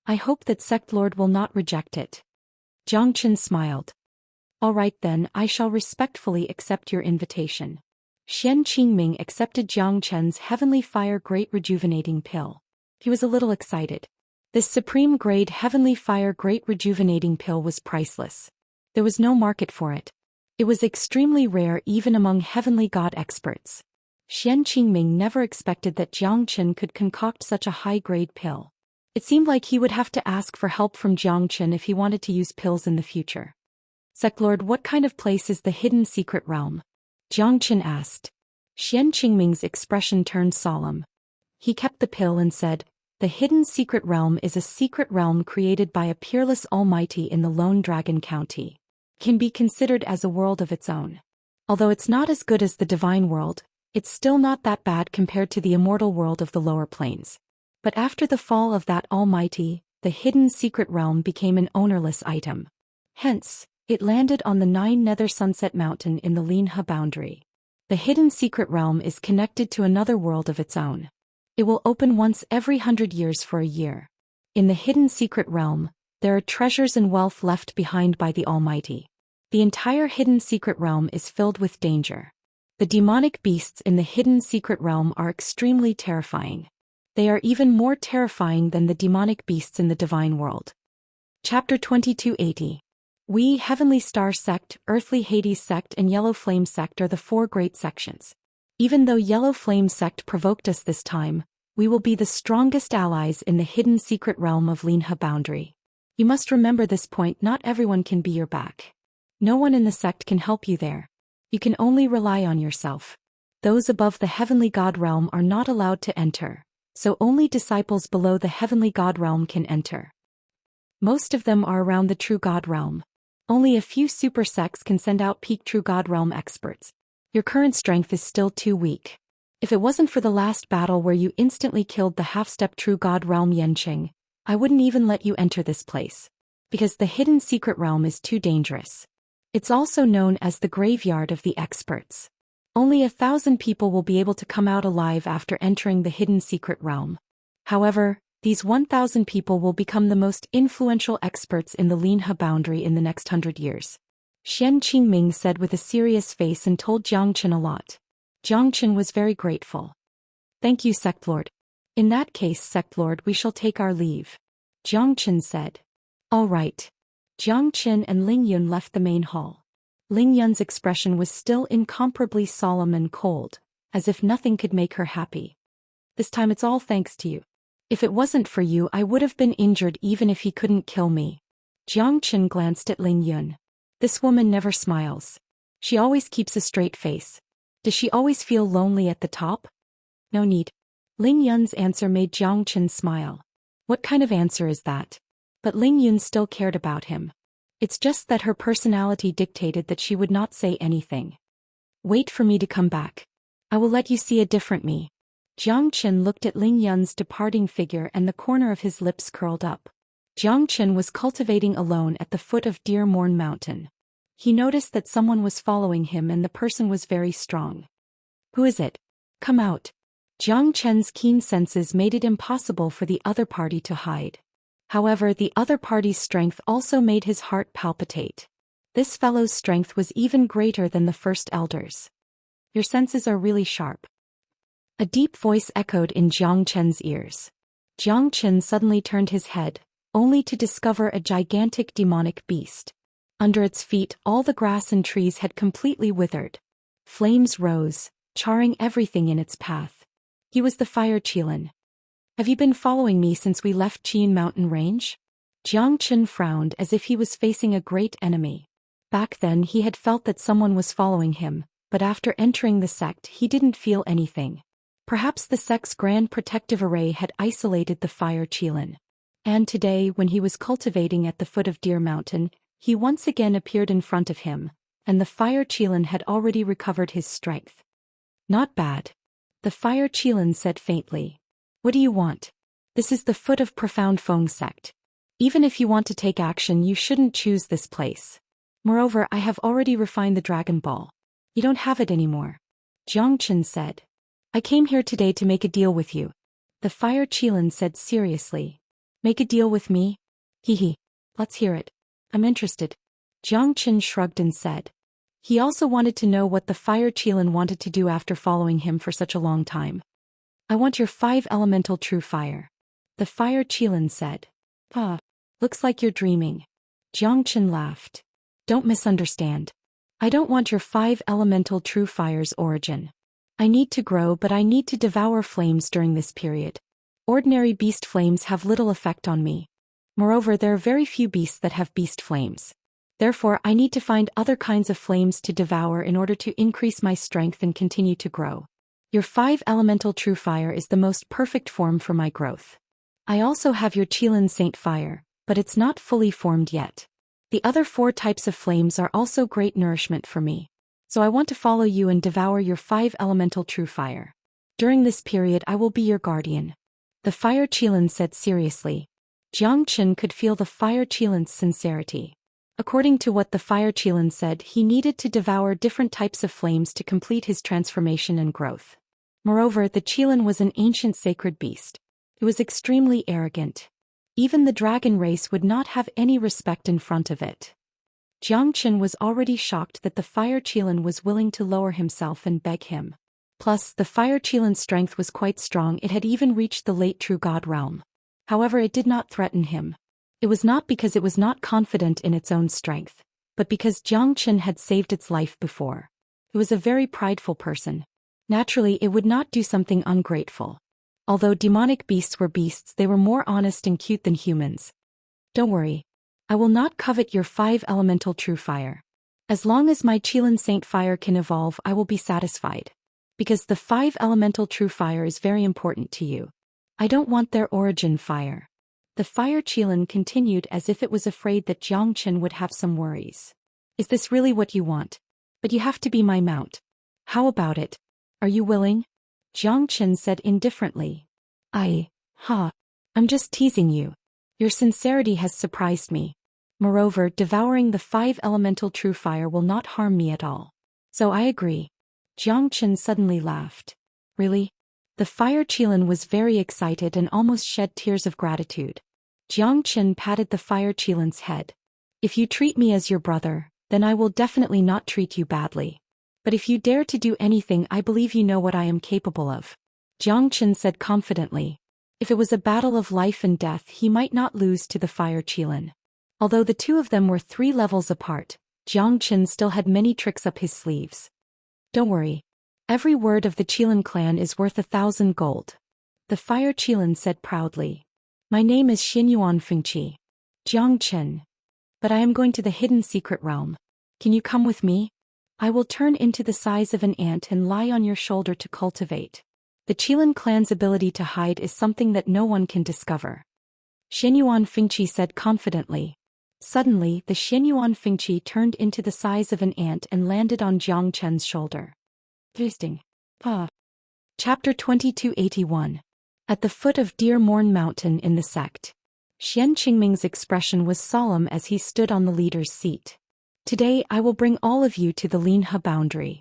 I hope that sect lord will not reject it. Jiang Chen smiled. All right then, I shall respectfully accept your invitation. Xian Qingming accepted Jiang Chen's heavenly fire great rejuvenating pill. He was a little excited. This supreme grade heavenly fire great rejuvenating pill was priceless. There was no market for it. It was extremely rare even among heavenly god experts. Xian Qingming never expected that Jiang Chen could concoct such a high-grade pill. It seemed like he would have to ask for help from Jiang Chen if he wanted to use pills in the future. Sect Lord, what kind of place is the hidden secret realm? Jiang Chen asked. Xian Qingming's expression turned solemn. He kept the pill and said, the hidden secret realm is a secret realm created by a peerless almighty in the Lone Dragon County. Can be considered as a world of its own. Although it's not as good as the divine world, it's still not that bad compared to the immortal world of the lower planes. But after the fall of that almighty, the hidden secret realm became an ownerless item. Hence, it landed on the 9 Nether Sunset Mountain in the Linhe boundary. The hidden secret realm is connected to another world of its own. It will open once every 100 years for a year. In the hidden secret realm, there are treasures and wealth left behind by the Almighty. The entire hidden secret realm is filled with danger. The demonic beasts in the hidden secret realm are extremely terrifying. They are even more terrifying than the demonic beasts in the divine world. Chapter 2280. We, Heavenly Star Sect, Earthly Hades Sect and Yellow Flame Sect are the 4 great sections. Even though Yellow Flame Sect provoked us this time, we will be the strongest allies in the hidden secret realm of Linhe boundary. You must remember this point, not everyone can be your back. No one in the sect can help you there. You can only rely on yourself. Those above the heavenly god realm are not allowed to enter, so only disciples below the heavenly god realm can enter. Most of them are around the true god realm. Only a few super sects can send out peak true god realm experts. Your current strength is still too weak. If it wasn't for the last battle where you instantly killed the half-step true god realm Yanqing, I wouldn't even let you enter this place. Because the hidden secret realm is too dangerous. It's also known as the graveyard of the experts. Only 1,000 people will be able to come out alive after entering the hidden secret realm. However, these 1,000 people will become the most influential experts in the Linhe boundary in the next 100 years. Xian Qingming said with a serious face and told Jiang Chen a lot. Jiang Chen was very grateful. Thank you, Sect Lord. In that case, Sect Lord, we shall take our leave. Jiang Chen said. All right. Jiang Chen and Ling Yun left the main hall. Ling Yun's expression was still incomparably solemn and cold, as if nothing could make her happy. This time it's all thanks to you. If it wasn't for you, I would have been injured even if he couldn't kill me. Jiang Chen glanced at Ling Yun. This woman never smiles. She always keeps a straight face. Does she always feel lonely at the top? No need. Ling Yun's answer made Jiang Chen smile. What kind of answer is that? But Ling Yun still cared about him. It's just that her personality dictated that she would not say anything. Wait for me to come back. I will let you see a different me. Jiang Chen looked at Ling Yun's departing figure and the corner of his lips curled up. Jiang Chen was cultivating alone at the foot of Deer Morn Mountain. He noticed that someone was following him and the person was very strong. Who is it? Come out. Jiang Chen's keen senses made it impossible for the other party to hide. However, the other party's strength also made his heart palpitate. This fellow's strength was even greater than the first elder's. Your senses are really sharp. A deep voice echoed in Jiang Chen's ears. Jiang Chen suddenly turned his head, only to discover a gigantic demonic beast. Under its feet all the grass and trees had completely withered. Flames rose, charring everything in its path. He was the Fire Qilin. Have you been following me since we left Qian Mountain Range? Jiang Chen frowned as if he was facing a great enemy. Back then he had felt that someone was following him, but after entering the sect he didn't feel anything. Perhaps the sect's grand protective array had isolated the Fire Qilin. And today, when he was cultivating at the foot of Deer Mountain, he once again appeared in front of him, and the Fire Qilin had already recovered his strength. Not bad. The Fire Qilin said faintly. What do you want? This is the foot of Profound Feng sect. Even if you want to take action, you shouldn't choose this place. Moreover, I have already refined the Dragon Ball. You don't have it anymore. Jiang Chen said. I came here today to make a deal with you. The Fire Qilin said seriously. Make a deal with me? Hee. Let's hear it. I'm interested. Jiang Chen shrugged and said. He also wanted to know what the Fire Qilin wanted to do after following him for such a long time. I want your 5 elemental true fire. The Fire Qilin said. Looks like you're dreaming. Jiang Chen laughed. Don't misunderstand. I don't want your 5 elemental true fire's origin. I need to grow, but I need to devour flames during this period. Ordinary beast flames have little effect on me. Moreover, there are very few beasts that have beast flames. Therefore, I need to find other kinds of flames to devour in order to increase my strength and continue to grow. Your 5 elemental true fire is the most perfect form for my growth. I also have your Qilin Saint Fire, but it's not fully formed yet. The other 4 types of flames are also great nourishment for me. So I want to follow you and devour your 5 elemental true fire. During this period I will be your guardian. The Fire Qilin said seriously. Jiang Chen could feel the Fire Qilin's sincerity. According to what the Fire Qilin said, he needed to devour different types of flames to complete his transformation and growth. Moreover, the Qilin was an ancient sacred beast. It was extremely arrogant. Even the dragon race would not have any respect in front of it. Jiang Chen was already shocked that the Fire Qilin was willing to lower himself and beg him. Plus, the Fire Qilin's strength was quite strong, it had even reached the late True God realm. However, it did not threaten him. It was not because it was not confident in its own strength, but because Jiang Chen had saved its life before. It was a very prideful person. Naturally, it would not do something ungrateful. Although demonic beasts were beasts, they were more honest and cute than humans. Don't worry. I will not covet your 5 elemental true fire. As long as my Qilin Saint Fire can evolve, I will be satisfied. Because the 5 elemental true fire is very important to you. I don't want their origin fire. The Fire Qilin continued as if it was afraid that Jiang Chen would have some worries. Is this really what you want? But you have to be my mount. How about it? Are you willing? Jiang Chen said indifferently. I'm just teasing you. Your sincerity has surprised me. Moreover, devouring the 5 elemental true fire will not harm me at all. So I agree. Jiang Chen suddenly laughed. Really? The Fire Qilin was very excited and almost shed tears of gratitude. Jiang Chen patted the Fire Qilin's head. If you treat me as your brother, then I will definitely not treat you badly. But if you dare to do anything, I believe you know what I am capable of. Jiang Chen said confidently. If it was a battle of life and death, he might not lose to the Fire Qilin. Although the two of them were 3 levels apart, Jiang Chen still had many tricks up his sleeves. Don't worry. Every word of the Qilin clan is worth 1,000 gold. The Fire Qilin said proudly. My name is Xinyuan Fengqi. Jiang Chen. But I am going to the hidden secret realm. Can you come with me? I will turn into the size of an ant and lie on your shoulder to cultivate. The Qilin clan's ability to hide is something that no one can discover. Xinyuan Fengqi said confidently. Suddenly, the Xianyuan Fengqi turned into the size of an ant and landed on Jiang Chen's shoulder. Twisting. Pa. Chapter 2281. At the foot of Deer Morn Mountain in the sect. Xian Qingming's expression was solemn as he stood on the leader's seat. Today I will bring all of you to the Linhe boundary.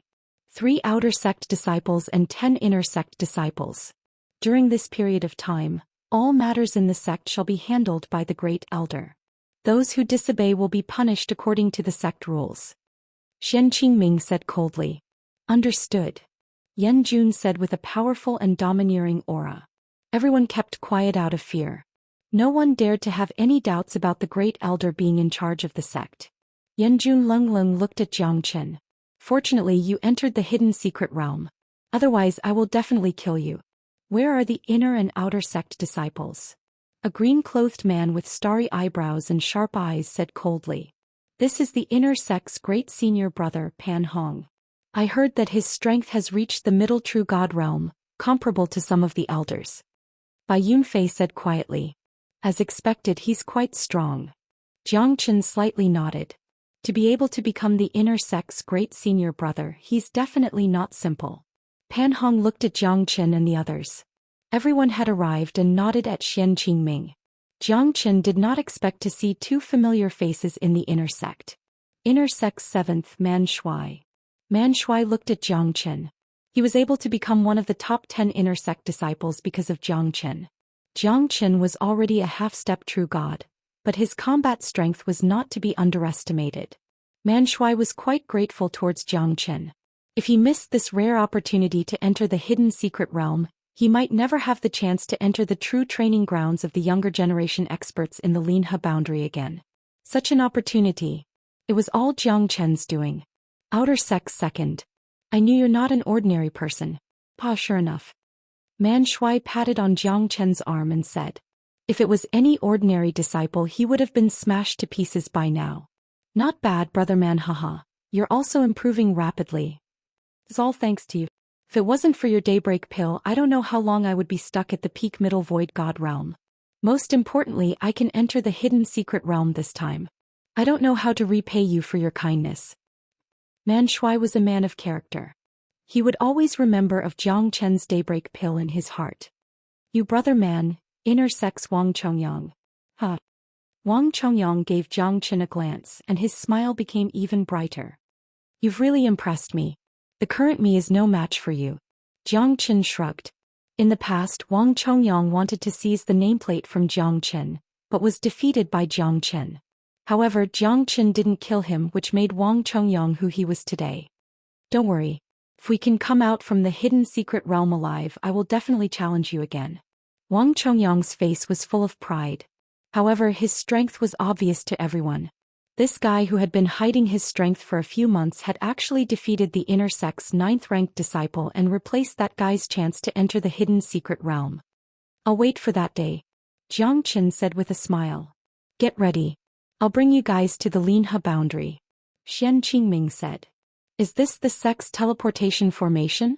3 outer sect disciples and 10 inner sect disciples. During this period of time, all matters in the sect shall be handled by the Great Elder. Those who disobey will be punished according to the sect rules. Xian Qingming said coldly. Understood. Yan Jun said with a powerful and domineering aura. Everyone kept quiet out of fear. No one dared to have any doubts about the Great Elder being in charge of the sect. Yan Jun Lung looked at Jiang Chen. Fortunately you entered the hidden secret realm. Otherwise I will definitely kill you. Where are the inner and outer sect disciples? A green-clothed man with starry eyebrows and sharp eyes said coldly. This is the inner sect's great senior brother Pan Hong. I heard that his strength has reached the middle true god realm, comparable to some of the elders. Bai Yunfei said quietly. As expected he's quite strong. Jiang Chen slightly nodded. To be able to become the inner sect's great senior brother he's definitely not simple. Pan Hong looked at Jiang Chen and the others. Everyone had arrived and nodded at Xian Qingming. Jiang Chen did not expect to see 2 familiar faces in the inner sect. Inner sect's 7th Man Shui. Man Shui looked at Jiang Chen. He was able to become one of the top 10 inner sect disciples because of Jiang Chen. Jiang Chen was already a half-step true god, but his combat strength was not to be underestimated. Man Shui was quite grateful towards Jiang Chen. If he missed this rare opportunity to enter the hidden secret realm, he might never have the chance to enter the true training grounds of the younger generation experts in the Linhe boundary again. Such an opportunity. It was all Jiang Chen's doing. Outer sect's 2nd. I knew you're not an ordinary person. Pa, sure enough. Man Shui patted on Jiang Chen's arm and said. If it was any ordinary disciple he would have been smashed to pieces by now. Not bad, brother man, haha. You're also improving rapidly. It's all thanks to you. If it wasn't for your daybreak pill I don't know how long I would be stuck at the peak middle void god realm. Most importantly I can enter the hidden secret realm this time. I don't know how to repay you for your kindness. Man Shui was a man of character. He would always remember of Jiang Chen's daybreak pill in his heart. You brother man, inner sect's Wang Chongyang. Huh. Wang Chongyang gave Jiang Chen a glance and his smile became even brighter. You've really impressed me. The current me is no match for you. Jiang Chen shrugged. In the past Wang Chongyang wanted to seize the nameplate from Jiang Chen, but was defeated by Jiang Chen. However, Jiang Chen didn't kill him which made Wang Chongyang who he was today. Don't worry. If we can come out from the hidden secret realm alive I will definitely challenge you again. Wang Chongyang's face was full of pride. However, his strength was obvious to everyone. This guy who had been hiding his strength for a few months had actually defeated the inner sect's 9th-ranked disciple and replaced that guy's chance to enter the hidden secret realm. I'll wait for that day. Jiang Chen said with a smile. Get ready. I'll bring you guys to the Linhe boundary. Xian Qingming said. Is this the sect's teleportation formation?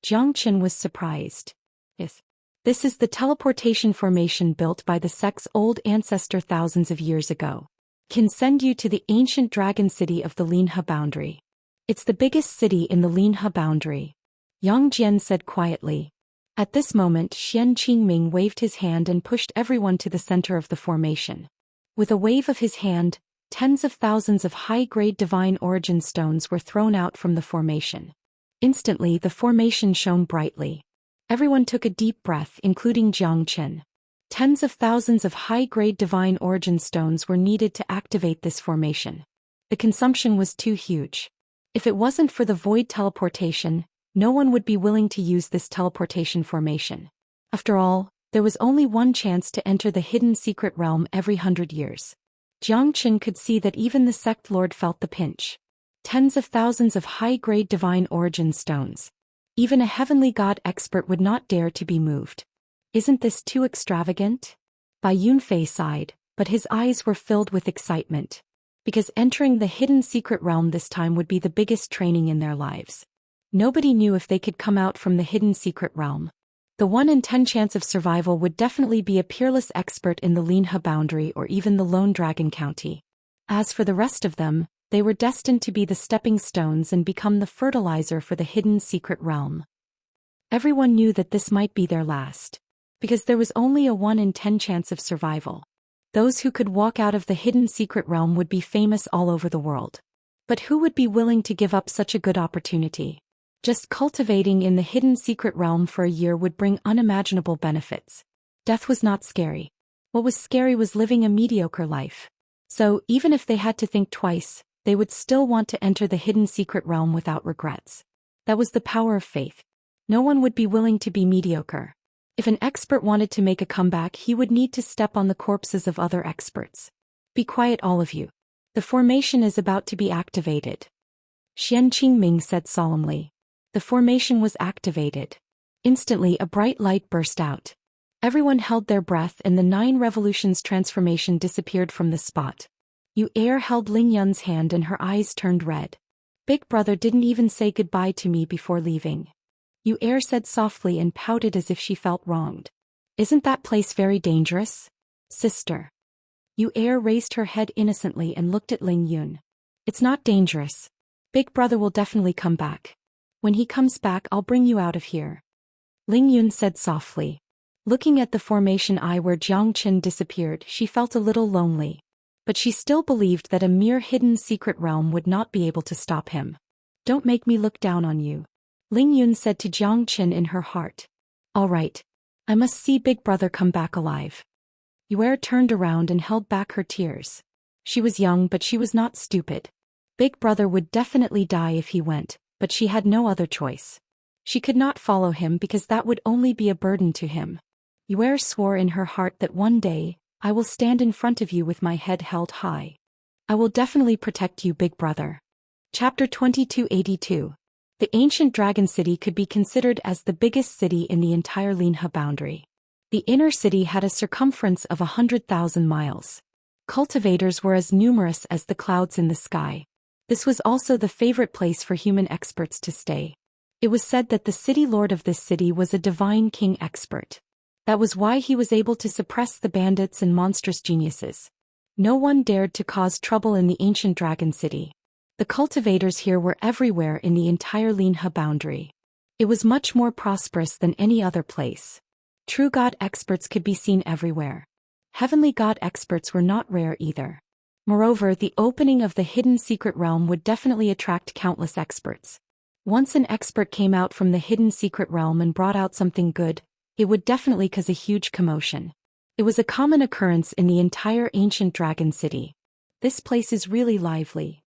Jiang Chen was surprised. Yes. This is the teleportation formation built by the sect's old ancestor thousands of years ago. Can send you to the ancient dragon city of the Linhe boundary. It's the biggest city in the Linhe boundary. Yang Jian said quietly. At this moment Xian Qingming waved his hand and pushed everyone to the center of the formation. With a wave of his hand, tens of thousands of high-grade divine origin stones were thrown out from the formation. Instantly the formation shone brightly. Everyone took a deep breath including Jiang Chen. Tens of thousands of high-grade divine origin stones were needed to activate this formation. The consumption was too huge. If it wasn't for the void teleportation, no one would be willing to use this teleportation formation. After all, there was only one chance to enter the hidden secret realm every 100 years. Jiang Chen could see that even the sect lord felt the pinch. Tens of thousands of high-grade divine origin stones. Even a heavenly god expert would not dare to be moved. Isn't this too extravagant? Bai Yunfei sighed, but his eyes were filled with excitement. Because entering the hidden secret realm this time would be the biggest training in their lives. Nobody knew if they could come out from the hidden secret realm. The 1 in 10 chance of survival would definitely be a peerless expert in the Linhe boundary or even the Lone Dragon County. As for the rest of them, they were destined to be the stepping stones and become the fertilizer for the hidden secret realm. Everyone knew that this might be their last, because there was only a 1 in 10 chance of survival. Those who could walk out of the hidden secret realm would be famous all over the world. But who would be willing to give up such a good opportunity? Just cultivating in the hidden secret realm for a year would bring unimaginable benefits. Death was not scary. What was scary was living a mediocre life. So, even if they had to think twice, they would still want to enter the hidden secret realm without regrets. That was the power of faith. No one would be willing to be mediocre. If an expert wanted to make a comeback, he would need to step on the corpses of other experts. Be quiet, all of you. The formation is about to be activated. Xian Qingming said solemnly. The formation was activated. Instantly, a bright light burst out. Everyone held their breath and the 9 revolutions transformation disappeared from the spot. Yu Er held Ling Yun's hand and her eyes turned red. Big brother didn't even say goodbye to me before leaving. Yu Er said softly and pouted as if she felt wronged. Isn't that place very dangerous? Sister. Yu Er raised her head innocently and looked at Ling Yun. It's not dangerous. Big brother will definitely come back. When he comes back, I'll bring you out of here. Ling Yun said softly. Looking at the formation eye where Jiangchen disappeared, she felt a little lonely. But she still believed that a mere hidden secret realm would not be able to stop him. Don't make me look down on you, Ling Yun said to Jiangchen in her heart. All right. I must see Big Brother come back alive. Yuer turned around and held back her tears. She was young, but she was not stupid. Big Brother would definitely die if he went, but she had no other choice. She could not follow him because that would only be a burden to him. Yuer swore in her heart that one day, I will stand in front of you with my head held high. I will definitely protect you, Big Brother. Chapter 2282. The ancient dragon city could be considered as the biggest city in the entire Linhe boundary. The inner city had a circumference of 100,000 miles. Cultivators were as numerous as the clouds in the sky. This was also the favorite place for human experts to stay. It was said that the city lord of this city was a divine king expert. That was why he was able to suppress the bandits and monstrous geniuses. No one dared to cause trouble in the ancient dragon city. The cultivators here were everywhere in the entire Linhe boundary. It was much more prosperous than any other place. True god experts could be seen everywhere. Heavenly god experts were not rare either. Moreover, the opening of the hidden secret realm would definitely attract countless experts. Once an expert came out from the hidden secret realm and brought out something good, it would definitely cause a huge commotion. It was a common occurrence in the entire ancient dragon city. This place is really lively.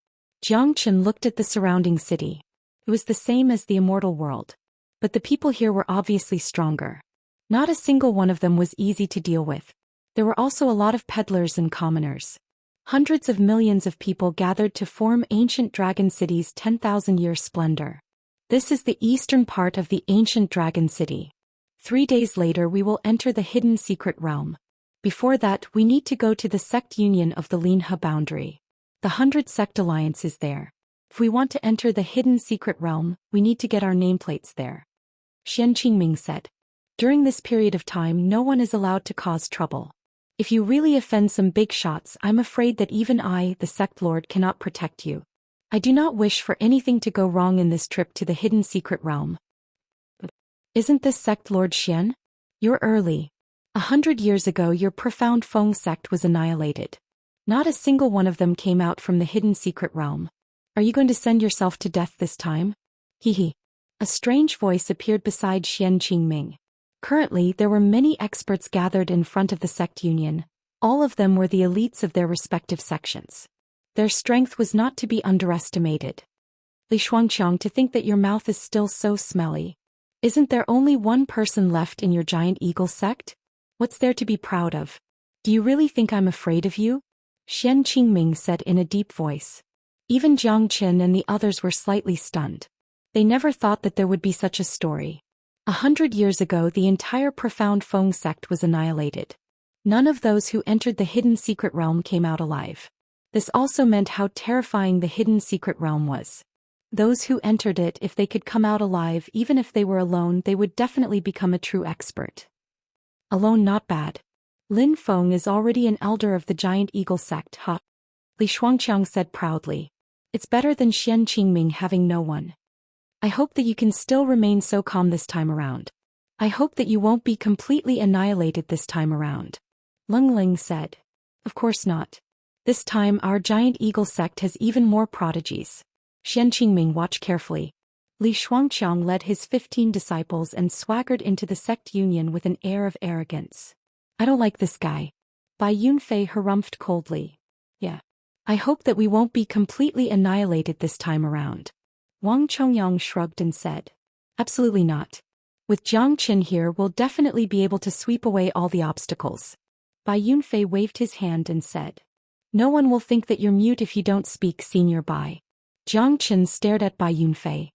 Jiangchen looked at the surrounding city. It was the same as the immortal world. But the people here were obviously stronger. Not a single one of them was easy to deal with. There were also a lot of peddlers and commoners. Hundreds of millions of people gathered to form ancient dragon city's 10,000-year splendor. This is the eastern part of the ancient dragon city. 3 days later we will enter the hidden secret realm. Before that we need to go to the sect union of the Linhe boundary. The 100 sect alliance is there. If we want to enter the hidden secret realm, we need to get our nameplates there. Xian Qingming said. During this period of time no one is allowed to cause trouble. If you really offend some big shots, I'm afraid that even I, the sect lord, cannot protect you. I do not wish for anything to go wrong in this trip to the hidden secret realm. Isn't this sect Lord Xian? You're early. 100 years ago your profound Feng sect was annihilated. Not a single one of them came out from the hidden secret realm. Are you going to send yourself to death this time? Hehe. A strange voice appeared beside Xian Qingming. Currently there were many experts gathered in front of the sect union. All of them were the elites of their respective sections. Their strength was not to be underestimated. Li Shuangqiang, to think that your mouth is still so smelly. Isn't there only one person left in your giant eagle sect? What's there to be proud of? Do you really think I'm afraid of you? Xian Qingming said in a deep voice. Even Jiang Qin and the others were slightly stunned. They never thought that there would be such a story. 100 years ago the entire profound Feng sect was annihilated. None of those who entered the hidden secret realm came out alive. This also meant how terrifying the hidden secret realm was. Those who entered it, if they could come out alive, even if they were alone, they would definitely become a true expert. Alone not bad. Lin Feng is already an elder of the giant eagle sect, huh? Li Shuangqiang said proudly. It's better than Xian Qingming having no one. I hope that you can still remain so calm this time around. I hope that you won't be completely annihilated this time around. Leng Ling said. Of course not. This time our giant eagle sect has even more prodigies. Xian Qingming watched carefully. Li Shuangqiang led his 15 disciples and swaggered into the sect union with an air of arrogance. I don't like this guy. Bai Yunfei harumphed coldly. Yeah. I hope that we won't be completely annihilated this time around. Wang Chongyang shrugged and said. Absolutely not. With Jiang Qin here we'll definitely be able to sweep away all the obstacles. Bai Yunfei waved his hand and said. No one will think that you're mute if you don't speak, Senior Bai. Jiang Qin stared at Bai Yunfei.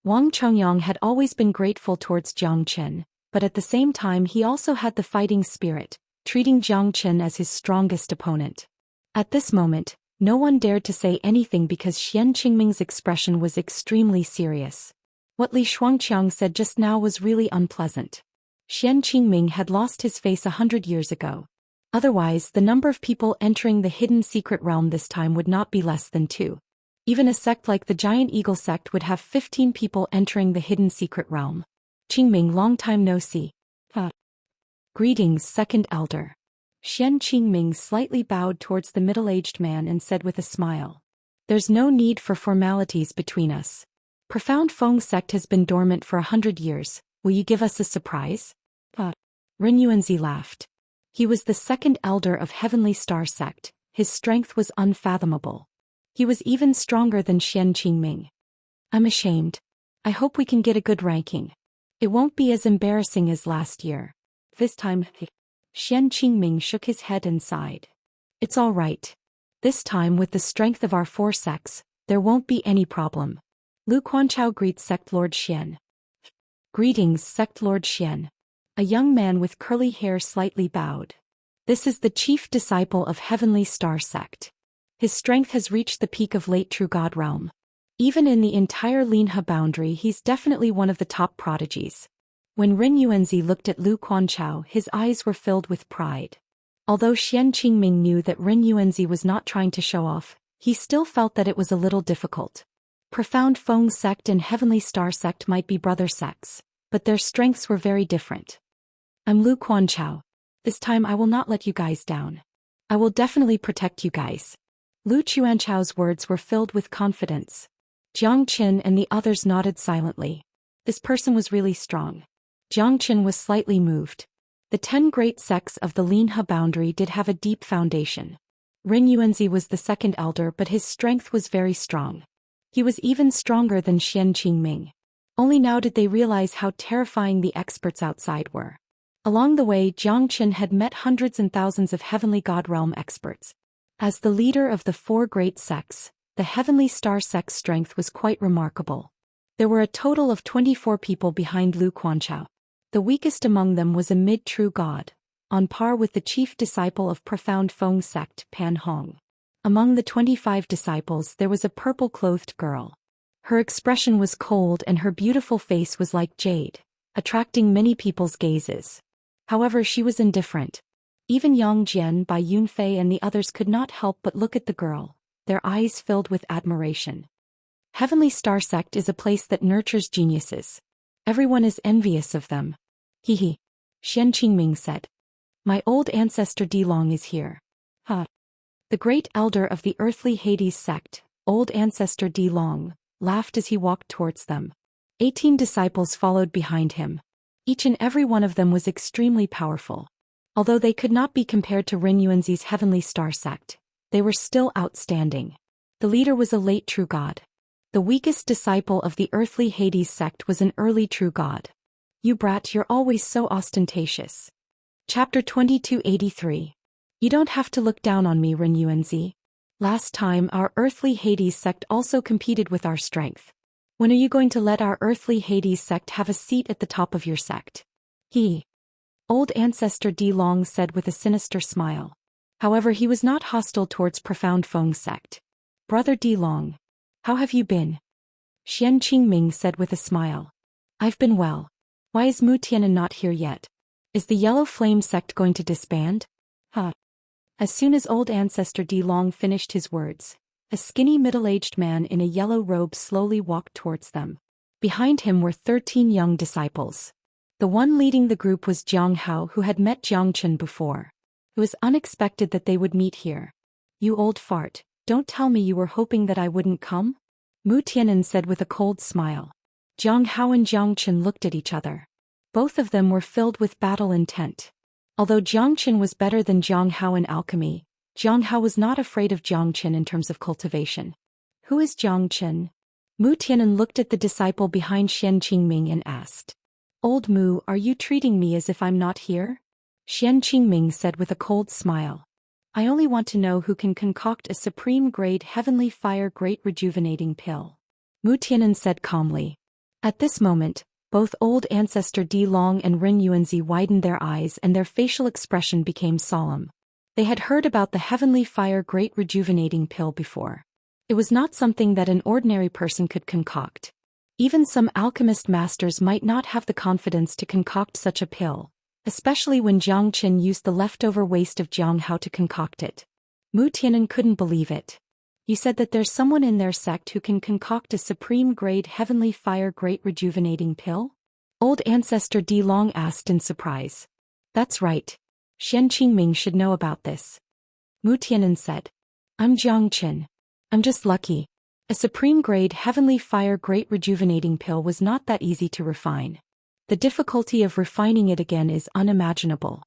Wang Chongyang had always been grateful towards Jiang Qin, but at the same time he also had the fighting spirit, treating Jiang Qin as his strongest opponent. At this moment, no one dared to say anything because Xian Qingming's expression was extremely serious. What Li Shuangqiang said just now was really unpleasant. Xian Qingming had lost his face 100 years ago. Otherwise, the number of people entering the hidden secret realm this time would not be less than 2. Even a sect like the Giant Eagle sect would have 15 people entering the hidden secret realm. Qingming, long time no see. Greetings, second elder. Xian Qingming slightly bowed towards the middle-aged man and said with a smile. There's no need for formalities between us. Profound Feng sect has been dormant for 100 years. Will you give us a surprise? Ren Yuanzi laughed. He was the second elder of Heavenly Star sect. His strength was unfathomable. He was even stronger than Xian Qingming. I'm ashamed. I hope we can get a good ranking. It won't be as embarrassing as last year. This time, Xian Qingming shook his head and sighed. It's all right. This time with the strength of our 4 sects, there won't be any problem. Lu Quanchao greets Sect Lord Xian. Greetings, Sect Lord Xian. A young man with curly hair slightly bowed. This is the chief disciple of Heavenly Star sect. His strength has reached the peak of late True God realm. Even in the entire Linhe boundary he's definitely one of the top prodigies. When Ren Yuanzi looked at Lu Quanchao his eyes were filled with pride. Although Xian Qingming knew that Ren Yuanzi was not trying to show off, he still felt that it was a little difficult. Profound Feng sect and Heavenly Star sect might be brother sects, but their strengths were very different. I'm Lu Quanchao. This time I will not let you guys down. I will definitely protect you guys. Lu Quanchao's words were filled with confidence. Jiang Qin and the others nodded silently. This person was really strong. Jiang Qin was slightly moved. The 10 great sects of the Linhe boundary did have a deep foundation. Ren Yuanzi was the second elder but his strength was very strong. He was even stronger than Xian Qingming. Only now did they realize how terrifying the experts outside were. Along the way Jiang Qin had met hundreds and thousands of Heavenly God Realm experts. As the leader of the 4 great sects, the Heavenly Star sect's strength was quite remarkable. There were a total of 24 people behind Lu Quanchao. The weakest among them was a mid-true god, on par with the chief disciple of Profound Feng sect, Pan Hong. Among the 25 disciples there was a purple-clothed girl. Her expression was cold and her beautiful face was like jade, attracting many people's gazes. However, she was indifferent. Even Yang Jian, Bai Yunfei and the others could not help but look at the girl, their eyes filled with admiration. Heavenly Star sect is a place that nurtures geniuses. Everyone is envious of them. Xian Qingming said. My old ancestor Dilong is here. The great elder of the earthly Hades sect, old ancestor Dilong, laughed as he walked towards them. 18 disciples followed behind him. Each and every one of them was extremely powerful. Although they could not be compared to Ren Yuanzi's Heavenly Star sect, they were still outstanding. The leader was a late true god. The weakest disciple of the earthly Hades sect was an early true god. You brat, you're always so ostentatious. Chapter 2283. You don't have to look down on me, Ren Yuanzi. Last time our earthly Hades sect also competed with our strength. When are you going to let our earthly Hades sect have a seat at the top of your sect? Old ancestor Dilong said with a sinister smile. However, he was not hostile towards Profound Feng sect. Brother Dilong, how have you been? Xian Qingming said with a smile. I've been well. Why is Mu Tianan not here yet? Is the Yellow Flame sect going to disband? As soon as old ancestor Di Long finished his words, a skinny middle-aged man in a yellow robe slowly walked towards them. Behind him were 13 young disciples. The one leading the group was Jiang Hao, who had met Jiangchen before. It was unexpected that they would meet here. You old fart, don't tell me you were hoping that I wouldn't come? Mu Tianan said with a cold smile. Jiang Hao and Jiangchen looked at each other. Both of them were filled with battle intent. Although Jiangchen was better than Jiang Hao in alchemy, Jiang Hao was not afraid of Jiangchen in terms of cultivation. Who is Jiangchen? Mu Tianan looked at the disciple behind Xian Qingming and asked. Old Mu, are you treating me as if I'm not here? Xian Qingming said with a cold smile. I only want to know who can concoct a supreme-grade heavenly fire great rejuvenating pill. Mu Tianan said calmly. At this moment, both old ancestor Di Long and Ren Yuanzi widened their eyes and their facial expression became solemn. They had heard about the heavenly fire great rejuvenating pill before. It was not something that an ordinary person could concoct. Even some alchemist masters might not have the confidence to concoct such a pill, especially when Jiangchen used the leftover waste of Jiang Hao to concoct it. Mu Tianan couldn't believe it. You said that there's someone in their sect who can concoct a supreme-grade heavenly fire great rejuvenating pill? Old ancestor Di Long asked in surprise. That's right. Xian Qingming should know about this. Mu Tianan said. I'm Jiangchen. I'm just lucky. A supreme-grade heavenly fire great rejuvenating pill was not that easy to refine. The difficulty of refining it again is unimaginable.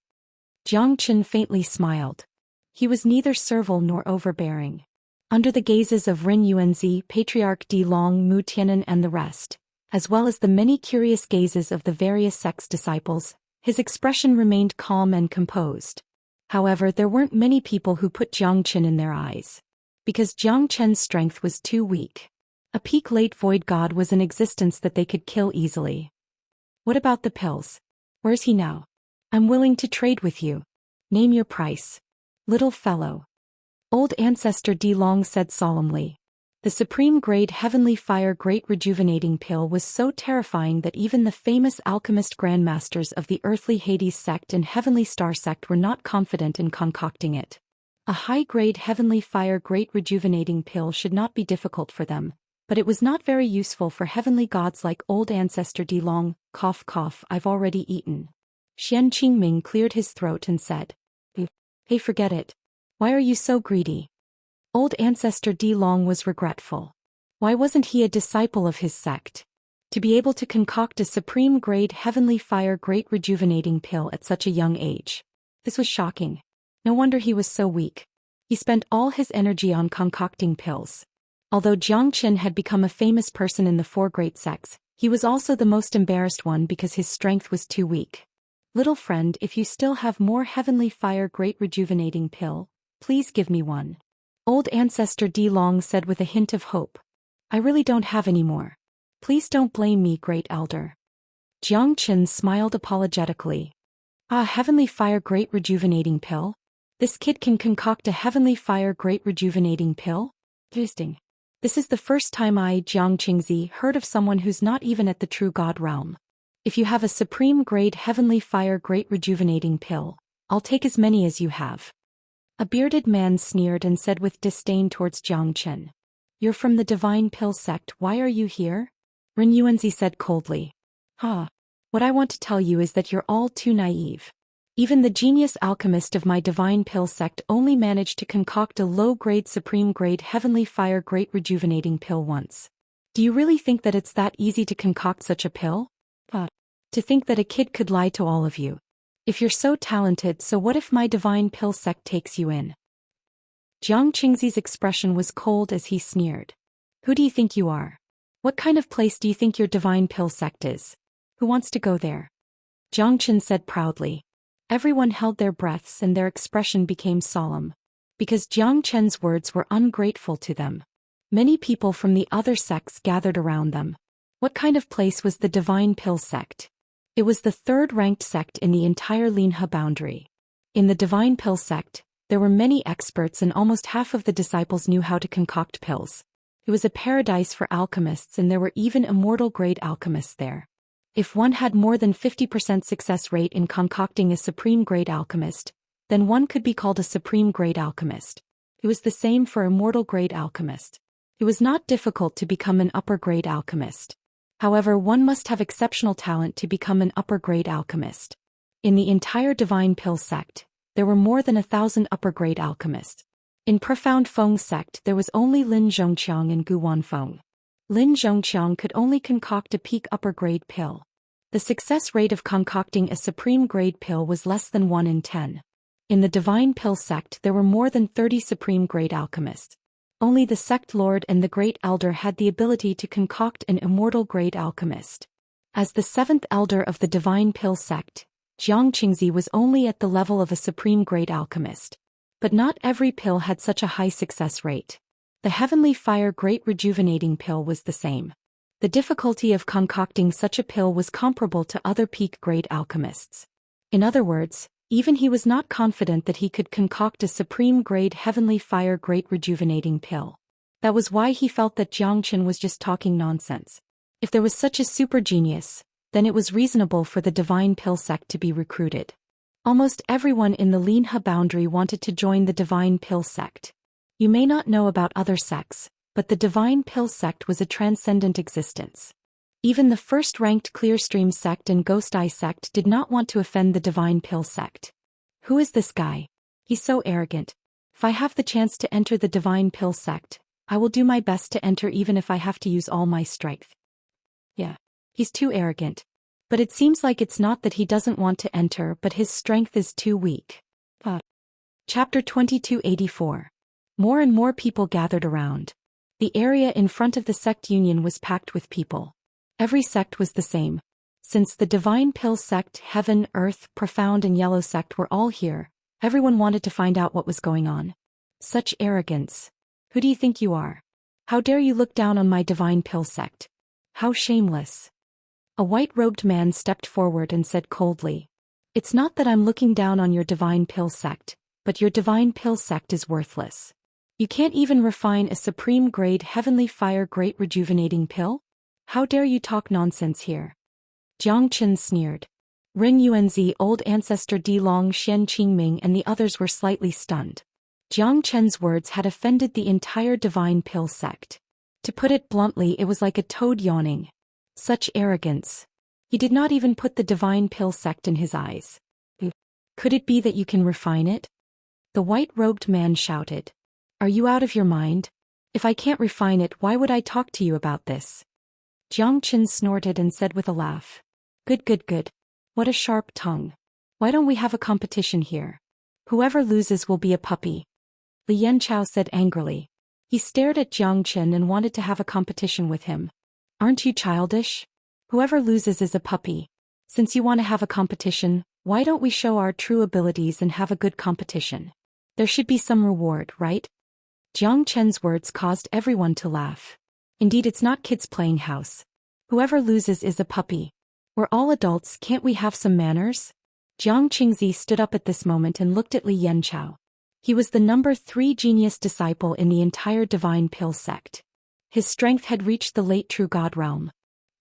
Jiangchen faintly smiled. He was neither servile nor overbearing. Under the gazes of Ren Yuanzi, Patriarch Di Long, Mu Tianan and the rest, as well as the many curious gazes of the various sect's disciples, his expression remained calm and composed. However, there weren't many people who put Jiangchen in their eyes. Because Jiangchen's strength was too weak. A peak late void god was in existence that they could kill easily. What about the pills? Where's he now? I'm willing to trade with you. Name your price. Little fellow. Old ancestor Di Long said solemnly. The supreme-grade heavenly fire great rejuvenating pill was so terrifying that even the famous alchemist grandmasters of the earthly Hades sect and heavenly star sect were not confident in concocting it. A high-grade heavenly fire great rejuvenating pill should not be difficult for them, but it was not very useful for heavenly gods like old ancestor Di Long. Cough cough, I've already eaten. Xian Qingming cleared his throat and said. Hey, forget it. Why are you so greedy? Old ancestor Di Long was regretful. Why wasn't he a disciple of his sect? To be able to concoct a supreme-grade heavenly fire great rejuvenating pill at such a young age. This was shocking. No wonder he was so weak. He spent all his energy on concocting pills. Although Jiangchen had become a famous person in the four great sects, he was also the most embarrassed one because his strength was too weak. Little friend, if you still have more heavenly fire great rejuvenating pill, please give me one. Old ancestor Di Long said with a hint of hope. I really don't have any more. Please don't blame me, great elder. Jiangchen smiled apologetically. Ah, heavenly fire great rejuvenating pill? This kid can concoct a heavenly fire great rejuvenating pill? Interesting. This is the first time I, Jiang Qingzi, heard of someone who's not even at the true god realm. If you have a supreme grade heavenly fire great rejuvenating pill, I'll take as many as you have. A bearded man sneered and said with disdain towards Jiangchen. You're from the divine pill sect, why are you here? Ren Yuanzi said coldly. What I want to tell you is that you're all too naive. Even the genius alchemist of my divine pill sect only managed to concoct a low-grade supreme-grade heavenly fire great rejuvenating pill once. Do you really think that it's that easy to concoct such a pill? To think that a kid could lie to all of you. If you're so talented, so what if my divine pill sect takes you in? Jiang Qingzi's expression was cold as he sneered. Who do you think you are? What kind of place do you think your divine pill sect is? Who wants to go there? Jiangchen said proudly. Everyone held their breaths and their expression became solemn. Because Jiangchen's words were ungrateful to them. Many people from the other sects gathered around them. What kind of place was the divine pill sect? It was the third-ranked sect in the entire Linhe boundary. In the divine pill sect, there were many experts and almost half of the disciples knew how to concoct pills. It was a paradise for alchemists and there were even immortal-grade alchemists there. If one had more than 50% success rate in concocting a supreme-grade alchemist, then one could be called a supreme-grade alchemist. It was the same for immortal-grade alchemist. It was not difficult to become an upper-grade alchemist. However, one must have exceptional talent to become an upper-grade alchemist. In the entire Divine Pill sect, there were more than 1,000 upper-grade alchemists. In Profound Feng sect there was only Lin Zhongqiang and Gu Wanfeng. Lin Zhongqiang could only concoct a peak upper-grade pill. The success rate of concocting a supreme-grade pill was less than 1 in 10. In the Divine Pill sect there were more than 30 supreme-grade alchemists. Only the sect lord and the great elder had the ability to concoct an immortal-grade alchemist. As the 7th elder of the Divine Pill sect, Jiang Qingzi was only at the level of a supreme-grade alchemist. But not every pill had such a high success rate. The Heavenly Fire Great Rejuvenating Pill was the same. The difficulty of concocting such a pill was comparable to other peak-grade alchemists. In other words, even he was not confident that he could concoct a supreme-grade Heavenly Fire Great Rejuvenating Pill. That was why he felt that Jiang Qin was just talking nonsense. If there was such a super genius, then it was reasonable for the Divine Pill sect to be recruited. Almost everyone in the Linhe boundary wanted to join the Divine Pill sect. You may not know about other sects, but the Divine Pill sect was a transcendent existence. Even the first-ranked Clearstream sect and Ghost Eye sect did not want to offend the Divine Pill sect. Who is this guy? He's so arrogant. If I have the chance to enter the Divine Pill sect, I will do my best to enter even if I have to use all my strength. Yeah. He's too arrogant. But it seems like it's not that he doesn't want to enter but his strength is too weak. Chapter 2284. More and more people gathered around. The area in front of the sect union was packed with people. Every sect was the same. Since the Divine Pill sect, Heaven, Earth, Profound and Yellow sect were all here, everyone wanted to find out what was going on. Such arrogance. Who do you think you are? How dare you look down on my Divine Pill sect? How shameless. A white-robed man stepped forward and said coldly, "It's not that I'm looking down on your Divine Pill sect, but your Divine Pill sect is worthless. You can't even refine a supreme-grade Heavenly Fire Great Rejuvenating Pill? How dare you talk nonsense here?" Jiang Qin sneered. Ring Yuanzi, Old Ancestor Di Long, Xian Qingming and the others were slightly stunned. Jiang Qin's words had offended the entire Divine Pill sect. To put it bluntly, it was like a toad yawning. Such arrogance. He did not even put the Divine Pill sect in his eyes. Could it be that you can refine it? The white-robed man shouted. Are you out of your mind? If I can't refine it, why would I talk to you about this? Jiang Qin snorted and said with a laugh. Good. What a sharp tongue. Why don't we have a competition here? Whoever loses will be a puppy. Li Yanchao said angrily. He stared at Jiang Qin and wanted to have a competition with him. Aren't you childish? Whoever loses is a puppy. Since you want to have a competition, why don't we show our true abilities and have a good competition? There should be some reward, right? Jiang Qin's words caused everyone to laugh. Indeed, it's not kids playing house. Whoever loses is a puppy. We're all adults, can't we have some manners? Jiang Qingzi stood up at this moment and looked at Li Yanchao. He was the number 3 genius disciple in the entire Divine Pill sect. His strength had reached the late True God realm.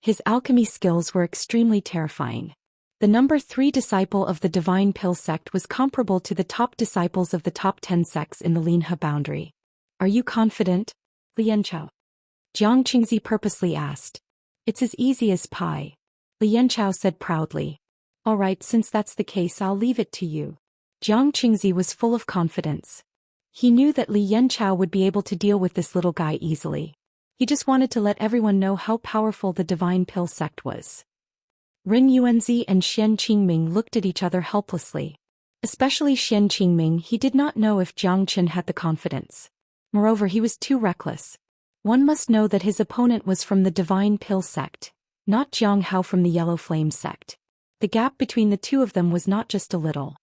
His alchemy skills were extremely terrifying. The number 3 disciple of the Divine Pill sect was comparable to the top disciples of the top 10 sects in the Linhe boundary. Are you confident, Li Yanchao? Jiang Qingzi purposely asked. It's as easy as pie. Li Yanchao said proudly. All right, since that's the case, I'll leave it to you. Jiang Qingzi was full of confidence. He knew that Li Yanchao would be able to deal with this little guy easily. He just wanted to let everyone know how powerful the Divine Pill sect was. Ring Yuanzi and Xian Qingming looked at each other helplessly. Especially Xian Qingming, he did not know if Jiang Qin had the confidence. Moreover, he was too reckless. One must know that his opponent was from the Divine Pill sect, not Jiang Hao from the Yellow Flame sect. The gap between the two of them was not just a little.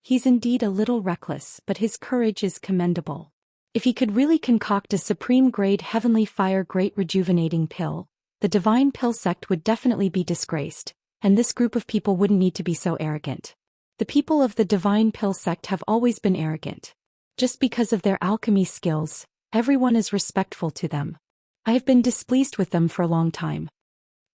He's indeed a little reckless, but his courage is commendable. If he could really concoct a supreme-grade Heavenly Fire Great Rejuvenating Pill, the Divine Pill sect would definitely be disgraced, and this group of people wouldn't need to be so arrogant. The people of the Divine Pill sect have always been arrogant. Just because of their alchemy skills, everyone is respectful to them. I have been displeased with them for a long time.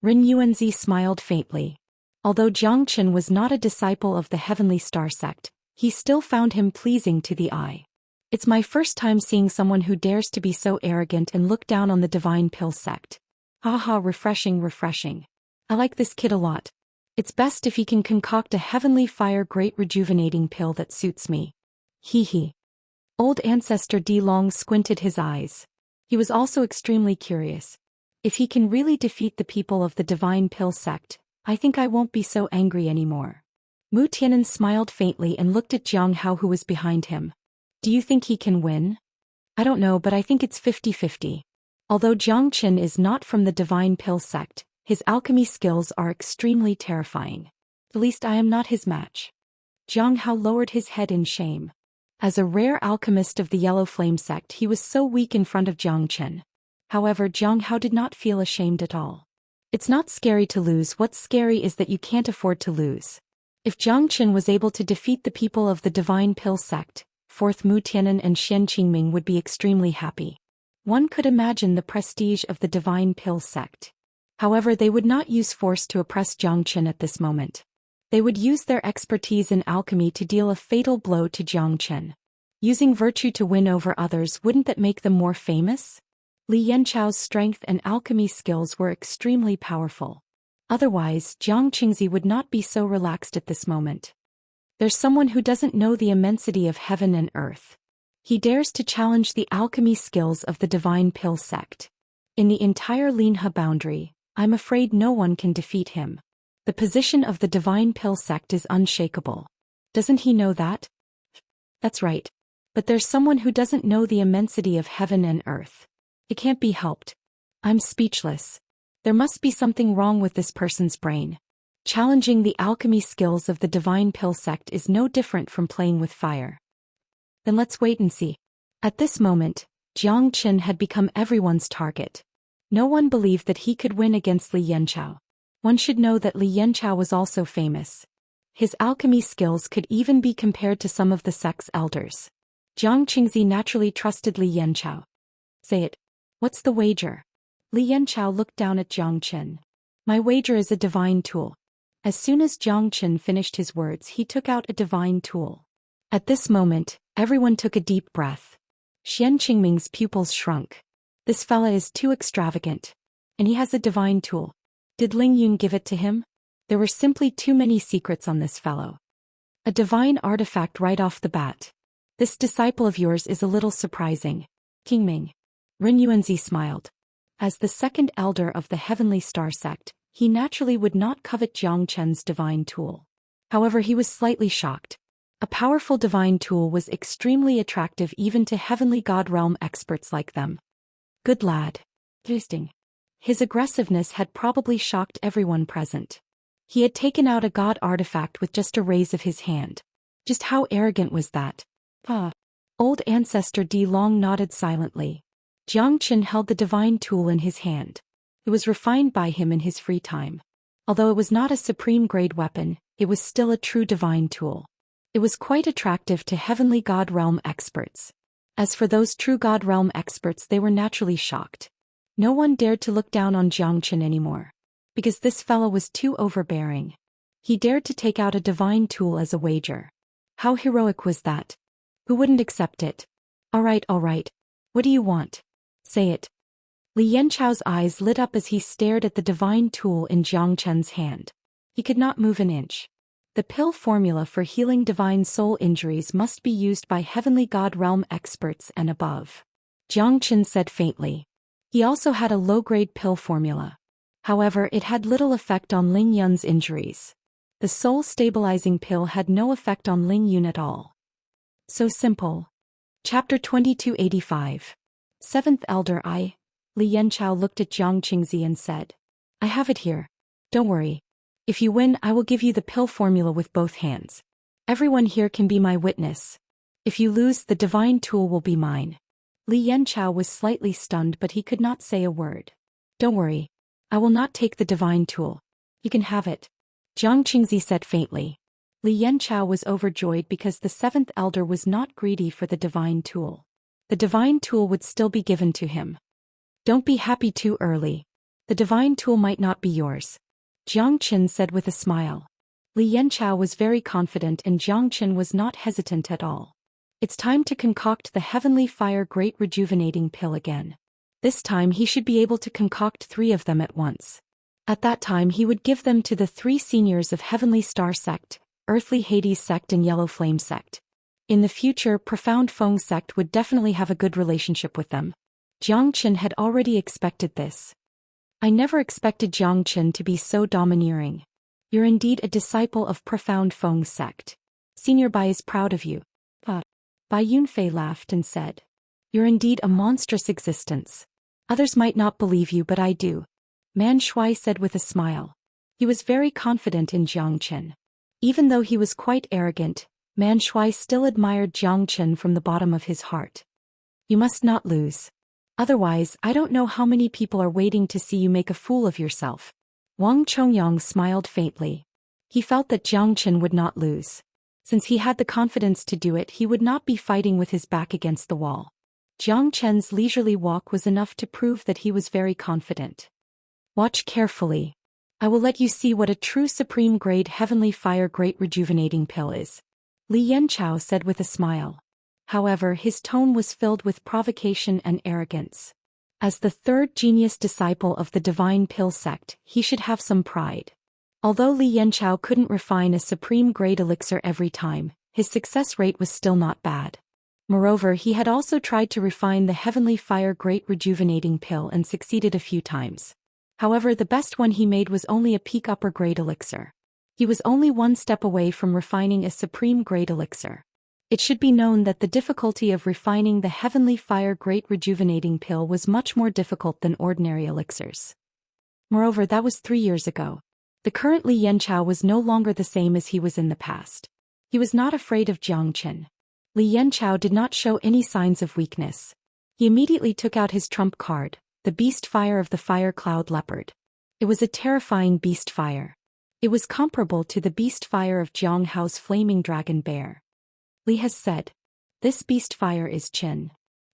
Rin Yuanzi smiled faintly. Although Jiang Qin was not a disciple of the Heavenly Star sect, he still found him pleasing to the eye. It's my first time seeing someone who dares to be so arrogant and look down on the Divine Pill sect. Haha, refreshing. I like this kid a lot. It's best if he can concoct a heavenly fire great rejuvenating pill that suits me. Hee. Old Ancestor D Long squinted his eyes. He was also extremely curious. If he can really defeat the people of the Divine Pill sect, I think I won't be so angry anymore. Mu Tianan smiled faintly and looked at Jiang Hao, who was behind him. Do you think he can win? I don't know, but I think it's 50-50. Although Jiang Qin is not from the Divine Pill sect, his alchemy skills are extremely terrifying. At least I am not his match. Jiang Hao lowered his head in shame. As a rare alchemist of the Yellow Flame sect, he was so weak in front of Jiang Qin. However, Jiang Hao did not feel ashamed at all. It's not scary to lose, what's scary is that you can't afford to lose. If Jiang Qin was able to defeat the people of the Divine Pill sect, Fourth Mu Tianan and Xian Qingming would be extremely happy. One could imagine the prestige of the Divine Pill sect. However, they would not use force to oppress Jiang Qin at this moment. They would use their expertise in alchemy to deal a fatal blow to Jiang Qin. Using virtue to win over others, wouldn't that make them more famous? Li Yanchao's strength and alchemy skills were extremely powerful. Otherwise, Jiang Qingzi would not be so relaxed at this moment. There's someone who doesn't know the immensity of heaven and earth. He dares to challenge the alchemy skills of the Divine Pill sect. In the entire Linhe boundary, I'm afraid no one can defeat him. The position of the Divine Pill sect is unshakable. Doesn't he know that? That's right. But there's someone who doesn't know the immensity of heaven and earth. It can't be helped. I'm speechless. There must be something wrong with this person's brain. Challenging the alchemy skills of the Divine Pill sect is no different from playing with fire. Then let's wait and see. At this moment, Jiang Qin had become everyone's target. No one believed that he could win against Li Yanchao. One should know that Li Yanchao was also famous. His alchemy skills could even be compared to some of the sect's elders. Jiang Qingzi naturally trusted Li Yanchao. Say it. What's the wager? Li Yanchao looked down at Jiang Qin. My wager is a divine tool. As soon as Jiang Qin finished his words, he took out a divine tool. At this moment, everyone took a deep breath. Xian Qingming's pupils shrunk. This fella is too extravagant. And he has a divine tool. Did Ling Yun give it to him? There were simply too many secrets on this fellow. A divine artifact right off the bat. This disciple of yours is a little surprising. Qingming. Ren Yuanzi smiled. As the second elder of the Heavenly Star sect, he naturally would not covet Jiang Qin's divine tool. However, he was slightly shocked. A powerful divine tool was extremely attractive even to Heavenly God Realm experts like them. Good lad. Interesting. His aggressiveness had probably shocked everyone present. He had taken out a god artifact with just a raise of his hand. Just how arrogant was that? Old Ancestor D Long nodded silently. Jiang Qin held the divine tool in his hand. It was refined by him in his free time. Although it was not a supreme-grade weapon, it was still a true divine tool. It was quite attractive to Heavenly God Realm experts. As for those true God Realm experts, they were naturally shocked. No one dared to look down on Jiang Qin anymore. Because this fellow was too overbearing. He dared to take out a divine tool as a wager. How heroic was that? Who wouldn't accept it? All right. What do you want? Say it. Li Yanchao's eyes lit up as he stared at the divine tool in Jiang Qin's hand. He could not move an inch. The pill formula for healing divine soul injuries must be used by Heavenly God Realm experts and above. Jiang Qin said faintly. He also had a low-grade pill formula. However, it had little effect on Ling Yun's injuries. The soul-stabilizing pill had no effect on Ling Yun at all. So simple. Chapter 2285. Seventh Elder Li Yanchao looked at Jiang Qingzi and said. I have it here. Don't worry. If you win, I will give you the pill formula with both hands. Everyone here can be my witness. If you lose, the divine tool will be mine. Li Yanchao was slightly stunned, but he could not say a word. Don't worry. I will not take the divine tool. You can have it. Jiang Qingzi said faintly. Li Yanchao was overjoyed because the seventh elder was not greedy for the divine tool. The divine tool would still be given to him. Don't be happy too early. The divine tool might not be yours. Jiang Qin said with a smile. Li Yanchao was very confident and Jiang Qin was not hesitant at all. It's time to concoct the Heavenly Fire Great Rejuvenating Pill again. This time he should be able to concoct 3 of them at once. At that time he would give them to the 3 seniors of Heavenly Star Sect, Earthly Hades Sect and Yellow Flame Sect. In the future, Profound Feng Sect would definitely have a good relationship with them. Jiang Qin had already expected this. I never expected Jiang Qin to be so domineering. You're indeed a disciple of Profound Feng Sect. Senior Bai is proud of you. Bai Yunfei laughed and said, You're indeed a monstrous existence. Others might not believe you but I do. Man Shui said with a smile. He was very confident in Jiang Qin. Even though he was quite arrogant, Man Shui still admired Jiang Qin from the bottom of his heart. You must not lose. Otherwise, I don't know how many people are waiting to see you make a fool of yourself. Wang Chongyang smiled faintly. He felt that Jiang Qin would not lose. Since he had the confidence to do it, he would not be fighting with his back against the wall. Jiang Qin's leisurely walk was enough to prove that he was very confident. Watch carefully. I will let you see what a true supreme grade Heavenly Fire Great Rejuvenating Pill is. Li Yanchao said with a smile. However, his tone was filled with provocation and arrogance. As the 3rd genius disciple of the Divine Pill Sect, he should have some pride. Although Li Yanchao couldn't refine a supreme grade elixir every time, his success rate was still not bad. Moreover, he had also tried to refine the Heavenly Fire Great Rejuvenating Pill and succeeded a few times. However, the best one he made was only a peak upper grade elixir. He was only 1 step away from refining a supreme grade elixir. It should be known that the difficulty of refining the Heavenly Fire Great Rejuvenating Pill was much more difficult than ordinary elixirs. Moreover, that was 3 years ago. The current Li Yanchao was no longer the same as he was in the past. He was not afraid of Jiang Qin. Li Yanchao did not show any signs of weakness. He immediately took out his trump card, the Beast Fire of the Fire Cloud Leopard. It was a terrifying beast fire. It was comparable to the beast fire of Jiang Hao's Flaming Dragon Bear. Li has said, This beast fire is Qin.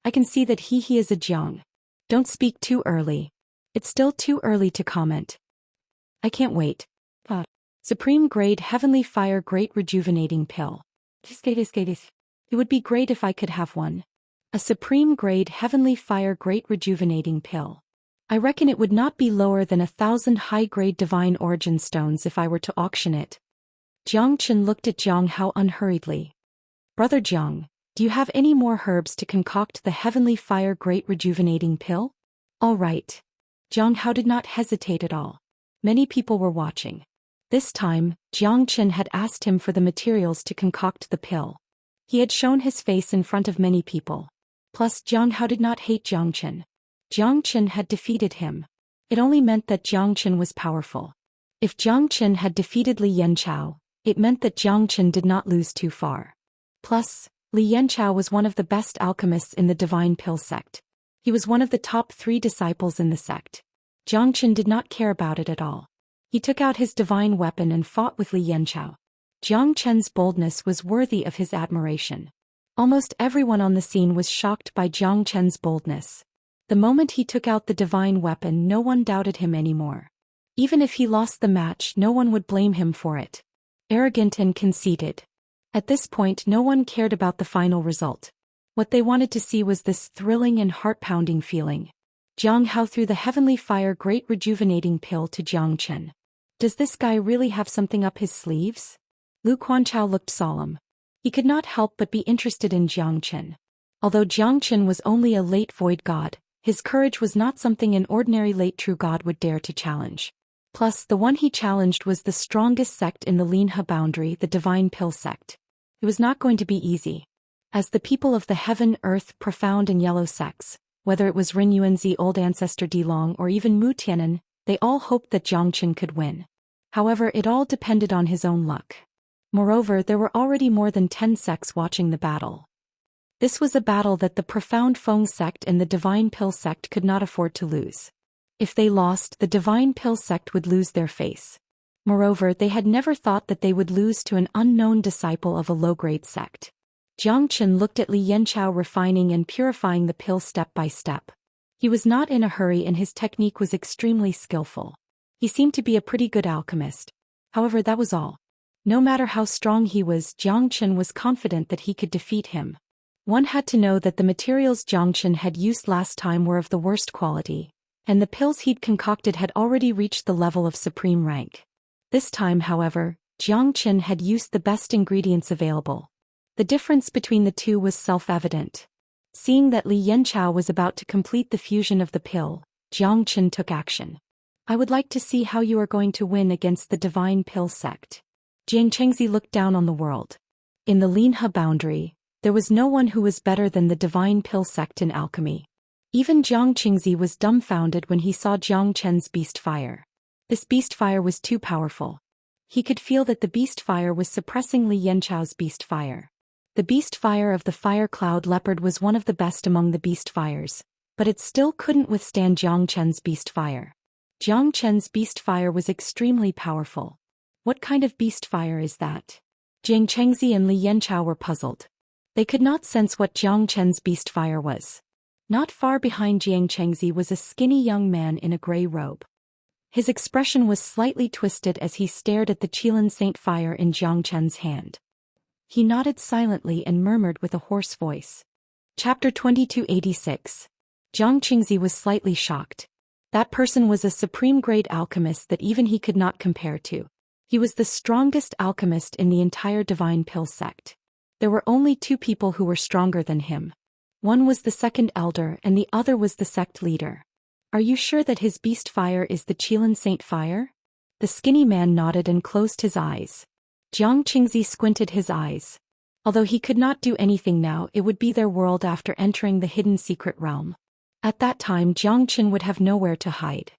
I can see that he is a Jiang. Don't speak too early. It's still too early to comment. I can't wait. Supreme Grade Heavenly Fire Great Rejuvenating Pill. It would be great if I could have one. A Supreme Grade Heavenly Fire Great Rejuvenating Pill. I reckon it would not be lower than 1,000 high-grade Divine Origin Stones if I were to auction it. Jiang Qin looked at Jiang Hao unhurriedly. Brother Jiang, do you have any more herbs to concoct the Heavenly Fire Great Rejuvenating Pill? All right. Jiang Hao did not hesitate at all. Many people were watching. This time, Jiang Qin had asked him for the materials to concoct the pill. He had shown his face in front of many people. Plus, Jiang Hao did not hate Jiang Qin. Jiang Qin had defeated him. It only meant that Jiang Qin was powerful. If Jiang Qin had defeated Li Yanchao, it meant that Jiang Qin did not lose too far. Plus, Li Yanchao was one of the best alchemists in the Divine Pill Sect. He was one of the top 3 disciples in the sect. Jiang Qin did not care about it at all. He took out his divine weapon and fought with Li Yanchao. Jiang Qin's boldness was worthy of his admiration. Almost everyone on the scene was shocked by Jiang Qin's boldness. The moment he took out the divine weapon, no one doubted him anymore. Even if he lost the match, no one would blame him for it. Arrogant and conceited. At this point, no one cared about the final result. What they wanted to see was this thrilling and heart-pounding feeling. Jiang Hao threw the Heavenly Fire Great Rejuvenating Pill to Jiang Qin. Does this guy really have something up his sleeves? Lu Quanchao looked solemn. He could not help but be interested in Jiang Qin. Although Jiang Qin was only a late void god, his courage was not something an ordinary late true god would dare to challenge. Plus, the one he challenged was the strongest sect in the Linhe boundary, the Divine Pill Sect. It was not going to be easy. As the people of the Heaven, Earth, Profound and Yellow sects, whether it was Ren Yuanzi Old Ancestor Dilong or even Mu Tianan, they all hoped that Jiang Qin could win. However, it all depended on his own luck. Moreover, there were already more than 10 sects watching the battle. This was a battle that the Profound Feng Sect and the Divine Pill Sect could not afford to lose. If they lost, the Divine Pill Sect would lose their face. Moreover, they had never thought that they would lose to an unknown disciple of a low-grade sect. Jiang Qin looked at Li Yanchao refining and purifying the pill step by step. He was not in a hurry and his technique was extremely skillful. He seemed to be a pretty good alchemist. However, that was all. No matter how strong he was, Xianxia was confident that he could defeat him. One had to know that the materials Xianxia had used last time were of the worst quality, and the pills he'd concocted had already reached the level of supreme rank. This time, however, Xianxia had used the best ingredients available. The difference between the two was self-evident. Seeing that Li Yanchao was about to complete the fusion of the pill, Xianxia took action. I would like to see how you are going to win against the Divine Pill sect. Jiang Chengzi looked down on the world. In the Linhe boundary, there was no one who was better than the Divine Pill sect in alchemy. Even Jiang Chengzi was dumbfounded when he saw Jiang Chen's beast fire. This beast fire was too powerful. He could feel that the beast fire was suppressing Li Yanchao's beast fire. The beast fire of the fire cloud leopard was one of the best among the beast fires, but it still couldn't withstand Jiang Chen's beast fire. Jiang Chen's beast fire was extremely powerful. What kind of beast fire is that? Jiang Chengzi and Li Yanchao were puzzled. They could not sense what Jiang Chen's beast fire was. Not far behind Jiang Chengzi was a skinny young man in a gray robe. His expression was slightly twisted as he stared at the Qilin Saint fire in Jiang Chen's hand. He nodded silently and murmured with a hoarse voice. Chapter 2286. Jiang Chengzi was slightly shocked. That person was a supreme-grade alchemist that even he could not compare to. He was the strongest alchemist in the entire Divine Pill sect. There were only two people who were stronger than him. One was the second elder and the other was the sect leader. Are you sure that his beast fire is the Qilin Saint fire? The skinny man nodded and closed his eyes. Jiang Chengzi squinted his eyes. Although he could not do anything now, it would be their world after entering the hidden secret realm. At that time, Jiang Chen would have nowhere to hide.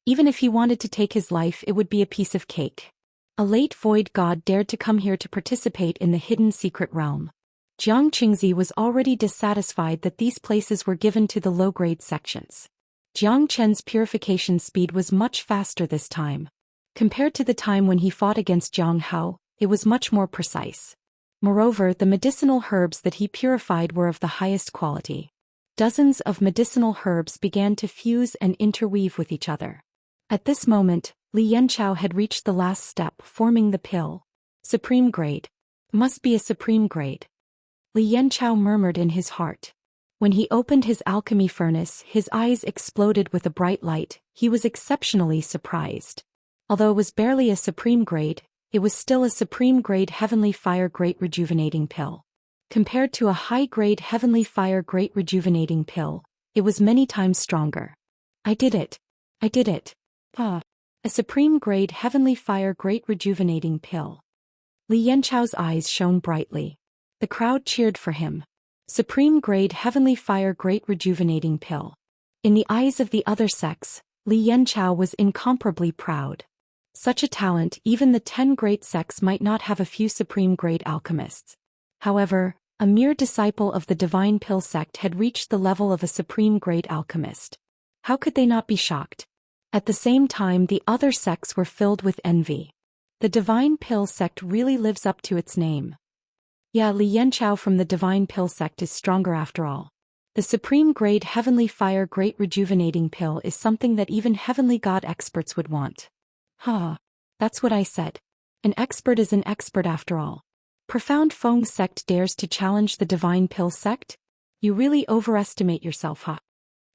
Even if he wanted to take his life, it would be a piece of cake. A late void god dared to come here to participate in the hidden secret realm. Jiang Chengzi was already dissatisfied that these places were given to the low-grade sections. Jiang Chen's purification speed was much faster this time. Compared to the time when he fought against Jiang Hao, it was much more precise. Moreover, the medicinal herbs that he purified were of the highest quality. Dozens of medicinal herbs began to fuse and interweave with each other. At this moment, Li Yanchao had reached the last step, forming the pill. Supreme grade. Must be a supreme grade. Li Yanchao murmured in his heart. When he opened his alchemy furnace, his eyes exploded with a bright light. He was exceptionally surprised. Although it was barely a supreme grade, it was still a supreme grade heavenly fire great rejuvenating pill. Compared to a high-grade heavenly fire great rejuvenating pill, it was many times stronger. I did it. I did it. A supreme-grade heavenly fire great rejuvenating pill. Li Yanchao's eyes shone brightly. The crowd cheered for him. Supreme-grade heavenly fire great rejuvenating pill. In the eyes of the other sects, Li Yanchao was incomparably proud. Such a talent, even the 10 great sects might not have a few supreme-grade alchemists. However, a mere disciple of the Divine Pill sect had reached the level of a supreme-grade alchemist. How could they not be shocked? At the same time, the other sects were filled with envy. The Divine Pill sect really lives up to its name. Yeah, Li Yanchao from the Divine Pill sect is stronger after all. The supreme-grade heavenly fire great rejuvenating pill is something that even heavenly god experts would want. That's what I said. An expert is an expert after all. Profound Feng sect dares to challenge the Divine Pill sect? You really overestimate yourself,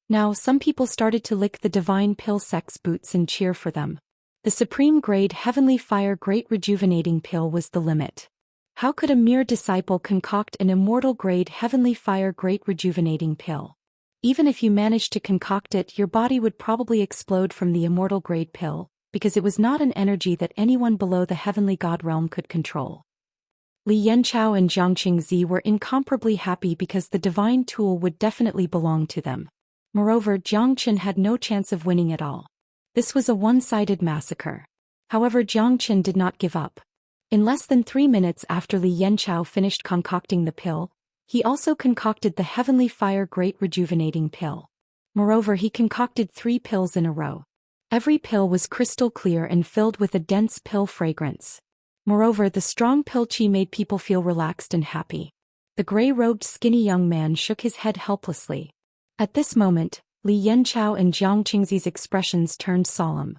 Now some people started to lick the Divine Pill sect's boots and cheer for them. The supreme grade heavenly fire great rejuvenating pill was the limit. How could a mere disciple concoct an immortal grade heavenly fire great rejuvenating pill? Even if you managed to concoct it, your body would probably explode from the immortal grade pill, because it was not an energy that anyone below the heavenly god realm could control. Li Yanchao and Jiang Chengzi were incomparably happy because the divine tool would definitely belong to them. Moreover, Jiang Chen had no chance of winning at all. This was a one-sided massacre. However, Jiang Chen did not give up. In less than 3 minutes after Li Yanchao finished concocting the pill, he also concocted the heavenly fire great rejuvenating pill. Moreover, he concocted 3 pills in a row. Every pill was crystal clear and filled with a dense pill fragrance. Moreover, the strong pill qi made people feel relaxed and happy. The gray-robed skinny young man shook his head helplessly. At this moment, Li Yanchao and Jiang Chengzi's expressions turned solemn.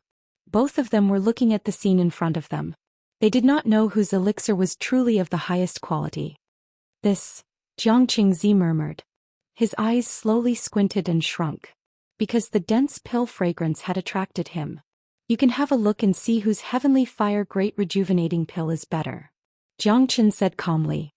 Both of them were looking at the scene in front of them. They did not know whose elixir was truly of the highest quality. This, Xianxia murmured. His eyes slowly squinted and shrunk. Because the dense pill fragrance had attracted him. You can have a look and see whose heavenly fire great rejuvenating pill is better. Xianxia said calmly.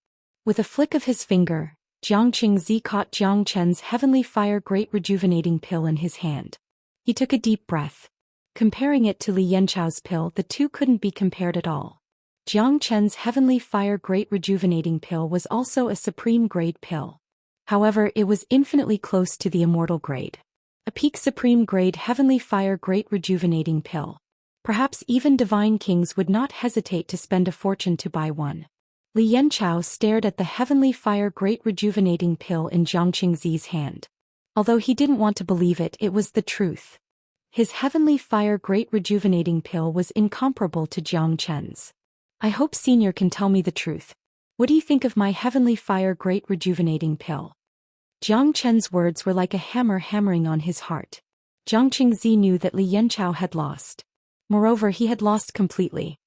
With a flick of his finger, Xianxia caught Xianxin's heavenly fire great rejuvenating pill in his hand. He took a deep breath. Comparing it to Li Yanchao's pill, the two couldn't be compared at all. Xianxin's heavenly fire great rejuvenating pill was also a supreme grade pill. However, it was infinitely close to the immortal grade. A peak supreme grade heavenly fire great rejuvenating pill. Perhaps even divine kings would not hesitate to spend a fortune to buy one. Li Yanchao stared at the heavenly fire great rejuvenating pill in Xianxia's hand. Although he didn't want to believe it, it was the truth. His heavenly fire great rejuvenating pill was incomparable to Xianxin's. I hope Senior can tell me the truth. What do you think of my heavenly fire great rejuvenating pill? Xianxin's words were like a hammer hammering on his heart. Xianxia knew that Li Yanchao had lost. Moreover, he had lost completely.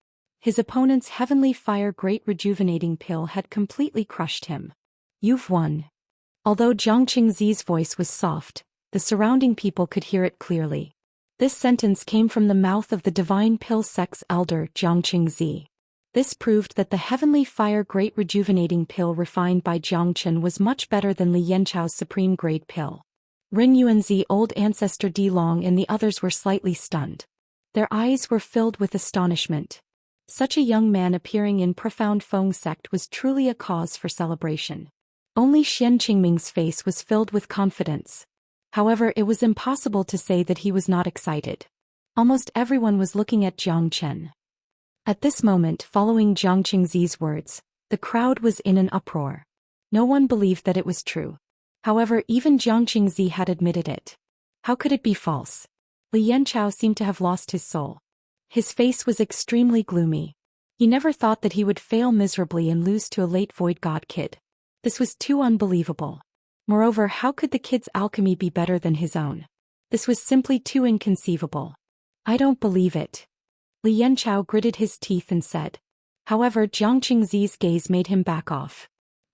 His opponent's heavenly fire great rejuvenating pill had completely crushed him. You've won. Although Xianxia's voice was soft, the surrounding people could hear it clearly. This sentence came from the mouth of the divine pill sect's elder Xianxia. This proved that the heavenly fire great rejuvenating pill refined by Xianxia was much better than Li Yanchao's supreme grade pill. Ren Yuanzi, old ancestor Di Long, and the others were slightly stunned. Their eyes were filled with astonishment. Such a young man appearing in profound Feng sect was truly a cause for celebration. Only Xian Qingming's face was filled with confidence. However, it was impossible to say that he was not excited. Almost everyone was looking at Xianxia. At this moment, following Xianxia's words, the crowd was in an uproar. No one believed that it was true. However, even Xianxia had admitted it. How could it be false? Li Yanchao seemed to have lost his soul. His face was extremely gloomy. He never thought that he would fail miserably and lose to a late void god kid. This was too unbelievable. Moreover, how could the kid's alchemy be better than his own? This was simply too inconceivable. I don't believe it. Li Yanchao gritted his teeth and said. However, Xianxia's gaze made him back off.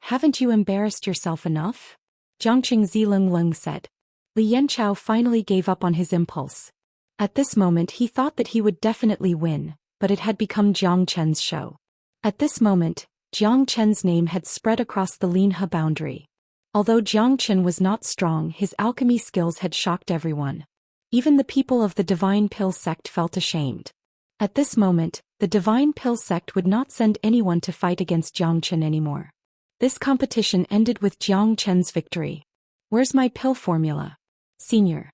Haven't you embarrassed yourself enough? Xianxia Lung said. Li Yanchao finally gave up on his impulse. At this moment he thought that he would definitely win, but it had become Xianxin's show. At this moment, Xianxin's name had spread across the Linhe boundary. Although Xianxin was not strong, his alchemy skills had shocked everyone. Even the people of the Divine Pill sect felt ashamed. At this moment, the Divine Pill sect would not send anyone to fight against Xianxin anymore. This competition ended with Xianxin's victory. Where's my pill formula? Senior.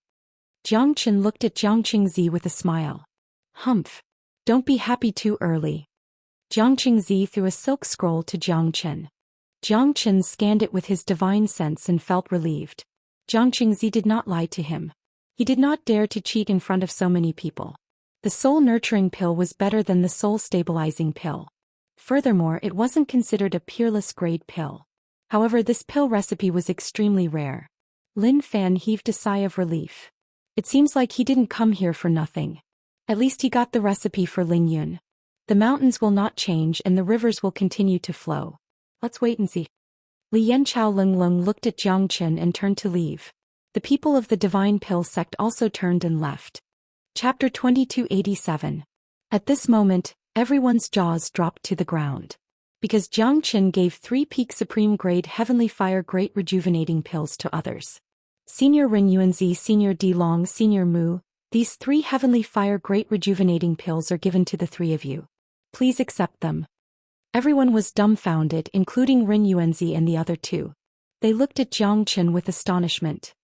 Xianxin looked at Xianxia with a smile. Humph. Don't be happy too early. Xianxia threw a silk scroll to Xianxin. Xianxin scanned it with his divine sense and felt relieved. Xianxia did not lie to him. He did not dare to cheat in front of so many people. The soul-nurturing pill was better than the soul-stabilizing pill. Furthermore, it wasn't considered a peerless grade pill. However, this pill recipe was extremely rare. Lin Fan heaved a sigh of relief. It seems like he didn't come here for nothing. At least he got the recipe for Ling Yun. The mountains will not change and the rivers will continue to flow. Let's wait and see. Li Yanchao Lung looked at Xianxin and turned to leave. The people of the Divine Pill sect also turned and left. Chapter 2287. At this moment, everyone's jaws dropped to the ground. Because Xianxin gave 3 peak supreme grade heavenly fire great rejuvenating pills to others. Senior Ren Yuanzi, Senior Di Long, Senior Mu, these 3 heavenly fire great rejuvenating pills are given to the 3 of you. Please accept them. Everyone was dumbfounded, including Ren Yuanzi and the other 2. They looked at Xianxin with astonishment.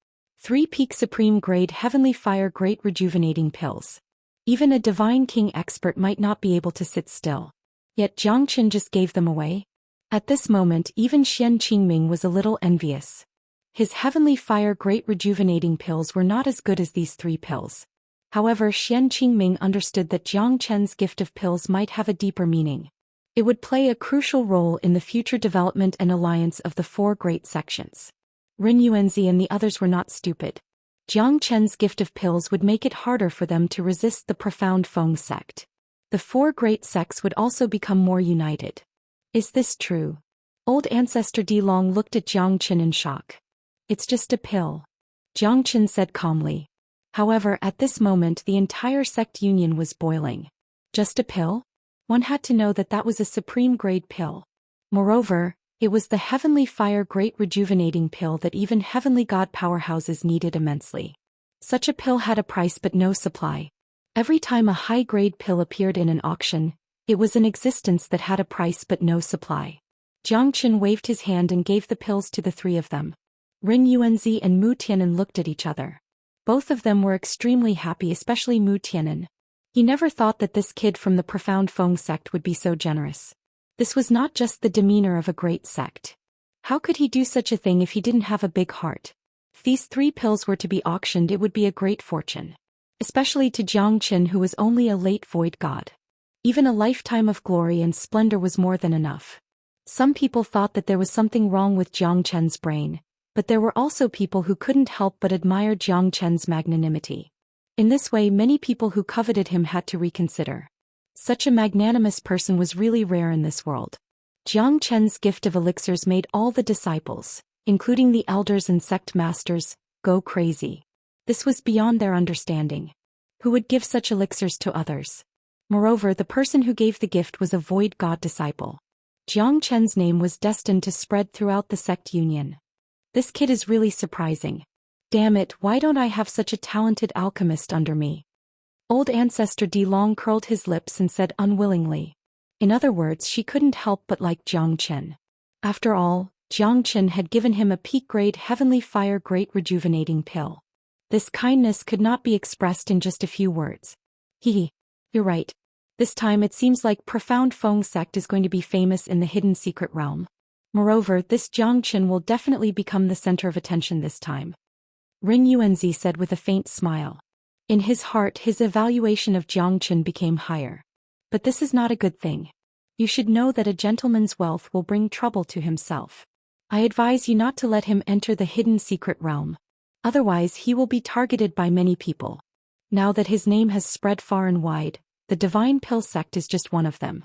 3 peak supreme grade heavenly fire great rejuvenating pills. Even a divine king expert might not be able to sit still. Yet Xianxin just gave them away. At this moment, even Xian Qingming was a little envious. His heavenly fire great rejuvenating pills were not as good as these 3 pills. However, Xian Qingming understood that Xianxin's gift of pills might have a deeper meaning. It would play a crucial role in the future development and alliance of the 4 great sections. Ren Yuanzi and the others were not stupid. Xianxin's gift of pills would make it harder for them to resist the profound Feng sect. The four great sects would also become more united. Is this true? Old Ancestor Di Long looked at Jiang Qin in shock. It's just a pill, Jiang Qin said calmly. However, at this moment the entire sect union was boiling. Just a pill? One had to know that that was a supreme grade pill. Moreover, it was the heavenly fire great rejuvenating pill that even heavenly god powerhouses needed immensely. Such a pill had a price but no supply. Every time a high-grade pill appeared in an auction, it was an existence that had a price but no supply. Jiang Qin waved his hand and gave the pills to the three of them. Ring Yuanzi and Mu Tianan looked at each other. Both of them were extremely happy, especially Mu Tianan. He never thought that this kid from the profound Feng sect would be so generous. This was not just the demeanor of a great sect. How could he do such a thing if he didn't have a big heart? If these 3 pills were to be auctioned, it would be a great fortune. Especially to Jiang Qin, who was only a late void god. Even a lifetime of glory and splendor was more than enough. Some people thought that there was something wrong with Jiang Qin's brain, but there were also people who couldn't help but admire Jiang Qin's magnanimity. In this way, many people who coveted him had to reconsider. Such a magnanimous person was really rare in this world. Jiang Qin's gift of elixirs made all the disciples, including the elders and sect masters, go crazy. This was beyond their understanding. Who would give such elixirs to others? Moreover, the person who gave the gift was a void god disciple. Jiang Qin's name was destined to spread throughout the sect union. This kid is really surprising. Damn it, why don't I have such a talented alchemist under me? Old Ancestor Di Long curled his lips and said unwillingly. In other words, she couldn't help but like Jiang Qin. After all, Jiang Qin had given him a peak-grade heavenly fire great rejuvenating pill. This kindness could not be expressed in just a few words. You're right. This time it seems like profound Feng sect is going to be famous in the hidden secret realm. Moreover, this Jiang Qin will definitely become the center of attention this time. Ring Yuanzi said with a faint smile. In his heart, his evaluation of Jiang Qin became higher. But this is not a good thing. You should know that a gentleman's wealth will bring trouble to himself. I advise you not to let him enter the hidden secret realm. Otherwise he will be targeted by many people. Now that his name has spread far and wide, the Divine Pill sect is just one of them.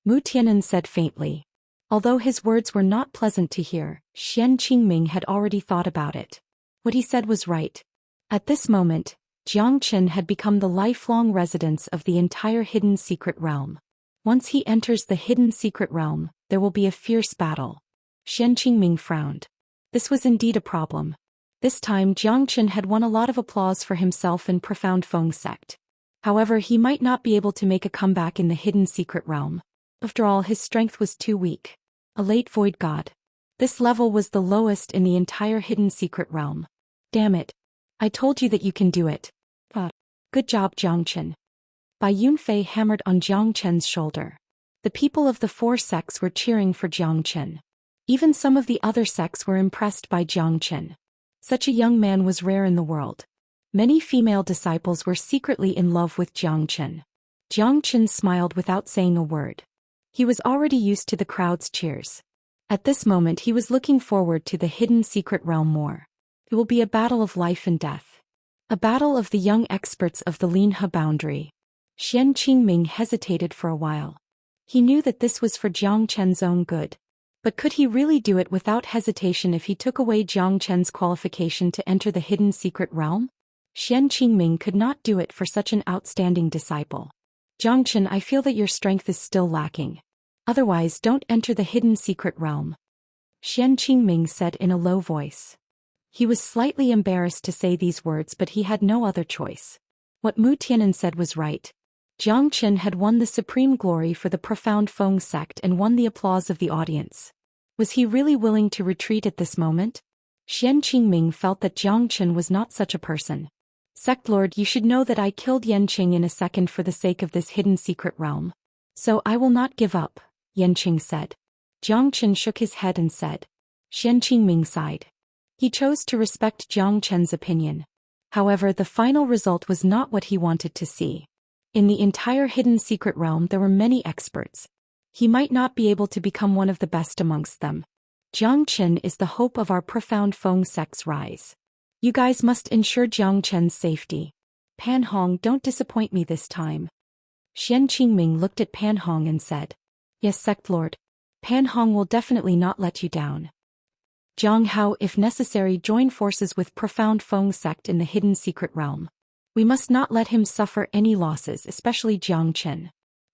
Mu Tianan said faintly. Although his words were not pleasant to hear, Xian Qingming had already thought about it. What he said was right. At this moment, Jiang Qin had become the lifelong residence of the entire hidden secret realm. Once he enters the hidden secret realm, there will be a fierce battle. Xian Qingming frowned. This was indeed a problem. This time Jiang Qin had won a lot of applause for himself in profound Feng sect. However, he might not be able to make a comeback in the hidden secret realm. After all, his strength was too weak. A late void god. This level was the lowest in the entire hidden secret realm. Damn it. I told you that you can do it. Good job, Jiang Qin. Bai Yunfei hammered on Jiang Qin's shoulder. The people of the 4 sects were cheering for Jiang Qin. Even some of the other sects were impressed by Jiang Qin. Such a young man was rare in the world. Many female disciples were secretly in love with Jiang Qin. Jiang Qin smiled without saying a word. He was already used to the crowd's cheers. At this moment he was looking forward to the hidden secret realm more. It will be a battle of life and death. A battle of the young experts of the Linhe boundary. Xian Qingming hesitated for a while. He knew that this was for Jiang Qin's own good. But could he really do it without hesitation if he took away Jiang Qin's qualification to enter the hidden secret realm? Xian Qingming could not do it for such an outstanding disciple. Jiang Qin, I feel that your strength is still lacking. Otherwise, don't enter the hidden secret realm. Xian Qingming said in a low voice. He was slightly embarrassed to say these words, but he had no other choice. What Mu Tianan said was right. Jiang Qin had won the supreme glory for the profound Feng sect and won the applause of the audience. Was he really willing to retreat at this moment? Xian Qingming felt that Jiang Qin was not such a person. Sect Lord, you should know that I killed Yanqing in a second for the sake of this hidden secret realm. So I will not give up, Yanqing said. Jiang Qin shook his head and said. Xian Qingming sighed. He chose to respect Jiang Qin's opinion. However, the final result was not what he wanted to see. In the entire hidden secret realm there were many experts. He might not be able to become one of the best amongst them. Jiang Qin is the hope of our profound Feng sect's rise. You guys must ensure Jiang Qin's safety. Pan Hong, don't disappoint me this time. Xian Qingming looked at Pan Hong and said, "Yes, sect lord. Pan Hong will definitely not let you down. Jiang Hao, if necessary, join forces with Profound Feng sect in the hidden secret realm. We must not let him suffer any losses, especially Jiang Chen."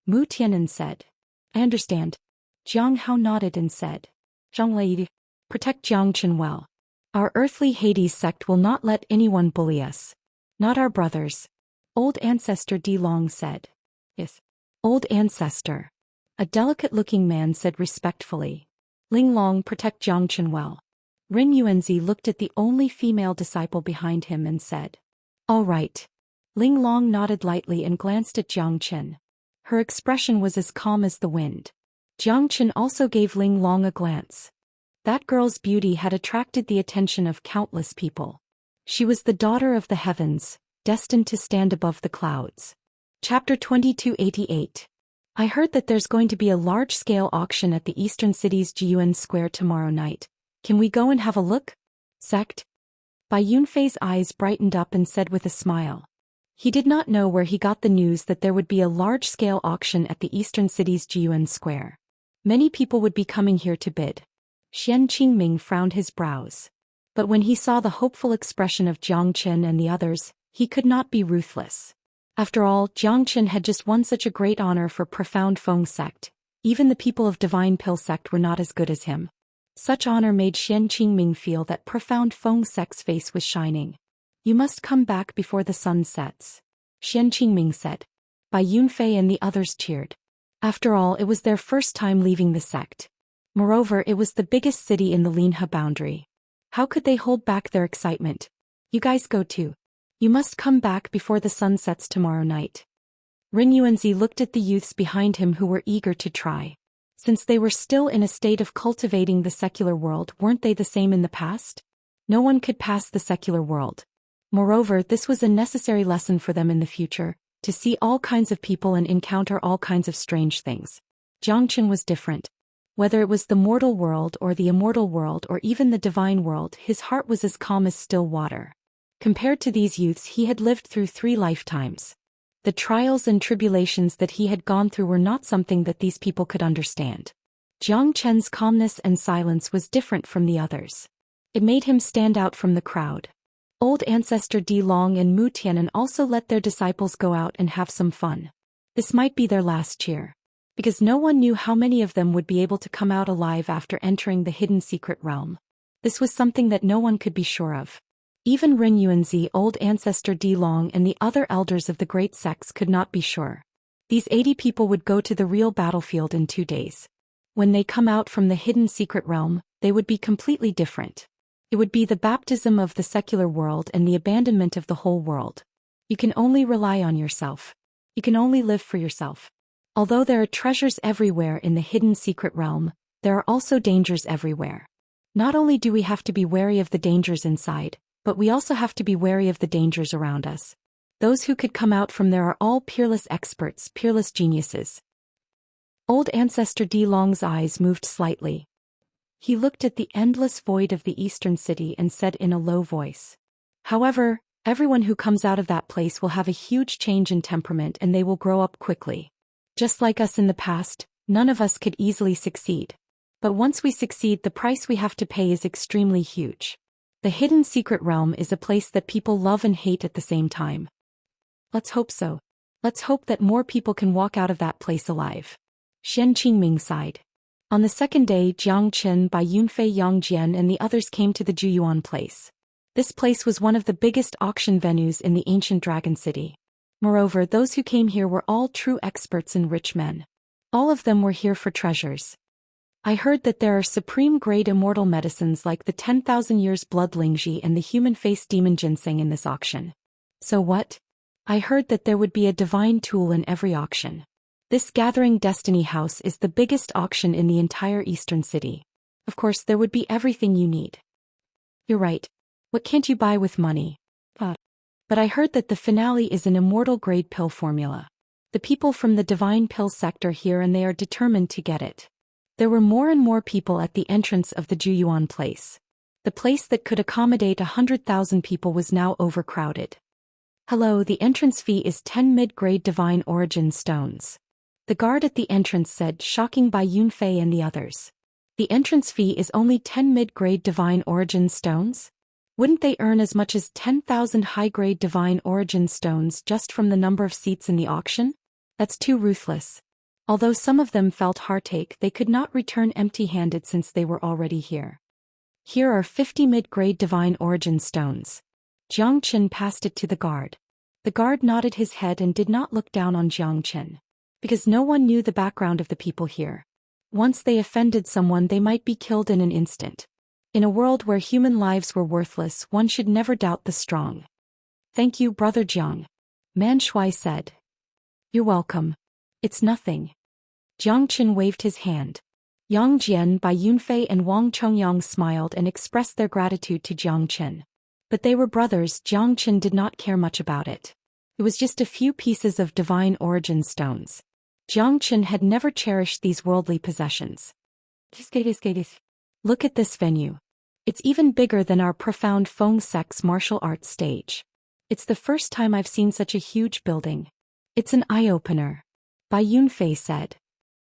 Mu Tianan said. "I understand." Jiang Hao nodded and said, "Zhang Lei, protect Jiang Chen well. Our earthly Hades sect will not let anyone bully us. Not our brothers." Old Ancestor Di Long said. "Yes. Old Ancestor." A delicate-looking man said respectfully. "Ling Long, protect Jiang Chen well." Ren Yuanzi looked at the only female disciple behind him and said, "All right." Ling Long nodded lightly and glanced at Jiang Chen. Her expression was as calm as the wind. Jiang Chen also gave Ling Long a glance. That girl's beauty had attracted the attention of countless people. She was the daughter of the heavens, destined to stand above the clouds. Chapter 2288. I heard that there's going to be a large-scale auction at the eastern city's Jiyuan Square tomorrow night. Can we go and have a look? Sect? Bai Yunfei's eyes brightened up and said with a smile. He did not know where he got the news that there would be a large-scale auction at the eastern city's Jiyuan Square. Many people would be coming here to bid. Xian Qingming frowned his brows. But when he saw the hopeful expression of Jiang Chen and the others, he could not be ruthless. After all, Jiang Chen had just won such a great honor for Profound Feng sect. Even the people of Divine Pill sect were not as good as him. Such honor made Xian Qingming feel that Profound Feng sect's face was shining. "You must come back before the sun sets," Xian Qingming said. Bai Yunfei and the others cheered. After all, it was their first time leaving the sect. Moreover, it was the biggest city in the Linhe boundary. How could they hold back their excitement? "You guys go too. You must come back before the sun sets tomorrow night." Ren Yuanzi looked at the youths behind him who were eager to try. Since they were still in a state of cultivating the secular world, weren't they the same in the past? No one could pass the secular world. Moreover, this was a necessary lesson for them in the future, to see all kinds of people and encounter all kinds of strange things. Jiang Chen was different. Whether it was the mortal world or the immortal world or even the divine world, his heart was as calm as still water. Compared to these youths, he had lived through 3 lifetimes. The trials and tribulations that he had gone through were not something that these people could understand. Jiang Chen's calmness and silence was different from the others. It made him stand out from the crowd. Old Ancestor Di Long and Mu Tianan also let their disciples go out and have some fun. This might be their last cheer. Because no one knew how many of them would be able to come out alive after entering the hidden secret realm. This was something that no one could be sure of. Even Ren Yuanzi, Old Ancestor Di Long and the other elders of the great sects could not be sure. These 80 people would go to the real battlefield in 2 days. When they come out from the hidden secret realm, they would be completely different. It would be the baptism of the secular world and the abandonment of the whole world. You can only rely on yourself. You can only live for yourself. Although there are treasures everywhere in the hidden secret realm, there are also dangers everywhere. Not only do we have to be wary of the dangers inside, but we also have to be wary of the dangers around us. Those who could come out from there are all peerless experts, peerless geniuses. Old Ancestor Di Long's eyes moved slightly. He looked at the endless void of the eastern city and said in a low voice. However, everyone who comes out of that place will have a huge change in temperament and they will grow up quickly. Just like us in the past, none of us could easily succeed. But once we succeed, the price we have to pay is extremely huge. The hidden secret realm is a place that people love and hate at the same time. Let's hope so. Let's hope that more people can walk out of that place alive. Xian Qingming sighed. On the second day, Jiang Chen, Bai Yunfei, Yang Jian and the others came to the Juyuan place. This place was one of the biggest auction venues in the ancient Dragon City. Moreover, those who came here were all true experts and rich men. All of them were here for treasures. I heard that there are supreme-grade immortal medicines like the 10,000 years blood Lingji and the human-face demon ginseng in this auction. So what? I heard that there would be a divine tool in every auction. This Gathering Destiny House is the biggest auction in the entire Eastern City. Of course, there would be everything you need. You're right. What can't you buy with money? But I heard that the finale is an immortal-grade pill formula. The people from the Divine Pill sect are here and they are determined to get it. There were more and more people at the entrance of the Juyuan place. The place that could accommodate 100,000 people was now overcrowded. Hello, the entrance fee is 10 mid-grade divine origin stones. The guard at the entrance said, shocking by Yunfei and the others. The entrance fee is only 10 mid-grade divine origin stones? Wouldn't they earn as much as 10,000 high-grade divine origin stones just from the number of seats in the auction? That's too ruthless. Although some of them felt heartache, they could not return empty-handed since they were already here. Here are 50 mid-grade divine origin stones. Jiang Qin passed it to the guard. The guard nodded his head and did not look down on Jiang Qin. Because no one knew the background of the people here. Once they offended someone, they might be killed in an instant. In a world where human lives were worthless, one should never doubt the strong. Thank you, Brother Jiang. Man Shui said. You're welcome. It's nothing. Jiang Qin waved his hand. Yang Jian, Bai Yunfei and Wang Chongyang smiled and expressed their gratitude to Jiang Qin. But they were brothers. Jiang Qin did not care much about it. It was just a few pieces of divine origin stones. Jiang Qin had never cherished these worldly possessions. Look at this venue. It's even bigger than our profound Feng Sec's martial arts stage. It's the first time I've seen such a huge building. It's an eye-opener. Bai Yunfei said.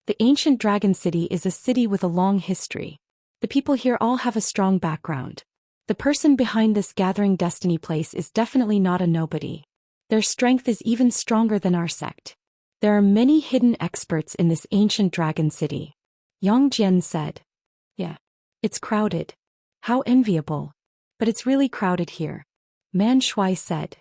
The ancient Dragon City is a city with a long history. The people here all have a strong background. The person behind this gathering destiny place is definitely not a nobody. Their strength is even stronger than our sect. There are many hidden experts in this ancient Dragon City. Yang Jian said. Yeah. It's crowded. How enviable. But it's really crowded here. Man Shui said.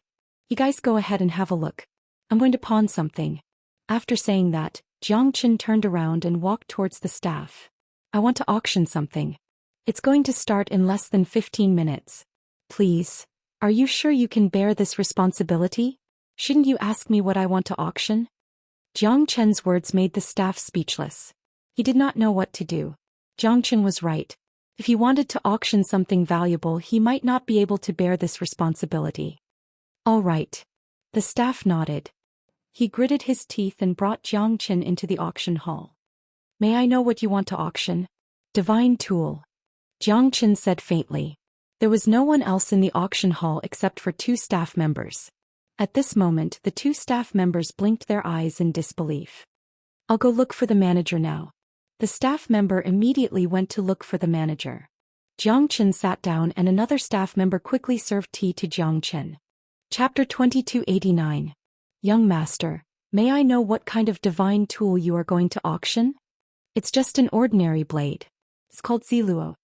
You guys go ahead and have a look. I'm going to pawn something. After saying that, Jiang Qin turned around and walked towards the staff. I want to auction something. It's going to start in less than 15 minutes. Please. Are you sure you can bear this responsibility? Shouldn't you ask me what I want to auction? Jiang Chen's words made the staff speechless. He did not know what to do. Jiang Chen was right. If he wanted to auction something valuable, he might not be able to bear this responsibility. All right. The staff nodded. He gritted his teeth and brought Jiang Qin into the auction hall. May I know what you want to auction? Divine tool. Jiang Qin said faintly. There was no one else in the auction hall except for 2 staff members. At this moment, the 2 staff members blinked their eyes in disbelief. I'll go look for the manager now. The staff member immediately went to look for the manager. Jiang Qin sat down and another staff member quickly served tea to Jiang Qin. Chapter 2289. Young Master, may I know what kind of divine tool you are going to auction? It's just an ordinary blade. It's called Ziluo.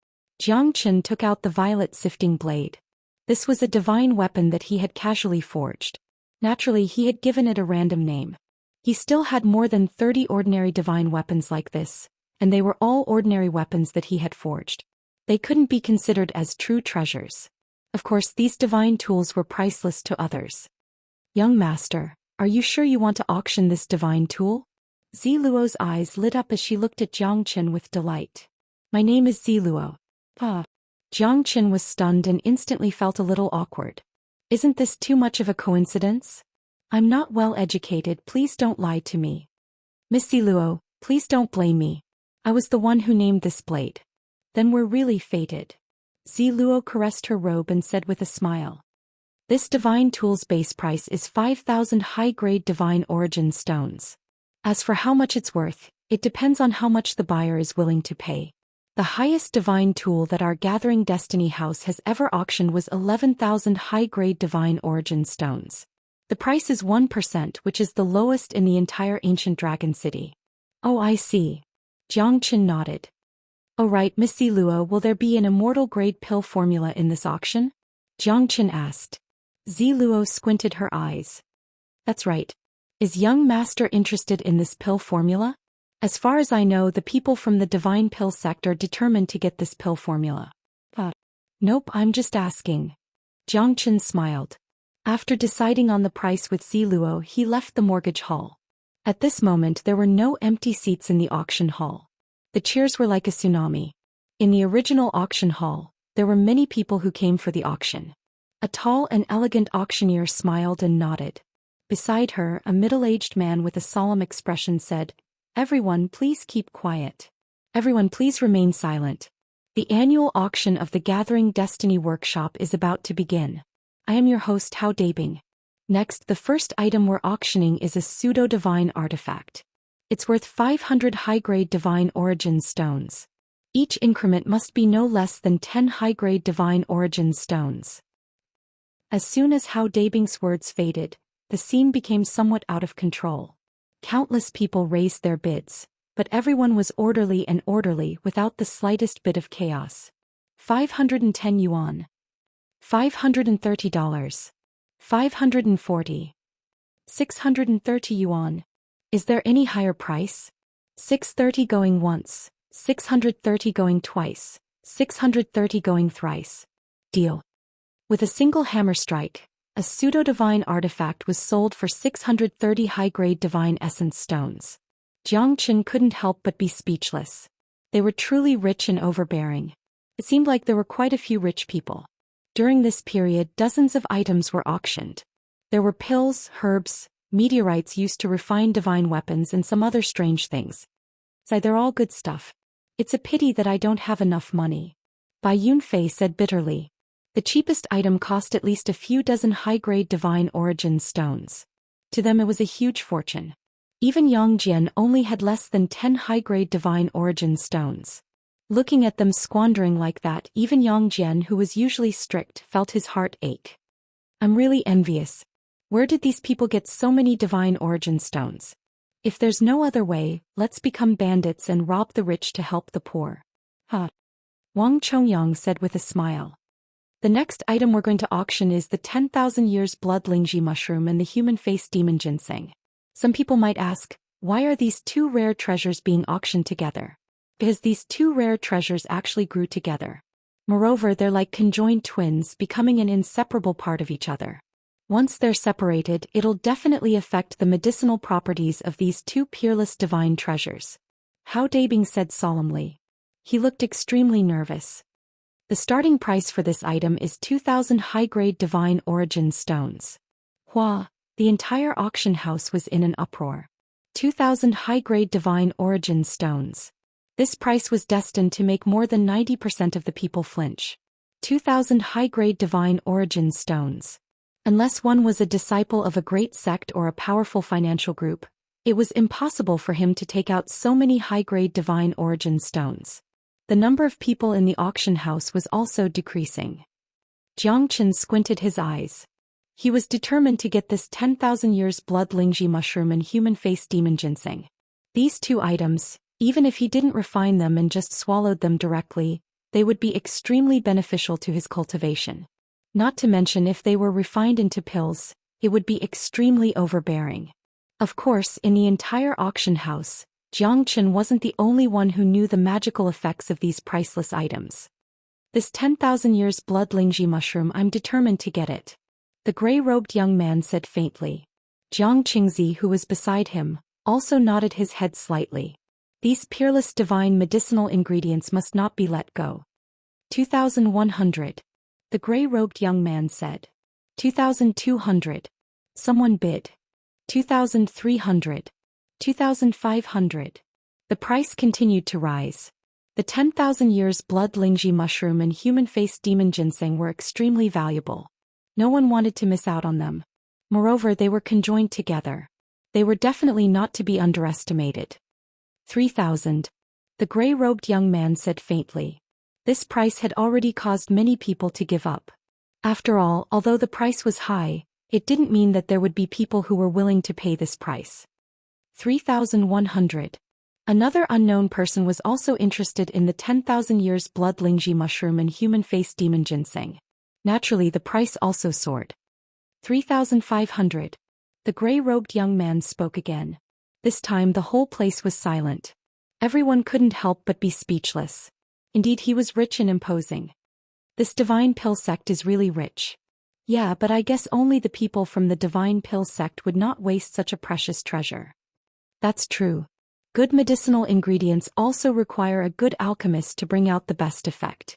Jiang Qin took out the violet sifting blade. This was a divine weapon that he had casually forged. Naturally, he had given it a random name. He still had more than 30 ordinary divine weapons like this, and they were all ordinary weapons that he had forged. They couldn't be considered as true treasures. Of course, these divine tools were priceless to others. Young Master, are you sure you want to auction this divine tool? Ziluo's eyes lit up as she looked at Jiang Qin with delight. My name is Ziluo. Jiang Qin was stunned and instantly felt a little awkward. Isn't this too much of a coincidence? I'm not well educated, please don't lie to me. Miss Ziluo, please don't blame me. I was the one who named this blade. Then we're really fated. Ziluo caressed her robe and said with a smile. This divine tool's base price is 5,000 high-grade divine origin stones. As for how much it's worth, it depends on how much the buyer is willing to pay. The highest divine tool that our Gathering Destiny house has ever auctioned was 11,000 high-grade divine origin stones. The price is 1%, which is the lowest in the entire ancient Dragon City. Oh, I see. Jiang Qin nodded. Oh right, Miss Ziluo, will there be an immortal grade pill formula in this auction? Jiang Qin asked. Ziluo squinted her eyes. That's right. Is young master interested in this pill formula? As far as I know, the people from the divine pill sect are determined to get this pill formula. Nope, I'm just asking. Jiang Qin smiled. After deciding on the price with Ziluo, he left the mortgage hall. At this moment there were no empty seats in the auction hall. The cheers were like a tsunami. In the original auction hall, there were many people who came for the auction. A tall and elegant auctioneer smiled and nodded. Beside her, a middle-aged man with a solemn expression said, Everyone please keep quiet. Everyone please remain silent. The annual auction of the Gathering Destiny Workshop is about to begin. I am your host Hao Dabing. Next, the first item we're auctioning is a pseudo-divine artifact. It's worth 500 high-grade divine origin stones. Each increment must be no less than 10 high-grade divine origin stones. As soon as Hao Dabing's words faded, the scene became somewhat out of control. Countless people raised their bids, but everyone was orderly without the slightest bit of chaos. 510 yuan. $530. 540. 630 yuan. Is there any higher price? 630 going once, 630 going twice, 630 going thrice. Deal. With a single hammer strike, a pseudo-divine artifact was sold for 630 high-grade divine essence stones. Xianxia couldn't help but be speechless. They were truly rich and overbearing. It seemed like there were quite a few rich people. During this period, dozens of items were auctioned. There were pills, herbs, meteorites used to refine divine weapons and some other strange things. So they're all good stuff. It's a pity that I don't have enough money. Bai Yunfei said bitterly. The cheapest item cost at least a few dozen high-grade divine origin stones. To them it was a huge fortune. Even Yang Jian only had less than 10 high-grade divine origin stones. Looking at them squandering like that, even Yang Jian, who was usually strict, felt his heart ache. I'm really envious. Where did these people get so many divine origin stones? If there's no other way, let's become bandits and rob the rich to help the poor. Huh. Wang Chongyang said with a smile. The next item we're going to auction is the 10,000 years blood Lingji mushroom and the human face demon ginseng. Some people might ask, why are these two rare treasures being auctioned together? Because these two rare treasures actually grew together. Moreover, they're like conjoined twins, becoming an inseparable part of each other. Once they're separated, it'll definitely affect the medicinal properties of these two peerless divine treasures. Hao Dabing said solemnly. He looked extremely nervous. The starting price for this item is 2,000 high-grade divine origin stones. Hua, the entire auction house was in an uproar. 2,000 high-grade divine origin stones. This price was destined to make more than 90% of the people flinch. 2,000 high-grade divine origin stones. Unless one was a disciple of a great sect or a powerful financial group, it was impossible for him to take out so many high-grade divine origin stones. The number of people in the auction house was also decreasing. Jiangchen squinted his eyes. He was determined to get this 10,000 years blood Lingji mushroom and human face demon ginseng. These two items, even if he didn't refine them and just swallowed them directly, they would be extremely beneficial to his cultivation. Not to mention if they were refined into pills, it would be extremely overbearing. Of course, in the entire auction house, Jiangchen wasn't the only one who knew the magical effects of these priceless items. This 10,000 years blood Lingji mushroom, I'm determined to get it. The gray-robed young man said faintly. Jiang Qingzi, who was beside him, also nodded his head slightly. These peerless divine medicinal ingredients must not be let go. 2,100. The gray-robed young man said. 2,200. Someone bid. 2,300. 2,500. The price continued to rise. The 10,000 years blood Lingji mushroom and human face demon ginseng were extremely valuable. No one wanted to miss out on them. Moreover, they were conjoined together. They were definitely not to be underestimated. 3,000. The gray-robed young man said faintly. This price had already caused many people to give up. After all, although the price was high, it didn't mean that there would be people who were willing to pay this price. 3,100. Another unknown person was also interested in the 10,000 years blood Lingji mushroom and human face demon ginseng. Naturally, the price also soared. 3,500. The gray-robed young man spoke again. This time the whole place was silent. Everyone couldn't help but be speechless. Indeed, he was rich and imposing. This divine pill sect is really rich. Yeah, but I guess only the people from the divine pill sect would not waste such a precious treasure. That's true. Good medicinal ingredients also require a good alchemist to bring out the best effect.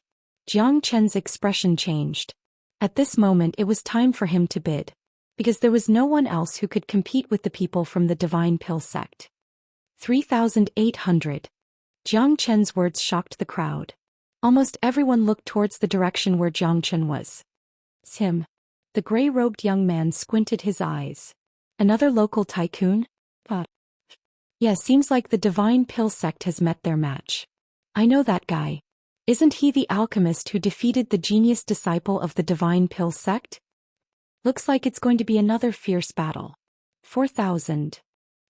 Jiang Chen's expression changed. At this moment it was time for him to bid. Because there was no one else who could compete with the people from the divine pill sect. 3,800. Jiang Chen's words shocked the crowd. Almost everyone looked towards the direction where Jiang Chen was. It's him. The gray-robed young man squinted his eyes. Another local tycoon? Yeah, seems like the Divine Pill sect has met their match. I know that guy. Isn't he the alchemist who defeated the genius disciple of the Divine Pill sect? Looks like it's going to be another fierce battle. 4000.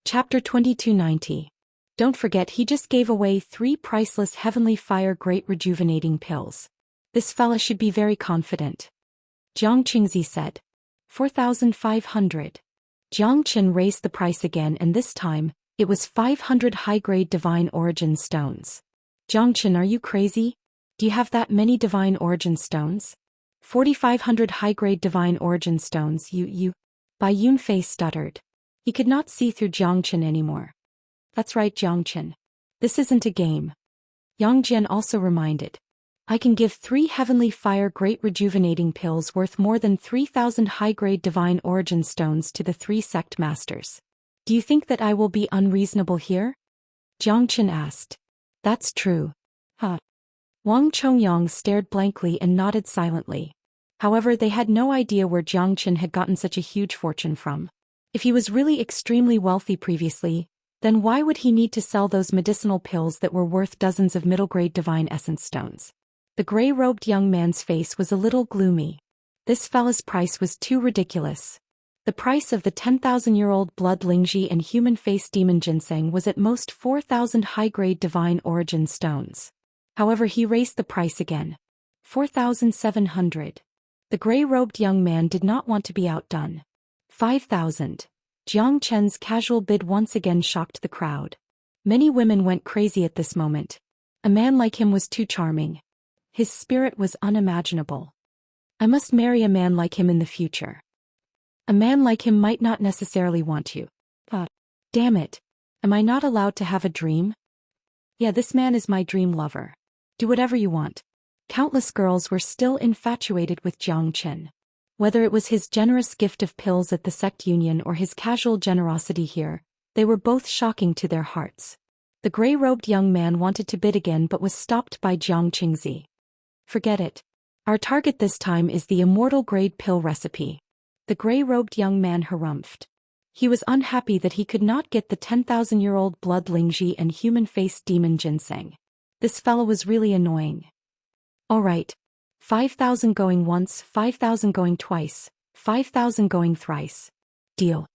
Chapter 2290. Don't forget he just gave away 3 priceless Heavenly Fire Great Rejuvenating Pills. This fella should be very confident. Jiang Qingzi said. 4,500. Jiang Qin raised the price again, and this time, it was 500 high-grade Divine Origin Stones. Jiang Qin, are you crazy? Do you have that many Divine Origin Stones? 4,500 high-grade Divine Origin Stones, you. Bai Yunfei stuttered. He could not see through Jiang Qin anymore. That's right, Jiang Qin. This isn't a game. Yang Jian also reminded. I can give 3 Heavenly Fire Great Rejuvenating Pills worth more than 3,000 high-grade Divine Origin Stones to the 3 sect masters. Do you think that I will be unreasonable here? Jiang Qin asked. That's true. Wang Chongyang stared blankly and nodded silently. However, they had no idea where Jiang Qin had gotten such a huge fortune from. If he was really extremely wealthy previously, then why would he need to sell those medicinal pills that were worth dozens of middle-grade Divine Essence Stones? The gray-robed young man's face was a little gloomy. This fella's price was too ridiculous. The price of the 10,000-year-old blood Lingji and human-face demon ginseng was at most 4,000 high-grade Divine Origin Stones. However, he raised the price again. 4,700. The gray-robed young man did not want to be outdone. 5,000. Jiang Chen's casual bid once again shocked the crowd. Many women went crazy at this moment. A man like him was too charming. His spirit was unimaginable. I must marry a man like him in the future. A man like him might not necessarily want you. Damn it. Am I not allowed to have a dream? Yeah, this man is my dream lover. Do whatever you want. Countless girls were still infatuated with Jiang Qin. Whether it was his generous gift of pills at the sect union or his casual generosity here, they were both shocking to their hearts. The gray-robed young man wanted to bid again but was stopped by Jiang Qingzi. Forget it. Our target this time is the Immortal grade pill recipe. The gray-robed young man harumphed. He was unhappy that he could not get the 10,000-year-old blood Lingji and human-faced demon ginseng. This fellow was really annoying. All right. 5,000 going once, 5,000 going twice, 5,000 going thrice. Deal.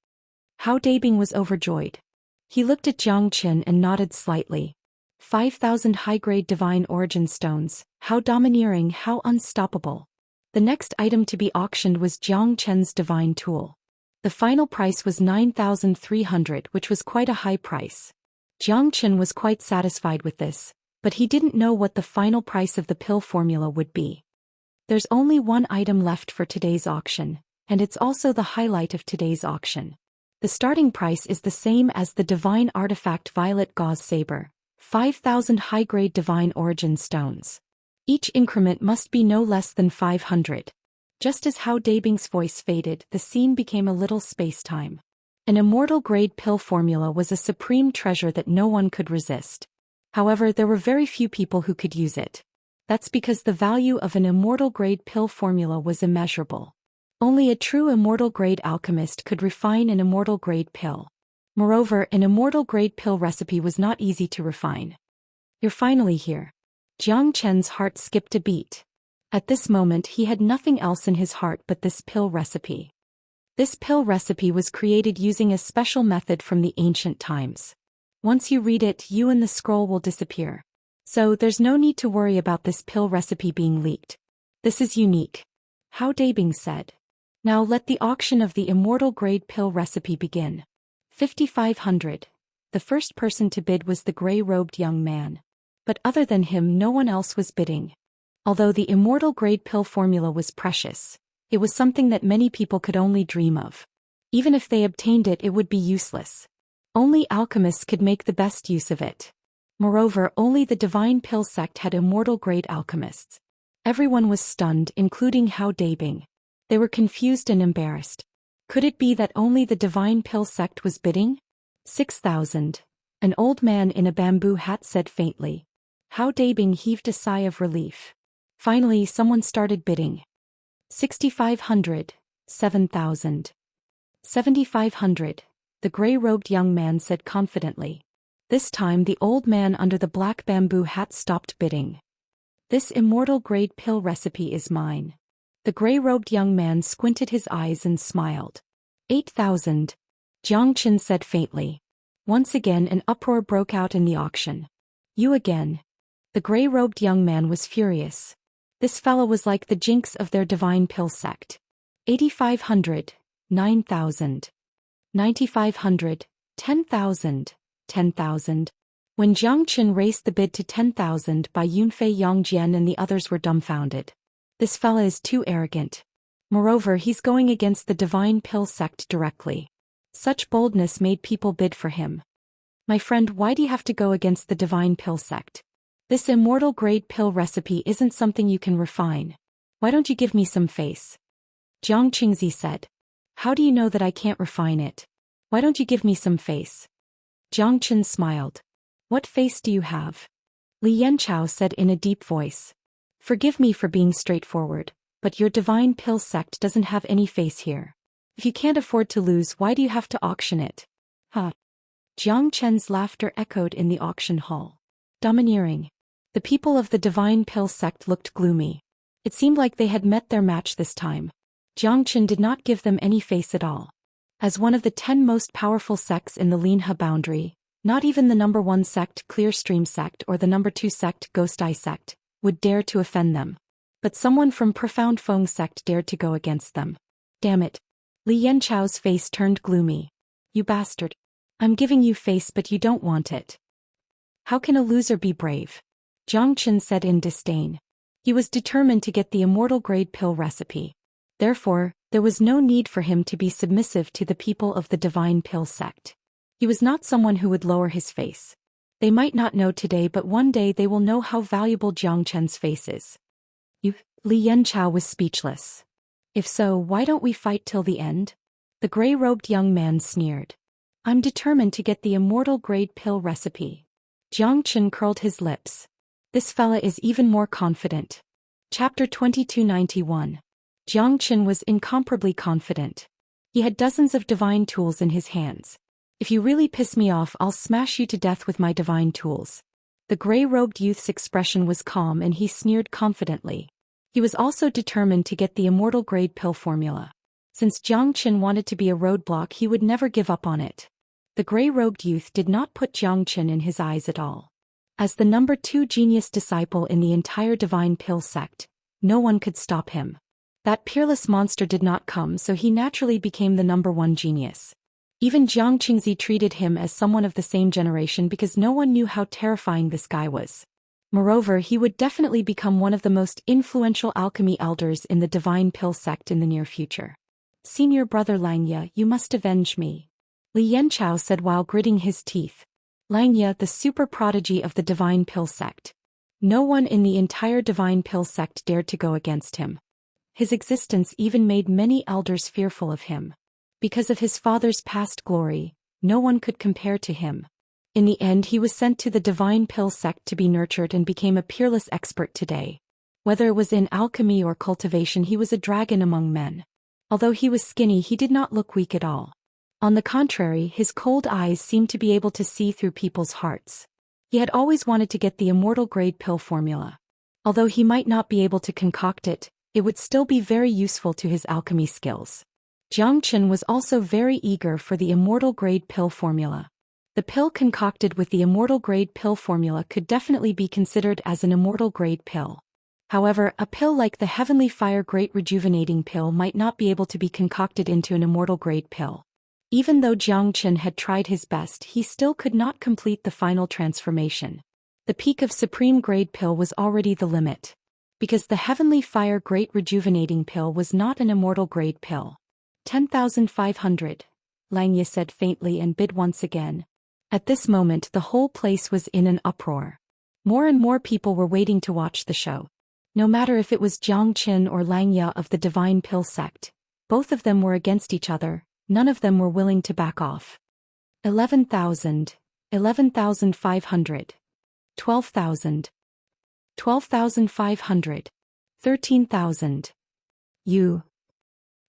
Hao Dabing was overjoyed. He looked at Jiang Qin and nodded slightly. 5,000 high-grade Divine Origin Stones, how domineering, how unstoppable. The next item to be auctioned was Jiang Chen's Divine Tool. The final price was 9,300, which was quite a high price. Jiang Qin was quite satisfied with this, but he didn't know what the final price of the pill formula would be. There's only one item left for today's auction, and it's also the highlight of today's auction. The starting price is the same as the Divine Artifact Violet Gauze Saber, 5,000 high-grade Divine Origin Stones. Each increment must be no less than 500. Just as Hao Dabing's voice faded, the scene became a little space-time. An Immortal grade pill formula was a supreme treasure that no one could resist. However, there were very few people who could use it. That's because the value of an Immortal grade pill formula was immeasurable. Only a true Immortal grade alchemist could refine an Immortal grade pill. Moreover, an Immortal grade pill recipe was not easy to refine. You're finally here. Jiang Chen's heart skipped a beat. At this moment he had nothing else in his heart but this pill recipe. This pill recipe was created using a special method from the ancient times. Once you read it, you and the scroll will disappear. So there's no need to worry about this pill recipe being leaked. This is unique. Hao Dabing said. Now let the auction of the Immortal grade pill recipe begin. 5,500. The first person to bid was the gray-robed young man. But other than him no one else was bidding. Although the Immortal grade pill formula was precious, it was something that many people could only dream of. Even if they obtained it, it would be useless. Only alchemists could make the best use of it. Moreover, only the Divine Pill sect had Immortal grade alchemists. Everyone was stunned, including Hao Dabing. They were confused and embarrassed. Could it be that only the Divine Pill sect was bidding? 6,000. An old man in a bamboo hat said faintly. Hao Dabing heaved a sigh of relief. Finally, someone started bidding. 6,500. 7,000. 7,500, the gray-robed young man said confidently. This time the old man under the black bamboo hat stopped bidding. This immortal grade pill recipe is mine. The gray-robed young man squinted his eyes and smiled. 8,000. Zhou Xian said faintly. Once again an uproar broke out in the auction. You again. The gray-robed young man was furious. This fellow was like the jinx of their divine pill sect. 8,500. 9,000. 9,500. 10,000. 10,000. When Zhou Xian raised the bid to 10,000 by Yunfei Yongjian and the others were dumbfounded. This fella is too arrogant. Moreover, he's going against the divine pill sect directly. Such boldness made people bid for him. My friend, why do you have to go against the divine pill sect? This immortal grade pill recipe isn't something you can refine. Why don't you give me some face? Jiang Qingzi said. How do you know that I can't refine it? Why don't you give me some face? Zhang Chen smiled. What face do you have? Li Yanchao said in a deep voice. Forgive me for being straightforward, but your divine pill sect doesn't have any face here. If you can't afford to lose, why do you have to auction it? Huh? Jiang Chen's laughter echoed in the auction hall. Domineering. The people of the divine pill sect looked gloomy. It seemed like they had met their match this time. Jiang Chen did not give them any face at all. As one of the 10 most powerful sects in the Linhe boundary, not even the number 1 sect Clearstream sect or the number 2 sect Ghost Eye sect would dare to offend them. But someone from Profound Feng sect dared to go against them. Damn it. Li Yanchao's face turned gloomy. You bastard. I'm giving you face but you don't want it. How can a loser be brave? Zhang Chen said in disdain. He was determined to get the immortal grade pill recipe. Therefore, there was no need for him to be submissive to the people of the divine pill sect. He was not someone who would lower his face. They might not know today, but one day they will know how valuable Jiang Chen's face is. Li Yanchao was speechless. If so, why don't we fight till the end? The gray-robed young man sneered. I'm determined to get the immortal grade pill recipe. Jiang Chen curled his lips. This fella is even more confident. Chapter 2291. Jiang Chen was incomparably confident. He had dozens of divine tools in his hands. If you really piss me off, I'll smash you to death with my divine tools. The gray-robed youth's expression was calm and he sneered confidently. He was also determined to get the immortal grade pill formula. Since Jiang Chen wanted to be a roadblock, he would never give up on it. The gray-robed youth did not put Jiang Chen in his eyes at all. As the number 2 genius disciple in the entire divine pill sect, no one could stop him. That peerless monster did not come, so he naturally became the number 1 genius. Even Jiang Qingzi treated him as someone of the same generation because no one knew how terrifying this guy was. Moreover, he would definitely become one of the most influential alchemy elders in the divine pill sect in the near future. Senior brother Langya, you must avenge me. Li Yanchao said while gritting his teeth. Langya, the super prodigy of the divine pill sect. No one in the entire divine pill sect dared to go against him. His existence even made many elders fearful of him. Because of his father's past glory, no one could compare to him. In the end, he was sent to the divine pill sect to be nurtured and became a peerless expert today. Whether it was in alchemy or cultivation, he was a dragon among men. Although he was skinny, he did not look weak at all. On the contrary, his cold eyes seemed to be able to see through people's hearts. He had always wanted to get the immortal grade pill formula. Although he might not be able to concoct it, it would still be very useful to his alchemy skills. Jiang Chen was also very eager for the immortal grade pill formula. The pill concocted with the immortal grade pill formula could definitely be considered as an immortal grade pill. However, a pill like the Heavenly Fire Great Rejuvenating Pill might not be able to be concocted into an immortal grade pill. Even though Jiang Chen had tried his best, he still could not complete the final transformation. The peak of Supreme Grade Pill was already the limit. Because the Heavenly Fire Great Rejuvenating Pill was not an immortal grade pill. 10,500, Langya said faintly and bid once again. At this moment the whole place was in an uproar. More and more people were waiting to watch the show. No matter if it was Jiang Chen or Langya of the Divine Pill sect, both of them were against each other, none of them were willing to back off. 11,000, 11,500, 12,000, 12,500, 13,000. You.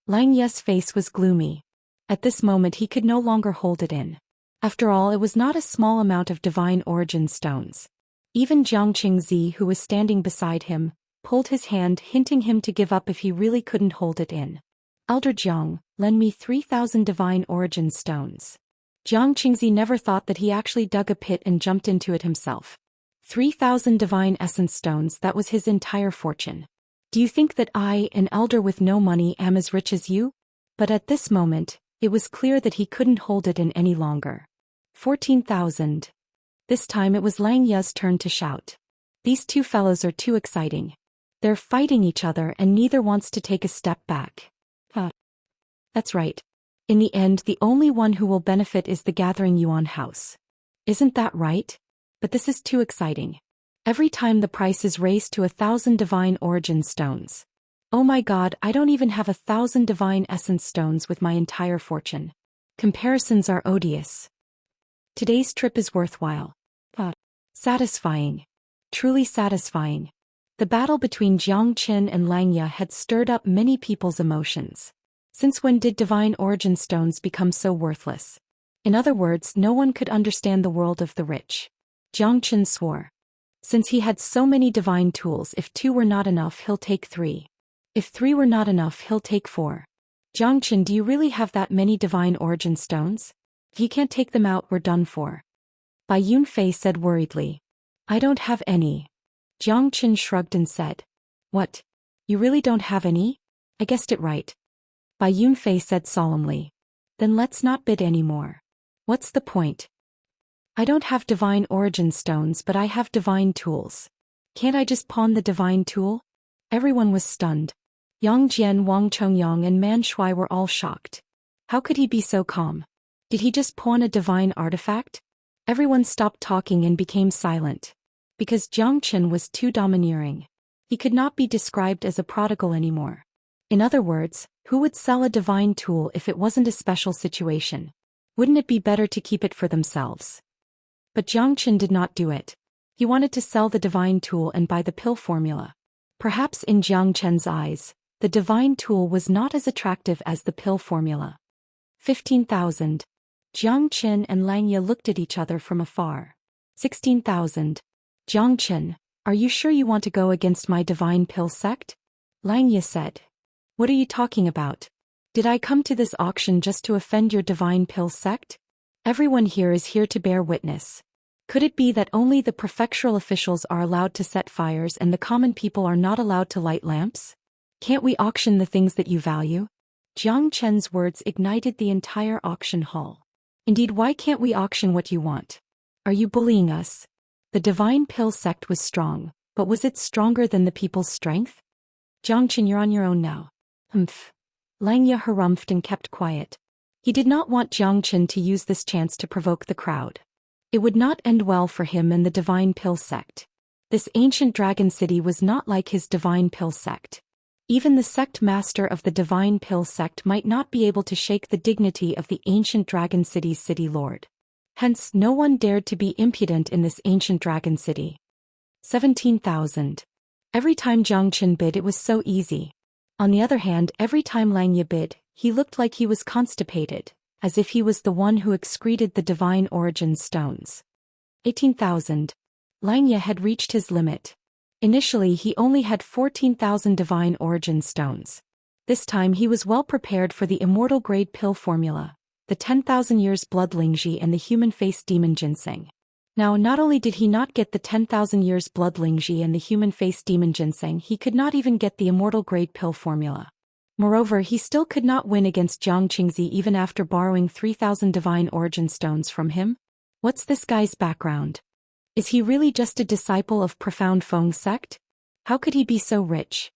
Lang Ye's face was gloomy. At this moment he could no longer hold it in. After all, it was not a small amount of divine origin stones. Even Jiang Qingzi, who was standing beside him, pulled his hand, hinting him to give up if he really couldn't hold it in. Elder Jiang, lend me 3,000 divine origin stones. Jiang Qingzi never thought that he actually dug a pit and jumped into it himself. 3,000 divine essence stones, that was his entire fortune. Do you think that I, an elder with no money, am as rich as you? But at this moment, it was clear that he couldn't hold it in any longer. 14,000. This time it was Lang Ye's turn to shout. These two fellows are too exciting. They're fighting each other and neither wants to take a step back. That's right. In the end, the only one who will benefit is the Gathering Yuan house. Isn't that right? But this is too exciting. Every time the price is raised to 1,000 divine origin stones. Oh my god, I don't even have 1,000 divine essence stones with my entire fortune. Comparisons are odious. Today's trip is worthwhile. Satisfying. Truly satisfying. The battle between Jiang Qin and Lang Ye had stirred up many people's emotions. Since when did divine origin stones become so worthless? In other words, no one could understand the world of the rich. Jiang Qin swore. Since he had so many divine tools, if 2 were not enough, he'll take 3. If 3 were not enough, he'll take 4. Jiang Qin, do you really have that many divine origin stones? If you can't take them out, we're done for. Bai Yunfei said worriedly. I don't have any. Jiang Qin shrugged and said. What? You really don't have any? I guessed it right. Bai Yunfei said solemnly. Then let's not bid anymore. What's the point? I don't have divine origin stones, but I have divine tools. Can't I just pawn the divine tool? Everyone was stunned. Yang Jian, Wang Chongyang and Man Shui were all shocked. How could he be so calm? Did he just pawn a divine artifact? Everyone stopped talking and became silent. Because Jiang Qin was too domineering. He could not be described as a prodigal anymore. In other words, who would sell a divine tool if it wasn't a special situation? Wouldn't it be better to keep it for themselves? But Jiang Qin did not do it. He wanted to sell the divine tool and buy the pill formula. Perhaps in Jiang Qin's eyes, the divine tool was not as attractive as the pill formula. 15,000. Jiang Qin and Lang Ye looked at each other from afar. 16,000. Jiang Qin, are you sure you want to go against my divine pill sect? Lang Ye said. What are you talking about? Did I come to this auction just to offend your divine pill sect? Everyone here is here to bear witness. Could it be that only the prefectural officials are allowed to set fires and the common people are not allowed to light lamps? Can't we auction the things that you value? Jiang Qin's words ignited the entire auction hall. Indeed, why can't we auction what you want? Are you bullying us? The divine pill sect was strong, but was it stronger than the people's strength? Jiang Qin, you're on your own now. Lang Ye harumphed and kept quiet. He did not want Jiang Qin to use this chance to provoke the crowd. It would not end well for him and the divine pill sect. This ancient dragon city was not like his divine pill sect. Even the sect master of the divine pill sect might not be able to shake the dignity of the ancient dragon city's city lord. Hence, no one dared to be impudent in this ancient dragon city. 17,000. Every time Jiang Qin bid, it was so easy. On the other hand, every time Lang Ye bid, he looked like he was constipated, as if he was the one who excreted the divine origin stones. 18,000. Lang Ye had reached his limit. Initially he only had 14,000 divine origin stones. This time he was well prepared for the immortal grade pill formula, the 10,000 years blood Lingji and the human face demon ginseng. Now, not only did he not get the 10,000 years blood Lingji and the human face demon ginseng, he could not even get the immortal grade pill formula. Moreover, he still could not win against Jiang Qingzi even after borrowing 3,000 divine origin stones from him. What's this guy's background? Is he really just a disciple of Profound Feng sect? How could he be so rich?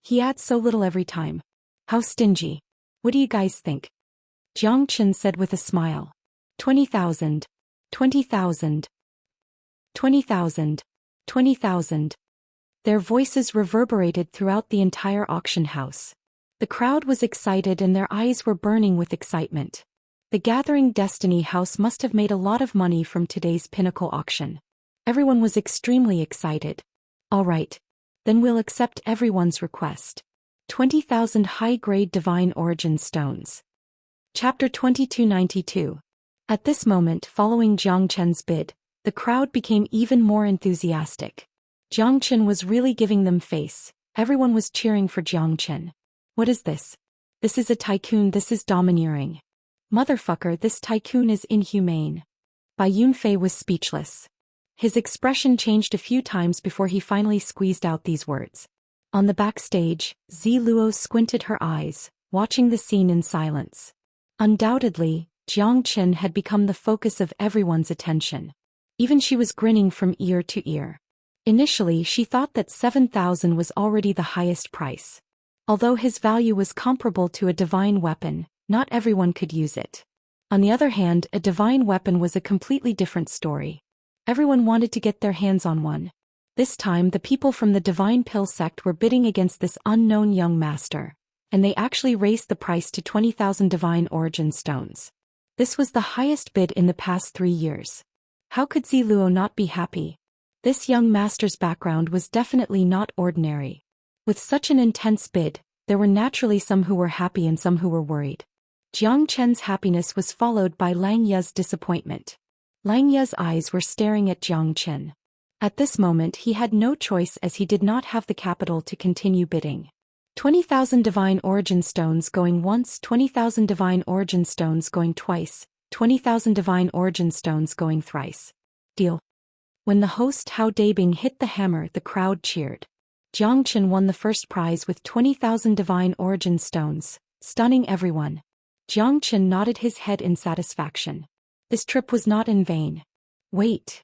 He adds so little every time. How stingy. What do you guys think? Jiang Qin said with a smile. 20,000. 20,000. 20,000. 20,000. Their voices reverberated throughout the entire auction house. The crowd was excited and their eyes were burning with excitement. The Gathering Destiny House must have made a lot of money from today's pinnacle auction. Everyone was extremely excited. All right. Then we'll accept everyone's request. 20,000 high-grade divine origin stones. Chapter 2292. At this moment following Jiang Chen's bid, the crowd became even more enthusiastic. Jiang Chen was really giving them face. Everyone was cheering for Jiang Chen. What is this? This is a tycoon, this is domineering. Motherfucker, this tycoon is inhumane. Bai Yunfei was speechless. His expression changed a few times before he finally squeezed out these words. On the backstage, Ziluo squinted her eyes, watching the scene in silence. Undoubtedly, Jiang Chen had become the focus of everyone's attention. Even she was grinning from ear to ear. Initially she thought that 7,000 was already the highest price. Although his value was comparable to a divine weapon, not everyone could use it. On the other hand, a divine weapon was a completely different story. Everyone wanted to get their hands on one. This time the people from the Divine Pill sect were bidding against this unknown young master, and they actually raised the price to 20,000 divine origin stones. This was the highest bid in the past 3 years. How could Ziluo not be happy? This young master's background was definitely not ordinary. With such an intense bid, there were naturally some who were happy and some who were worried. Jiang Chen's happiness was followed by Lang Ye's disappointment. Lang Ye's eyes were staring at Jiang Chen. At this moment he had no choice as he did not have the capital to continue bidding. 20,000 divine origin stones going once, 20,000 divine origin stones going twice, 20,000 divine origin stones going thrice. Deal. When the host Hao Dabing hit the hammer, the crowd cheered. Jiang Chen won the first prize with 20,000 divine origin stones, stunning everyone. Jiang Chen nodded his head in satisfaction. This trip was not in vain. Wait.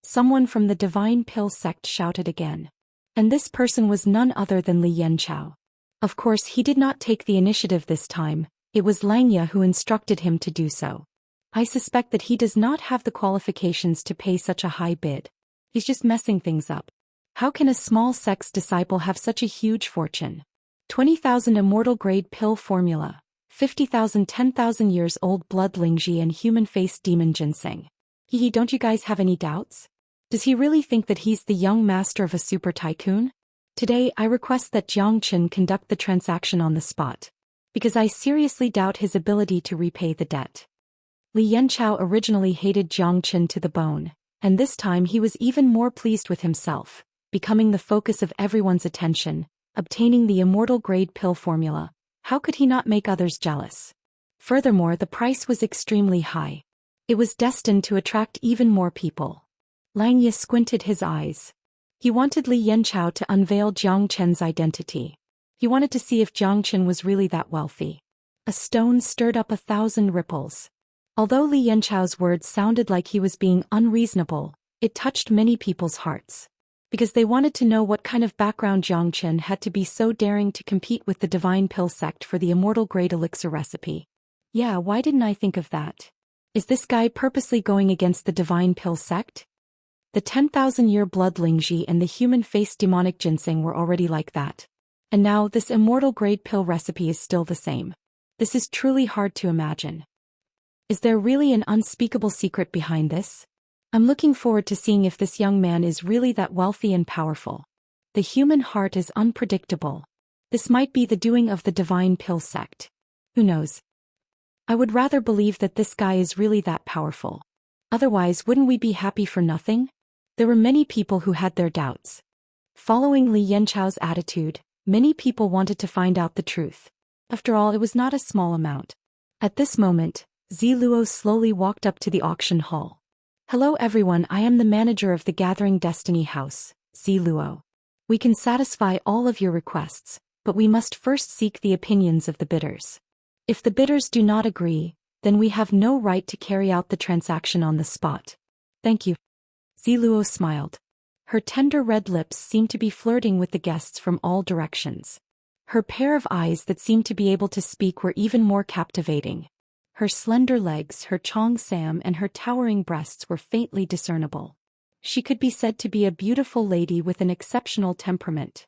Someone from the Divine Pill sect shouted again. And this person was none other than Li Yanchao. Of course he did not take the initiative this time, it was Lang Ye who instructed him to do so. I suspect that he does not have the qualifications to pay such a high bid. He's just messing things up. How can a small sect's disciple have such a huge fortune? 20,000 immortal grade pill formula, 50,000 10,000 years old blood Lingji and human-faced demon ginseng. Hehe, don't you guys have any doubts? Does he really think that he's the young master of a super tycoon? Today I request that Jiang Chen conduct the transaction on the spot. Because I seriously doubt his ability to repay the debt. Li Yanchao originally hated Jiang Chen to the bone, and this time he was even more pleased with himself, becoming the focus of everyone's attention, obtaining the immortal grade pill formula. How could he not make others jealous? Furthermore, the price was extremely high. It was destined to attract even more people. Lang Ye squinted his eyes. He wanted Li Yanchao to unveil Jiang Chen's identity. He wanted to see if Jiang Chen was really that wealthy. A stone stirred up 1,000 ripples. Although Li Yanchao's words sounded like he was being unreasonable, it touched many people's hearts. Because they wanted to know what kind of background Jiang Chen had to be so daring to compete with the Divine Pill sect for the immortal grade elixir recipe. Yeah, why didn't I think of that? Is this guy purposely going against the Divine Pill sect? The 10,000-year blood Lingji and the human-faced demonic ginseng were already like that. And now this immortal grade pill recipe is still the same. This is truly hard to imagine. Is there really an unspeakable secret behind this? I'm looking forward to seeing if this young man is really that wealthy and powerful. The human heart is unpredictable. This might be the doing of the Divine Pill sect. Who knows? I would rather believe that this guy is really that powerful. Otherwise, wouldn't we be happy for nothing? There were many people who had their doubts. Following Li Yanchao's attitude, many people wanted to find out the truth. After all, it was not a small amount. At this moment, Ziluo slowly walked up to the auction hall. Hello everyone, I am the manager of the Gathering Destiny House, Ziluo. We can satisfy all of your requests, but we must first seek the opinions of the bidders. If the bidders do not agree, then we have no right to carry out the transaction on the spot. Thank you. Ziluo smiled. Her tender red lips seemed to be flirting with the guests from all directions. Her pair of eyes that seemed to be able to speak were even more captivating. Her slender legs, her chong sam and her towering breasts were faintly discernible. She could be said to be a beautiful lady with an exceptional temperament.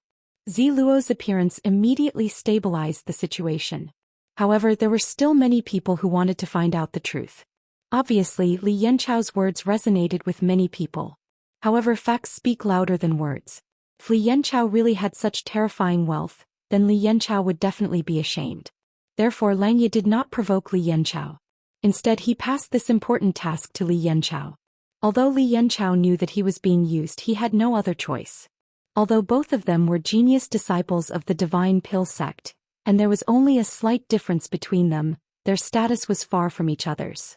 Ziluo's appearance immediately stabilized the situation. However, there were still many people who wanted to find out the truth. Obviously, Li Yanchao's words resonated with many people. However, facts speak louder than words. If Li Yanchao really had such terrifying wealth, then Li Yanchao would definitely be ashamed. Therefore Langya did not provoke Li Yanchao. Instead he passed this important task to Li Yanchao. Although Li Yanchao knew that he was being used, he had no other choice. Although both of them were genius disciples of the Divine Pill sect, and there was only a slight difference between them, their status was far from each other's.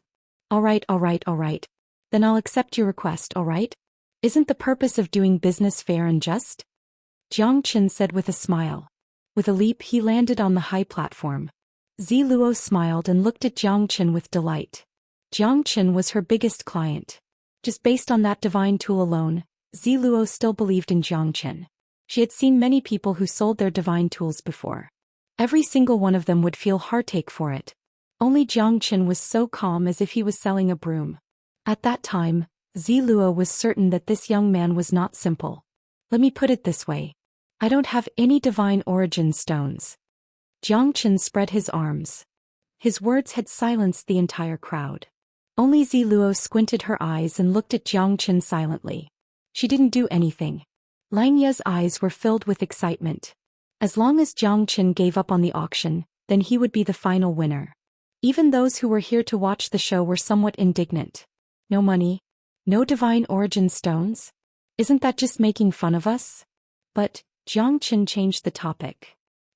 Alright. Then I'll accept your request, alright? Isn't the purpose of doing business fair and just? Jiang Chen said with a smile. With a leap he landed on the high platform. Ziluo smiled and looked at Jiang Chen with delight. Jiang Chen was her biggest client. Just based on that divine tool alone, Ziluo still believed in Jiang Chen. She had seen many people who sold their divine tools before. Every single one of them would feel heartache for it. Only Jiang Chen was so calm as if he was selling a broom. At that time, Ziluo was certain that this young man was not simple. Let me put it this way. I don't have any divine origin stones. Jiang Chen spread his arms. His words had silenced the entire crowd. Only Ziluo squinted her eyes and looked at Jiang Chen silently. She didn't do anything. Langya's eyes were filled with excitement. As long as Jiang Chen gave up on the auction, then he would be the final winner. Even those who were here to watch the show were somewhat indignant. No money? No divine origin stones? Isn't that just making fun of us? But Jiang Chen changed the topic.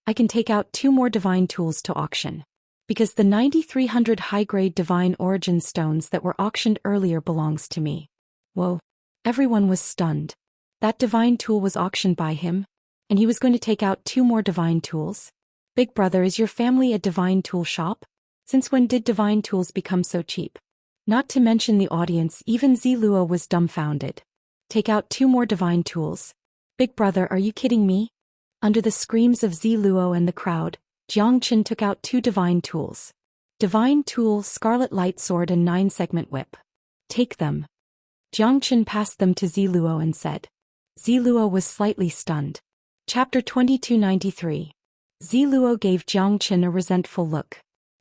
I can take out 2 more divine tools to auction. Because the 9300 high-grade divine origin stones that were auctioned earlier belongs to me. Whoa. Everyone was stunned. That divine tool was auctioned by him? And he was going to take out 2 more divine tools? Big brother, is your family a divine tool shop? Since when did divine tools become so cheap? Not to mention the audience, even Ziluo was dumbfounded. Take out 2 more divine tools? Big brother, are you kidding me? Under the screams of Ziluo and the crowd, Jiang Chen took out 2 divine tools. Divine tool, Scarlet Light Sword and 9-segment whip. Take them. Jiang Chen passed them to Ziluo and said. Ziluo was slightly stunned. Chapter 2293. Ziluo gave Jiang Chen a resentful look.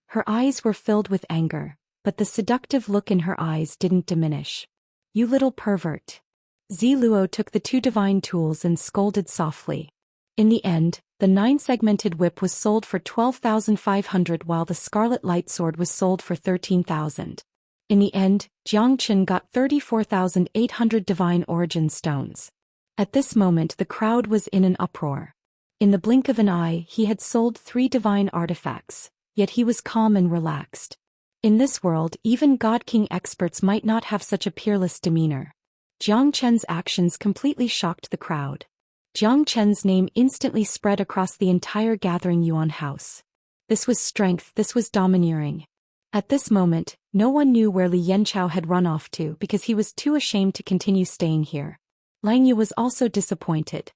Her eyes were filled with anger, but the seductive look in her eyes didn't diminish. You little pervert. Ziluo took the 2 divine tools and scolded softly. In the end, the 9-segmented whip was sold for 12,500 while the Scarlet Light Sword was sold for 13,000. In the end, Jiang Chen got 34,800 divine origin stones. At this moment the crowd was in an uproar. In the blink of an eye he had sold 3 divine artifacts, yet he was calm and relaxed. In this world even God King experts might not have such a peerless demeanor. Jiang Chen's actions completely shocked the crowd. Jiang Chen's name instantly spread across the entire gathering Yuan house. This was strength, this was domineering. At this moment, no one knew where Li Yanchao had run off to because he was too ashamed to continue staying here. Langya was also disappointed.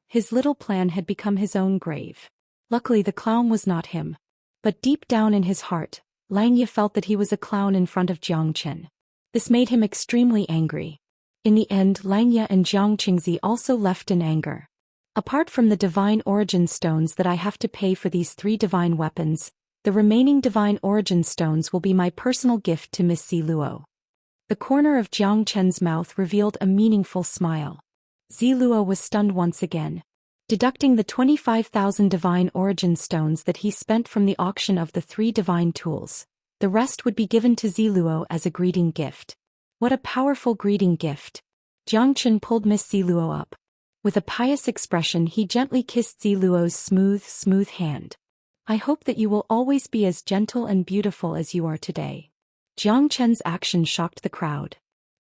His little plan had become his own grave. Luckily the clown was not him. But deep down in his heart, Langya felt that he was a clown in front of Jiang Chen. This made him extremely angry. In the end, Langya and Jiang Qingzi also left in anger. Apart from the divine origin stones that I have to pay for these 3 divine weapons, the remaining divine origin stones will be my personal gift to Miss Ziluo. The corner of Jiang Chen's mouth revealed a meaningful smile. Ziluo was stunned once again. Deducting the 25,000 divine origin stones that he spent from the auction of the 3 divine tools, the rest would be given to Ziluo as a greeting gift. What a powerful greeting gift. Jiang Chen pulled Miss Ziluo up. With a pious expression he gently kissed Ziluo's smooth hand. I hope that you will always be as gentle and beautiful as you are today. Jiang Chen's action shocked the crowd.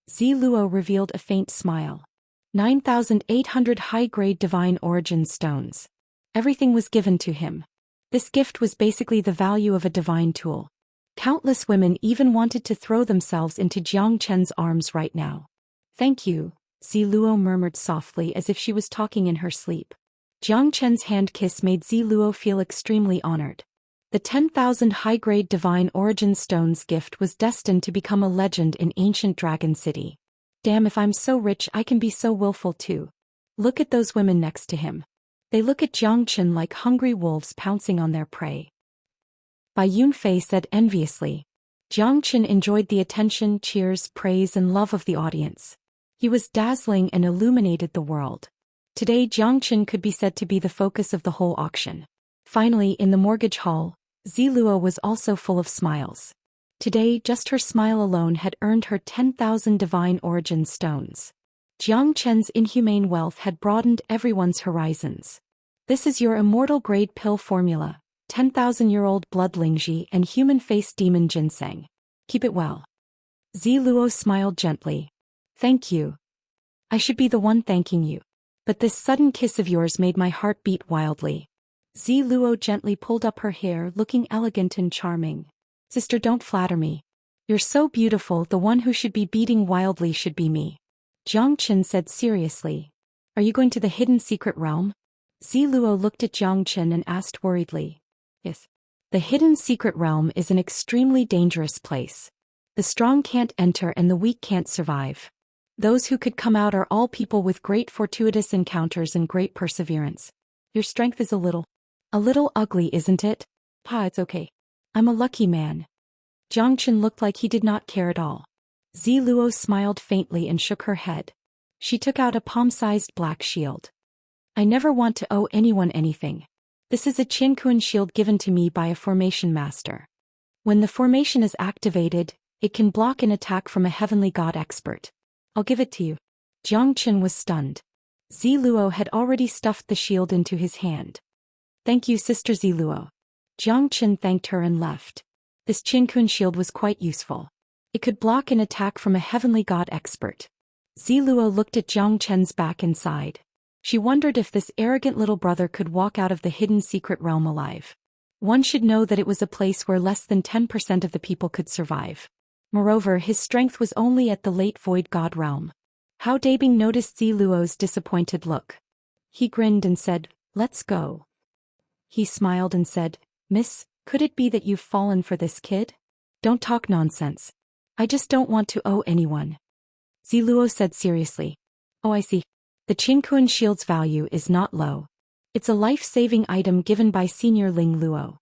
Ziluo revealed a faint smile. 9,800 high-grade divine origin stones. Everything was given to him. This gift was basically the value of a divine tool. Countless women even wanted to throw themselves into Jiang Chen's arms right now. Thank you, Ziluo murmured softly as if she was talking in her sleep. Jiang Chen's hand kiss made Ziluo feel extremely honored. The 10,000 high-grade divine origin stones gift was destined to become a legend in ancient Dragon City. Damn, if I'm so rich I can be so willful too. Look at those women next to him. They look at Jiang Chen like hungry wolves pouncing on their prey. Bai Yunfei said enviously. Jiang Chen enjoyed the attention, cheers, praise and love of the audience. He was dazzling and illuminated the world. Today Xianxia could be said to be the focus of the whole auction. Finally, in the mortgage hall, Ziluo was also full of smiles. Today, just her smile alone had earned her 10,000 divine origin stones. Xianxia's inhumane wealth had broadened everyone's horizons. This is your immortal grade pill formula, 10,000-year-old blood Lingji and human face demon ginseng. Keep it well. Ziluo smiled gently. Thank you. I should be the one thanking you. But this sudden kiss of yours made my heart beat wildly. Ziluo gently pulled up her hair, looking elegant and charming. Sister, don't flatter me. You're so beautiful, the one who should be beating wildly should be me. Xianxia said seriously. Are you going to the hidden secret realm? Ziluo looked at Xianxia and asked worriedly. Yes. The hidden secret realm is an extremely dangerous place. The strong can't enter and the weak can't survive. Those who could come out are all people with great fortuitous encounters and great perseverance. Your strength is a little ugly, isn't it? Pa, it's okay. I'm a lucky man. Xianxia looked like he did not care at all. Ziluo smiled faintly and shook her head. She took out a palm-sized black shield. I never want to owe anyone anything. This is a Qianquan shield given to me by a formation master. When the formation is activated, it can block an attack from a heavenly god expert. I'll give it to you. Xianxia was stunned. Ziluo had already stuffed the shield into his hand. Thank you, Sister Ziluo. Xianxia thanked her and left. This Qianquan shield was quite useful. It could block an attack from a heavenly god expert. Ziluo looked at Xianxia's back and sighed. She wondered if this arrogant little brother could walk out of the hidden secret realm alive. One should know that it was a place where less than 10% of the people could survive. Moreover, his strength was only at the late void god realm. How Dabing noticed Ziluo's disappointed look. He grinned and said, "Let's go." He smiled and said, "Miss, could it be that you've fallen for this kid? Don't talk nonsense. I just don't want to owe anyone." Ziluo said seriously. Oh, I see. The Qianquan shield's value is not low. It's a life-saving item given by Senior Ling Luo.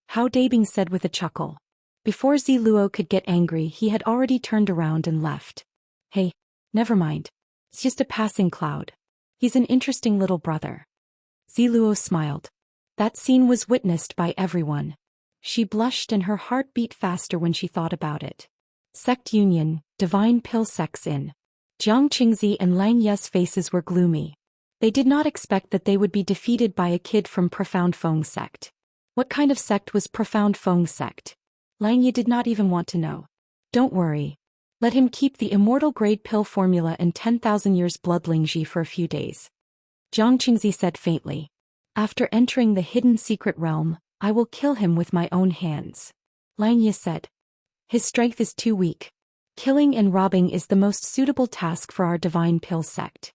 How Dabing said with a chuckle. Before Ziluo could get angry, he had already turned around and left. Hey, never mind. It's just a passing cloud. He's an interesting little brother. Ziluo smiled. That scene was witnessed by everyone. She blushed and her heart beat faster when she thought about it. Sect Union, Divine Pill Sects in. Jiang Qingzi and Lang Ye's faces were gloomy. They did not expect that they would be defeated by a kid from Profound Feng sect. What kind of sect was Profound Feng sect? Lang Ye did not even want to know. Don't worry. Let him keep the immortal grade pill formula and 10,000 years blood Lingji for a few days. Jiang Qingzi said faintly. After entering the hidden secret realm, I will kill him with my own hands. Lang Ye said. His strength is too weak. Killing and robbing is the most suitable task for our divine pill sect.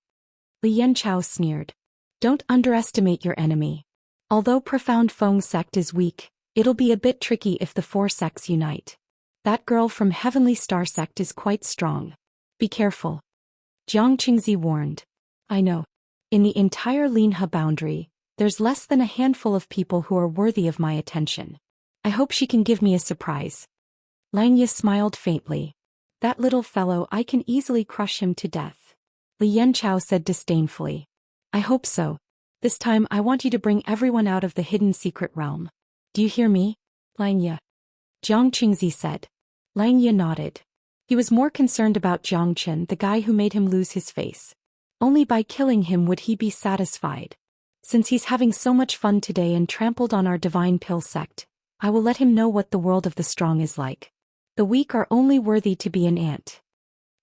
Li Yanchao sneered. Don't underestimate your enemy. Although Profound Feng sect is weak, it'll be a bit tricky if the four sects unite. That girl from Heavenly Star sect is quite strong. Be careful. Jiang Qingzi warned. I know. In the entire Linhe boundary, there's less than a handful of people who are worthy of my attention. I hope she can give me a surprise. Lang Ye smiled faintly. That little fellow, I can easily crush him to death. Li Yanchao said disdainfully. I hope so. This time I want you to bring everyone out of the hidden secret realm. Do you hear me, Lang Ye? Jiang Qingzi said. Lang Ye nodded. He was more concerned about Xianxia, the guy who made him lose his face. Only by killing him would he be satisfied. Since he's having so much fun today and trampled on our divine pill sect, I will let him know what the world of the strong is like. The weak are only worthy to be an ant.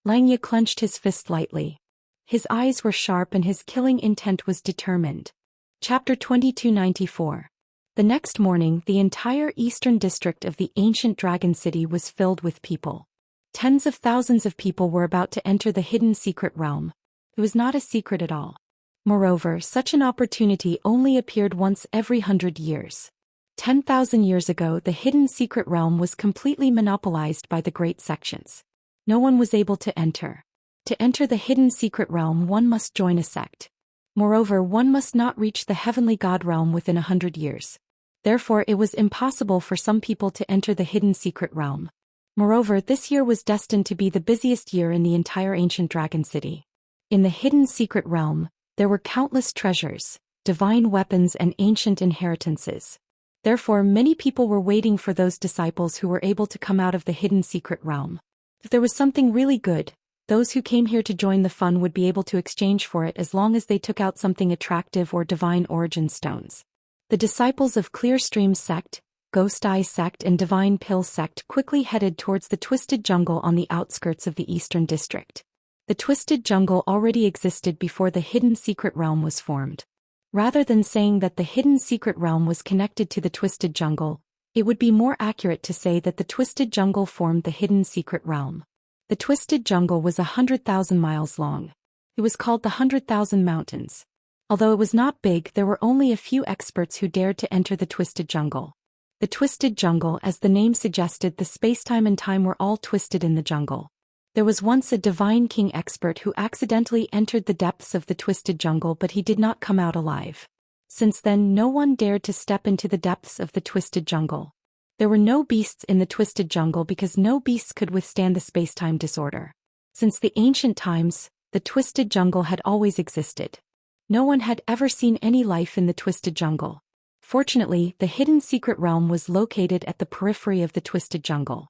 Lang Ye clenched his fist lightly. His eyes were sharp and his killing intent was determined. Chapter 2294. The next morning, the entire eastern district of the ancient dragon city was filled with people. Tens of thousands of people were about to enter the hidden secret realm. It was not a secret at all. Moreover, such an opportunity only appeared once every 100 years. 10,000 years ago, the hidden secret realm was completely monopolized by the great sections. No one was able to enter. To enter the hidden secret realm, one must join a sect. Moreover, one must not reach the heavenly god realm within 100 years. Therefore, it was impossible for some people to enter the hidden secret realm. Moreover, this year was destined to be the busiest year in the entire ancient dragon city. In the hidden secret realm, There were countless treasures, divine weapons and ancient inheritances. Therefore, many people were waiting for those disciples who were able to come out of the hidden secret realm. If there was something really good, those who came here to join the fun would be able to exchange for it as long as they took out something attractive or divine origin stones. The disciples of Clear Stream Sect, Ghost Eye Sect and Divine Pill Sect quickly headed towards the Twisted Jungle on the outskirts of the Eastern District. The Twisted Jungle already existed before the Hidden Secret Realm was formed. Rather than saying that the Hidden Secret Realm was connected to the Twisted Jungle, it would be more accurate to say that the Twisted Jungle formed the Hidden Secret Realm. The Twisted Jungle was 100,000 miles long. It was called the 100,000 Mountains. Although it was not big, there were only a few experts who dared to enter the Twisted Jungle. The Twisted Jungle, as the name suggested, the spacetime and time were all twisted in the jungle. There was once a Divine King expert who accidentally entered the depths of the Twisted Jungle, but he did not come out alive. Since then, no one dared to step into the depths of the Twisted Jungle. There were no beasts in the Twisted Jungle because no beasts could withstand the spacetime disorder. Since the ancient times, the Twisted Jungle had always existed. No one had ever seen any life in the Twisted Jungle. Fortunately, the Hidden Secret Realm was located at the periphery of the Twisted Jungle.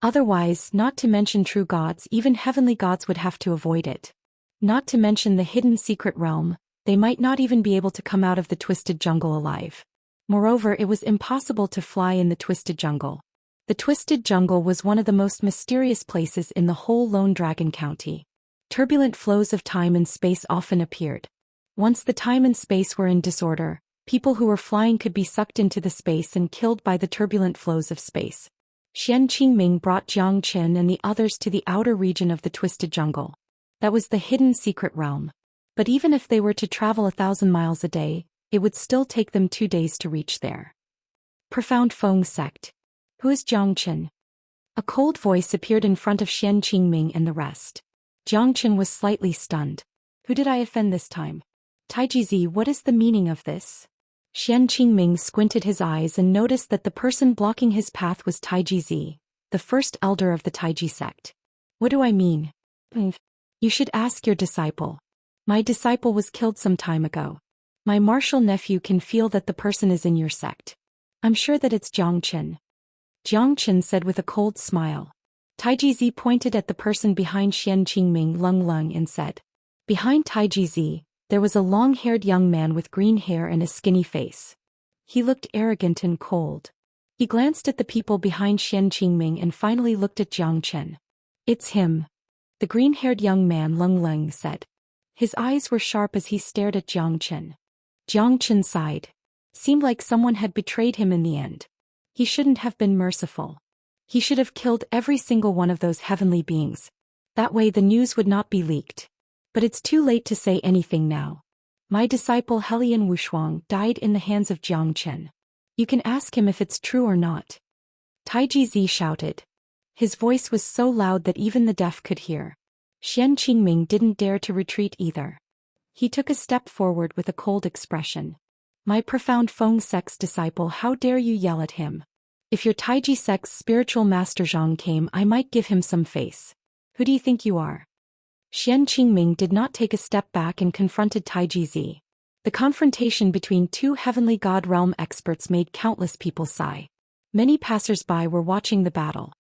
Otherwise, not to mention true gods, even heavenly gods would have to avoid it. Not to mention the Hidden Secret Realm, they might not even be able to come out of the Twisted Jungle alive. Moreover, it was impossible to fly in the Twisted Jungle. The Twisted Jungle was one of the most mysterious places in the whole Lone Dragon County. Turbulent flows of time and space often appeared. Once the time and space were in disorder, people who were flying could be sucked into the space and killed by the turbulent flows of space. Xian Qingming brought Jiang Qin and the others to the outer region of the Twisted Jungle. That was the Hidden Secret Realm. But even if they were to travel 1,000 miles a day, it would still take them 2 days to reach there. Profound Feng Sect. Who is Jiang Qin? A cold voice appeared in front of Xian Qingming and the rest. Jiang Qin was slightly stunned. Who did I offend this time? Taiji Zi, what is the meaning of this? Xian Qingming squinted his eyes and noticed that the person blocking his path was Taiji Zi, the first elder of the Taiji sect. What do I mean? You should ask your disciple. My disciple was killed some time ago. My martial nephew can feel that the person is in your sect. I'm sure that it's Jiang Qin. Jiang Qin said with a cold smile. Taiji Zi pointed at the person behind Xian Qingming Lung Lung and said. Behind Taiji Zi, there was a long-haired young man with green hair and a skinny face. He looked arrogant and cold. He glanced at the people behind Xian Qingming and finally looked at Jiang Qin. It's him. The green-haired young man Lung Lung said. His eyes were sharp as he stared at Jiang Qin. Jiang Qin sighed. Seemed like someone had betrayed him in the end. He shouldn't have been merciful. He should have killed every single one of those heavenly beings. That way the news would not be leaked. But it's too late to say anything now. My disciple Helian Wushuang died in the hands of Jiang Qin. You can ask him if it's true or not. Taiji Zi shouted. His voice was so loud that even the deaf could hear. Xian Qingming didn't dare to retreat either. He took a step forward with a cold expression. My Profound Feng Sect's disciple, how dare you yell at him? If your Taiji Sect's spiritual master Zhang came, I might give him some face. Who do you think you are? Xian Qingming did not take a step back and confronted Taiji Zi. The confrontation between two heavenly god realm experts made countless people sigh. Many passers-by were watching the battle.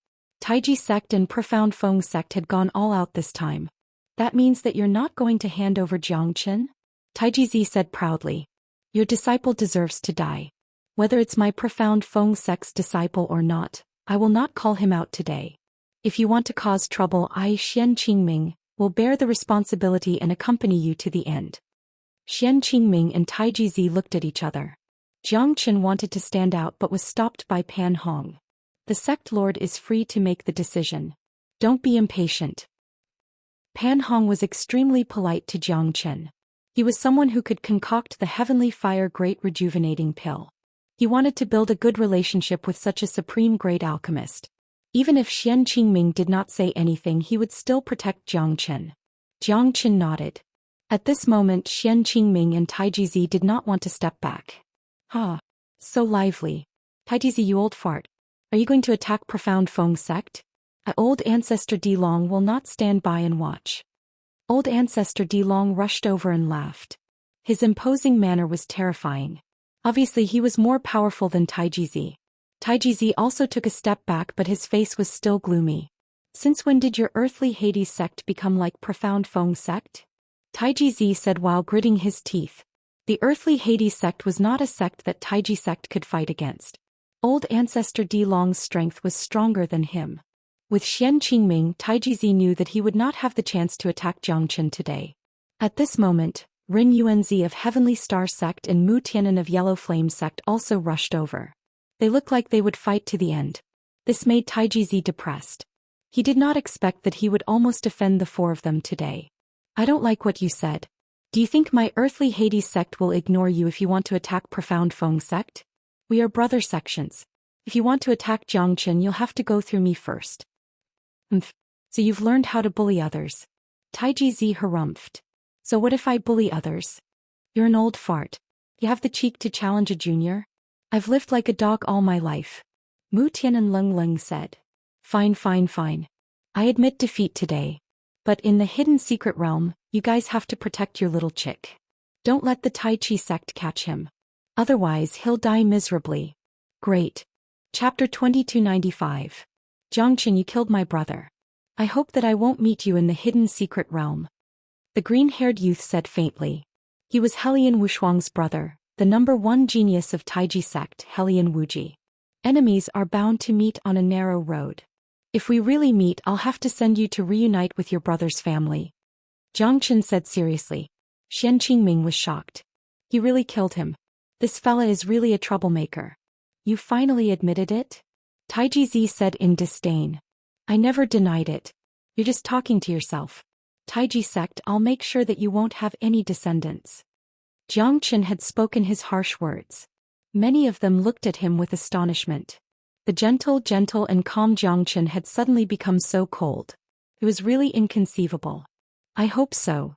Taiji Sect and Profound Feng Sect had gone all out this time. That means that you're not going to hand over Jiang Qin? Taiji Zi said proudly. Your disciple deserves to die. Whether it's my Profound Feng Sect's disciple or not, I will not call him out today. If you want to cause trouble, I, Xian Qingming, will bear the responsibility and accompany you to the end. Xian Qingming and Taiji Zi looked at each other. Jiang Qin wanted to stand out but was stopped by Pan Hong. The sect lord is free to make the decision. Don't be impatient. Pan Hong was extremely polite to Jiang Qin. He was someone who could concoct the heavenly fire great rejuvenating pill. He wanted to build a good relationship with such a supreme great alchemist. Even if Xian Qingming did not say anything, he would still protect Jiang Qin. Jiang Qin nodded. At this moment, Xian Qingming and Taiji Zi did not want to step back. So lively. Taiji Zi, you old fart. Are you going to attack Profound Feng Sect? Old Ancestor Di Long will not stand by and watch. Old Ancestor Di Long rushed over and laughed. His imposing manner was terrifying. Obviously he was more powerful than Taiji. Taiji also took a step back, but his face was still gloomy. Since when did your earthly Hades sect become like Profound Feng sect? Taiji said while gritting his teeth. The earthly Hades sect was not a sect that Taiji sect could fight against. Old ancestor Di Long's strength was stronger than him. With Xian Qingming, Taiji knew that he would not have the chance to attack Zhangchen today. At this moment, Rin Yuanzi of Heavenly Star sect and Mu Tianan of Yellow Flame sect also rushed over. They looked like they would fight to the end. This made Taiji depressed. He did not expect that he would almost defend the four of them today. I don't like what you said. Do you think my earthly Hades sect will ignore you if you want to attack Profound Feng sect? We are brother sections. If you want to attack Zhangchen, you'll have to go through me first. So you've learned how to bully others. Taiji harumphed. So what if I bully others? You're an old fart. You have the cheek to challenge a junior? I've lived like a dog all my life. Mu Tianan Leng said. Fine. I admit defeat today. But in the hidden secret realm, you guys have to protect your little chick. Don't let the Tai Chi sect catch him. Otherwise he'll die miserably. Great. Chapter 2295. Zhangchen, you killed my brother. I hope that I won't meet you in the hidden secret realm. The green-haired youth said faintly. He was Helian Wushuang's brother, the #1 genius of Taiji sect, Helian Wuji. Enemies are bound to meet on a narrow road. If we really meet, I'll have to send you to reunite with your brother's family. Zhangchen said seriously. Xian Qingming was shocked. He really killed him. This fella is really a troublemaker. You finally admitted it? Taiji said in disdain. I never denied it. You're just talking to yourself. Taiji sect, I'll make sure that you won't have any descendants. Zhangchen had spoken his harsh words. Many of them looked at him with astonishment. The gentle and calm Zhangchen had suddenly become so cold. It was really inconceivable. I hope so.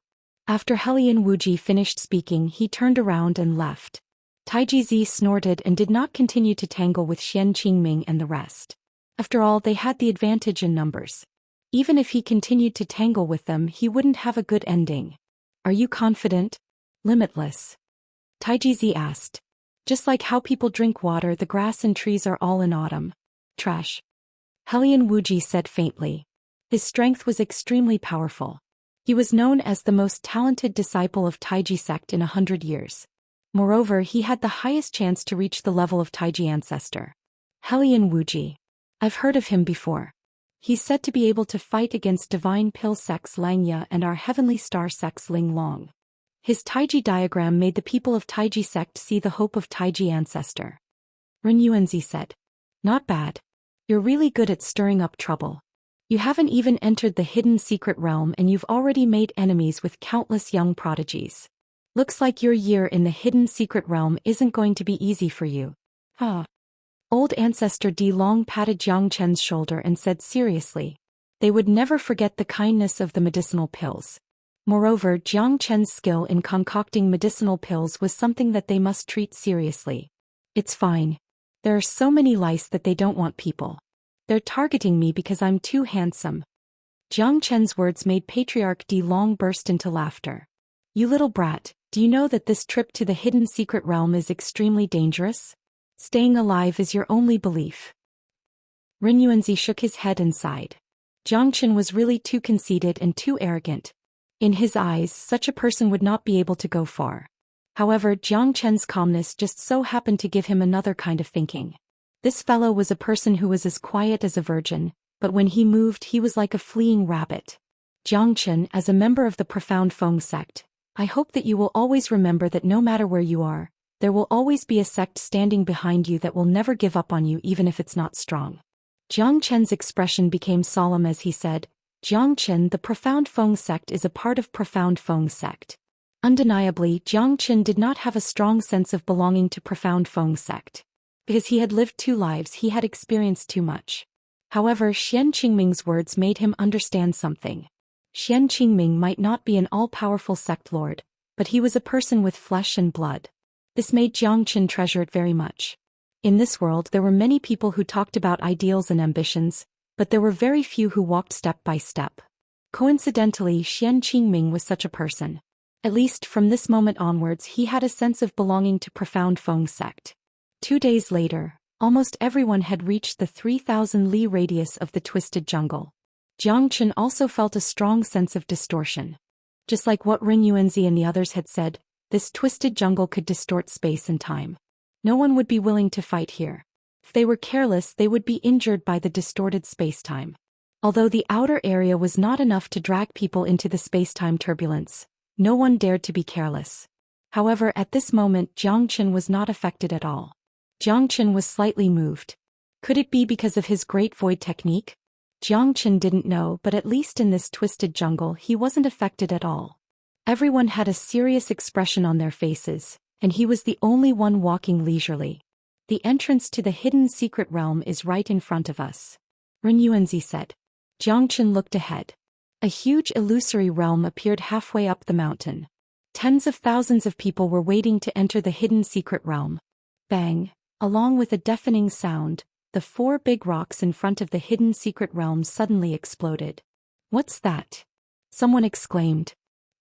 After Helian Wuji finished speaking, he turned around and left. Taiji snorted and did not continue to tangle with Xian Qingming and the rest. After all, they had the advantage in numbers. Even if he continued to tangle with them, he wouldn't have a good ending. Are you confident? Limitless. Taiji asked. Just like how people drink water, the grass and trees are all in autumn. Trash. Helian Wuji said faintly. His strength was extremely powerful. He was known as the most talented disciple of Taiji sect in 100 years. Moreover, he had the highest chance to reach the level of Taiji ancestor. Helian Wuji. I've heard of him before. He's said to be able to fight against Divine Pill sects Langya and our Heavenly Star sects Ling Long. His Taiji diagram made the people of Taiji sect see the hope of Taiji ancestor. Ren Yuanzi said. Not bad. You're really good at stirring up trouble. You haven't even entered the hidden secret realm and you've already made enemies with countless young prodigies. Looks like your year in the hidden secret realm isn't going to be easy for you. Old ancestor Di Long patted Zhangchen's shoulder and said seriously. They would never forget the kindness of the medicinal pills. Moreover, Zhangchen's skill in concocting medicinal pills was something that they must treat seriously. It's fine. There are so many lice that they don't want people. They're targeting me because I'm too handsome. Zhangchen's words made Patriarch Di Long burst into laughter. You little brat, do you know that this trip to the hidden secret realm is extremely dangerous? Staying alive is your only belief. Ren Yuanzi shook his head and sighed. Zhangchen was really too conceited and too arrogant. In his eyes, such a person would not be able to go far. However, Zhangchen's calmness just so happened to give him another kind of thinking. This fellow was a person who was as quiet as a virgin, but when he moved he was like a fleeing rabbit. Zhangchen, as a member of the Profound Feng sect, I hope that you will always remember that no matter where you are, there will always be a sect standing behind you that will never give up on you even if it's not strong. Zhangchen's expression became solemn as he said, Zhangchen, the Profound Feng sect is a part of Profound Feng sect. Undeniably, Zhangchen did not have a strong sense of belonging to Profound Feng sect. Because he had lived 2 lives, he had experienced too much. However, Xian Qingming's words made him understand something. Xian Qingming might not be an all-powerful sect lord, but he was a person with flesh and blood. This made Zhangchen treasure it very much. In this world there were many people who talked about ideals and ambitions, but there were very few who walked step by step. Coincidentally, Xian Qingming was such a person. At least from this moment onwards he had a sense of belonging to Profound Feng's sect. 2 days later, almost everyone had reached the 3,000 li radius of the twisted jungle. Jiangchen also felt a strong sense of distortion. Just like what Ren Yuanzi and the others had said, this twisted jungle could distort space and time. No one would be willing to fight here. If they were careless, they would be injured by the distorted space-time. Although the outer area was not enough to drag people into the space-time turbulence, no one dared to be careless. However, at this moment Jiangchen was not affected at all. Jiangchen was slightly moved. Could it be because of his Great Void technique? Jiangchen didn't know, but at least in this twisted jungle he wasn't affected at all. Everyone had a serious expression on their faces, and he was the only one walking leisurely. The entrance to the hidden secret realm is right in front of us, Ren Yuanzi said. Jiangchen looked ahead. A huge illusory realm appeared halfway up the mountain. Tens of thousands of people were waiting to enter the hidden secret realm. Bang! Along with a deafening sound, the 4 big rocks in front of the hidden secret realm suddenly exploded. What's that? Someone exclaimed.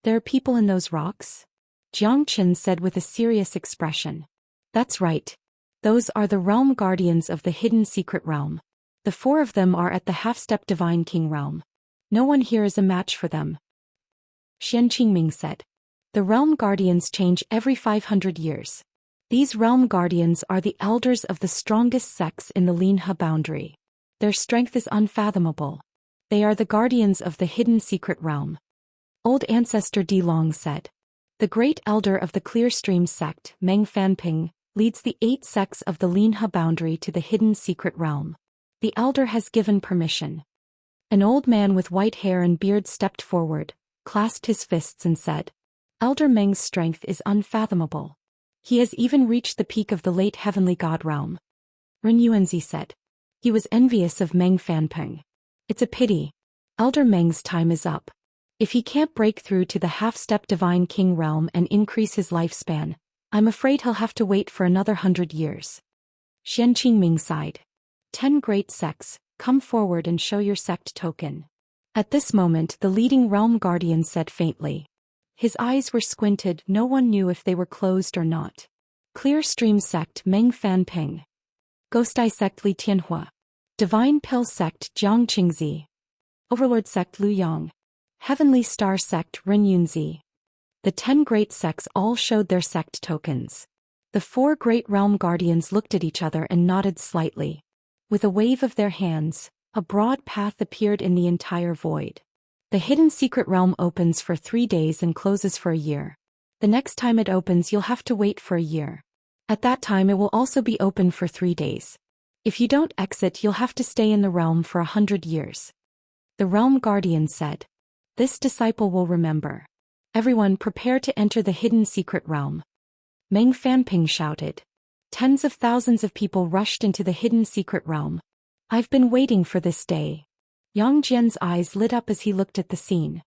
There are people in those rocks? Jiangchen said with a serious expression. That's right. Those are the realm guardians of the hidden secret realm. The 4 of them are at the half-step divine king realm. No one here is a match for them. Xianxia said. The realm guardians change every 500 years. These realm guardians are the elders of the strongest sects in the Linhe boundary. Their strength is unfathomable. They are the guardians of the hidden secret realm. Old Ancestor Di Long said. The great elder of the Clear Stream sect, Meng Fanping, leads the 8 sects of the Linhe boundary to the hidden secret realm. The elder has given permission. An old man with white hair and beard stepped forward, clasped his fists and said, Elder Meng's strength is unfathomable. He has even reached the peak of the late heavenly god realm. Ren Yuanzi said. He was envious of Meng Fanping. It's a pity. Elder Meng's time is up. If he can't break through to the half-step divine king realm and increase his lifespan, I'm afraid he'll have to wait for another 100 years. Xianxia sighed. 10 great sects, come forward and show your sect token. At this moment the leading realm guardian said faintly. His eyes were squinted, no one knew if they were closed or not. Clear Stream sect Meng Fanping. Ghost Eye sect Li Tianhua. Divine Pill sect Jiang Qingzi. Overlord sect Lu Yang. Heavenly Star sect Ren Yunzi. The 10 great sects all showed their sect tokens. The 4 great realm guardians looked at each other and nodded slightly. With a wave of their hands, a broad path appeared in the entire void. The hidden secret realm opens for 3 days and closes for a year. The next time it opens you'll have to wait for a year. At that time it will also be open for 3 days. If you don't exit you'll have to stay in the realm for 100 years. The realm guardian said. This disciple will remember. Everyone prepare to enter the hidden secret realm. Meng Fanping shouted. Tens of thousands of people rushed into the hidden secret realm. I've been waiting for this day. Yang Jian's eyes lit up as he looked at the scene.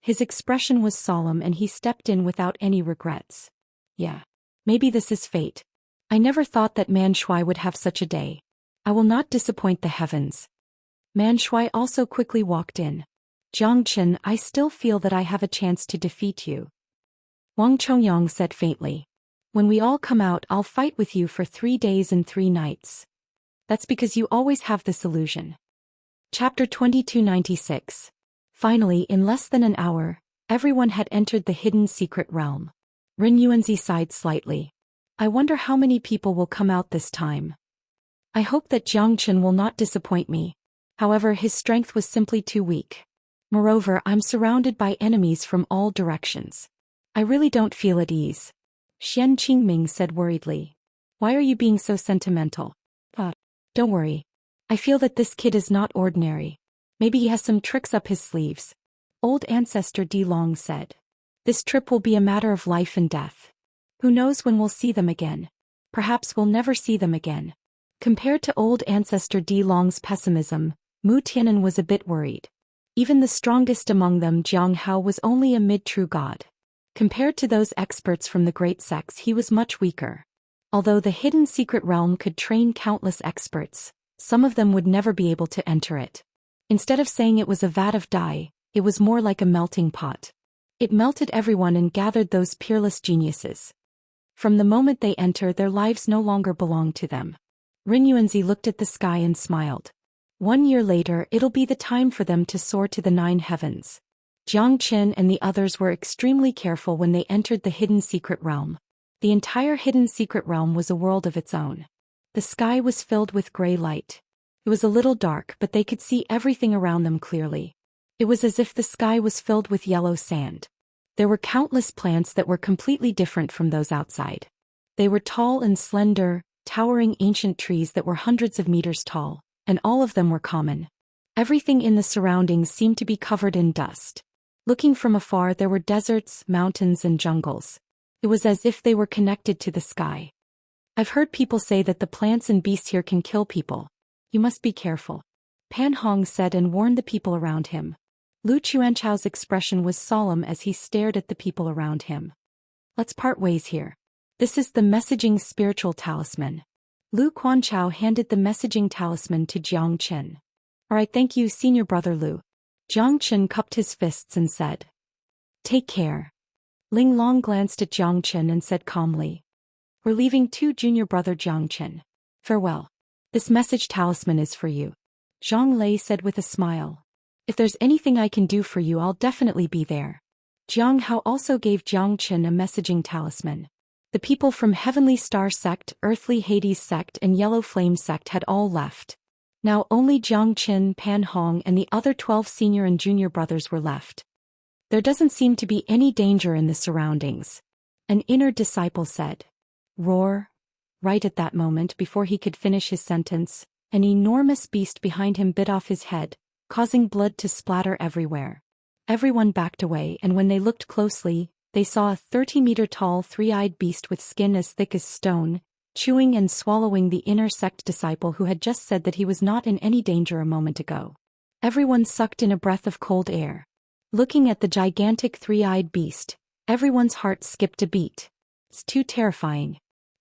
His expression was solemn and he stepped in without any regrets. Yeah. Maybe this is fate. I never thought that Man Shui would have such a day. I will not disappoint the heavens. Man Shui also quickly walked in. Jiangchen, I still feel that I have a chance to defeat you. Wang Chongyang said faintly. When we all come out I'll fight with you for 3 days and 3 nights. That's because you always have this illusion. Chapter 2296. Finally, in less than an hour, everyone had entered the hidden secret realm. Ren Yuanzi sighed slightly. I wonder how many people will come out this time. I hope that Jiangchen will not disappoint me. However, his strength was simply too weak. Moreover, I'm surrounded by enemies from all directions. I really don't feel at ease. Xianxia said worriedly. Why are you being so sentimental? Don't worry. I feel that this kid is not ordinary. Maybe he has some tricks up his sleeves. Old Ancestor Di Long said. This trip will be a matter of life and death. Who knows when we'll see them again? Perhaps we'll never see them again. Compared to Old Ancestor Di Long's pessimism, Mu Tianan was a bit worried. Even the strongest among them, Jiang Hao, was only a mid-true god. Compared to those experts from the great sects, he was much weaker. Although the hidden secret realm could train countless experts, some of them would never be able to enter it. Instead of saying it was a vat of dye, it was more like a melting pot. It melted everyone and gathered those peerless geniuses. From the moment they enter, their lives no longer belong to them. Ringyuanzi looked at the sky and smiled. 1 year later, it'll be the time for them to soar to the 9 heavens. Jiang Qin and the others were extremely careful when they entered the hidden secret realm. The entire hidden secret realm was a world of its own. The sky was filled with gray light. It was a little dark, but they could see everything around them clearly. It was as if the sky was filled with yellow sand. There were countless plants that were completely different from those outside. They were tall and slender, towering ancient trees that were hundreds of meters tall, and all of them were common. Everything in the surroundings seemed to be covered in dust. Looking from afar, there were deserts, mountains, and jungles. It was as if they were connected to the sky. I've heard people say that the plants and beasts here can kill people. You must be careful, Pan Hong said and warned the people around him. Lu Chuanchao's expression was solemn as he stared at the people around him. Let's part ways here. This is the messaging spiritual talisman. Lu Quanchao handed the messaging talisman to Jiang Qin. Alright, thank you, senior brother Lu. Jiang Qin cupped his fists and said. Take care. Ling Long glanced at Jiang Qin and said calmly. We're leaving too, junior brother Jiang Qin. Farewell. This message talisman is for you. Zhang Lei said with a smile. If there's anything I can do for you, I'll definitely be there. Jiang Hao also gave Jiang Qin a messaging talisman. The people from Heavenly Star Sect, Earthly Hades Sect, and Yellow Flame Sect had all left. Now only Jiang Qin, Pan Hong, and the other 12 senior and junior brothers were left. There doesn't seem to be any danger in the surroundings, an inner disciple said. Roar. Right at that moment, before he could finish his sentence, an enormous beast behind him bit off his head, causing blood to splatter everywhere. Everyone backed away, and when they looked closely, they saw a 30-meter-tall, three-eyed beast with skin as thick as stone, chewing and swallowing the inner sect disciple who had just said that he was not in any danger a moment ago. Everyone sucked in a breath of cold air. Looking at the gigantic three-eyed beast, everyone's heart skipped a beat. It's too terrifying.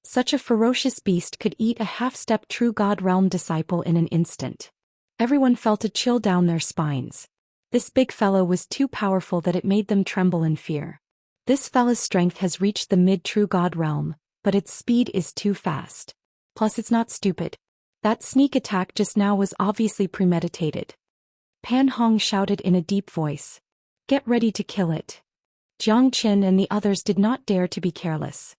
Such a ferocious beast could eat a half-step true God realm disciple in an instant. Everyone felt a chill down their spines. This big fellow was too powerful that it made them tremble in fear. This fella's strength has reached the mid-true God realm, but its speed is too fast. Plus it's not stupid. That sneak attack just now was obviously premeditated. Pan Hong shouted in a deep voice. Get ready to kill it. Jiang Qin and the others did not dare to be careless.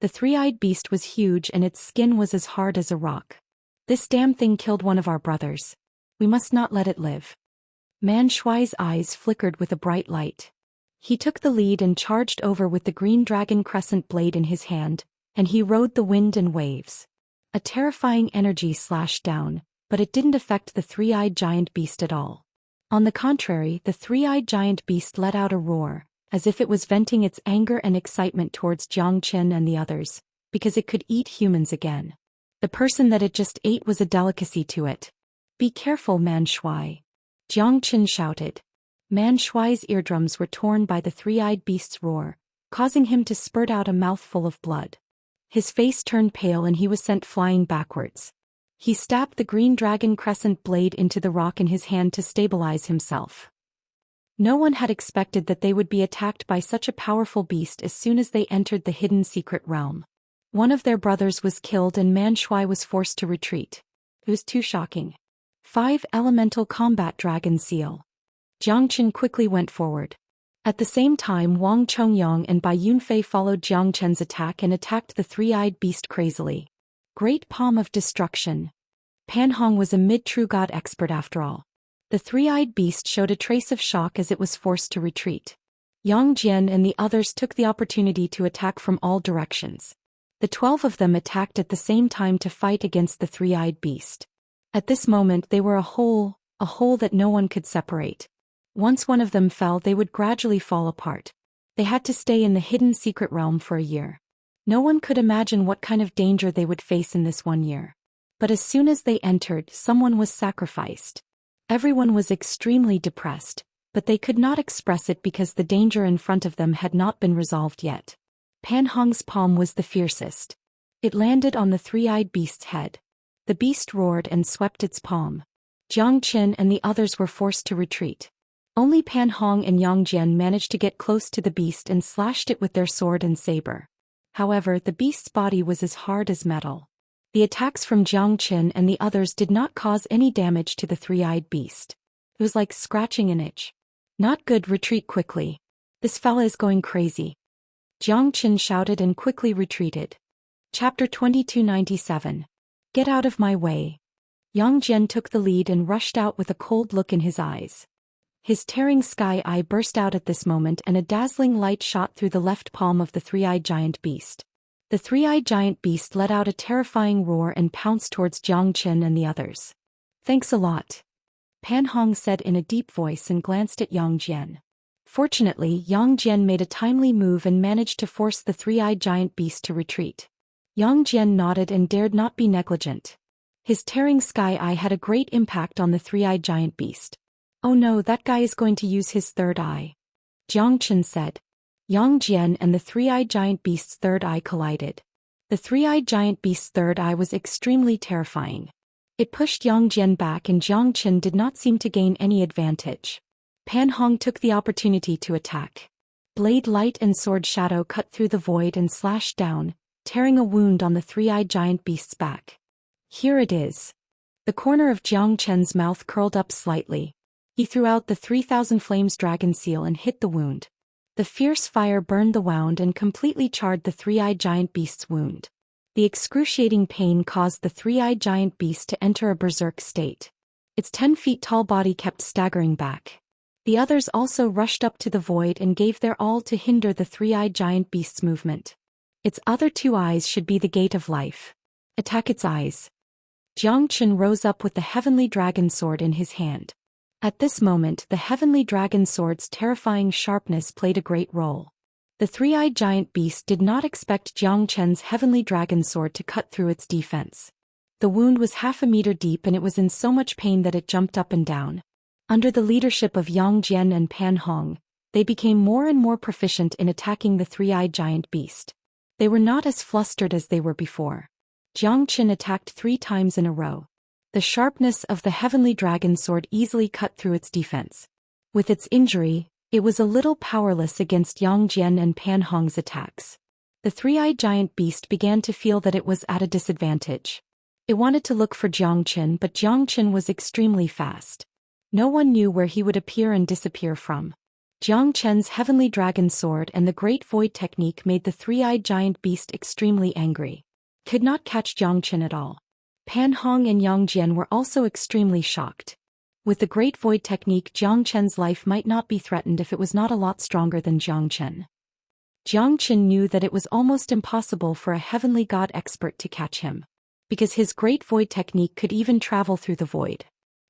The three-eyed beast was huge and its skin was as hard as a rock. This damn thing killed one of our brothers. We must not let it live. Man Shuai's eyes flickered with a bright light. He took the lead and charged over with the green dragon crescent blade in his hand, and he rode the wind and waves. A terrifying energy slashed down, but it didn't affect the three-eyed giant beast at all. On the contrary, the three-eyed giant beast let out a roar, as if it was venting its anger and excitement towards Jiang Qin and the others, because it could eat humans again. The person that it just ate was a delicacy to it. Be careful, Man Shuai. Jiang Qin shouted. Man Shuai's eardrums were torn by the three-eyed beast's roar, causing him to spurt out a mouthful of blood. His face turned pale and he was sent flying backwards. He stabbed the green dragon crescent blade into the rock in his hand to stabilize himself. No one had expected that they would be attacked by such a powerful beast as soon as they entered the hidden secret realm. One of their brothers was killed and Man Shuai was forced to retreat. It was too shocking. 5 Elemental Combat Dragon Seal. Jiang Qin quickly went forward. At the same time, Wang Chongyang and Bai Yunfei followed Jiang Qin's attack and attacked the three-eyed beast crazily. Great Palm of Destruction. Pan Hong was a mid-true god expert after all. The three-eyed beast showed a trace of shock as it was forced to retreat. Yang Jian and the others took the opportunity to attack from all directions. The 12 of them attacked at the same time to fight against the three-eyed beast. At this moment they were a whole that no one could separate. Once one of them fell, they would gradually fall apart. They had to stay in the hidden secret realm for a year. No one could imagine what kind of danger they would face in this 1 year. But as soon as they entered, someone was sacrificed. Everyone was extremely depressed, but they could not express it because the danger in front of them had not been resolved yet. Pan Hong's palm was the fiercest. It landed on the three-eyed beast's head. The beast roared and swept its palm. Jiang Qin and the others were forced to retreat. Only Pan Hong and Yang Jian managed to get close to the beast and slashed it with their sword and saber. However, the beast's body was as hard as metal. The attacks from Jiang Qin and the others did not cause any damage to the three-eyed beast. It was like scratching an itch. Not good, retreat quickly. This fella is going crazy. Jiang Qin shouted and quickly retreated. Chapter 2297. Get out of my way. Yang Jian took the lead and rushed out with a cold look in his eyes. His tearing sky eye burst out at this moment and a dazzling light shot through the left palm of the three-eyed giant beast. The three-eyed giant beast let out a terrifying roar and pounced towards Jiang Qin and the others. Thanks a lot, Pan Hong said in a deep voice and glanced at Yang Jian. Fortunately, Yang Jian made a timely move and managed to force the three-eyed giant beast to retreat. Yang Jian nodded and dared not be negligent. His tearing sky eye had a great impact on the three-eyed giant beast. Oh no, that guy is going to use his third eye, Jiang Qin said. Yang Jian and the three-eyed giant beast's third eye collided. The three-eyed giant beast's third eye was extremely terrifying. It pushed Yang Jian back and Jiang Qin did not seem to gain any advantage. Pan Hong took the opportunity to attack. Blade light and sword shadow cut through the void and slashed down, tearing a wound on the three-eyed giant beast's back. Here it is. The corner of Jiang Qin's mouth curled up slightly. He threw out the 3000 Flames Dragon Seal and hit the wound. The fierce fire burned the wound and completely charred the three-eyed giant beast's wound. The excruciating pain caused the three-eyed giant beast to enter a berserk state. Its 10 feet tall body kept staggering back. The others also rushed up to the void and gave their all to hinder the three-eyed giant beast's movement. Its other 2 eyes should be the gate of life. Attack its eyes. Jiang Qin rose up with the heavenly dragon sword in his hand. At this moment, the heavenly dragon sword's terrifying sharpness played a great role. The three-eyed giant beast did not expect Jiang Qin's heavenly dragon sword to cut through its defense. The wound was half a meter deep and it was in so much pain that it jumped up and down. Under the leadership of Yang Jian and Pan Hong, they became more and more proficient in attacking the three-eyed giant beast. They were not as flustered as they were before. Jiang Qin attacked 3 times in a row. The sharpness of the heavenly dragon sword easily cut through its defense. With its injury, it was a little powerless against Yang Jian and Pan Hong's attacks. The three-eyed giant beast began to feel that it was at a disadvantage. It wanted to look for Jiang Qin, but Jiang Qin was extremely fast. No one knew where he would appear and disappear from. Jiang Qin's heavenly dragon sword and the great void technique made the three-eyed giant beast extremely angry. Could not catch Jiang Qin at all. Pan Hong and Yang Jian were also extremely shocked. With the Great Void technique, Jiang Qin's life might not be threatened if it was not a lot stronger than Jiang Qin. Jiang Qin knew that it was almost impossible for a heavenly god expert to catch him, because his Great Void technique could even travel through the void.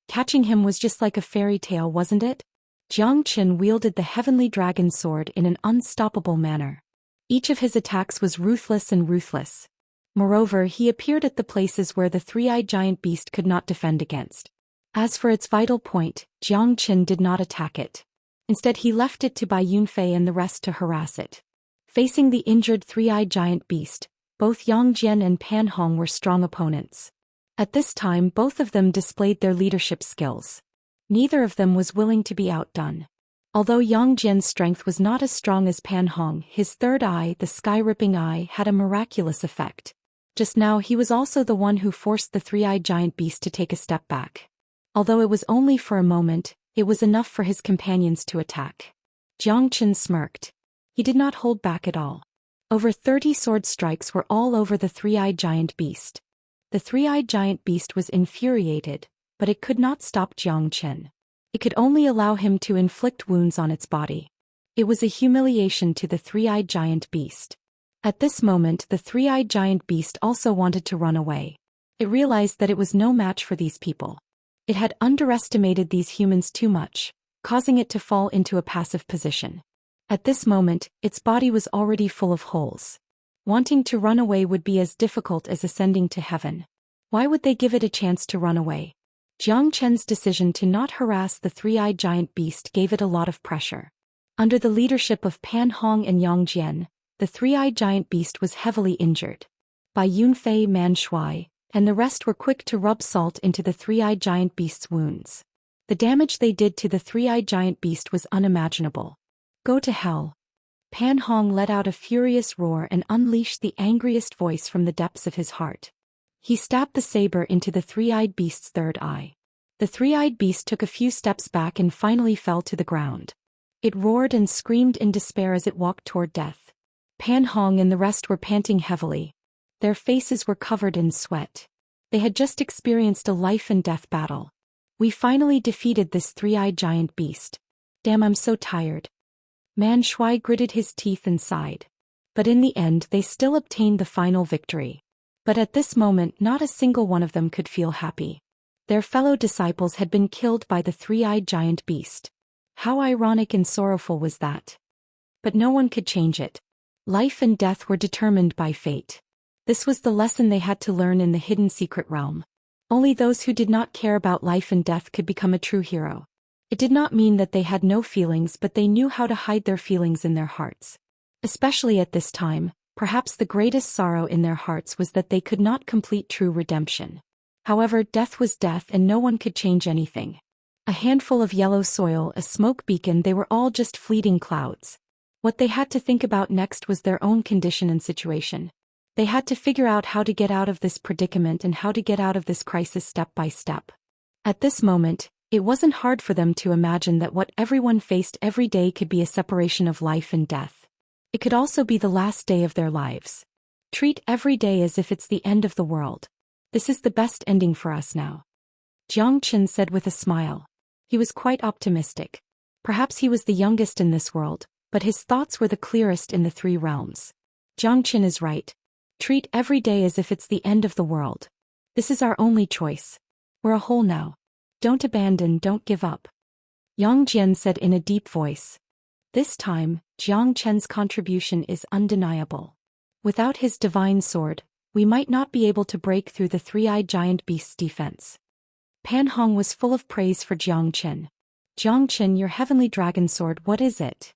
Catching him was just like a fairy tale, wasn't it? Jiang Qin wielded the heavenly dragon sword in an unstoppable manner. Each of his attacks was ruthless and ruthless. Moreover, he appeared at the places where the three-eyed giant beast could not defend against. As for its vital point, Jiang Qin did not attack it. Instead, he left it to Bai Yunfei and the rest to harass it. Facing the injured three-eyed giant beast, both Yang Jian and Pan Hong were strong opponents. At this time, both of them displayed their leadership skills. Neither of them was willing to be outdone. Although Yang Jian's strength was not as strong as Pan Hong, his third eye, the sky-ripping eye, had a miraculous effect. Just now he was also the one who forced the three-eyed giant beast to take a step back. Although it was only for a moment, it was enough for his companions to attack. Jiang Qin smirked. He did not hold back at all. Over 30 sword strikes were all over the three-eyed giant beast. The three-eyed giant beast was infuriated, but it could not stop Jiang Qin. It could only allow him to inflict wounds on its body. It was a humiliation to the three-eyed giant beast. At this moment, the three-eyed giant beast also wanted to run away. It realized that it was no match for these people. It had underestimated these humans too much, causing it to fall into a passive position. At this moment, its body was already full of holes. Wanting to run away would be as difficult as ascending to heaven. Why would they give it a chance to run away? Jiang Qin's decision to not harass the three-eyed giant beast gave it a lot of pressure. Under the leadership of Pan Hong and Yang Jian, the three-eyed giant beast was heavily injured. Bai Yunfei, Man Shuai, and the rest were quick to rub salt into the three-eyed giant beast's wounds. The damage they did to the three-eyed giant beast was unimaginable. Go to hell. Pan Hong let out a furious roar and unleashed the angriest voice from the depths of his heart. He stabbed the saber into the three-eyed beast's third eye. The three-eyed beast took a few steps back and finally fell to the ground. It roared and screamed in despair as it walked toward death. Pan Hong and the rest were panting heavily. Their faces were covered in sweat. They had just experienced a life-and-death battle. We finally defeated this three-eyed giant beast. Damn, I'm so tired. Man Shui gritted his teeth and sighed. But in the end they still obtained the final victory. But at this moment not a single one of them could feel happy. Their fellow disciples had been killed by the three-eyed giant beast. How ironic and sorrowful was that? But no one could change it. Life and death were determined by fate. This was the lesson they had to learn in the hidden secret realm. Only those who did not care about life and death could become a true hero. It did not mean that they had no feelings, but they knew how to hide their feelings in their hearts. Especially at this time, perhaps the greatest sorrow in their hearts was that they could not complete true redemption. However, death was death and no one could change anything. A handful of yellow soil, a smoke beacon, they were all just fleeting clouds. What they had to think about next was their own condition and situation. They had to figure out how to get out of this predicament and how to get out of this crisis step by step. At this moment, it wasn't hard for them to imagine that what everyone faced every day could be a separation of life and death. It could also be the last day of their lives. Treat every day as if it's the end of the world. This is the best ending for us now. Jiang Qin said with a smile. He was quite optimistic. Perhaps he was the youngest in this world, but his thoughts were the clearest in the three realms. Jiang Qin is right. Treat every day as if it's the end of the world. This is our only choice. We're a whole now. Don't abandon, don't give up. Yang Jian said in a deep voice. This time, Jiang Chen's contribution is undeniable. Without his divine sword, we might not be able to break through the three-eyed giant beast's defense. Pan Hong was full of praise for Jiang Chen. Jiang Chen, your heavenly dragon sword, what is it?